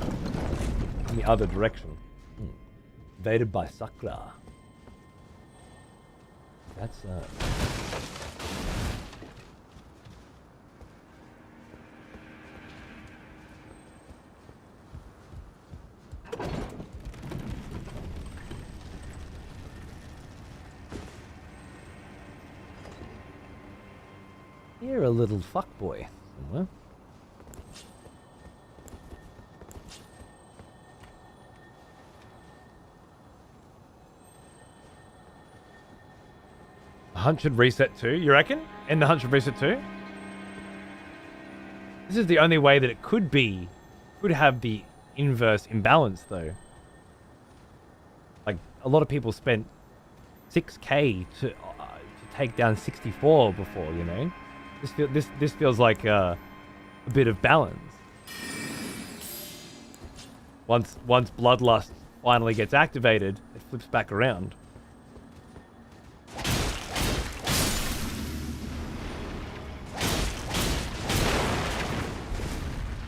Speaker 1: in the other direction. Invaded by Sakura. That's You're a little fuckboy somewhere. The hunt should reset too, you reckon? And the hunt should reset too? This is the only way that it could have the inverse imbalance though. Like, a lot of people spent 6k to take down 64 before, you know? This feels like a bit of balance. Once Bloodlust finally gets activated, it flips back around.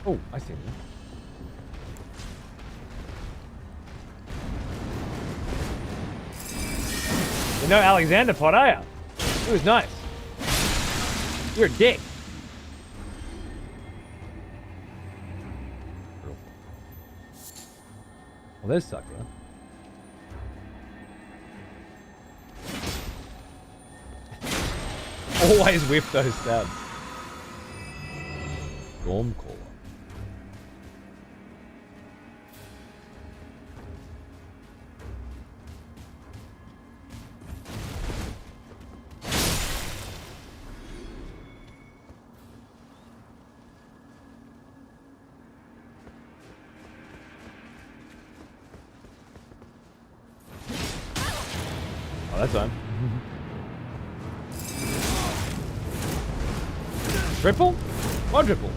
Speaker 1: Oh, I see them. You're no Alexander Pot, are ya? He was nice. You're a dick. Well, there's Sakura. Always whiff those stabs. Stormcaller. Oh, that's fine. Triple? Quadruple?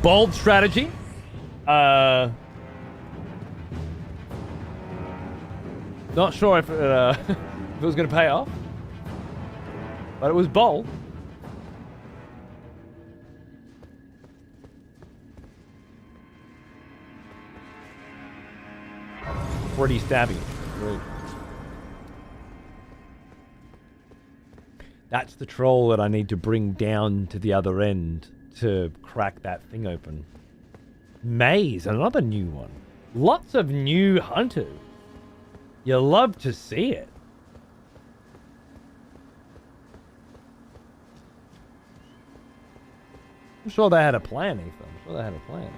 Speaker 1: Bold strategy. Not sure if it, if it was going to pay off, but it was bold. Pretty stabby. Great. That's the troll that I need to bring down to the other end to crack that thing open. Maze, another new one. Lots of new hunters. You love to see it. I'm sure they had a plan, Ethan. I'm sure they had a plan.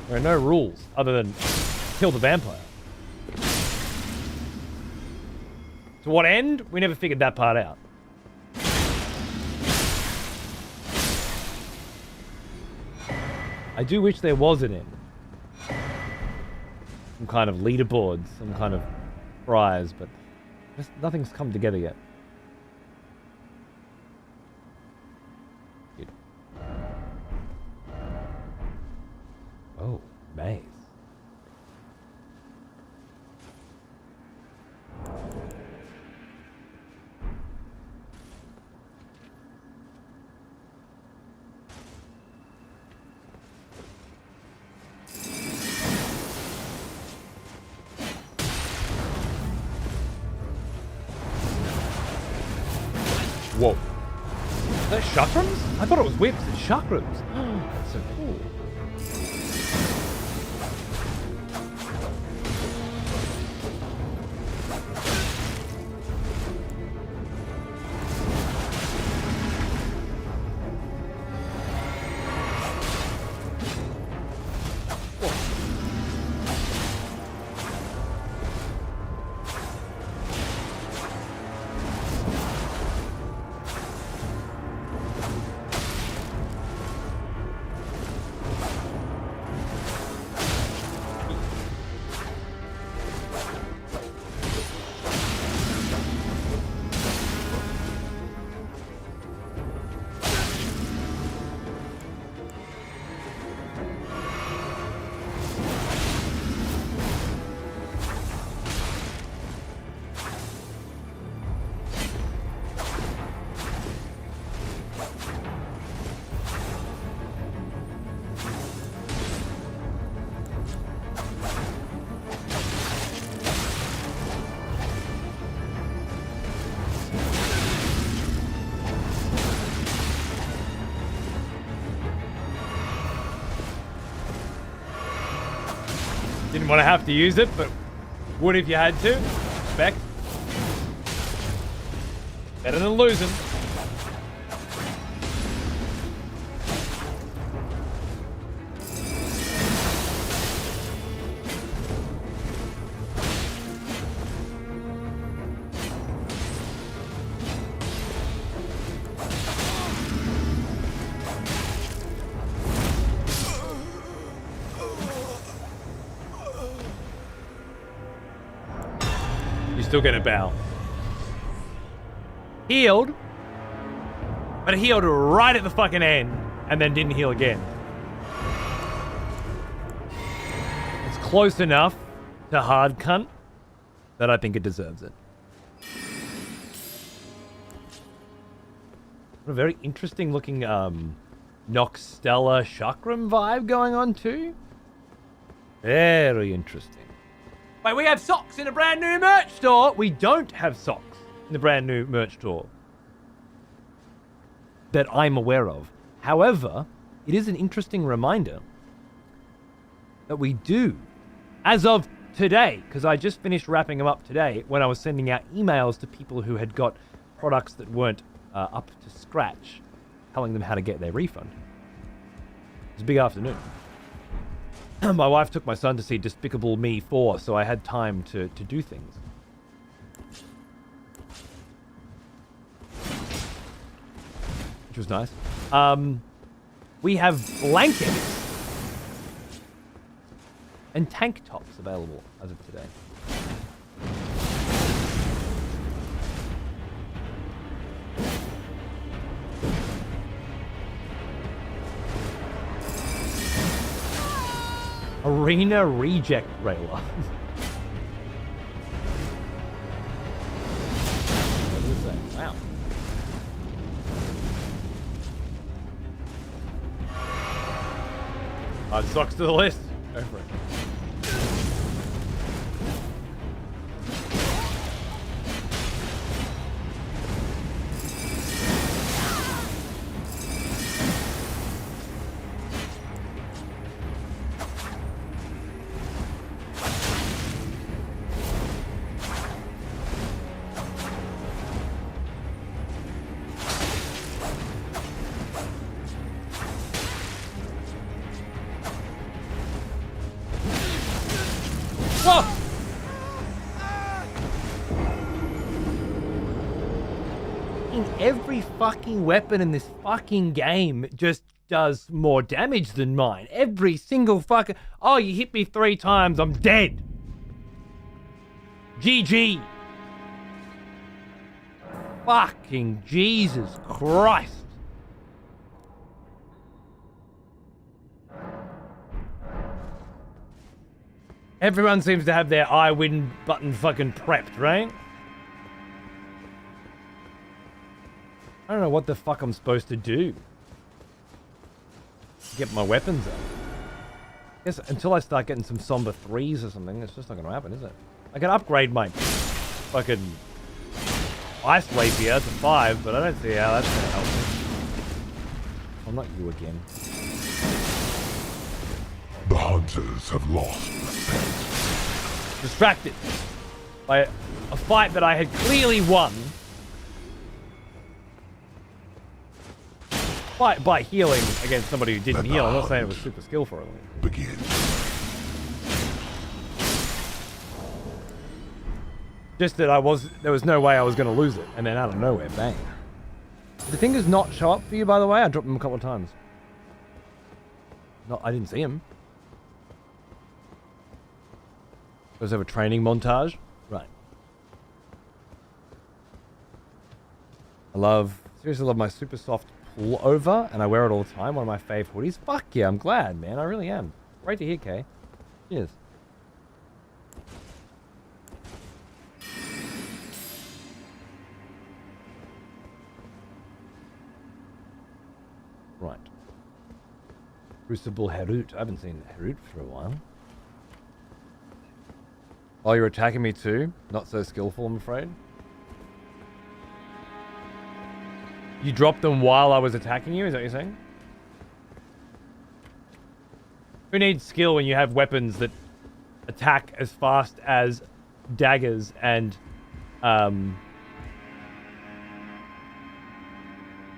Speaker 1: There are no rules other than kill the vampire. To what end? We never figured that part out. I do wish there was an end. Some kind of leaderboard, some kind of prize, but just nothing's come together yet. Oh, maze. Whoa. Is that chakrams? I thought it was whips. It's chakrams. Oh, that's so cool. Didn't want to have to use it, but would if you had to. Respect. Better than losing. still gonna bow. Healed. But healed right at the fucking end. And then didn't heal again. It's close enough to hard cunt that I think it deserves it. What a very interesting looking Noxtella Chakram vibe going on too. Very interesting. Wait, we have socks in a brand new merch store. We don't have socks in the brand new merch store that I'm aware of. However, it is an interesting reminder that we do, as of today, because I just finished wrapping them up today when I was sending out emails to people who had got products that weren't up to scratch, telling them how to get their refund. It was a big afternoon. My wife took my son to see Despicable Me 4, so I had time to do things. Which was nice. We have blankets and tank tops available as of today. Arena reject railer. What is that? Wow. Add socks to the list. Go for it. Every fucking weapon in this fucking game just does more damage than mine. Every single fucking... Oh, you hit me 3 times, I'm dead. GG. Fucking Jesus Christ. Everyone seems to have their I win button fucking prepped, right? I don't know what the fuck I'm supposed to do to get my weapons up. I guess until I start getting some somber 3s or something, it's just not going to happen, is it? I can upgrade my fucking ice rapier to 5, but I don't see how that's going to help me. I'm not you again.
Speaker 2: The hunters have lost the scent.
Speaker 1: Distracted by a fight that I had clearly won. By healing against somebody who didn't heal. I'm not saying it was super skillful or anything.
Speaker 2: Begin.
Speaker 1: Just that there was no way I was going to lose it. And then out of nowhere, bang. Did the fingers not show up for you, by the way? I dropped them a couple of times. No, I didn't see him. Does have a training montage? Right. Seriously love my super soft pull over, and I wear it all the time. One of my fave hoodies. Fuck yeah, I'm glad, man. I really am. Great to hear, Kay. Cheers. Right. Crucible Herut. I haven't seen Herut for a while. Oh, you're attacking me too? Not so skillful, I'm afraid. You dropped them while I was attacking you? Is that what you're saying? Who needs skill when you have weapons that attack as fast as daggers and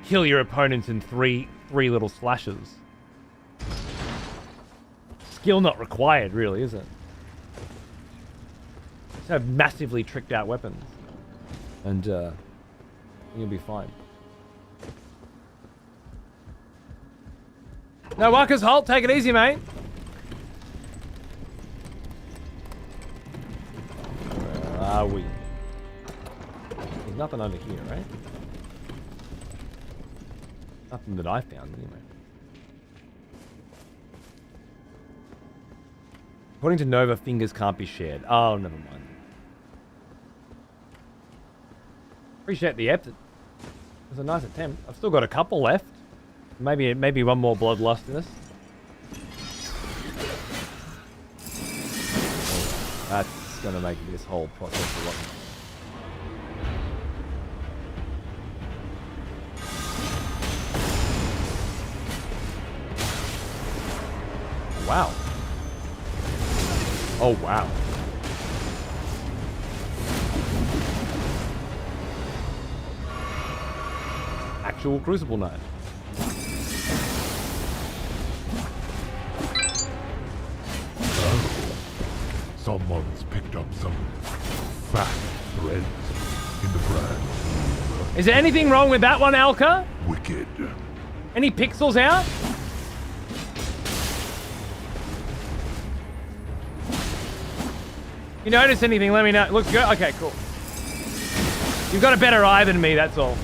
Speaker 1: kill your opponents in three little slashes? Skill not required, really, is it? Just have massively tricked out weapons, and you'll be fine. No, Marcus, halt. Take it easy, mate. Where are we? nothing under here, right? Nothing that I found, anyway. According to Nova, fingers can't be shared. Oh, never mind. Appreciate the effort. It was a nice attempt. I've still got a couple left. Maybe one more bloodlust in us. Oh, that's gonna make this whole process a lot more. Wow. Oh, wow. Actual Crucible Knight.
Speaker 2: Someone's picked up some fat threads in the brand.
Speaker 1: Is there anything wrong with that one, Alka?
Speaker 2: Wicked.
Speaker 1: Any pixels out? You notice anything, let me know. Looks good? Okay, cool. You've got a better eye than me, that's all.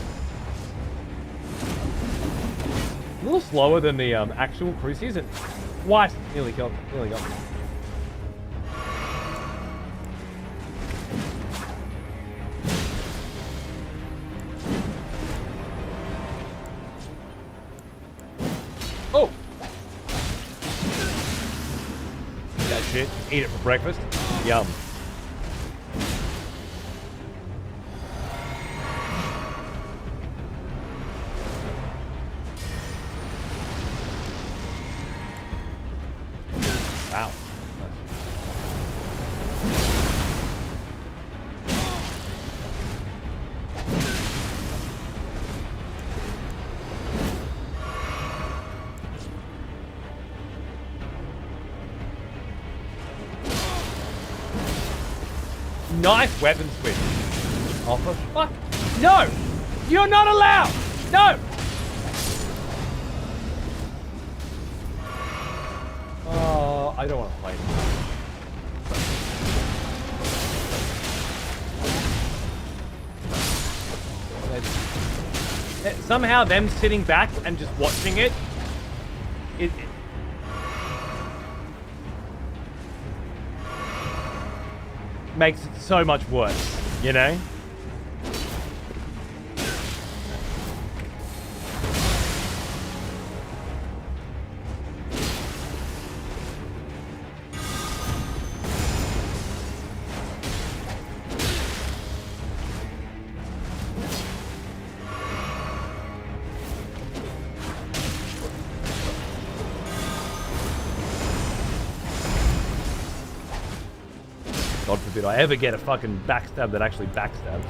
Speaker 1: A little slower than the actual Cruci, isn't it? Twice. Nearly got me. Nearly got me. Oh! That shit. Eat it for breakfast. Yum. Wow. Nice weapon switch. Oh, for fuck. No! You're not allowed! No! Oh, I don't want to play this. Somehow them sitting back and just watching it, it makes it so much worse, you know? God forbid I ever get a fucking backstab that actually backstabs.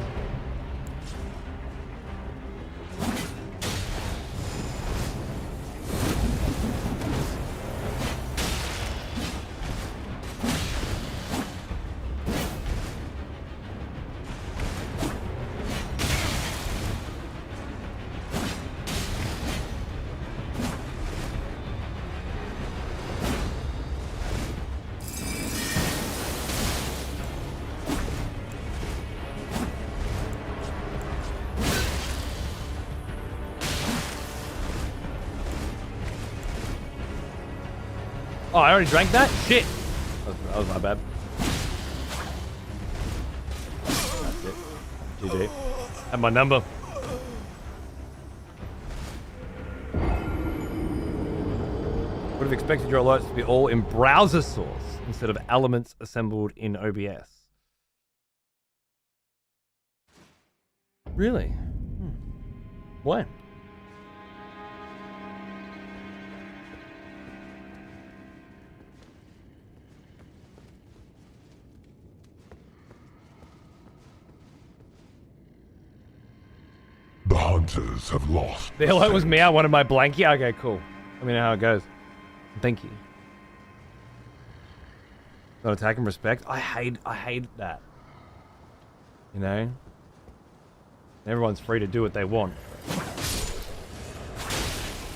Speaker 1: Oh, I already drank that? Shit! That was my bad. That's it. GG. Have my number. Would have expected your alerts to be all in browser source instead of elements assembled in OBS. Really? When?
Speaker 2: The hunters have lost.
Speaker 1: The alert was me. I wanted my blankie. Okay, cool. Let me know how it goes. Thank you. Not attack and respect. I hate that. You know? Everyone's free to do what they want.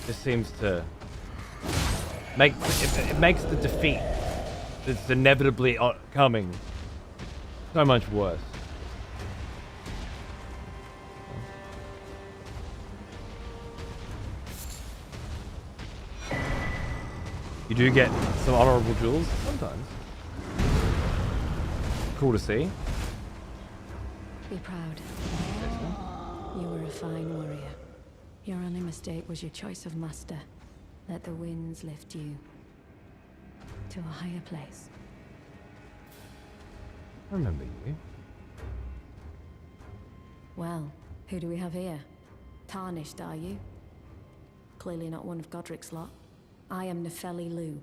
Speaker 1: This seems to make it makes the defeat that's inevitably coming so much worse. You do get some honorable jewels sometimes. Cool to see.
Speaker 5: Be proud. You were a fine warrior. Your only mistake was your choice of master. Let the winds lift you to a higher place.
Speaker 1: I remember you.
Speaker 5: Well, who do we have here? Tarnished, are you? Clearly not one of Godric's lot. I am Nefeli Lu.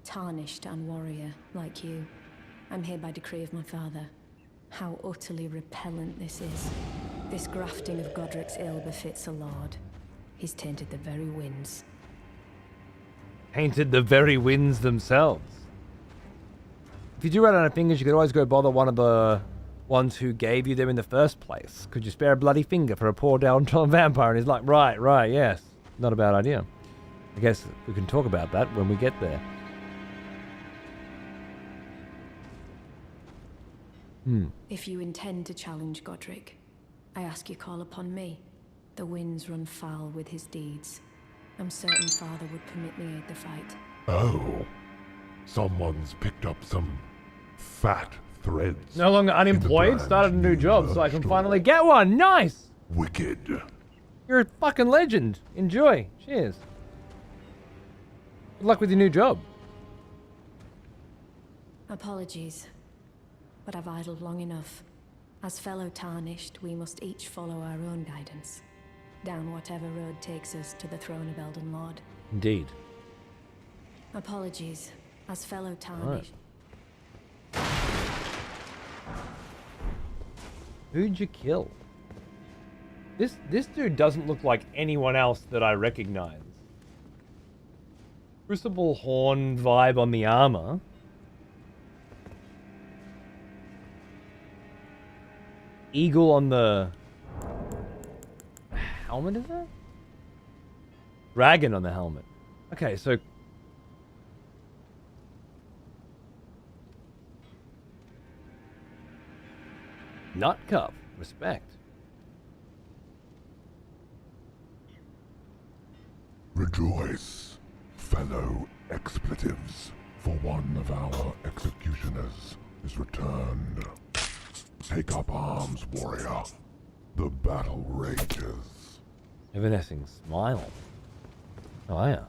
Speaker 5: Tarnished and warrior, like you. I'm here by decree of my father. How utterly repellent this is. This grafting of Godric's ill befits a lord. He's tainted the very winds.
Speaker 1: Tainted the very winds themselves. If you do run out of fingers, you could always go bother one of the ones who gave you them in the first place. Could you spare a bloody finger for a poor downtrodden vampire? And he's like, right, yes. Not a bad idea. I guess we can talk about that when we get there.
Speaker 5: If you intend to challenge Godric, I ask you call upon me. The winds run foul with his deeds. I'm certain father would permit me aid the fight.
Speaker 2: Oh, someone's picked up some fat threads.
Speaker 1: No longer unemployed, started a new job so I can finally get one. Nice!
Speaker 2: Wicked.
Speaker 1: You're a fucking legend. Enjoy. Cheers. Good luck with your new job.
Speaker 5: Apologies, but I've idled long enough. As fellow Tarnished, we must each follow our own guidance. Down whatever road takes us to the throne of Elden Lord.
Speaker 1: Indeed.
Speaker 5: Apologies, as fellow Tarnished.
Speaker 1: Who'd you kill? This dude doesn't look like anyone else that I recognize. Crucible Horn vibe on the armor. Eagle on the helmet, is it? Dragon on the helmet. Okay, so nut cup. Respect.
Speaker 2: Rejoice, fellow expletives, for one of our executioners is returned. Take up arms, warrior. The battle rages.
Speaker 1: Evanescing smile. Oh yeah.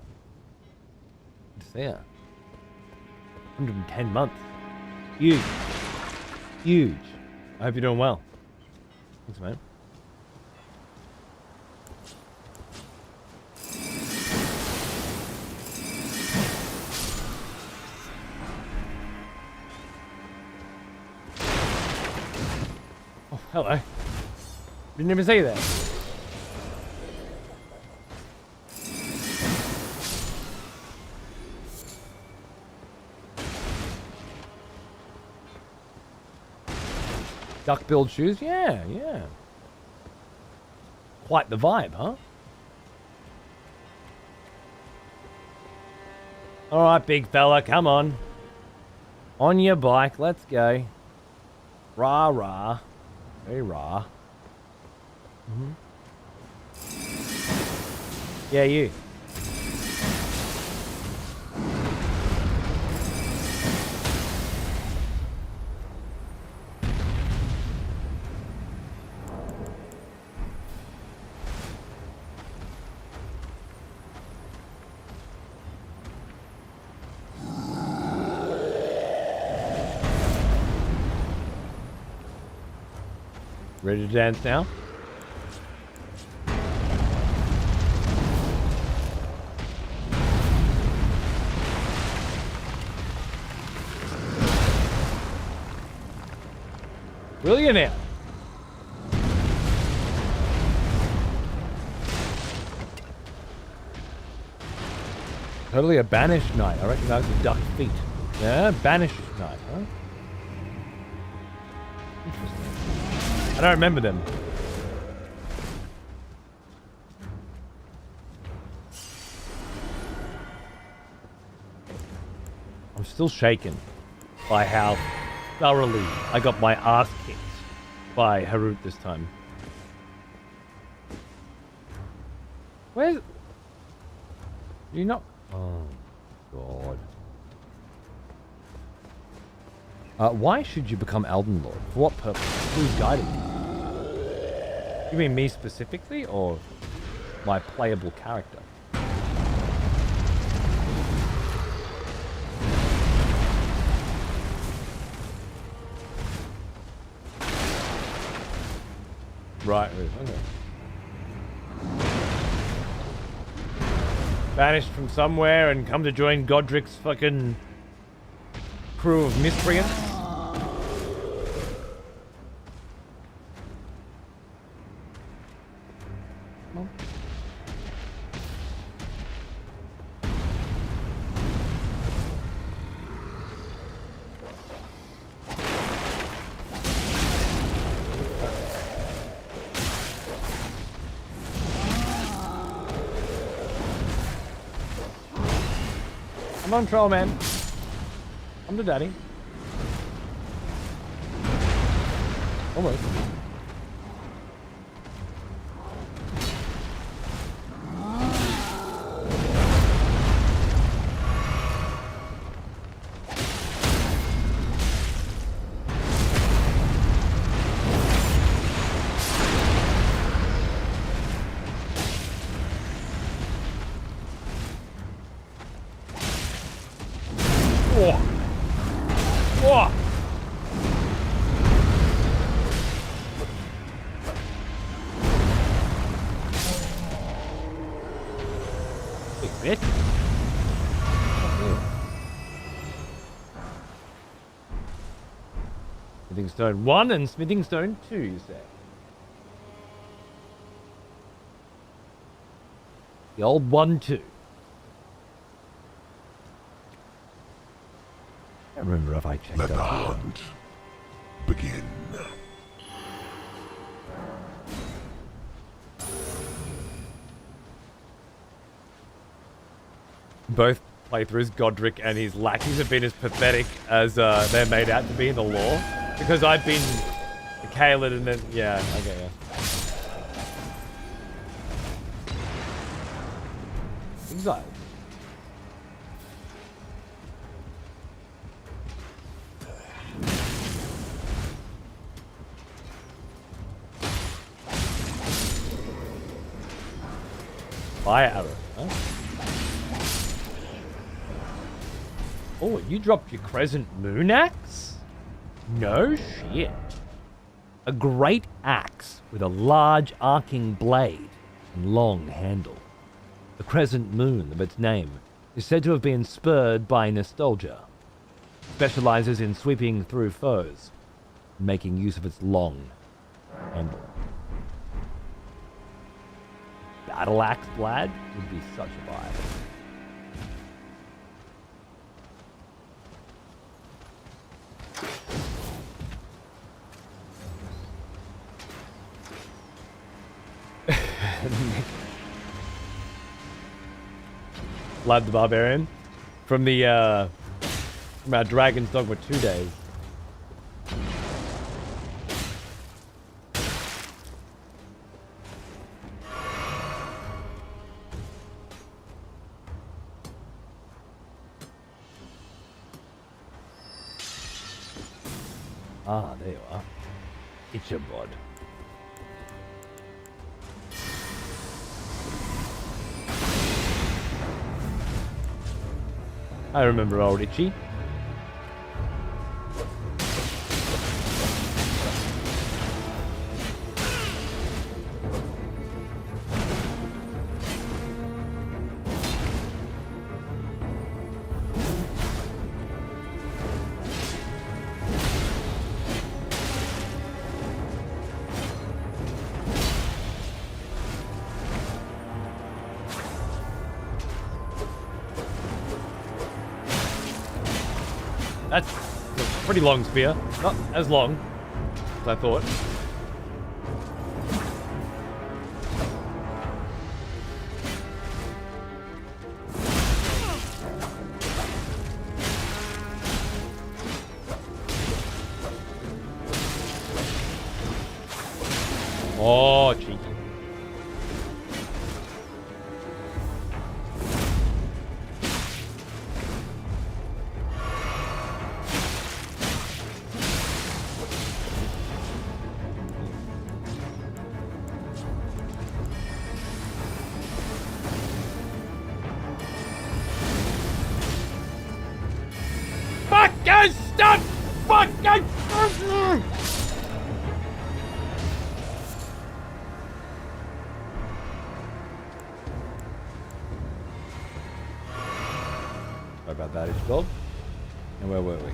Speaker 1: Good to see ya. 110 months. Huge. Huge. I hope you're doing well. Thanks, mate. Oh, hello. Didn't even see that. Duck-billed shoes? Yeah. Quite the vibe, huh? Alright, big fella, come on. On your bike, let's go. Rah. Very rah. Yeah, you. Ready to dance now? Will you now? Totally a banished knight. I recognize the duck feet. Yeah, banished knight, huh? Interesting. I don't remember them. I'm still shaken by how thoroughly I got my ass kicked by Harut this time. Where's... You not... Oh. God. Why should you become Elden Lord? For what purpose? Who's guiding you? You mean me specifically, or my playable character? Right, okay. Banished from somewhere and come to join Godric's fucking crew of miscreants? Come on, troll man. Come to daddy. Almost. Smithing Stone 1 and Smithing Stone 2, you say? The old 1-2. I don't remember if I checked
Speaker 2: Let the
Speaker 1: out
Speaker 2: hunt begin.
Speaker 1: Both playthroughs, Godric and his lackeys have been as pathetic as they're made out to be in the lore. Because I've been Caelid and then... Yeah, okay, yeah. Exile. Fire arrow, huh? Oh, you dropped your Crescent Moon Axe? No shit. A great axe with a large arcing blade and long handle. The Crescent Moon of its name is said to have been spurred by nostalgia. Specializes in sweeping through foes, making use of its long handle. Battle axe, Vlad, would be such a vibe. Vlad the Barbarian from the from our Dragon's Dogma 2 days. Ah, there you are. Ichabod. I remember old Itchy. That's a pretty long spear. Not as long as I thought. Oh, cheeky. Don't fuck! Sorry about that, Ishbel. And where were we?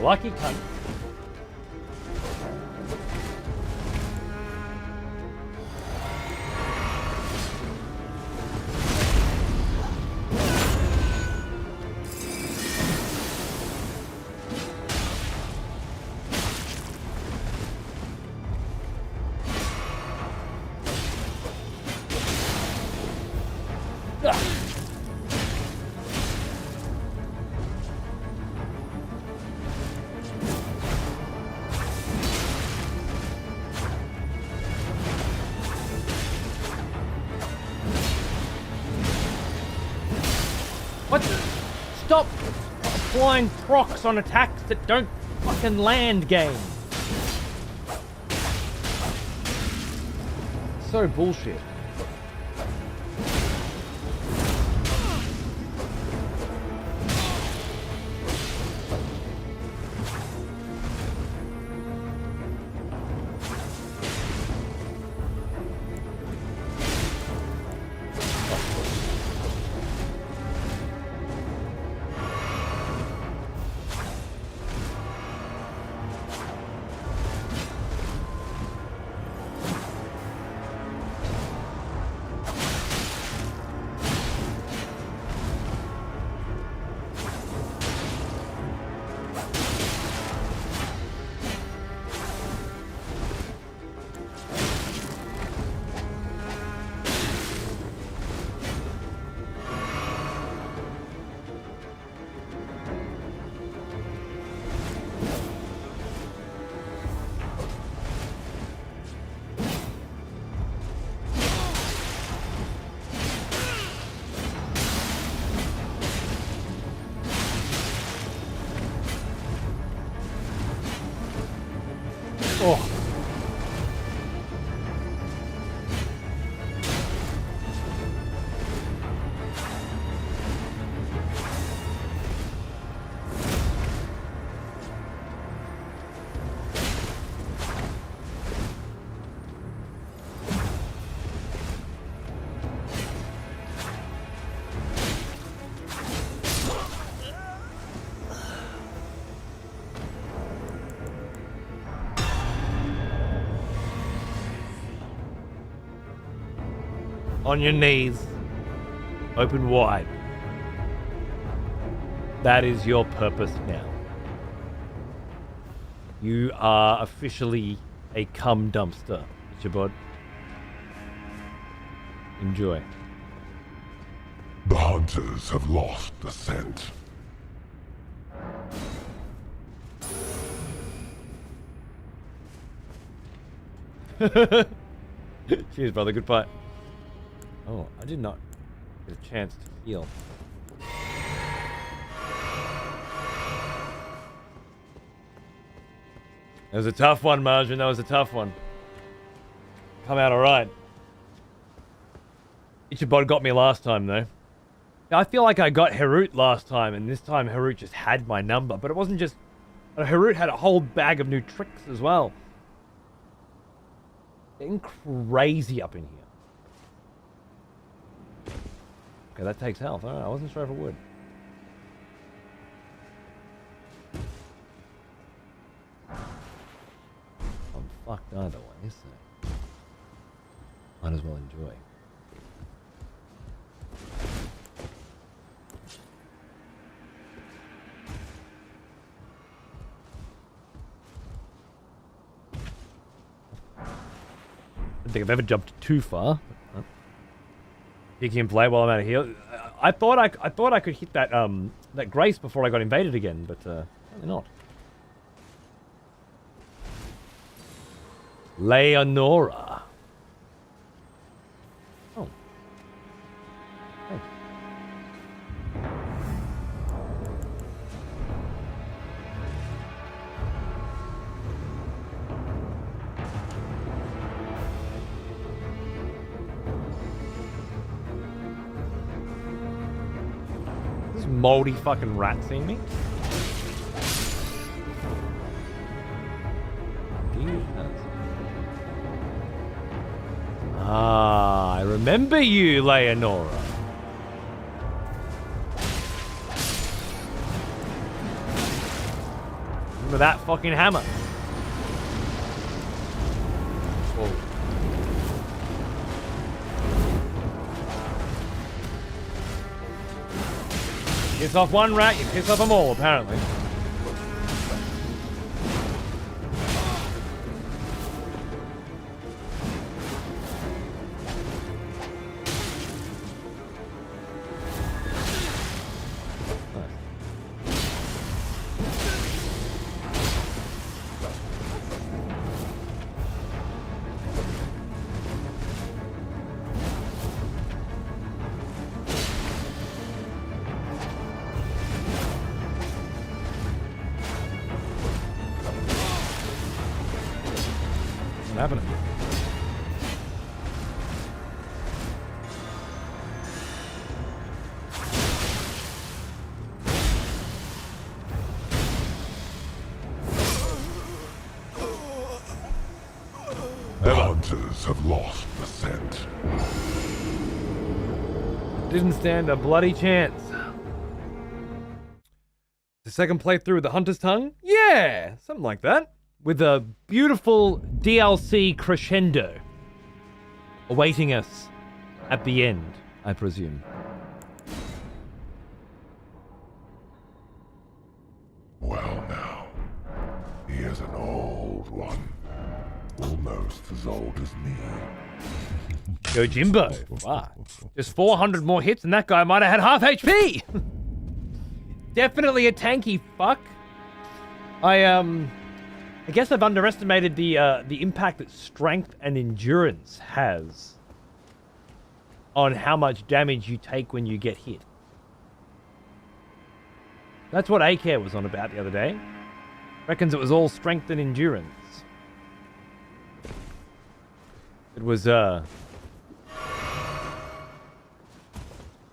Speaker 1: Lucky cunt. What? Stop applying procs on attacks that don't fucking land, game. So bullshit. Oh. On your knees, open wide. That is your purpose now. You are officially a cum dumpster, Chabod. Enjoy.
Speaker 2: The hunters have lost the scent.
Speaker 1: Cheers, brother. Good fight. Oh, I did not get a chance to heal. That was a tough one, Marjorie. That was a tough one. Come out alright. Ichabod got me last time, though. I feel like I got Harut last time, and this time Harut just had my number. But it wasn't just... Harut had a whole bag of new tricks as well. Getting crazy up in here. Okay, that takes health. Alright, I wasn't sure if it would. I'm fucked either way, so... might as well enjoy. don't think I've ever jumped too far. You can play while I'm out of here. I thought I could hit that that grace before I got invaded again, but apparently not. Leonora. Oh. Hey. This moldy fucking rat seeing me? Ah, I remember you, Leonora. Remember that fucking hammer? Whoa. Piss off one rat, you piss off them all, apparently. Happening.
Speaker 2: The hunters have lost the scent.
Speaker 1: Didn't stand a bloody chance. The second playthrough with the Hunter's Tongue? Yeah, something like that. With a beautiful DLC crescendo awaiting us at the end, I presume.
Speaker 2: Well now, he is an old one. Almost as old as me.
Speaker 1: Go Jimbo. Wow. Just 400 more hits and that guy might have had half HP. Definitely a tanky fuck. I guess I've underestimated the impact that strength and endurance has on how much damage you take when you get hit. That's what A-Care was on about the other day. Reckons it was all strength and endurance. It was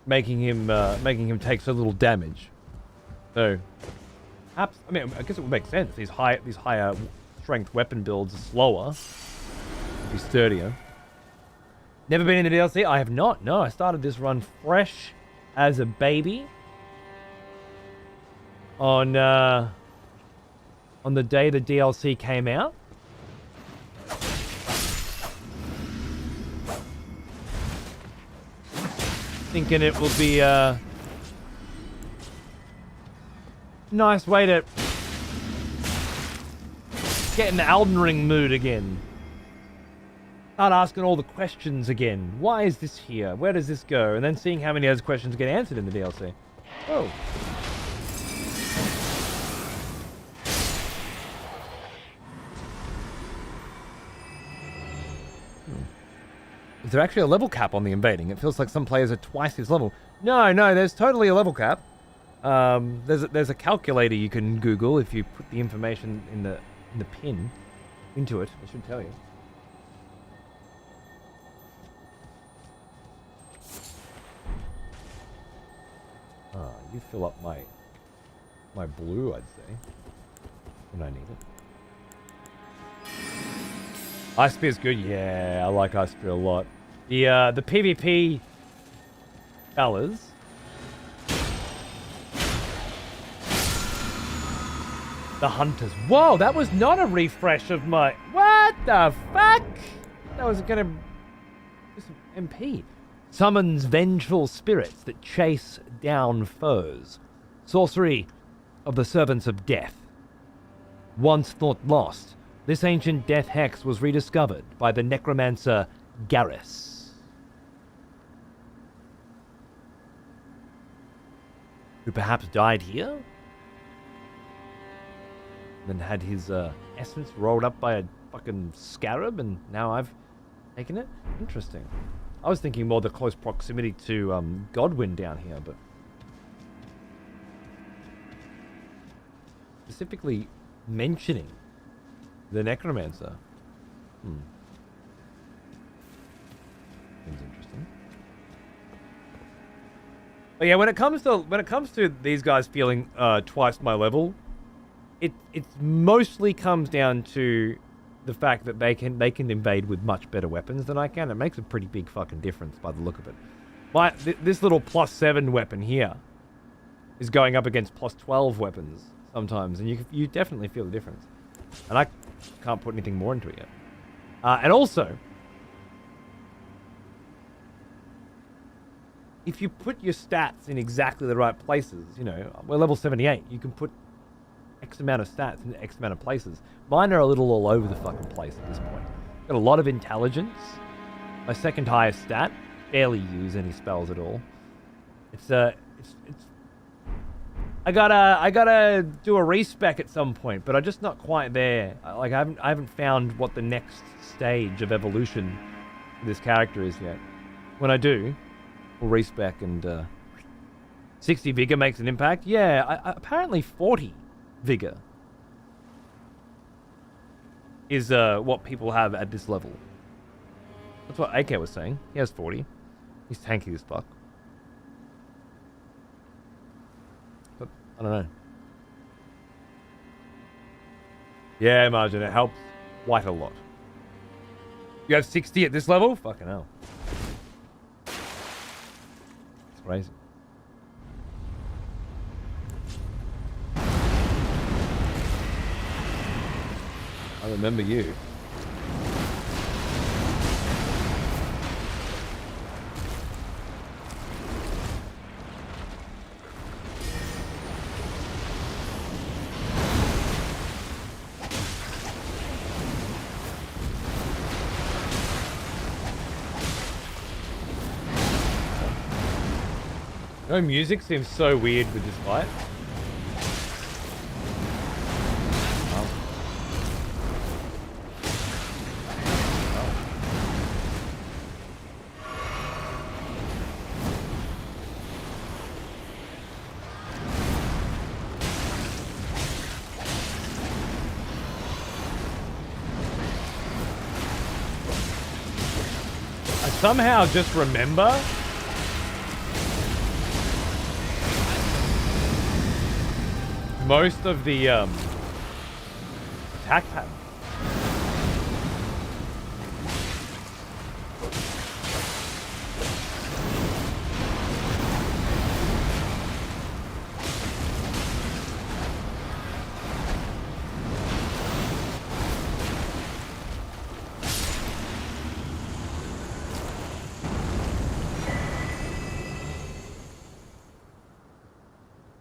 Speaker 1: making him take so little damage. So. I mean, I guess it would make sense. These higher strength weapon builds are slower. Would be sturdier. Never been in the DLC? I have not. No, I started this run fresh as a baby. On the day the DLC came out. Thinking it will be nice way to get in the Elden Ring mood again. Start asking all the questions again. Why is this here? Where does this go? And then seeing how many of those questions get answered in the DLC. Oh. Is there actually a level cap on the invading? It feels like some players are twice his level. No, there's totally a level cap. There's a calculator you can Google if you put the information in the pin into it. It should tell you. You fill up my blue, I'd say, when I need it. Ice Spear's good. Yeah, I like Ice Spear a lot. The PvP fellas. The hunters. Whoa, that was not a refresh of my... What the fuck? That was gonna... Just MP. Summons vengeful spirits that chase down foes. Sorcery of the servants of death. Once thought lost, This ancient death hex was rediscovered by the necromancer Garrus, who perhaps died here, then had his essence rolled up by a fucking scarab, and now I've taken it? Interesting. I was thinking more the close proximity to Godwyn down here, but specifically mentioning the necromancer. Seems interesting. But yeah, when it comes to these guys feeling twice my level, it mostly comes down to the fact that they can invade with much better weapons than I can. It makes a pretty big fucking difference by the look of it. This little +7 weapon here is going up against +12 weapons sometimes, and you definitely feel the difference. And I can't put anything more into it yet. And also, if you put your stats in exactly the right places, you know, we're level 78, you can put X amount of stats in X amount of places. Mine are a little all over the fucking place at this point. Got a lot of intelligence. My second highest stat. Barely use any spells at all. I gotta do a respec at some point, but I'm just not quite there. Like I haven't found what the next stage of evolution for this character is yet. When I do, we'll respec, and 60 vigor makes an impact. Yeah, apparently 40 vigor is what people have at this level. That's what AK was saying. He has 40. He's tanky as fuck. But I don't know. Yeah, Margin, it helps quite a lot. You have 60 at this level? Fucking hell. It's crazy. I remember you. No music seems so weird with this fight. I somehow just remember most of the attack pattern.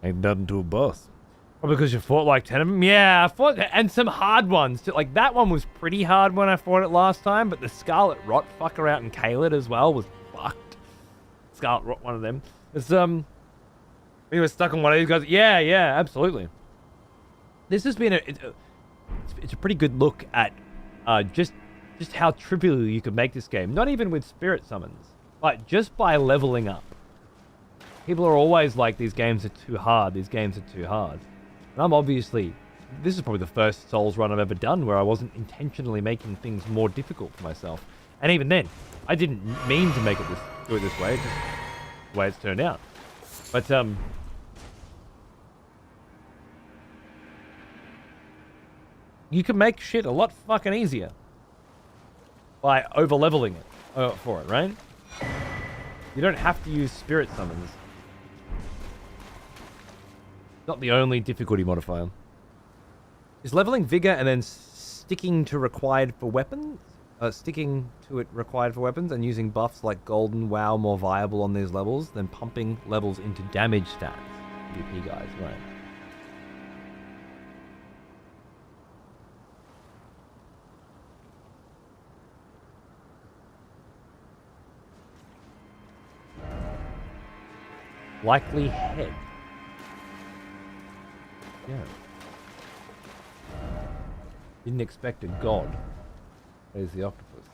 Speaker 1: Ain't nothing to a boss. Probably because you fought like 10 of them? Yeah, I fought, and some hard ones too. Like, that one was pretty hard when I fought it last time, but the Scarlet Rot fucker out in Caelid as well was fucked. Scarlet Rot, one of them. It's, we were stuck on one of these guys. Yeah, absolutely. This has been it's a pretty good look at, just how trivial you can make this game. Not even with spirit summons, but just by leveling up. People are always like, these games are too hard, these games are too hard. And I'm obviously, this is probably the first Souls run I've ever done where I wasn't intentionally making things more difficult for myself. And even then, I didn't mean to make it do it this way, just the way it's turned out. But you can make shit a lot fucking easier by over leveling it for it, right? You don't have to use spirit summons. Not the only difficulty modifier. Is leveling vigor and then sticking to required for weapons? Sticking to it required for weapons and using buffs like Golden WoW more viable on these levels than pumping levels into damage stats. PvP guys, right. Likely head. Yeah. Didn't expect a god. There's the octopus.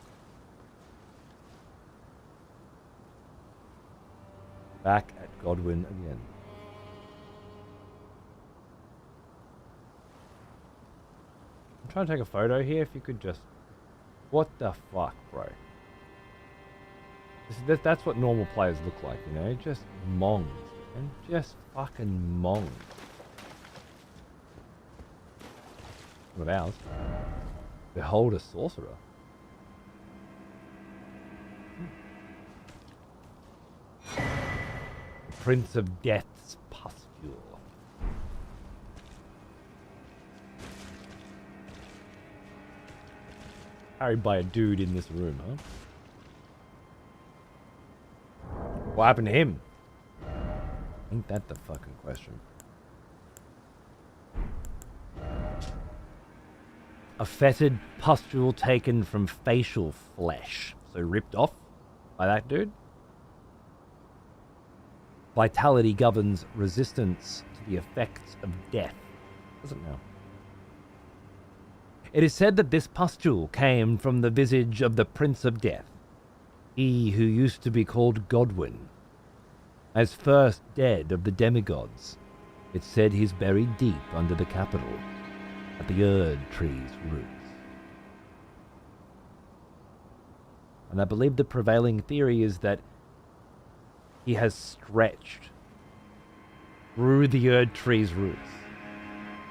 Speaker 1: Back at Godwin again. I'm trying to take a photo here. If you could just... What the fuck, bro? That's what normal players look like, you know? Just mongs. And just fucking mongs. Not ours. Behold a sorcerer. Prince of Death's pustule. Carried by a dude in this room, huh? What happened to him? Ain't that the fucking question? A fetid pustule taken from facial flesh. So ripped off by that dude? Vitality governs resistance to the effects of death. Does it now? It is said that this pustule came from the visage of the Prince of Death, he who used to be called Godwin. As first dead of the demigods, it's said he's buried deep under the capital, at the Erdtree's roots. And I believe the prevailing theory is that he has stretched through the Erdtree's roots,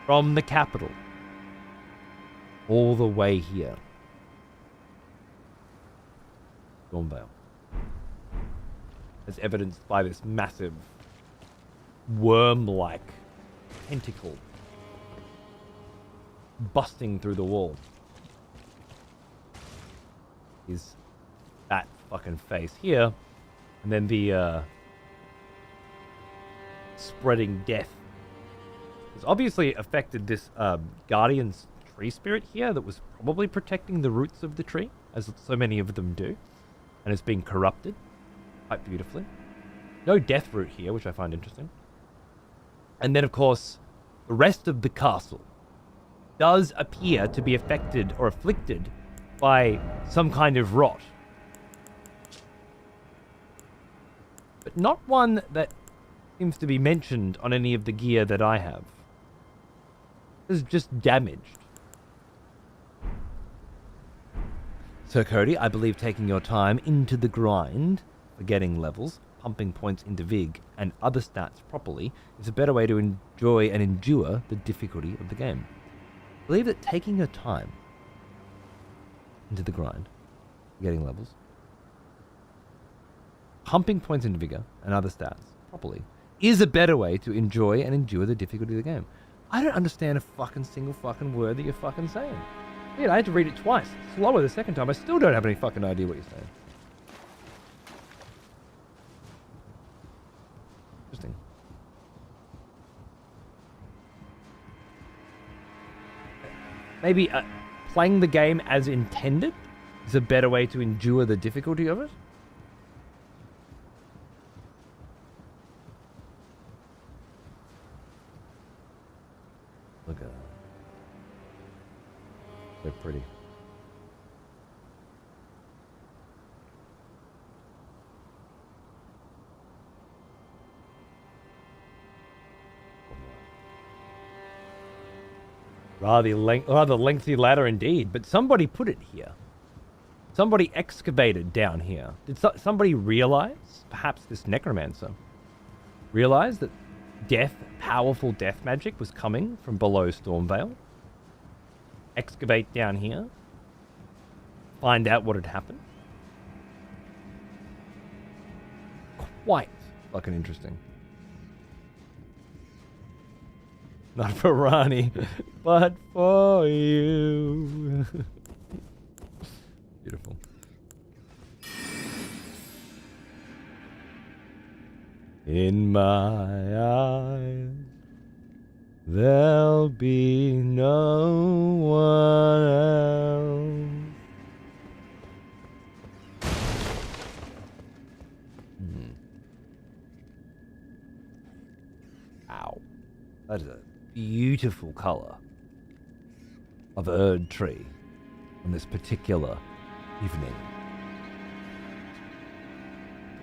Speaker 1: from the capital, all the way here. Stormvale. As evidenced by this massive worm-like tentacle busting through the wall. Is that fucking face here, and then the spreading death. It's obviously affected this guardian's tree spirit here that was probably protecting the roots of the tree, as so many of them do, and it's been corrupted quite beautifully. No death root here, which I find interesting. And then, of course, the rest of the castle does appear to be affected or afflicted by some kind of rot. But not one that seems to be mentioned on any of the gear that I have. It's just damaged. So Cody, I believe taking your time into the grind for getting levels, pumping points into Vig, and other stats properly is a better way to enjoy and endure the difficulty of the game. I believe that taking your time into the grind, getting levels, pumping points into vigor and other stats properly is a better way to enjoy and endure the difficulty of the game. I don't understand a fucking single fucking word that you're fucking saying. Dude, I had to read it twice. Slower the second time. I still don't have any fucking idea what you're saying. Interesting. Maybe playing the game as intended is a better way to endure the difficulty of it. Look at that. They're pretty. Rather lengthy ladder indeed, but somebody put it here. Somebody excavated down here. Did somebody realize, perhaps this necromancer, realize that powerful death magic was coming from below Stormvale? Excavate down here. Find out what had happened. Quite fucking interesting. Not for Ronnie, but for you. Beautiful. In my eyes, there'll be no one else. beautiful color of Erdtree on this particular evening.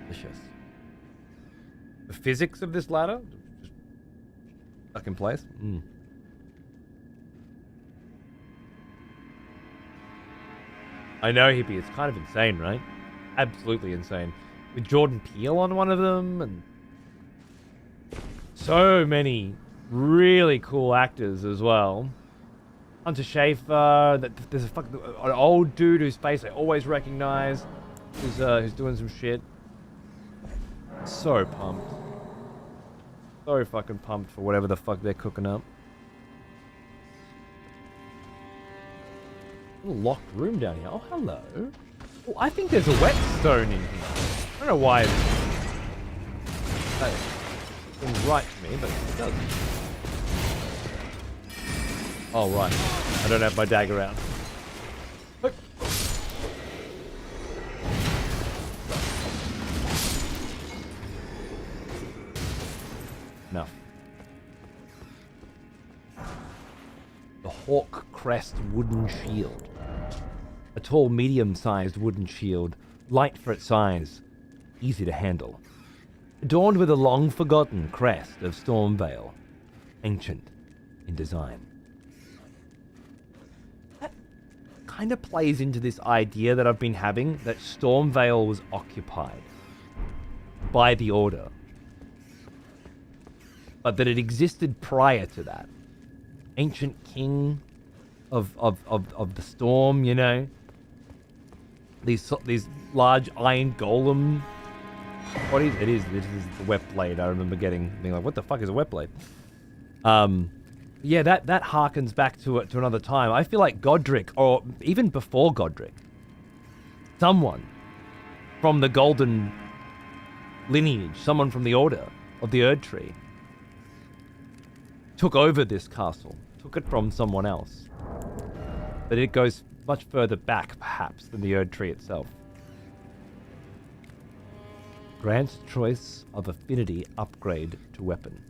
Speaker 1: Delicious. The physics of this ladder just stuck in place. I know, Hippie, it's kind of insane, right? Absolutely insane. With Jordan Peele on one of them, and so many really cool actors as well. Hunter Schafer, there's an old dude whose face I always recognize, who's doing some shit. So pumped. So fucking pumped for whatever the fuck they're cooking up. Little locked room down here. Oh, hello. Oh, I think there's a whetstone in here. I don't know why that seems right to me, but it doesn't. Oh, right. I don't have my dagger out. Look. Enough. The Hawk Crest wooden shield. A tall, medium-sized wooden shield, light for its size, easy to handle. Adorned with a long-forgotten crest of Stormvale, ancient in design. That kind of plays into this idea that I've been having, that Stormvale was occupied by the Order, but that it existed prior to that. Ancient king of the storm, you know. These large iron golem bodies. It is the wet blade. I remember being like, what the fuck is a wet blade? Yeah, that harkens back to another time. I feel like Godric, or even before Godric, someone from the Golden lineage, someone from the Order of the Erdtree, took over this castle, took it from someone else. But it goes much further back, perhaps, than the Erdtree itself. Grants choice of affinity upgrade to weapon.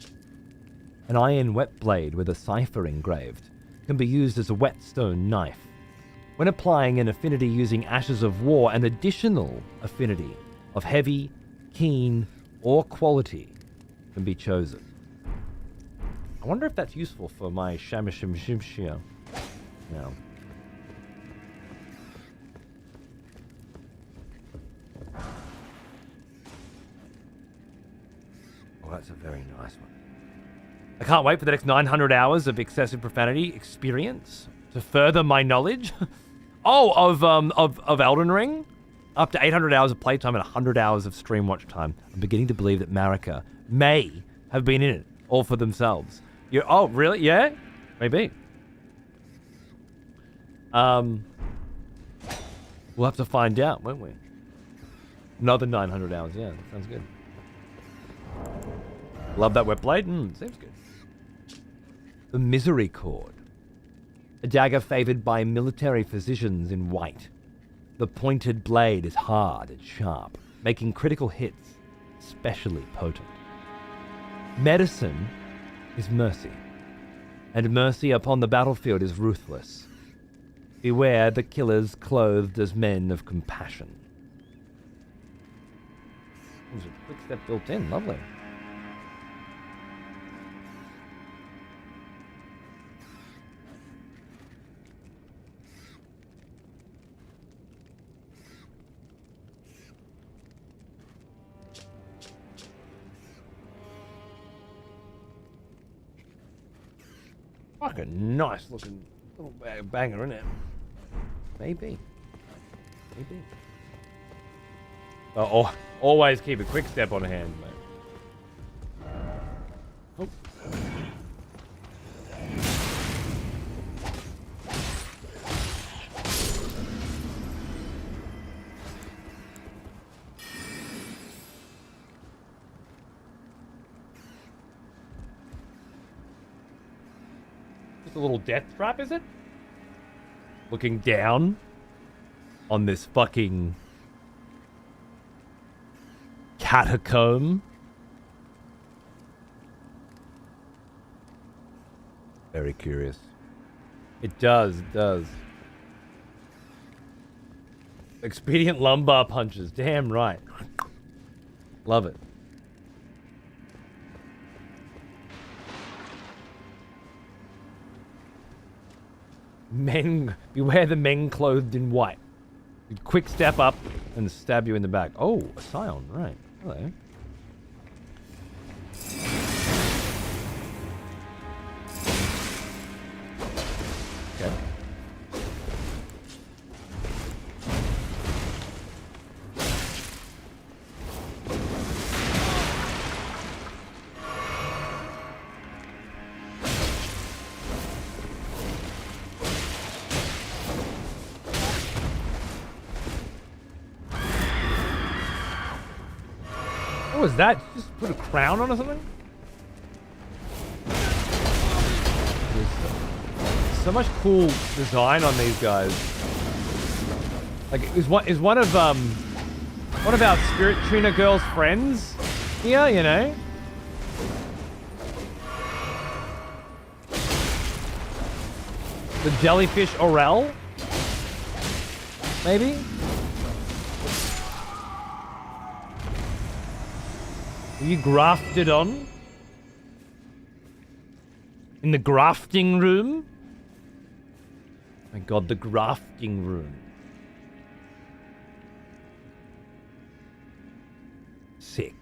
Speaker 1: An iron wet blade with a cipher engraved can be used as a whetstone knife. When applying an affinity using Ashes of War, an additional affinity of heavy, keen, or quality can be chosen. I wonder if that's useful for my Shamashimshimshia. No. Oh, that's a very nice one. I can't wait for the next 900 hours of excessive profanity experience to further my knowledge. Of Elden Ring? Up to 800 hours of playtime and 100 hours of stream watch time. I'm beginning to believe that Marika may have been in it, all for themselves. Oh, really? Yeah? Maybe. We'll have to find out, won't we? Another 900 hours, yeah, that sounds good. Love that wet blade? Seems good. The Misery Cord. A dagger favored by military physicians in white. The pointed blade is hard and sharp, making critical hits especially potent. Medicine is mercy, and mercy upon the battlefield is ruthless. Beware the killers clothed as men of compassion. There's a quick step built in, lovely. Fucking nice looking little banger, isn't it? Maybe. Oh, always keep a quick step on hand, mate. Oh. Just a little death trap, is it? Looking down on this fucking catacomb. Very curious. It does, it does. Expedient lumbar punches. Damn right. Love it. Men, beware the men clothed in white. Quick step up and stab you in the back. Oh, a scion, right. Hello. Okay. What was that? Just put a crown on or something? There's so much cool design on these guys. Like, is one of our spirit tuner girl's friends here? You know. The jellyfish Orel? Maybe? Were you grafted on? In the grafting room? My god, the grafting room. Sick.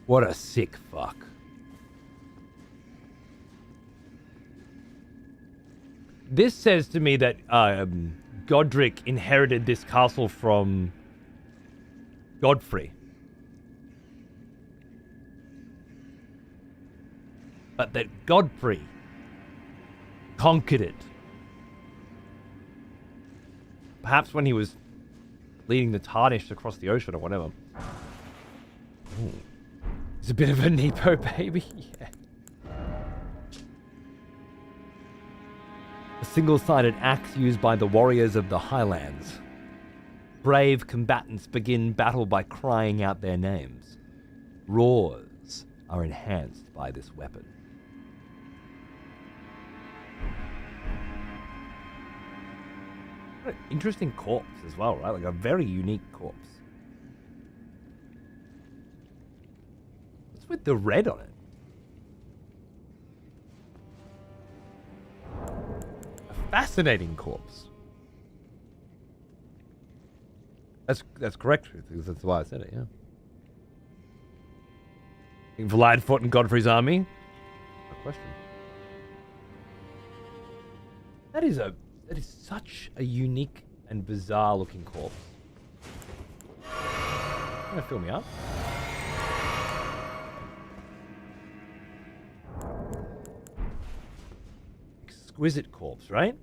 Speaker 1: What a sick fuck. This says to me that Godric inherited this castle from Godfrey. But that Godfrey conquered it. Perhaps when he was leading the Tarnished across the ocean or whatever. Ooh. He's a bit of a Nepo baby. Yeah. A single-sided axe used by the warriors of the Highlands. Brave combatants begin battle by crying out their names. Roars are enhanced by this weapon. What an interesting corpse as well, right? Like a very unique corpse. What's with the red on it? A fascinating corpse. That's correct, because that's why I said it, yeah. Think Vlad fought in Godfrey's army? No question. That is such a unique and bizarre looking corpse. You gonna fill me up? Exquisite corpse, right?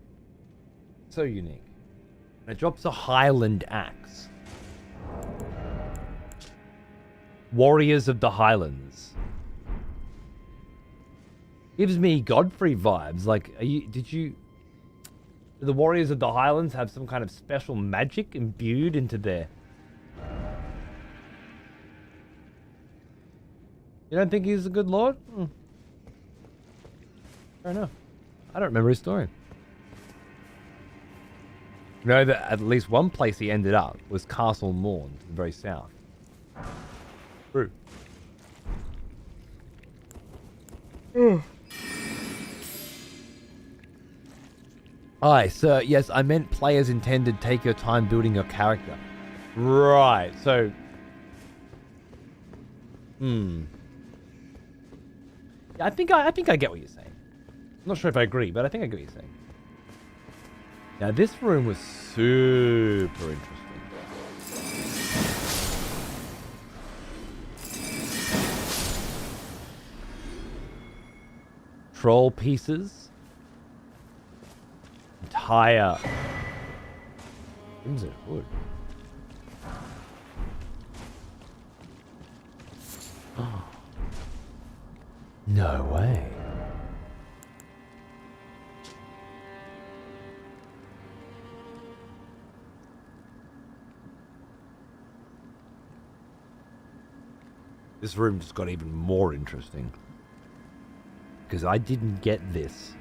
Speaker 1: So unique. And it drops a Highland axe. Warriors of the Highlands. Gives me Godfrey vibes. Like, do the Warriors of the Highlands have some kind of special magic imbued into their... You don't think he's a good lord? Fair enough. I don't remember his story. You know that at least one place he ended up was Castle Morn, to the very south. True. Aye, sir. Yes, I meant players intended take your time building your character. Right. So. Yeah, I think I get what you're saying. I'm not sure if I agree, but I think I get what you're saying. Now, this room was super interesting. Troll pieces. Entire crimson hood. Oh. No way. This room just got even more interesting. Because I didn't get this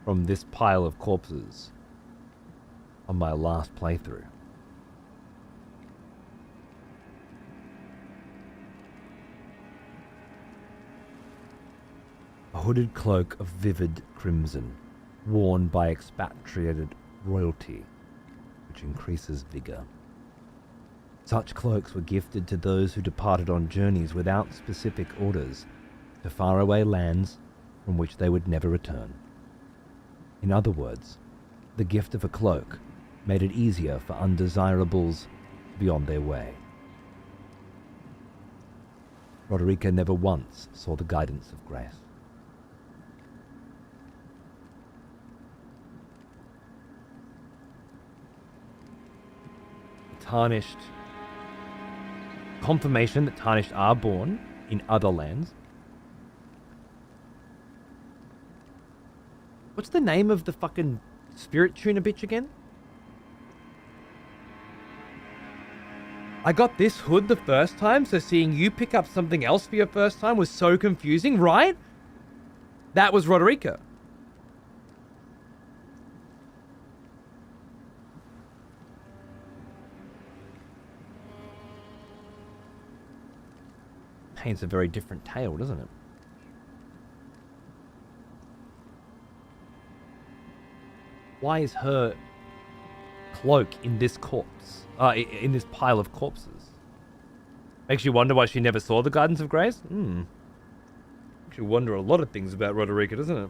Speaker 1: from this pile of corpses on my last playthrough. A hooded cloak of vivid crimson, worn by expatriated royalty, which increases vigor. Such cloaks were gifted to those who departed on journeys without specific orders to faraway lands from which they would never return. In other words, the gift of a cloak made it easier for undesirables to be on their way. Roderica never once saw the guidance of grace. Tarnished. Confirmation that Tarnished are born in other lands. What's the name of the fucking spirit tuner bitch again? I got this hood the first time, so seeing you pick up something else for your first time was so confusing, right? That was Roderica. Paints a very different tale, doesn't it? Why is her cloak in this corpse? In this pile of corpses? Makes you wonder why she never saw the guidance of grace? Makes you wonder a lot of things about Roderica, doesn't it?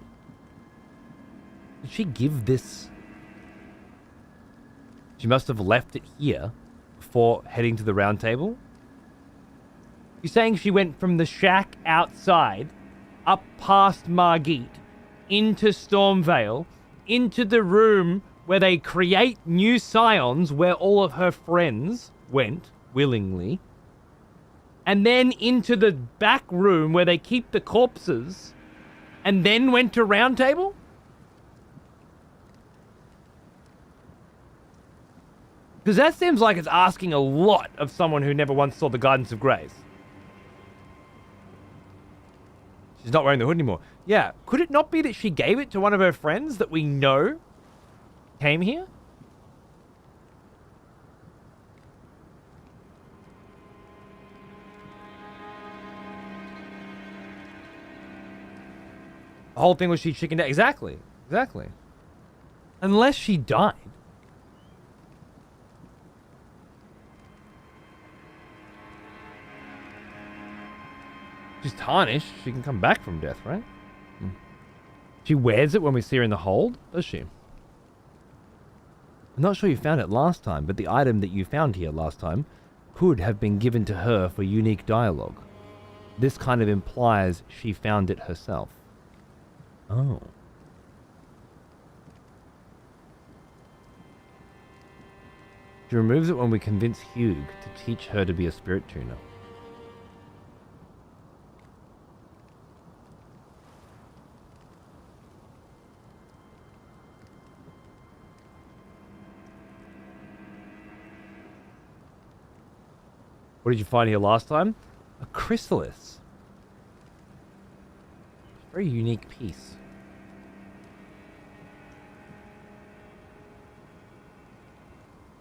Speaker 1: Did she give this... She must have left it here before heading to the round table? You're saying she went from the shack outside, up past Margit, into Stormvale, into the room where they create new scions, where all of her friends went willingly, and then into the back room where they keep the corpses, and then went to round table? Because that seems like it's asking a lot of someone who never once saw the guidance of grace. She's not wearing the hood anymore. Yeah, could it not be that she gave it to one of her friends that we know came here? The whole thing was she chickened out. Exactly. Exactly. Unless she died. She's tarnished. She can come back from death, right? She wears it when we see her in the hold, does she? I'm not sure you found it last time, but the item that you found here last time could have been given to her for unique dialogue. This kind of implies she found it herself. Oh. She removes it when we convince Hugh to teach her to be a spirit tuner. What did you find here last time? A chrysalis. Very unique piece.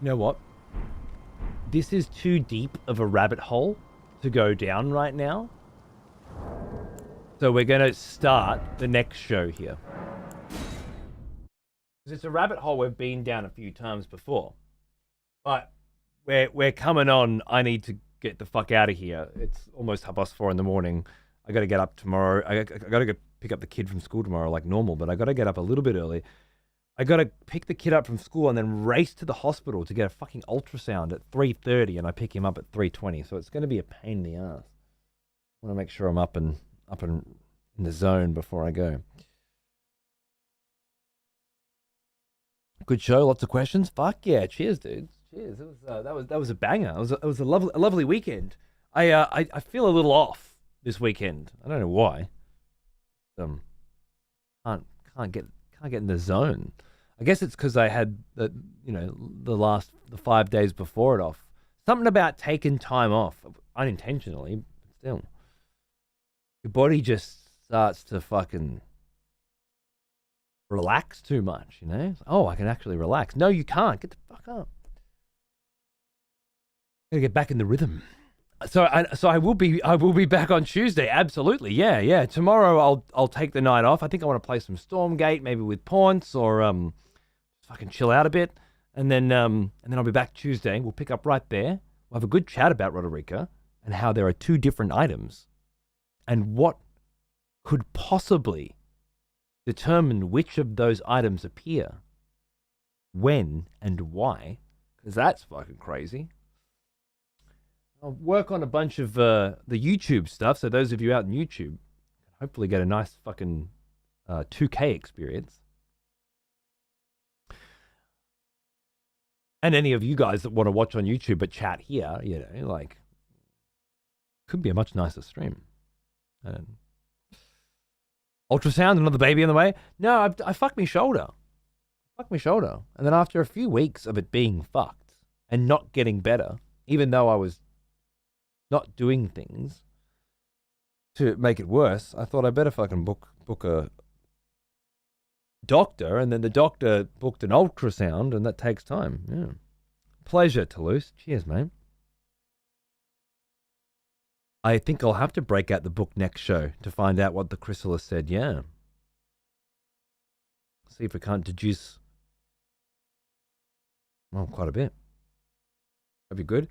Speaker 1: You know what? This is too deep of a rabbit hole to go down right now. So we're going to start the next show here. Because it's a rabbit hole we've been down a few times before. But we're coming on. I need to get the fuck out of here. It's almost 4:30 in the morning. I got to get up tomorrow. I got to go pick up the kid from school tomorrow like normal, but I got to get up a little bit early. I got to pick the kid up from school and then race to the hospital to get a fucking ultrasound at 3:30, and I pick him up at 3:20. So it's going to be a pain in the ass. I want to make sure I'm up and in the zone before I go. Good show, lots of questions. Fuck yeah, cheers, dudes. Cheers. It was that was a banger. It was a lovely weekend. I feel a little off this weekend. I don't know why. Can't get in the zone. I guess it's because I had the 5 days before it off. Something about taking time off unintentionally, but still, your body just starts to fucking relax too much, you know? Oh, I can actually relax. No, you can't. Get the fuck up. Gotta get back in the rhythm. So I will be back on Tuesday. Absolutely. Yeah. Tomorrow I'll take the night off. I think I want to play some Stormgate, maybe with Paunce, or fucking chill out a bit. And then I'll be back Tuesday. We'll pick up right there. We'll have a good chat about Roderica and how there are two different items and what could possibly determine which of those items appear, when, and why, because that's fucking crazy. I'll work on a bunch of the YouTube stuff, so those of you out in YouTube can hopefully get a nice fucking 2K experience. And any of you guys that want to watch on YouTube but chat here, you know, like, could be a much nicer stream. And ultrasound, another baby on the way. No, I fucked my shoulder. And then after a few weeks of it being fucked and not getting better, even though I was not doing things to make it worse, I thought I better fucking book a doctor, and then the doctor booked an ultrasound, and that takes time. Yeah. Pleasure, Toulouse. Cheers, mate. I think I'll have to break out the book next show to find out what the chrysalis said. Yeah. See if we can't deduce, well, quite a bit. That'd be good.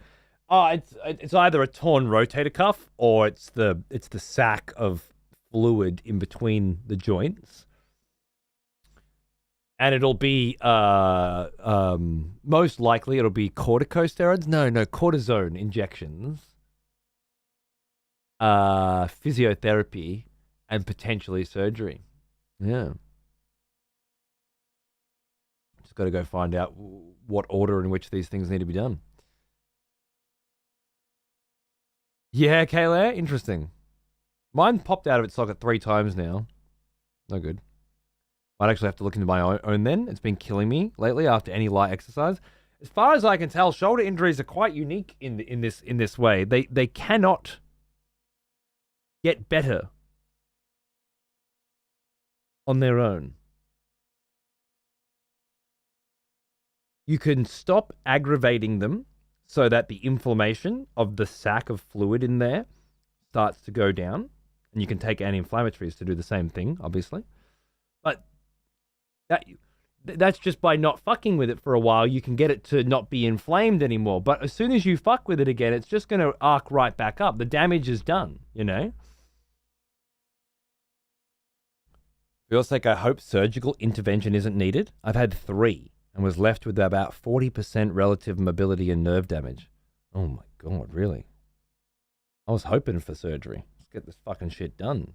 Speaker 1: Oh, it's either a torn rotator cuff or it's the sac of fluid in between the joints. And it'll be most likely it'll be corticosteroids. No, cortisone injections. Physiotherapy, and potentially surgery. Yeah. Just got to go find out what order in which these things need to be done. Yeah, Kayla, interesting. Mine popped out of its socket 3 times now. No good. Might actually have to look into my own then. It's been killing me lately after any light exercise. As far as I can tell, shoulder injuries are quite unique in this way. They cannot get better on their own. You can stop aggravating them so that the inflammation of the sac of fluid in there starts to go down, and you can take anti-inflammatories to do the same thing, obviously. But that's just by not fucking with it for a while. You can get it to not be inflamed anymore. But as soon as you fuck with it again, it's just going to arc right back up. The damage is done, you know? For your sake, I hope surgical intervention isn't needed. I've had 3 and was left with about 40% relative mobility and nerve damage. Oh my God, really? I was hoping for surgery. Let's get this fucking shit done.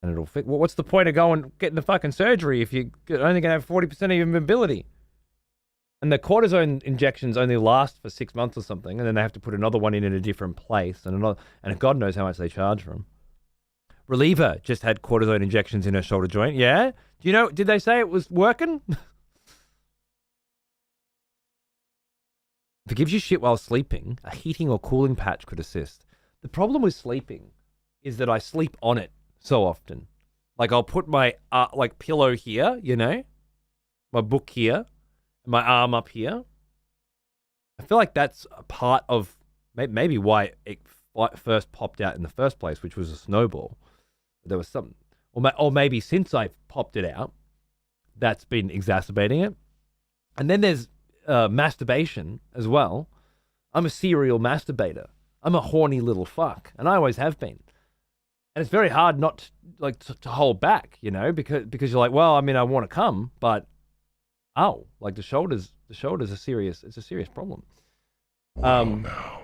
Speaker 1: And it'll fix. Well, what's the point of getting the fucking surgery if you're only going to have 40% of your mobility? And the cortisone injections only last for 6 months or something, and then they have to put another one in a different place, and God knows how much they charge for them. Reliever just had cortisone injections in her shoulder joint. Yeah? Do you know, did they say it was working? If it gives you shit while sleeping, a heating or cooling patch could assist. The problem with sleeping is that I sleep on it so often. Like, I'll put my pillow here, you know, my book here, and my arm up here. I feel like that's a part of maybe why it first popped out in the first place, which was a snowball. There was something, or maybe since I popped it out, that's been exacerbating it. And then there's masturbation as well. I'm a serial masturbator. I'm a horny little fuck, and I always have been. And it's very hard not to hold back, you know, because you're like, well, I mean, I want to come, but like the shoulders are serious. It's a serious problem.
Speaker 2: Well, now,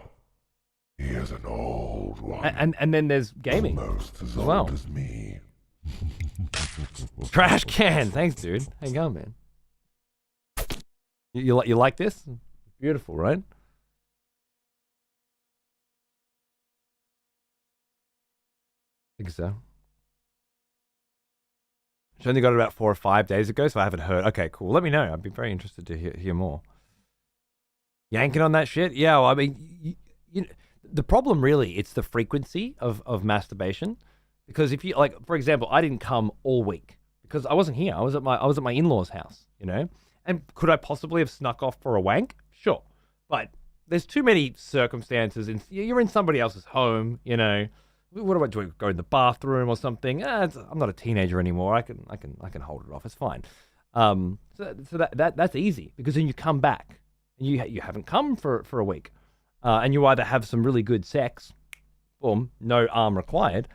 Speaker 2: here's an old one.
Speaker 1: And then there's gaming
Speaker 2: Almost as
Speaker 1: as well.
Speaker 2: old as me.
Speaker 1: Trash can. Thanks, dude. How you going, man? You like this? Beautiful, right? I think so. She only got it about 4 or 5 days ago, so I haven't heard. Okay, cool. Let me know. I'd be very interested to hear more. Yanking on that shit? Yeah, well, I mean, the problem really, it's the frequency of masturbation. Because if you, like, for example, I didn't come all week because I wasn't here. I was at my in-laws' house, you know? And could I possibly have snuck off for a wank? Sure. But there's too many circumstances. You're in somebody else's home, you know? What do I do? Go in the bathroom or something? I'm not a teenager anymore. I can hold it off. It's fine. So that's easy because then you come back and you haven't come for a week, and you either have some really good sex, boom, no arm required,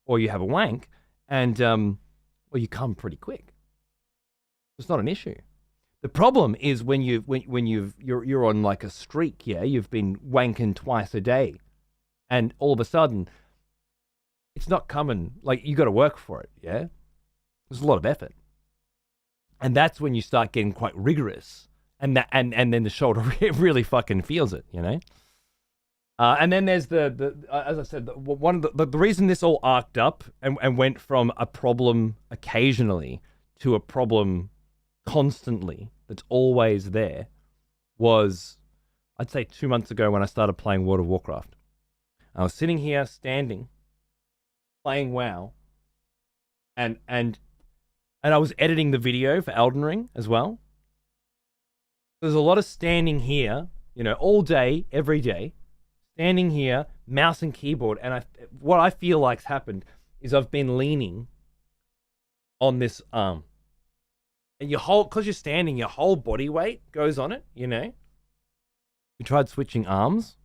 Speaker 1: or you have a wank, and well, you come pretty quick. It's not an issue. The problem is when you're on like a streak, yeah, you've been wanking twice a day, and all of a sudden, it's not coming. Like you got to work for it, yeah. There's a lot of effort, and that's when you start getting quite rigorous, and then the shoulder really fucking feels it, you know. And then there's the as I said, one of the reason this all arced up and went from a problem occasionally to a problem constantly that's always there was, I'd say 2 months ago when I started playing World of Warcraft. I was sitting here standing, playing WoW, and I was editing the video for Elden Ring as well. There's a lot of standing here, you know, all day, every day. Standing here, mouse and keyboard, and what I feel like's happened is I've been leaning on this arm. And because you're standing, your whole body weight goes on it, you know? You tried switching arms?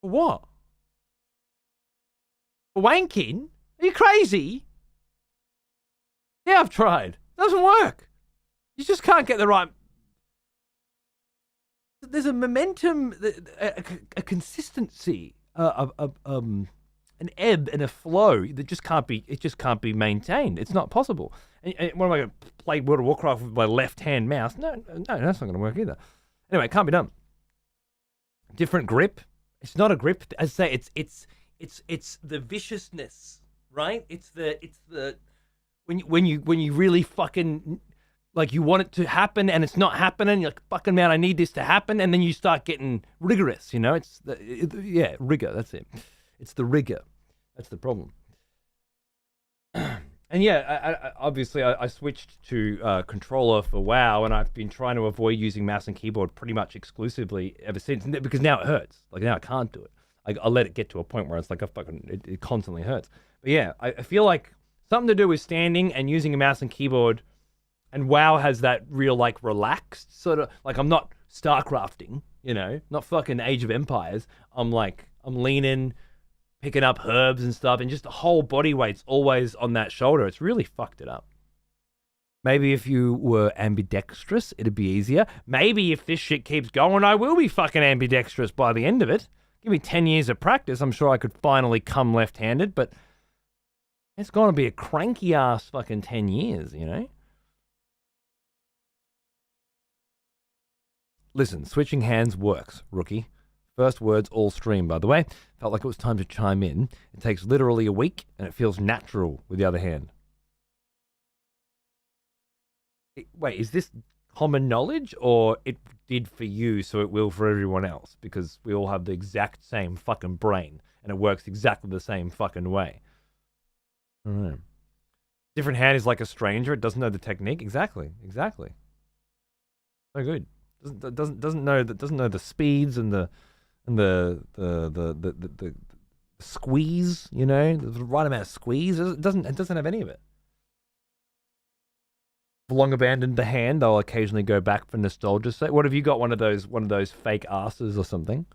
Speaker 1: For what? For wanking? Are you crazy? Yeah, I've tried. Doesn't work. You just can't get the right... There's a momentum, a consistency, an ebb and a flow that just can't be maintained. It's not possible. And what am I going to play World of Warcraft with my left-hand mouse? No, that's not going to work either. Anyway, it can't be done. Different grip. It's not a grip. As I say, it's the viciousness, right? It's the when you really fucking, like, you want it to happen and it's not happening. You're like, fucking man, I need this to happen, and then you start getting rigorous. You know, rigor. That's it. It's the rigor. That's the problem. And yeah, I obviously switched to controller for WoW, and I've been trying to avoid using mouse and keyboard pretty much exclusively ever since, because now it hurts. Like, now I can't do it. I let it get to a point where it's like it constantly hurts. But yeah, I feel like something to do with standing and using a mouse and keyboard, and WoW has that real, like, relaxed sort of, like, I'm not StarCrafting, you know, not fucking Age of Empires. I'm leaning, picking up herbs and stuff, and just the whole body weight's always on that shoulder. It's really fucked it up. Maybe if you were ambidextrous, it'd be easier. Maybe if this shit keeps going, I will be fucking ambidextrous by the end of it. Give me 10 years of practice, I'm sure I could finally come left-handed, but it's going to be a cranky-ass fucking 10 years, you know? Listen, switching hands works, rookie. First words all stream, by the way. Felt like it was time to chime in. It takes literally a week, and it feels natural with the other hand. Wait, is this common knowledge, or it did for you, so it will for everyone else? Because we all have the exact same fucking brain, and it works exactly the same fucking way. I don't know. Different hand is like a stranger. It doesn't know the technique. Exactly. So good. Doesn't know the speeds and the squeeze, you know, the right amount of squeeze. It doesn't have any of it. Long abandoned the hand. They'll occasionally go back for nostalgia's sake. What have you got? One of those fake asses or something?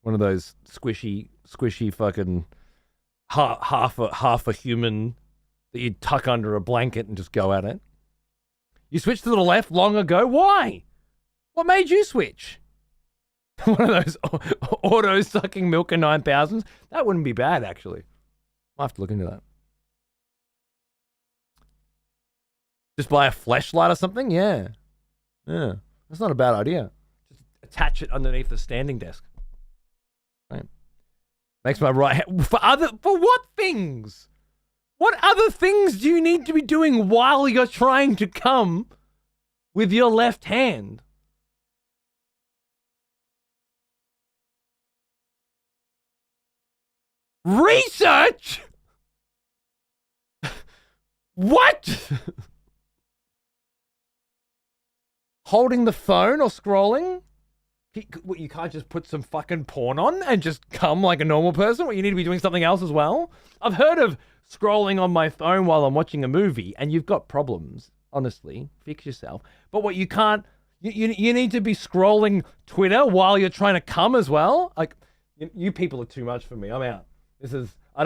Speaker 1: One of those squishy fucking half a human that you tuck under a blanket and just go at it. You switched to the left long ago. Why? What made you switch? One of those auto-sucking Milka 9000s? That wouldn't be bad, actually. I'll have to look into that. Just buy a fleshlight or something? Yeah. That's not a bad idea. Just attach it underneath the standing desk. Right. Makes my right hand... For what things? What other things do you need to be doing while you're trying to come with your left hand? Research? What? Holding the phone or scrolling? What, you can't just put some fucking porn on and just come like a normal person? What, you need to be doing something else as well? I've heard of scrolling on my phone while I'm watching a movie, and you've got problems. Honestly, fix yourself. But what, you can't... You need to be scrolling Twitter while you're trying to come as well? Like, you people are too much for me. I'm out. This is... I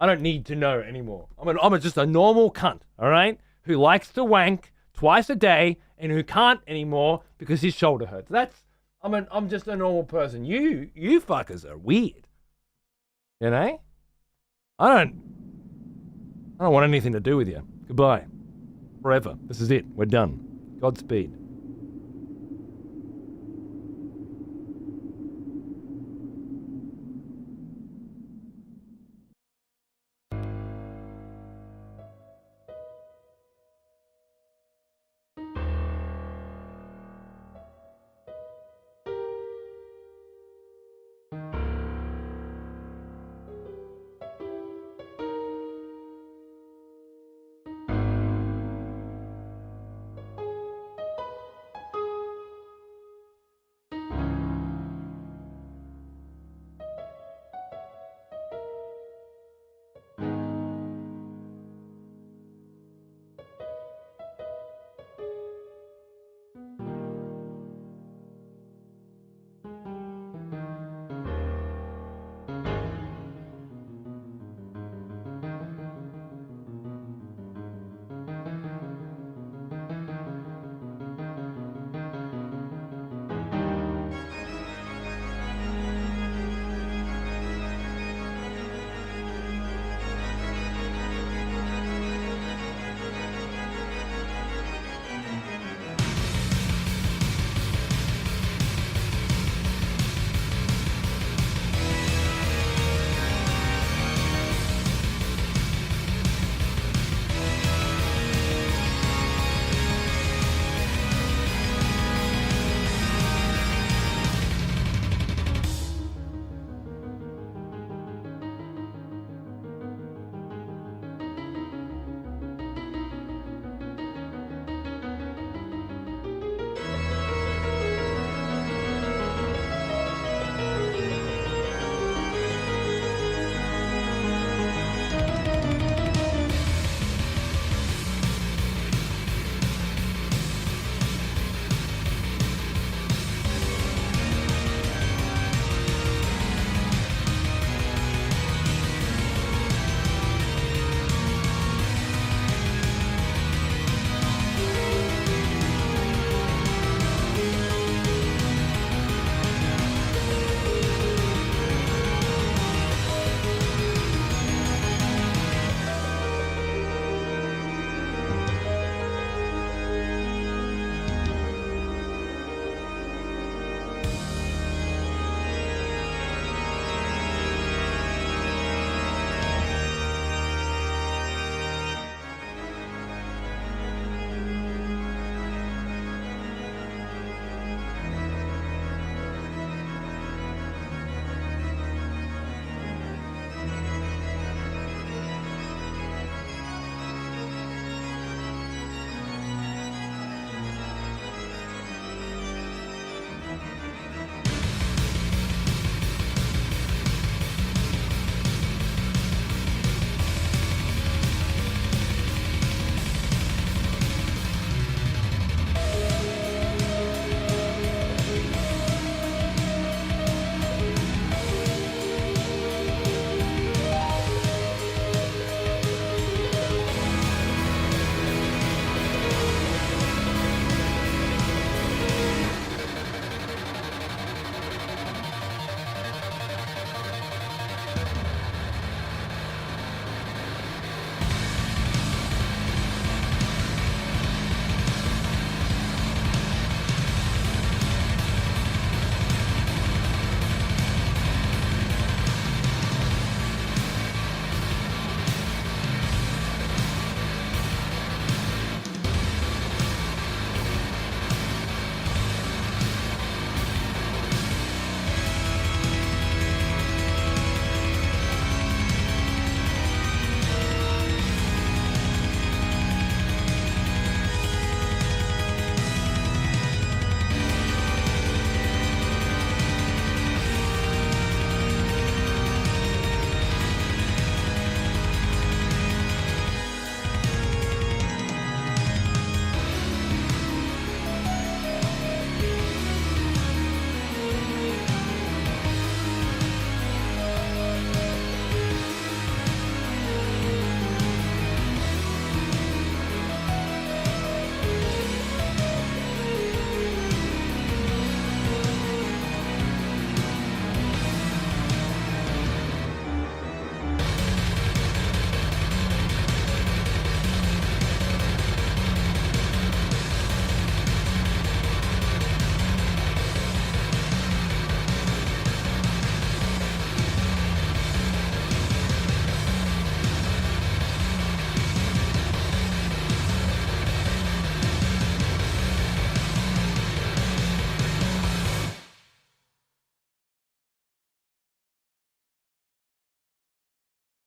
Speaker 1: don't need to know anymore. I'm just a normal cunt, all right? Who likes to wank twice a day and who can't anymore because his shoulder hurts. I'm just a normal person. You fuckers are weird. You know? I don't want anything to do with you. Goodbye. Forever. This is it. We're done. Godspeed.